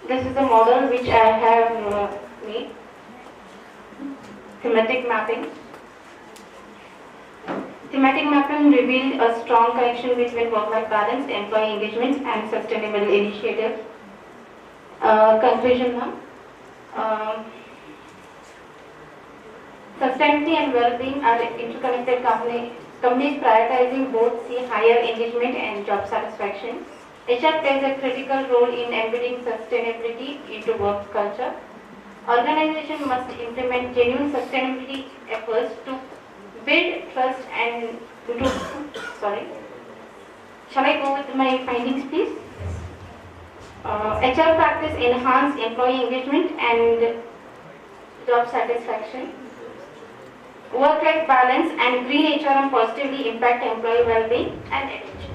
This is the model which I have made. Thematic mapping. Thematic mapping revealed a strong connection between work-life balance, employee engagement, and sustainable initiatives. Conclusion now. Sustainability and well-being are interconnected. Companies prioritizing both see higher engagement and job satisfaction. HR plays a critical role in embedding sustainability into work culture. Organizations must implement genuine sustainability efforts to build trust and Shall I go with my findings, please? HR practice enhance employee engagement and job satisfaction. Work-life balance and green HRM positively impact employee well-being and retention.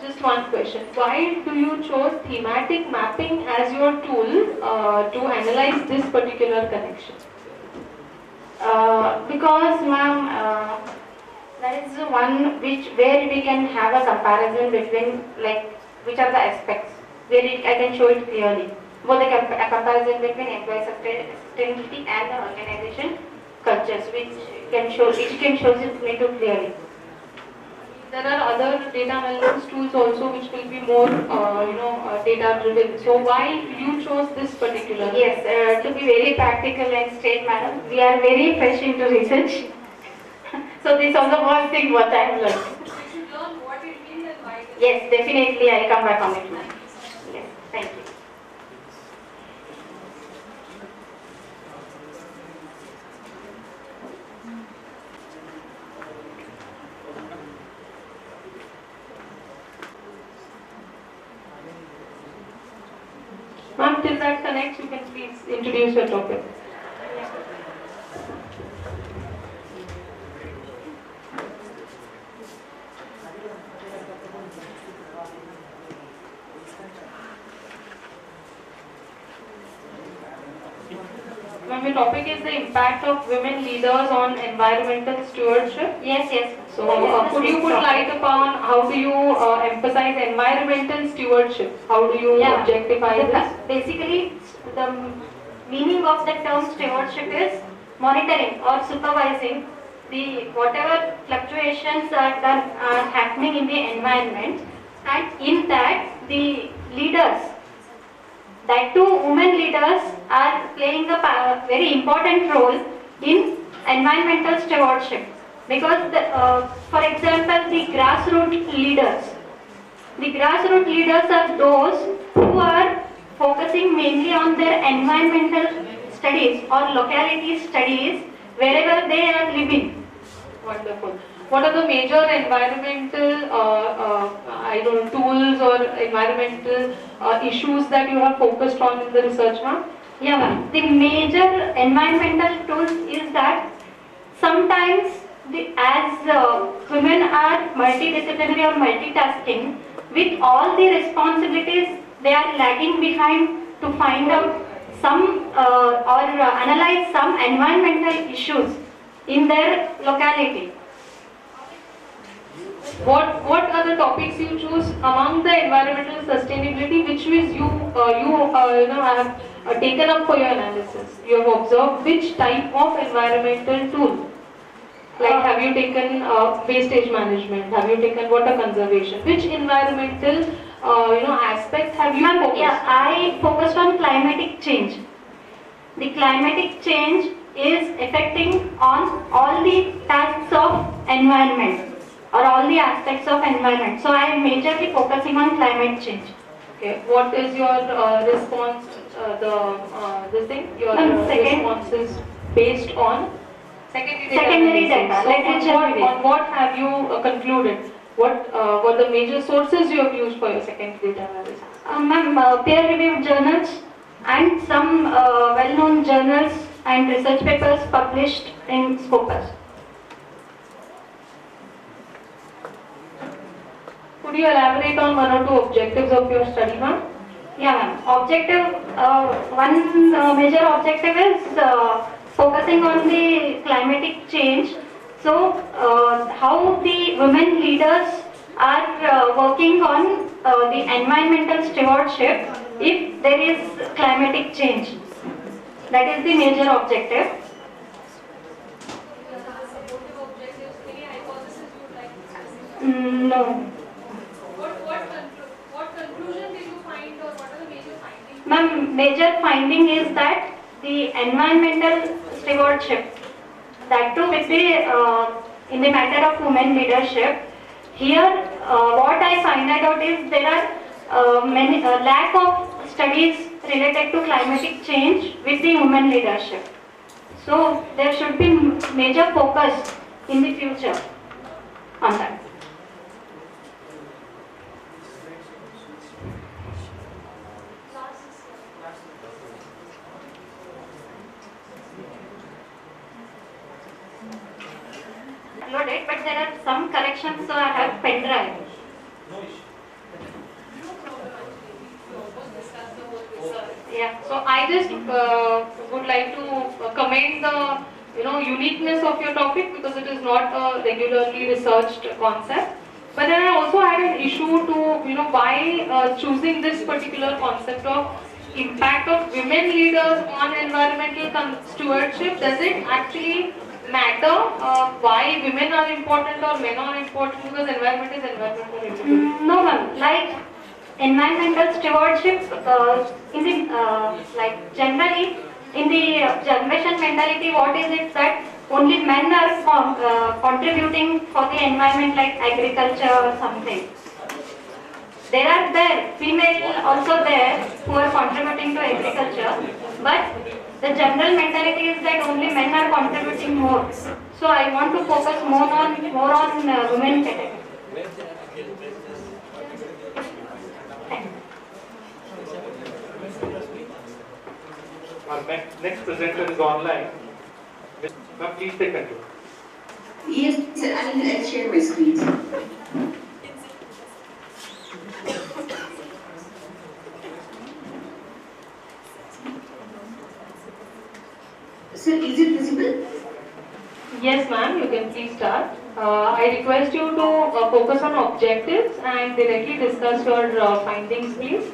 Just one question. Why do you choose thematic mapping as your tool to analyze this particular connection? Because, ma'am, That is one where we can have a comparison between which are the aspects where I can show it clearly. Both a comparison between employee sustainability and the organization cultures, which can show it me too clearly. There are other data analysis tools also which will be more, data driven. So why you chose this particular? Yes, to be very practical and straight, madam, we are very fresh into research. So this is also one thing what I have learned. We should learn what it means and why. Yes, definitely I'll come back on it, ma'am. Yes, thank you. Ma'am, till that connects, you can please introduce your topic. Ma'am, your topic is the impact of women leaders on environmental stewardship. Yes, yes. So, could you put light upon how do you emphasize environmental stewardship? How do you objectify this? Basically, the meaning of the term stewardship is monitoring or supervising the whatever fluctuations are happening in the environment, and in that the leaders, that too women leaders, are playing a very important role in environmental stewardship. Because, for example, the grassroots leaders are those who are focusing mainly on their environmental studies or locality studies wherever they are living. Wonderful. What are the major environmental, tools or environmental issues that you have focused on in the research, ma'am? Yeah, ma'am. The major environmental tools is that sometimes as women are multidisciplinary or multitasking, with all the responsibilities, they are lagging behind to find out some or analyze some environmental issues in their locality. What are the topics you choose among the environmental sustainability, which is have taken up for your analysis? You have observed which type of environmental tool? Like, have you taken wastage management? Have you taken water conservation? Which environmental aspects have you focused? Yeah, I focused on climatic change. The climatic change is affecting on all the tasks of environment or all the aspects of environment. So I am majorly focusing on climate change. Okay. What is your response? Your response is based on secondary data. So on what have you concluded? What were the major sources you have used for your secondary data analysis? Ma'am, peer-reviewed journals and some well-known journals and research papers published in Scopus. Could you elaborate on one or two objectives of your study, ma'am? Yeah, ma'am. One major objective is focusing on the climatic change. So, how the women leaders are working on the environmental stewardship if there is climatic change. That is the major objective. No. What conclusion did you find, or what are the major findings? Ma'am, major finding is that the environmental stewardship, that too with the in the matter of women leadership, here what I find out is there are many lack of studies related to climatic change with the women leadership. So there should be major focus in the future on that. Uploaded, but there are some corrections, so I have pen drive. Yeah. So I just would like to commend the uniqueness of your topic because it is not a regularly researched concept. But then I also had an issue to, why choosing this particular concept of impact of women leaders on environmental stewardship. Does it actually matter why women are important or men are important, because environment is environmental? No, ma'am. Like environmental stewardship, generally in the generation mentality, what is it that only men are contributing for the environment, like agriculture or something. There are female also there who are contributing to agriculture, but the general mentality is that only men are contributing more. So I want to focus more on women category. Our next presenter is online. Ma'am, please take control. Yes, sir. I'll share my screen. Sir, is it visible? Yes, ma'am. You can please start. I request you to focus on objectives and directly discuss your findings, please.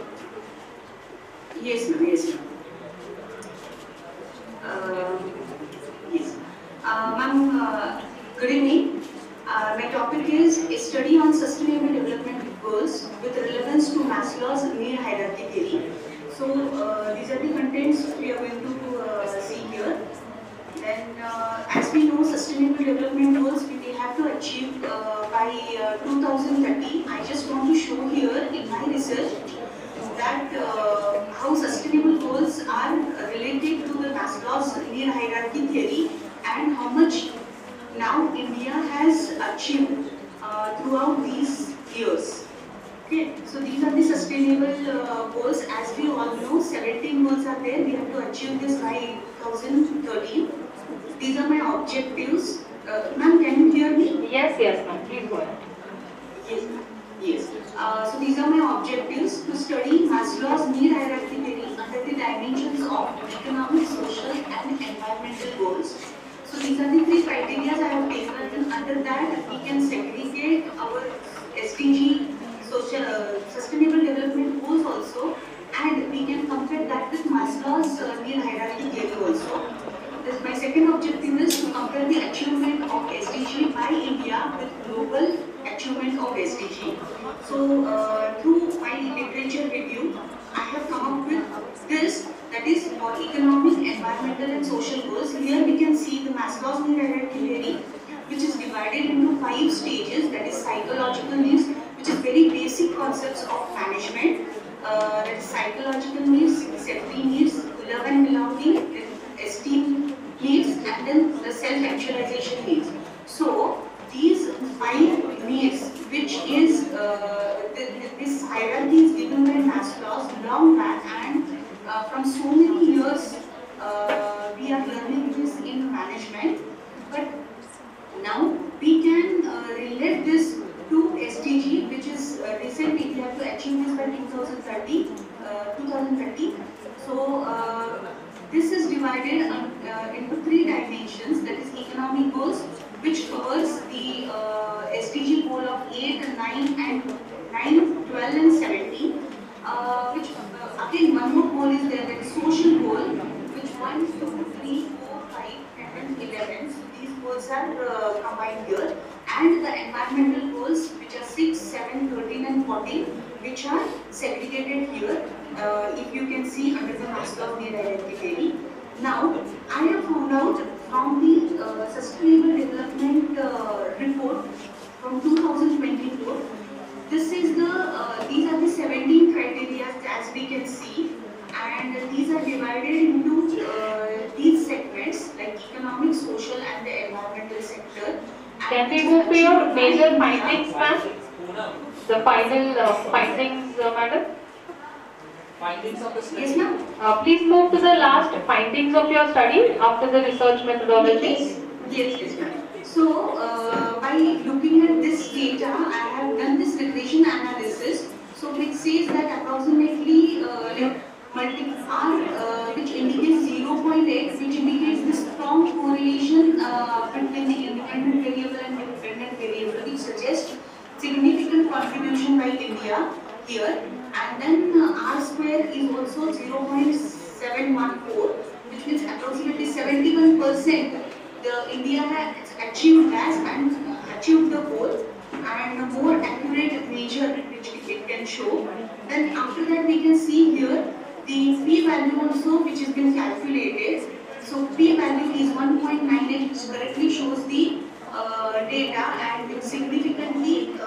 Yes, ma'am. Yes, ma'am. Yes. Ma'am, good evening. My topic is a study on sustainable development goals with relevance to Maslow's need hierarchy theory. So, these are the contents we are going to see here. Then, as we know, sustainable development goals we have to achieve by 2030. I just want to show here in my research that how sustainable goals are related to the Maslow's need hierarchy theory and how much now India has achieved throughout these years. Okay, so these are the sustainable goals. As we all know, 17 goals are there. We have to achieve this by 2030. These are my objectives. Ma'am, can you hear me? Yes, ma'am. Please go ahead. Yes, yes. So these are my objectives: to study Maslow's need hierarchy theory under the dimensions of economic, social, and environmental goals. So these are the 3 criteria I have taken. Under that, we can segregate our SDG, sustainable development goals also, and we can compare that with Maslow's need hierarchy theory also. My second objective is to compare the achievement of SDG by India with global achievement of SDG. So, through my literature review, I have come up with this, that is for economic, environmental and social goals. Here we can see the Maslow's need hierarchy theory, which is divided into 5 stages, that is psychological needs, which is very basic concepts of management, that is psychological needs, safety needs, love and belonging, esteem needs, and then the self-actualization needs. So, these 5 needs, which is this hierarchy is given by Maslow's long back, and from so many years we are learning this in management. But now we can relate this to SDG, which is recently we have to achieve this by 2030. So this is divided into 3 dimensions, that is economic goals, which covers the SDG goal of 8, 9, 12 and 17. Which again one more goal is there, that is social goal, which 1, 2, 3, 4, 5, 10 and 11. So these goals are combined here, and the environmental goals, which are 6, 7, 13 and 14, which are segregated here. If you can see under the Maslow's need hierarchy theory. Now, I have found out from the Sustainable Development Report from 2024. This is these are the 17 criteria as we can see, and these are divided into these segments like economic, social, and the environmental sector. Can we move to your major findings, ma'am? The final findings, madam? Findings of the study? Yes, ma'am. Please move to the last findings of your study after the research methodologies. Yes, ma'am. So, by looking at this data, I have done this regression analysis. So, which says that approximately which indicates 0.8, which indicates the strong correlation contribution by India here, and then R square is also 0.714, which means approximately 71% the India has achieved that and achieved the goal, and a more accurate measure which it can show. Then after that we can see here the p-value also, which has been calculated. So p-value is 1.98, which correctly shows the data, and it significantly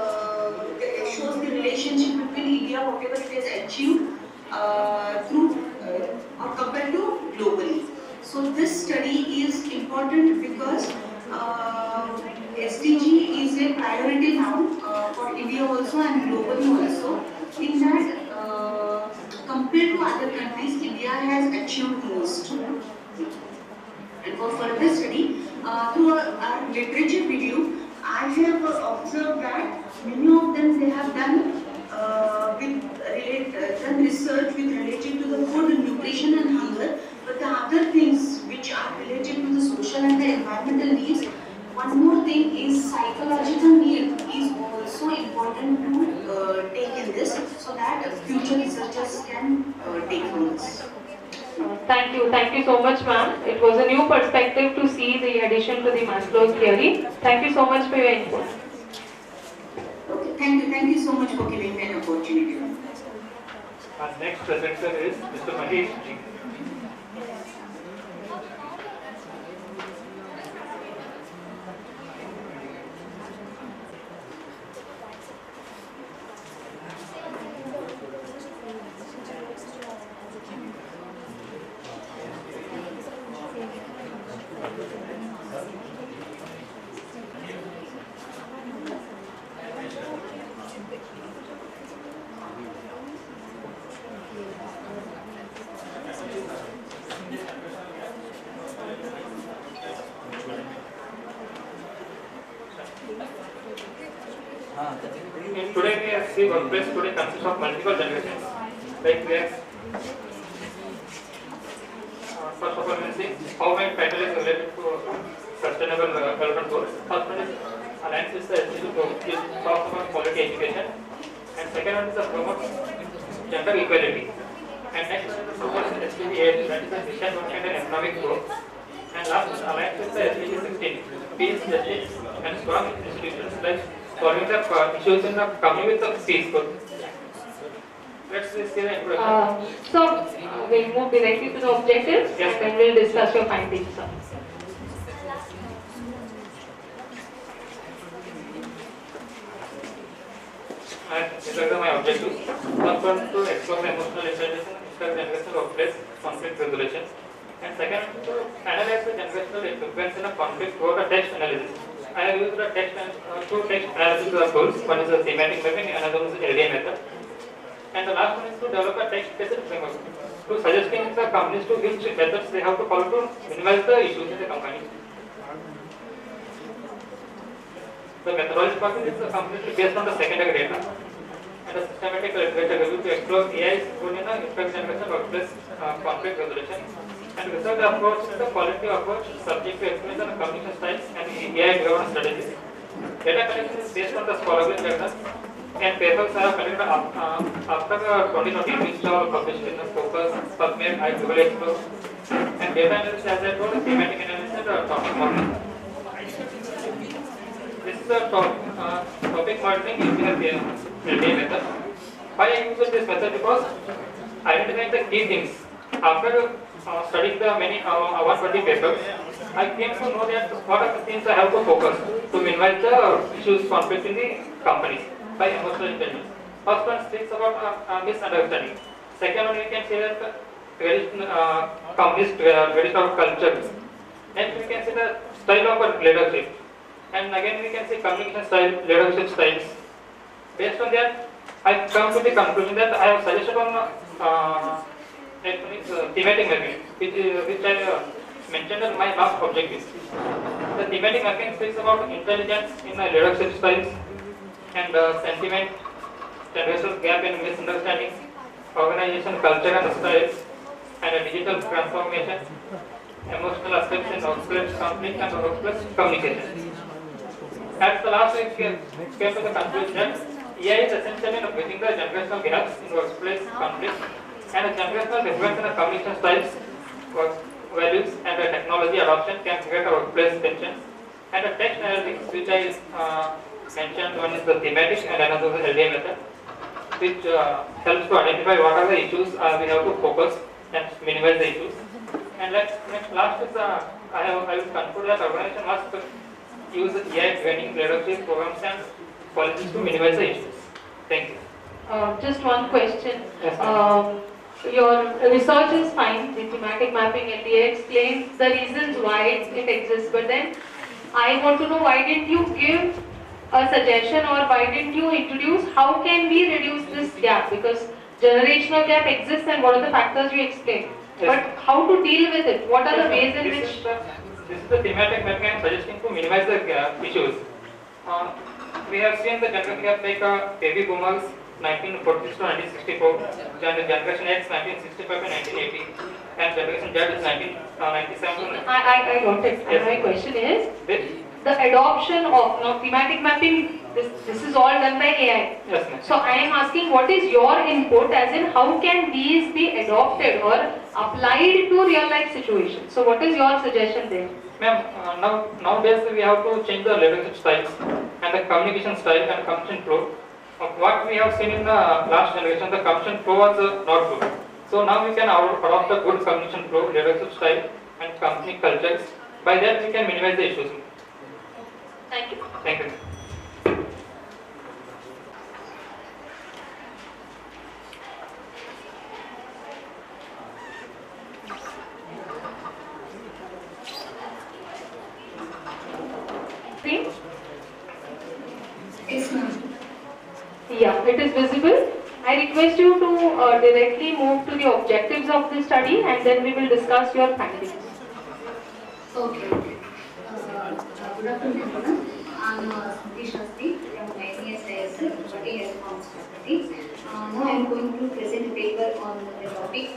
shows the relationship between India, whatever it has achieved through or compared to globally. So this study is important because SDG is a priority now for India also and globally also. In that, compared to other countries, India has achieved most. And for further study, through our literature review, I have observed that many of them they have done done research with related to the food, nutrition and hunger, but the other things which are related to the social and the environmental needs. One more thing is psychological need is also important to take in this, so that future researchers can take from this. Thank you so much, ma'am. It was a new perspective to see the addition to the Maslow's theory. Thank you so much for your input. Okay, thank you so much for giving me an opportunity. Our next presenter is Mr. Mahesh Jain. Today we have seen workplace today consists of multiple generations. Like we have first of all we see how my title is related to sustainable development goals. First one is alliance with the SDG, which talks about quality education, and second one is the promote gender equality, and next one is the promote SDG 8, that is the vision and economic growth, and last is alliance with the SDG 16, peace, justice and strong institutions like solving the issues in the coming with the peace goal. Let's see the introduction. So we'll move directly to the objectives, and then we'll discuss your findings. These are my objectives. First one to explore the emotional intelligence and generational workplace conflict resolution, and second to analyze the generational influence in a conflict through the text analysis. I have used the text and two text analysis tools. One is the thematic mapping, another one is the LDA method. And the last one is to develop a text-based framework to suggesting the companies to which methods they have to follow to minimize the issues in the company. The methodology part is completely based on the secondary data and a systematic literature review to explore AI's role in the impact generation workplace conflict resolution, and research approach is the quality approach subject to experience and communication styles and AI-driven strategies. Data collection is based on the scholarly data, and papers are collected after 2020, which are published in the Focus, PubMed, ICBMBFI, and data analysis as I told, thematic analysis and topic modeling. This is the topic modeling using a LDA method. Why I use this method? Because identifying the key things. After studying the many 120 papers, I came to know that what are the things I have to focus to minimize the issues conflict in the companies by emotional intelligence. First one speaks about misunderstanding. Second one, we can say that companies traditional culture. Next we can say the style of leadership. And again we can say communication style, leadership styles. Based on that, I come to the conclusion that I have suggested on thematic mapping, which I mentioned in my last objective. The thematic mapping speaks about intelligence in leadership styles and sentiment, generational gap in misunderstanding, organization culture and styles, and a digital transformation, emotional aspects in workplace conflict and workplace communication. At the last, we came to the conclusion that AI is essentially bridging the generational gaps in workplace conflicts and a generational difference in the communication styles, work values, and the technology adoption can create a workplace tensions. And the text analytics, which I mentioned, one is the thematic and another is the LDA method, which helps to identify what are the issues we have to focus and minimize the issues. And last is I will conclude that organization must use AI training, leadership programs and policies to minimize the issues. Thank you. Just one question. Yes, your research is fine, the thematic mapping LDA explains the reasons why it exists, but then I want to know why didn't you give a suggestion or why didn't you introduce how can we reduce this gap, because generational gap exists and what are the factors you explained, but how to deal with it, what are the ways in which... This is the thematic mapping I am suggesting to minimize the issues. We have seen the generational gap like baby boomers 1946 to 1964, generation X 1965 to 1980, and generation Z is 1997 to... I got it. Yes. My question is, the adoption of thematic mapping, this is all done by AI. Yes, ma'am. So I am asking what is your input, as in how can these be adopted or applied to real life situations? So what is your suggestion there? Ma'am, nowadays we have to change the leadership styles and the communication style and communication flow. What we have seen in the last generation, the communication flow was not good. So now we can adopt a good communication flow, leadership style and company cultures. By that we can minimize the issues. Thank you. Thank you. Yes, ma'am. Yeah, it is visible. I request you to directly move to the objectives of the study and then we will discuss your findings. Okay. Good afternoon, everyone. I'm Smriti Shastri from ICSIS, Study as Responsibility. Now I'm going to present a paper on the topic,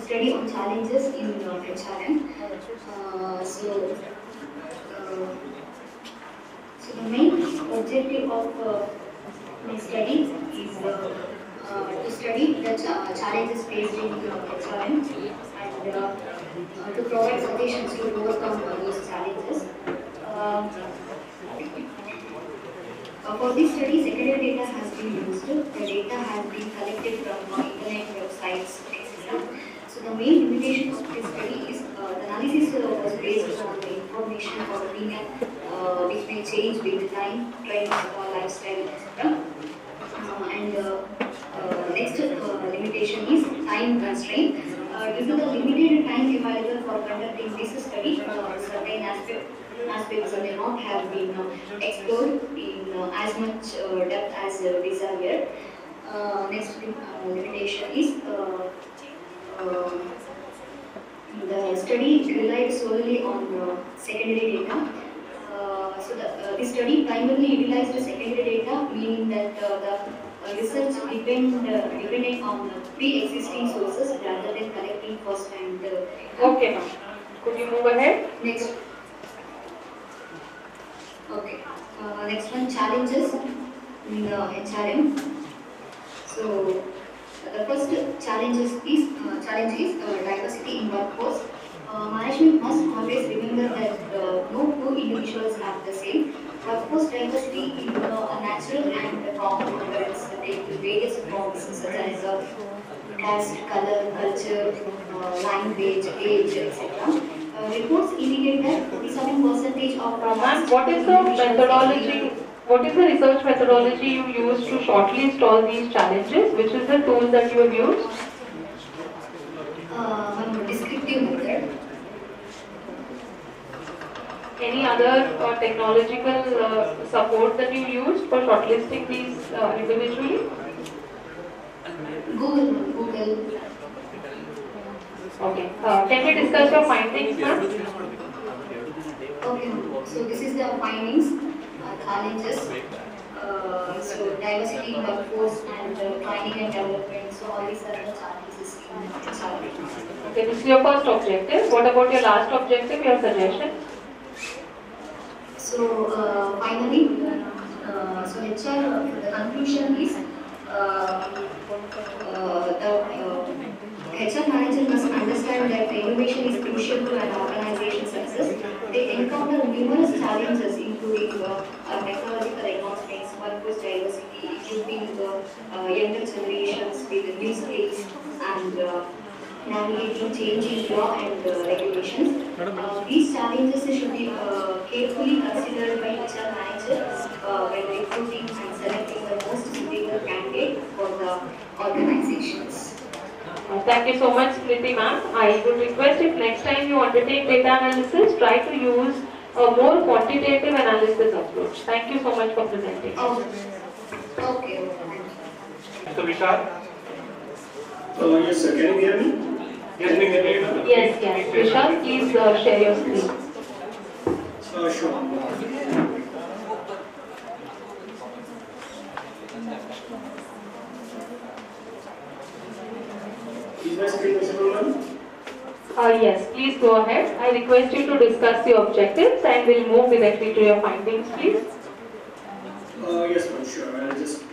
study on challenges in HRM. So the main objective of my study is to study the challenges faced in HRM and to provide suggestions to overcome those challenges. For this study, secondary data has been used. The data has been collected from internet websites, etc. So the main limitation of this study is the analysis was based on the information or opinion which may change with time, trends, lifestyle, etc. And next limitation is time constraint. Due to the limited time available for conducting this study, certain aspects may not have been explored in as much depth as desired. Next limitation is the study relied solely on secondary data. So this study primarily utilized secondary data, meaning that the research depending on pre-existing sources rather than collecting first-hand data. Okay, ma'am. Could you move ahead? Next. Okay. Next one, challenges in the HRM. So the first challenge is diversity in workforce. Management must always remember that no two individuals are the same. Workforce diversity is a natural and common occurrence taking various forms such as caste, color, culture, language, age, etc. Reports indicate that 47% of Ma'am, what is the methodology? What is the research methodology you use to shortlist all these challenges? Which is the tool that you have used? Descriptive method. Any other technological support that you used for shortlisting these individually? Google. Okay. Can we discuss your findings, ma'am? Okay. So this is the findings, challenges. So diversity in workforce and training and development. So all these are the challenges in HRM. Okay, this is your first objective. What about your last objective, your suggestion? So finally, So HR, the conclusion is the HR manager must understand that innovation is crucial to an organization's success. They encounter numerous challenges including technological advancements, workforce diversity, equipping younger generations with new skills, and navigating changing law and regulations. These challenges should be carefully considered by HR managers when recruiting and selecting the most suitable candidate for the organizations. Thank you so much, Kriti ma'am. I would request if next time you undertake data analysis, try to use a more quantitative analysis approach. Thank you so much for presenting. Okay. Mr. Vishal? Yes, sir. Can you hear me? Yes, we can hear you. Yes. Vishal, please share your screen. Sure. Is my screen visible, ma'am? Yes, please go ahead. I request you to discuss your objectives and we'll move directly to your findings, please. Yes, ma'am, sure. I'll just.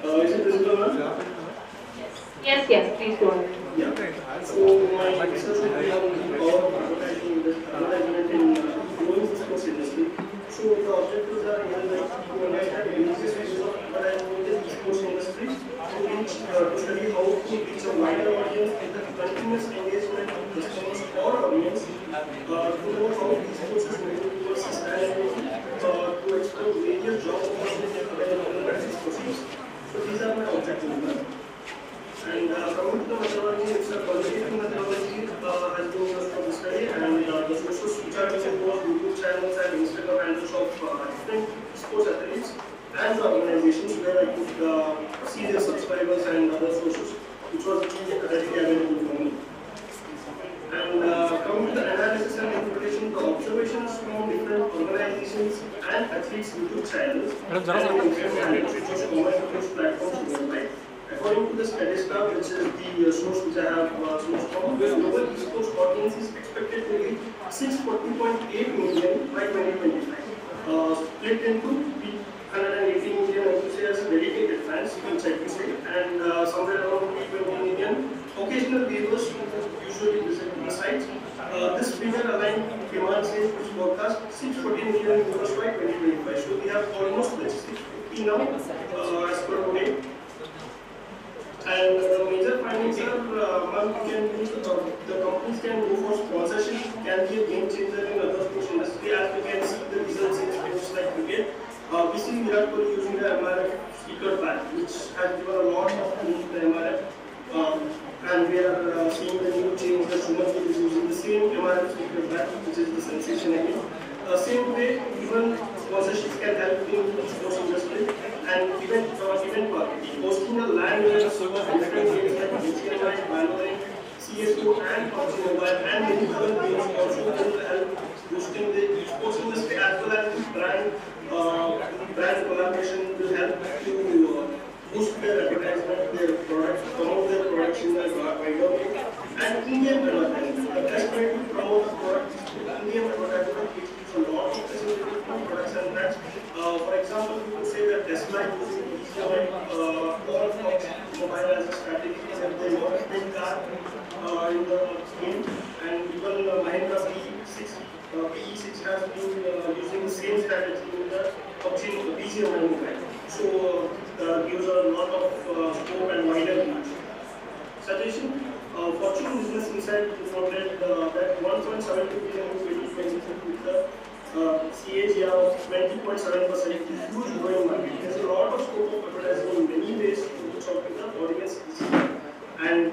Is it visible, ma'am? Yes, please go ahead. Yeah. So, my research will be on the power of advertisement in growing sports industry. So, the objectives are to understand the uses of advertisement in the sports industry, to study how to reach a wider audience with the continuous engagement of customers or audience, to know how these courses move towards sustainability, to explore various job opportunities available at these courses. So, these are my objectives. And coming to the methodology, it's a qualitative methodology has been used for the study, and the sources which are used was YouTube channels and Instagram handles of different sports athletes and the organizations where I could see their subscribers and other sources, which was readily available for me. And coming to the analysis and interpretation, the observations from different organizations and athletes' YouTube channels and Instagram handles, which was common across platforms worldwide. According to the Statista, which is the source which I have sourced from, the global esports audience is expected to be 640.8 million by 2025, split into 180 million enthusiasts, dedicated fans, which I can say, and somewhere around 320 million occasional viewers who usually visit the sites. This figure aligned with demand sales, which forecast 640 million viewers by 2025. So we have almost 650 now as per today. And the major findings are, we can use, the companies can go for sponsorship, can be a game changer in other sports industry, as we can see the results in sports like cricket. We see Virat Kohli using the MRF speaker pad, which has given a lot of money to the MRF. And we are seeing the new change that Shuman is using the same MRF speaker pad, which is the sensation again. Same way, even sponsorships can help in the sports industry and event marketing. Hosting a land events of different games like JCE, Valorant, CS2 and PUBG Mobile and many other games also will help boosting the sports industry as well as the brand collaboration will help to boost their advertisement, their products, promote their products in the wider way. And Indian advertisement, the best way to promote the product is through Indian advertisement, which gives a lot of facility for products and brands. For example, we would say that Tesla is using or mobile as a strategy, and they want a big car in the game, and even Mahindra PE6 has been using the same strategy in the PG mobile. So gives a lot of scope and wider reach. Suggestion: Fortune Business Insight reported that 1.72 billion in 2022 with the CAGR of 20.7% is a huge growing market. There's a lot of scope of advertising in many ways to reach out to the audience easily. And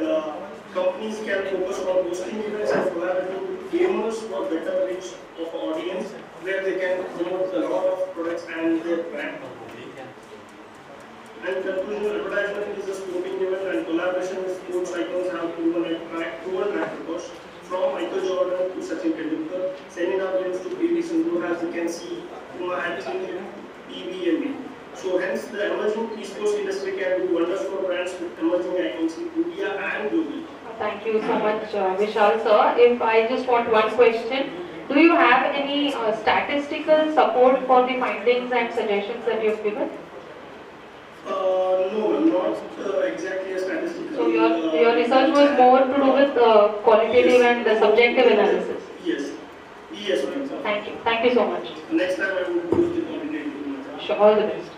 companies can focus on hosting events and collaborating with gamers for better reach of audience, where they can promote a lot of products and their brand. And conclusion, advertisement is a sporting event and collaboration with sports icons have proven track records. From Michael Jordan to Sachin Tendulkar, seminar wins to PV Sindhu, as you can see, Puma and PBMB. So hence the emerging esports industry can do wonders for brands with emerging icons in India and globally. Thank you so much, Vishal sir. If I just want one question, Do you have any statistical support for the findings and suggestions that you have given? No, not exactly a statistical. So your research was more to do with qualitative and subjective analysis. Yes. Yes, ma'am. Thank you. Thank you so much. Next time I would use the qualitative method. Sure. All the best.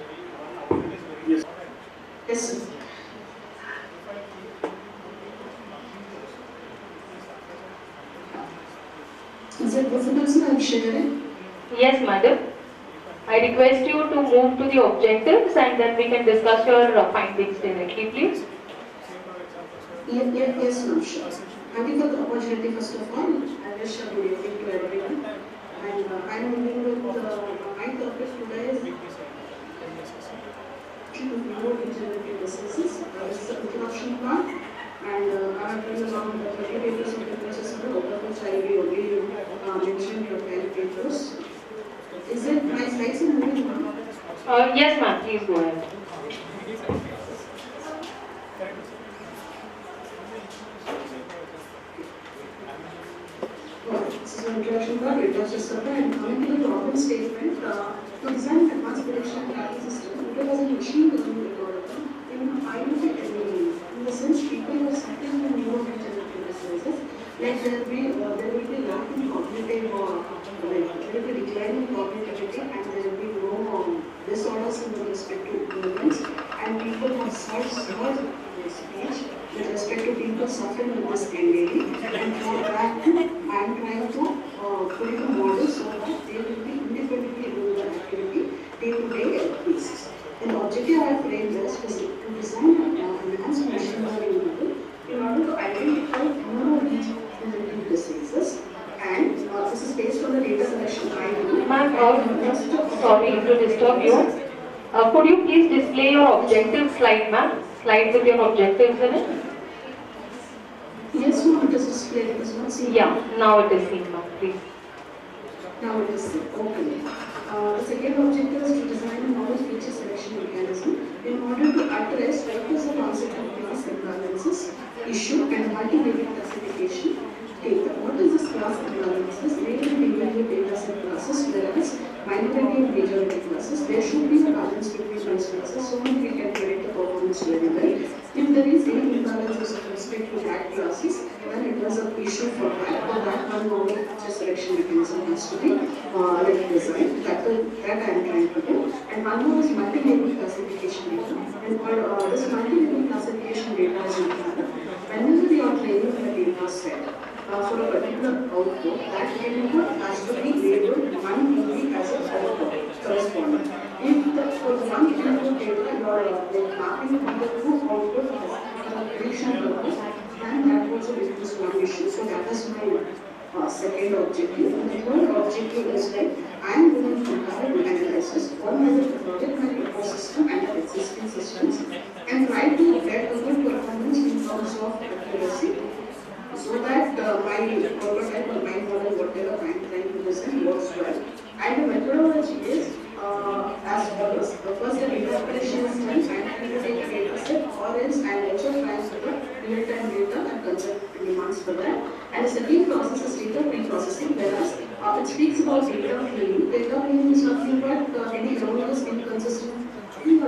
Yes. Yes, sir. Is it possible, sir? I'm sharing. Yes, madam. I request you to move to the objectives and then we can discuss your findings directly, please. Yes, ma'am, sure. Thank you for the opportunity, first of all. I wish a good evening to everyone. And I'm moving with my topic today is to know degenerative diseases. This is the introduction part. And I have been along the 30 papers of the process over which I will only mention your 10 papers. Is it my slides in moving on? Yes, ma'am. Please go ahead. This is an introduction part. It was just and coming to the problem statement. To design an advanced prediction tracking system, it was a machine learning algorithm in IoT engineering. In the sense, people were suffering from neurodegenerative diseases. Like there will be lack in cognitive, there will be declining cognitivity, and there will be no disorders in respect to movements, and people have such speech with respect to people suffering with this NDD, and for that I am trying to put in a model so that they will be independently doing the activity day-to-day basis. And the objective I have framed is to design an enhanced machine learning model in order to identify neurodegenerative diseases, and this is based on the data collection I do. Ma'am, sorry to disturb you. Could you please display your objective slide, ma'am? Slide with your objectives in it? Yes, ma'am, it is displayed. It is not seen. Yeah, now it is seen, ma'am. Please. Now it is seen. Okay. The second objective is to design a novel feature selection mechanism in order to address what is the concept of class imbalances, issue, and multivariate classification data. What is this class imbalances? Majority individual data set classes, whereas minority and majority classes, there should be a balance between those classes so that we can predict the performance very well. If there is any imbalances with respect to that classes, then it was an issue for that. For that one, novel feature selection mechanism has to be designed. That I am trying to do. And one more is multi-level classification data. And for this multi-level classification data is important. Whenever we are training a data set for a particular output, that input has to be labeled one EV as a output corresponding. If for one input data you are mapping the two output as a prediction purpose, then that also becomes one issue. So that is my second objective. And the third objective is that I am doing comparative analysis on whether the project my ecosystem and the existing systems and try to get a good performance in terms of accuracy, so that my prototype or my model, whatever I am trying to design, works well. And the methodology is as follows. First, the interpretation is done. I am trying to take a data set, or else I am also trying to put real-time data and concept demands for that. And the second process is data pre-processing, whereas it speaks about data cleaning. Data cleaning is nothing but any erroneous, inconsistent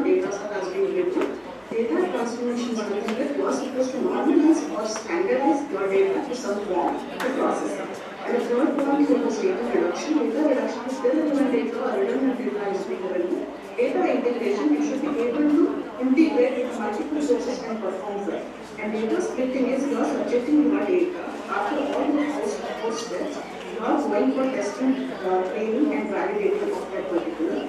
data set has been given. Data transformation is nothing but you are supposed to normalize or standardize your data to some form to process it. And the third point is data reduction. Data reduction is irrelevant data or redundant data is being removed. Data integration, you should be able to integrate with multiple sources and perform that. And data splitting is you are subjecting your data after all the host steps. You are going for testing, training, and validating of that particular.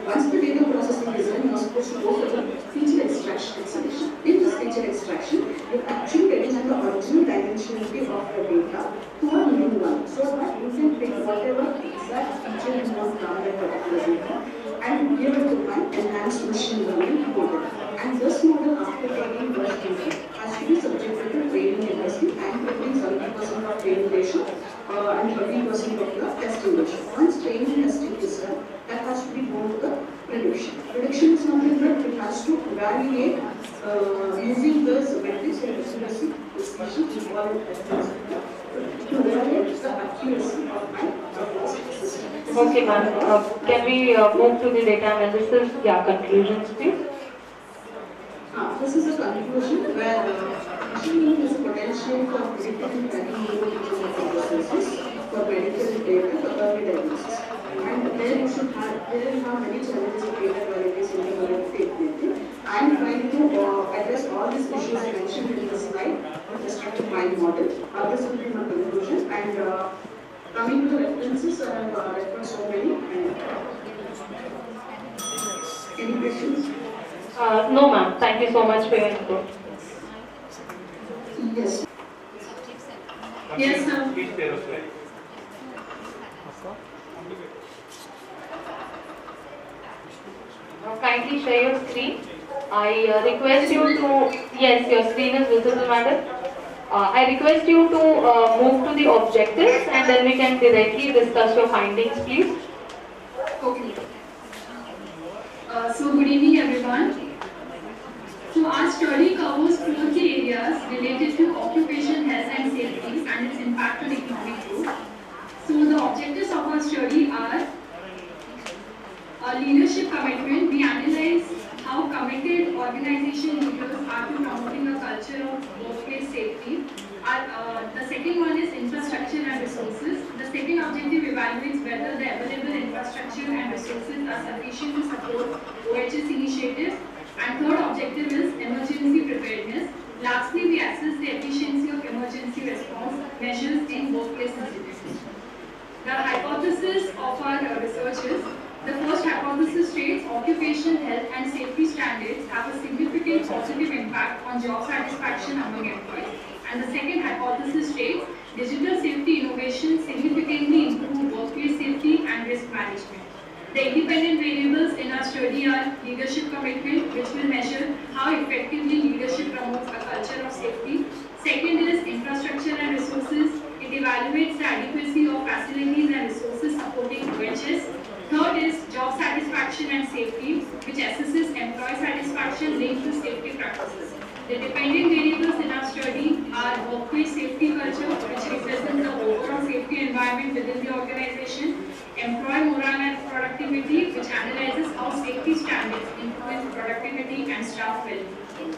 Once the data processing is done, you are supposed to go for the feature extraction and selection. In this feature extraction, you are actually getting the original dimensionality of your data to a new one, so that you can pick whatever exact feature you want from that particular data and give it to an enhanced machine learning model. And this model, after training your data, has to be subjected to training industry and between 70% of training ratio and 30% of your testing ratio. Once training testing is done, that has to be going to the prediction. Prediction is nothing but it has to evaluate using those metrics and accuracy discussions involved to evaluate the accuracy of my system. Okay, ma'am. Can we move to the data analysis? Yeah, conclusions, please. This is a conclusion where machine learning has a potential for predictive and tracking neuroinformatic processes for medical data diagnosis. And there you have many challenges of data quality, interoperability, I am trying to address all these issues mentioned in the slide with respect to my model. This will be my conclusion. And coming to the references, I have referred so many. Any questions? No, ma'am. Thank you so much for your input. Yes. Yes, ma'am. Please share a slide. Kindly share your screen. I request you to, yes, your screen is visible, madam. I request you to move to the objectives and then we can directly discuss your findings, please. Okay. So good evening, everyone. So our study covers 4 key areas related to occupation health and safety and its impact on economic growth. So the objectives of our study are leadership commitment. We analyze how committed organization leaders are to promoting a culture of workplace safety. The second one is infrastructure and resources. The second objective evaluates whether the available infrastructure and resources are sufficient to support OHS initiatives. And third objective is emergency preparedness. Lastly, we assess the efficiency of emergency response measures in workplace institutions. The hypothesis of our research is, the first hypothesis states occupation health and safety standards have a significant positive impact on job satisfaction among employees. And the second hypothesis states digital safety innovation significantly improve workplace safety and risk management. The independent variables in our study are leadership commitment, which will measure how effectively leadership promotes a culture of safety. Second is infrastructure and resources. It evaluates the adequacy of facilities and resources supporting OHS. Third is job satisfaction and safety, which assesses employee satisfaction linked to safety practices. The dependent variables in our study are workplace safety culture, which represents the overall safety environment within the organization, employee morale and productivity, which analyzes how safety standards influence productivity and staff well-being.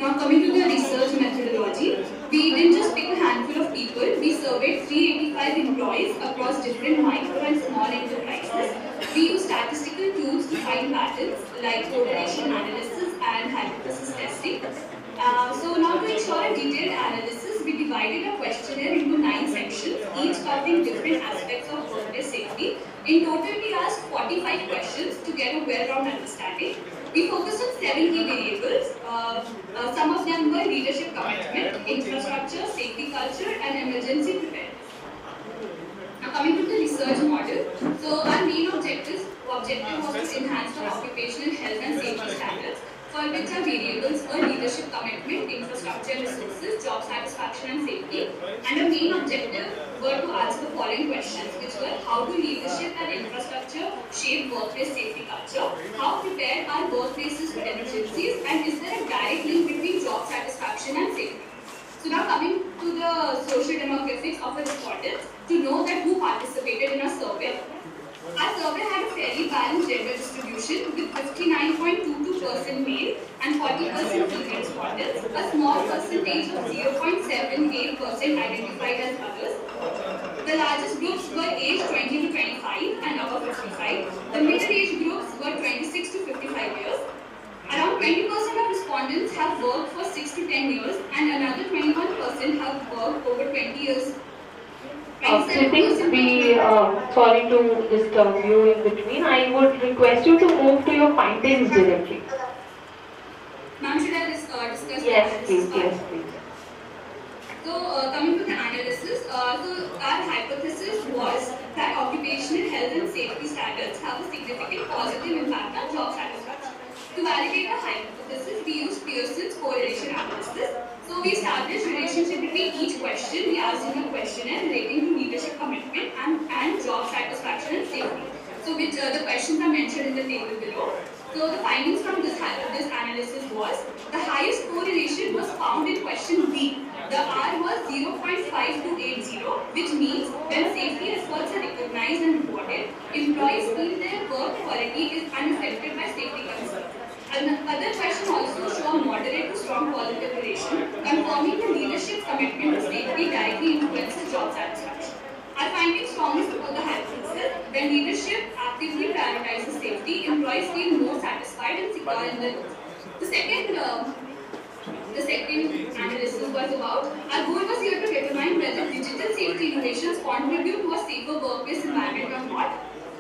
Now coming to the research methodology, we didn't just pick a handful of people, we surveyed 385 employees across different micro and small enterprises. We used statistical tools to find patterns like correlation analysis and hypothesis testing. So now to ensure a detailed analysis, we divided a questionnaire into 9 sections, each covering different aspects of workplace safety. In total, we asked 45 questions to get a well-rounded understanding. We focused on 7 key variables. Some of them were leadership commitment, infrastructure, safety culture, and emergency preparedness. Now coming to the research model, so our main objective was to enhance the occupational health and safety standards, for which our variables were leadership commitment, infrastructure and resources, job satisfaction and safety. And our main objective were to answer the following questions, which were how do leadership and infrastructure shape workplace safety culture, how prepared are workplaces for emergencies, and is there a direct link between job satisfaction and safety. So now coming to the social demographics of our respondents, to know that who participated in our survey. Our survey had a fairly balanced gender distribution with 59.22% male and 40% female respondents. A small percentage of 0.78% identified as others. The largest groups were aged 20 to 25 and above 55. The middle age groups were 26 to 55 years. Around 20% of respondents have worked for 6 to 10 years and another 21% have worked over 20 years. Sitting, sorry to disturb you in between. I would request you to move to your findings directly. Ma'am, should I discuss Yes, please. Yes, please. So, coming to the analysis, so our hypothesis was that occupational health and safety standards have a significant positive impact on job satisfaction. To validate our hypothesis, we used Pearson's correlation analysis. So we established relationship between each question. We asked them a questionnaire relating to leadership commitment and job satisfaction and safety. So which the questions are mentioned in the table below. So the findings from this analysis was the highest correlation was found in question B. The R was 0.5280, which means when safety efforts are recognized and rewarded, employees feel their work quality is unaffected by safety concerns. Other question also show a moderate to strong positive relation, confirming the leadership's commitment to safety directly influences job satisfaction. Our findings strongly support the hypothesis. When leadership actively prioritizes safety, employees feel more satisfied and secure in their roles. The second analysis was about, our goal was here to determine whether digital safety innovations contribute to a safer workplace environment or not.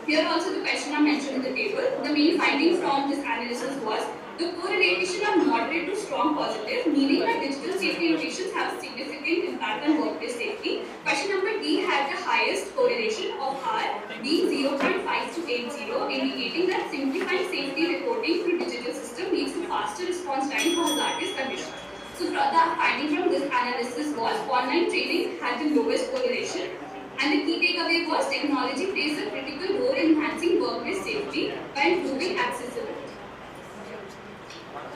Here also the question I mentioned in the table. The main findings from this analysis was the correlation of moderate to strong positive, meaning that digital safety innovations have a significant impact on workplace safety. Question number D had the highest correlation of R being 0.5280, indicating that simplifying safety reporting through digital system leads to faster response time for hazardous conditions. So the finding from this analysis was online training had the lowest correlation. And the key takeaway was technology plays a critical role in enhancing workplace safety by improving accessibility.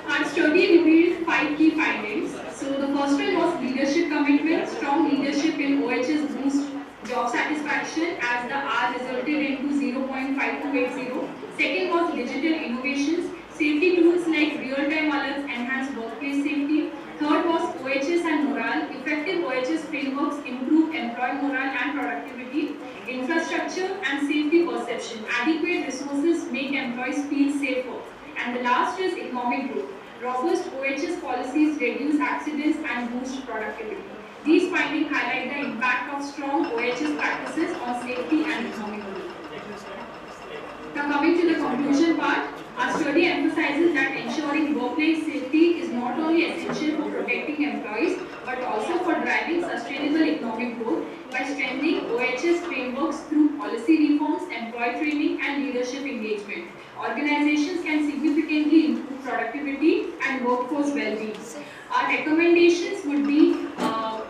Our study revealed 5 key findings. So the first one was leadership commitment. Strong leadership in OHS boost job satisfaction as the R resulted into 0.5280. Second was digital innovations. Safety tools like real-time alerts enhance workplace safety. Third was OHS and morale. Effective OHS frameworks improve employee morale and productivity. Infrastructure and safety perception. Adequate resources make employees feel safer. And the last is economic growth. Robust OHS policies reduce accidents and boost productivity. These findings highlight the impact of strong OHS practices on safety and economic growth. Now coming to the conclusion part, our study emphasizes that ensuring workplace safety is not only essential for protecting employees, but also for driving sustainable economic growth by strengthening OHS frameworks through policy reforms, employee training, and leadership engagement. Organizations can significantly improve productivity and workforce well-being. Our recommendations would be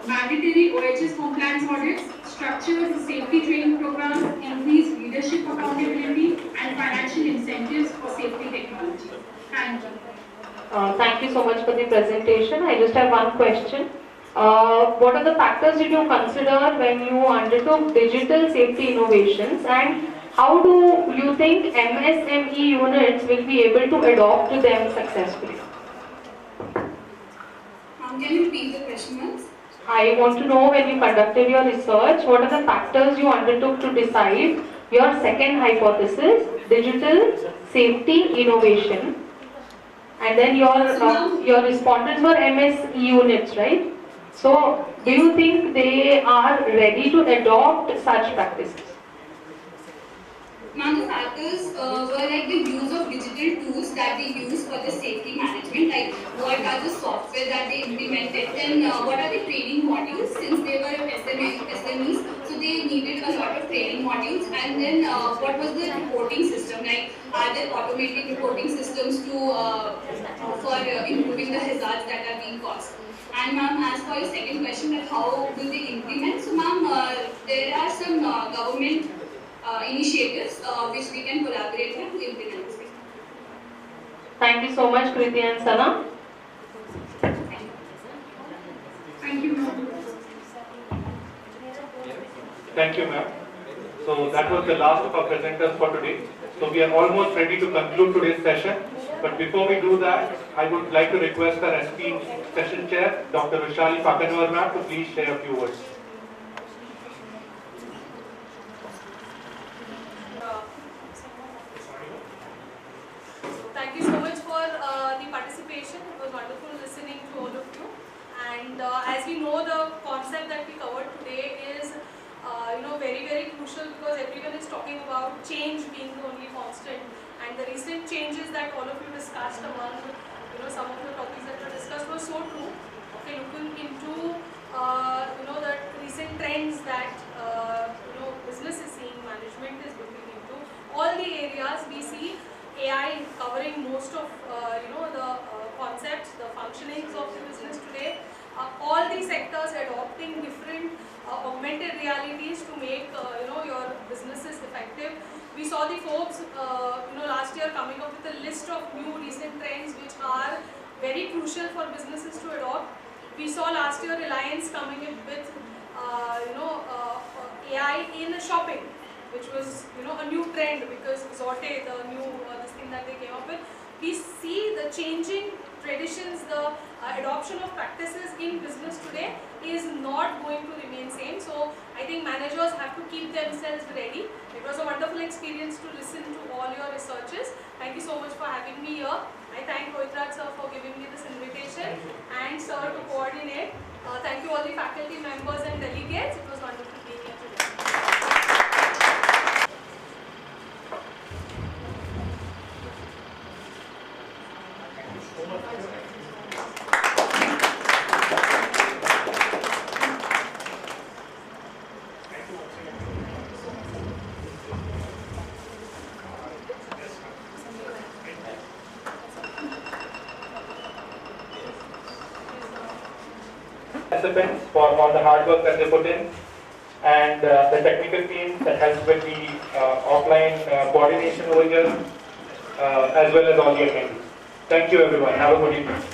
mandatory OHS compliance audits, structured safety training programs, increased leadership accountability, and financial incentives for safety technology. Thank you. Thank you so much for the presentation. I just have one question. What are the factors did you consider when you undertook digital safety innovations, and how do you think MSME units will be able to adopt to them successfully? Can you repeat the question once? I want to know, when you conducted your research, what are the factors you undertook to decide your second hypothesis, digital safety innovation, and then your respondents were MSE units, right? So, do you think they are ready to adopt such practices? Now the factors were like the use of digital tools that they use for the safety management, like what are the software that they implemented, then what are the training modules, since they were SMEs, so they needed a lot of training modules, and then what was the reporting system, like are there automated reporting systems to for improving the hazards that are being caused. And ma'am, as for your second question, that how will they implement, so ma'am, there are some government initiatives which we can collaborate with to implement this. Thank you so much, Kriti and Sana. Thank you, ma'am. Thank you, ma'am. So that was the last of our presenters for today. So we are almost ready to conclude today's session. But before we do that, I would like to request our esteemed session chair, Dr. Vishali Pakanwar ma'am, to please share a few words. Thank you so much for the participation. It was wonderful listening to all of you. And as we know, the concept that we covered today is very, very crucial, because everyone is talking about change being the only constant. And the recent changes that all of you discussed among some of the topics that were discussed were so true. Okay, looking into the recent trends that business is seeing, management is looking into, all the areas we see AI covering most of the concepts, the functionings of the business today. All these sectors adopting different augmented realities to make your businesses effective. We saw the folks, last year coming up with a list of new recent trends which are very crucial for businesses to adopt. We saw last year Reliance coming in with, AI in shopping, which was, a new trend because Zote, the new this thing that they came up with. We see the changing traditions, the adoption of practices in business today is not going to remain same. So I think managers have to keep themselves ready. It was a wonderful experience to listen to all your researches. Thank you so much for having me here. I thank Rohitraj sir for giving me this invitation and sir to coordinate. Thank you all the faculty members and delegates. It was wonderful being here today. Participants for all the hard work that they put in, and the technical team that helps with the offline coordination over here, as well as all the attendees. Thank you everyone. Have a good evening.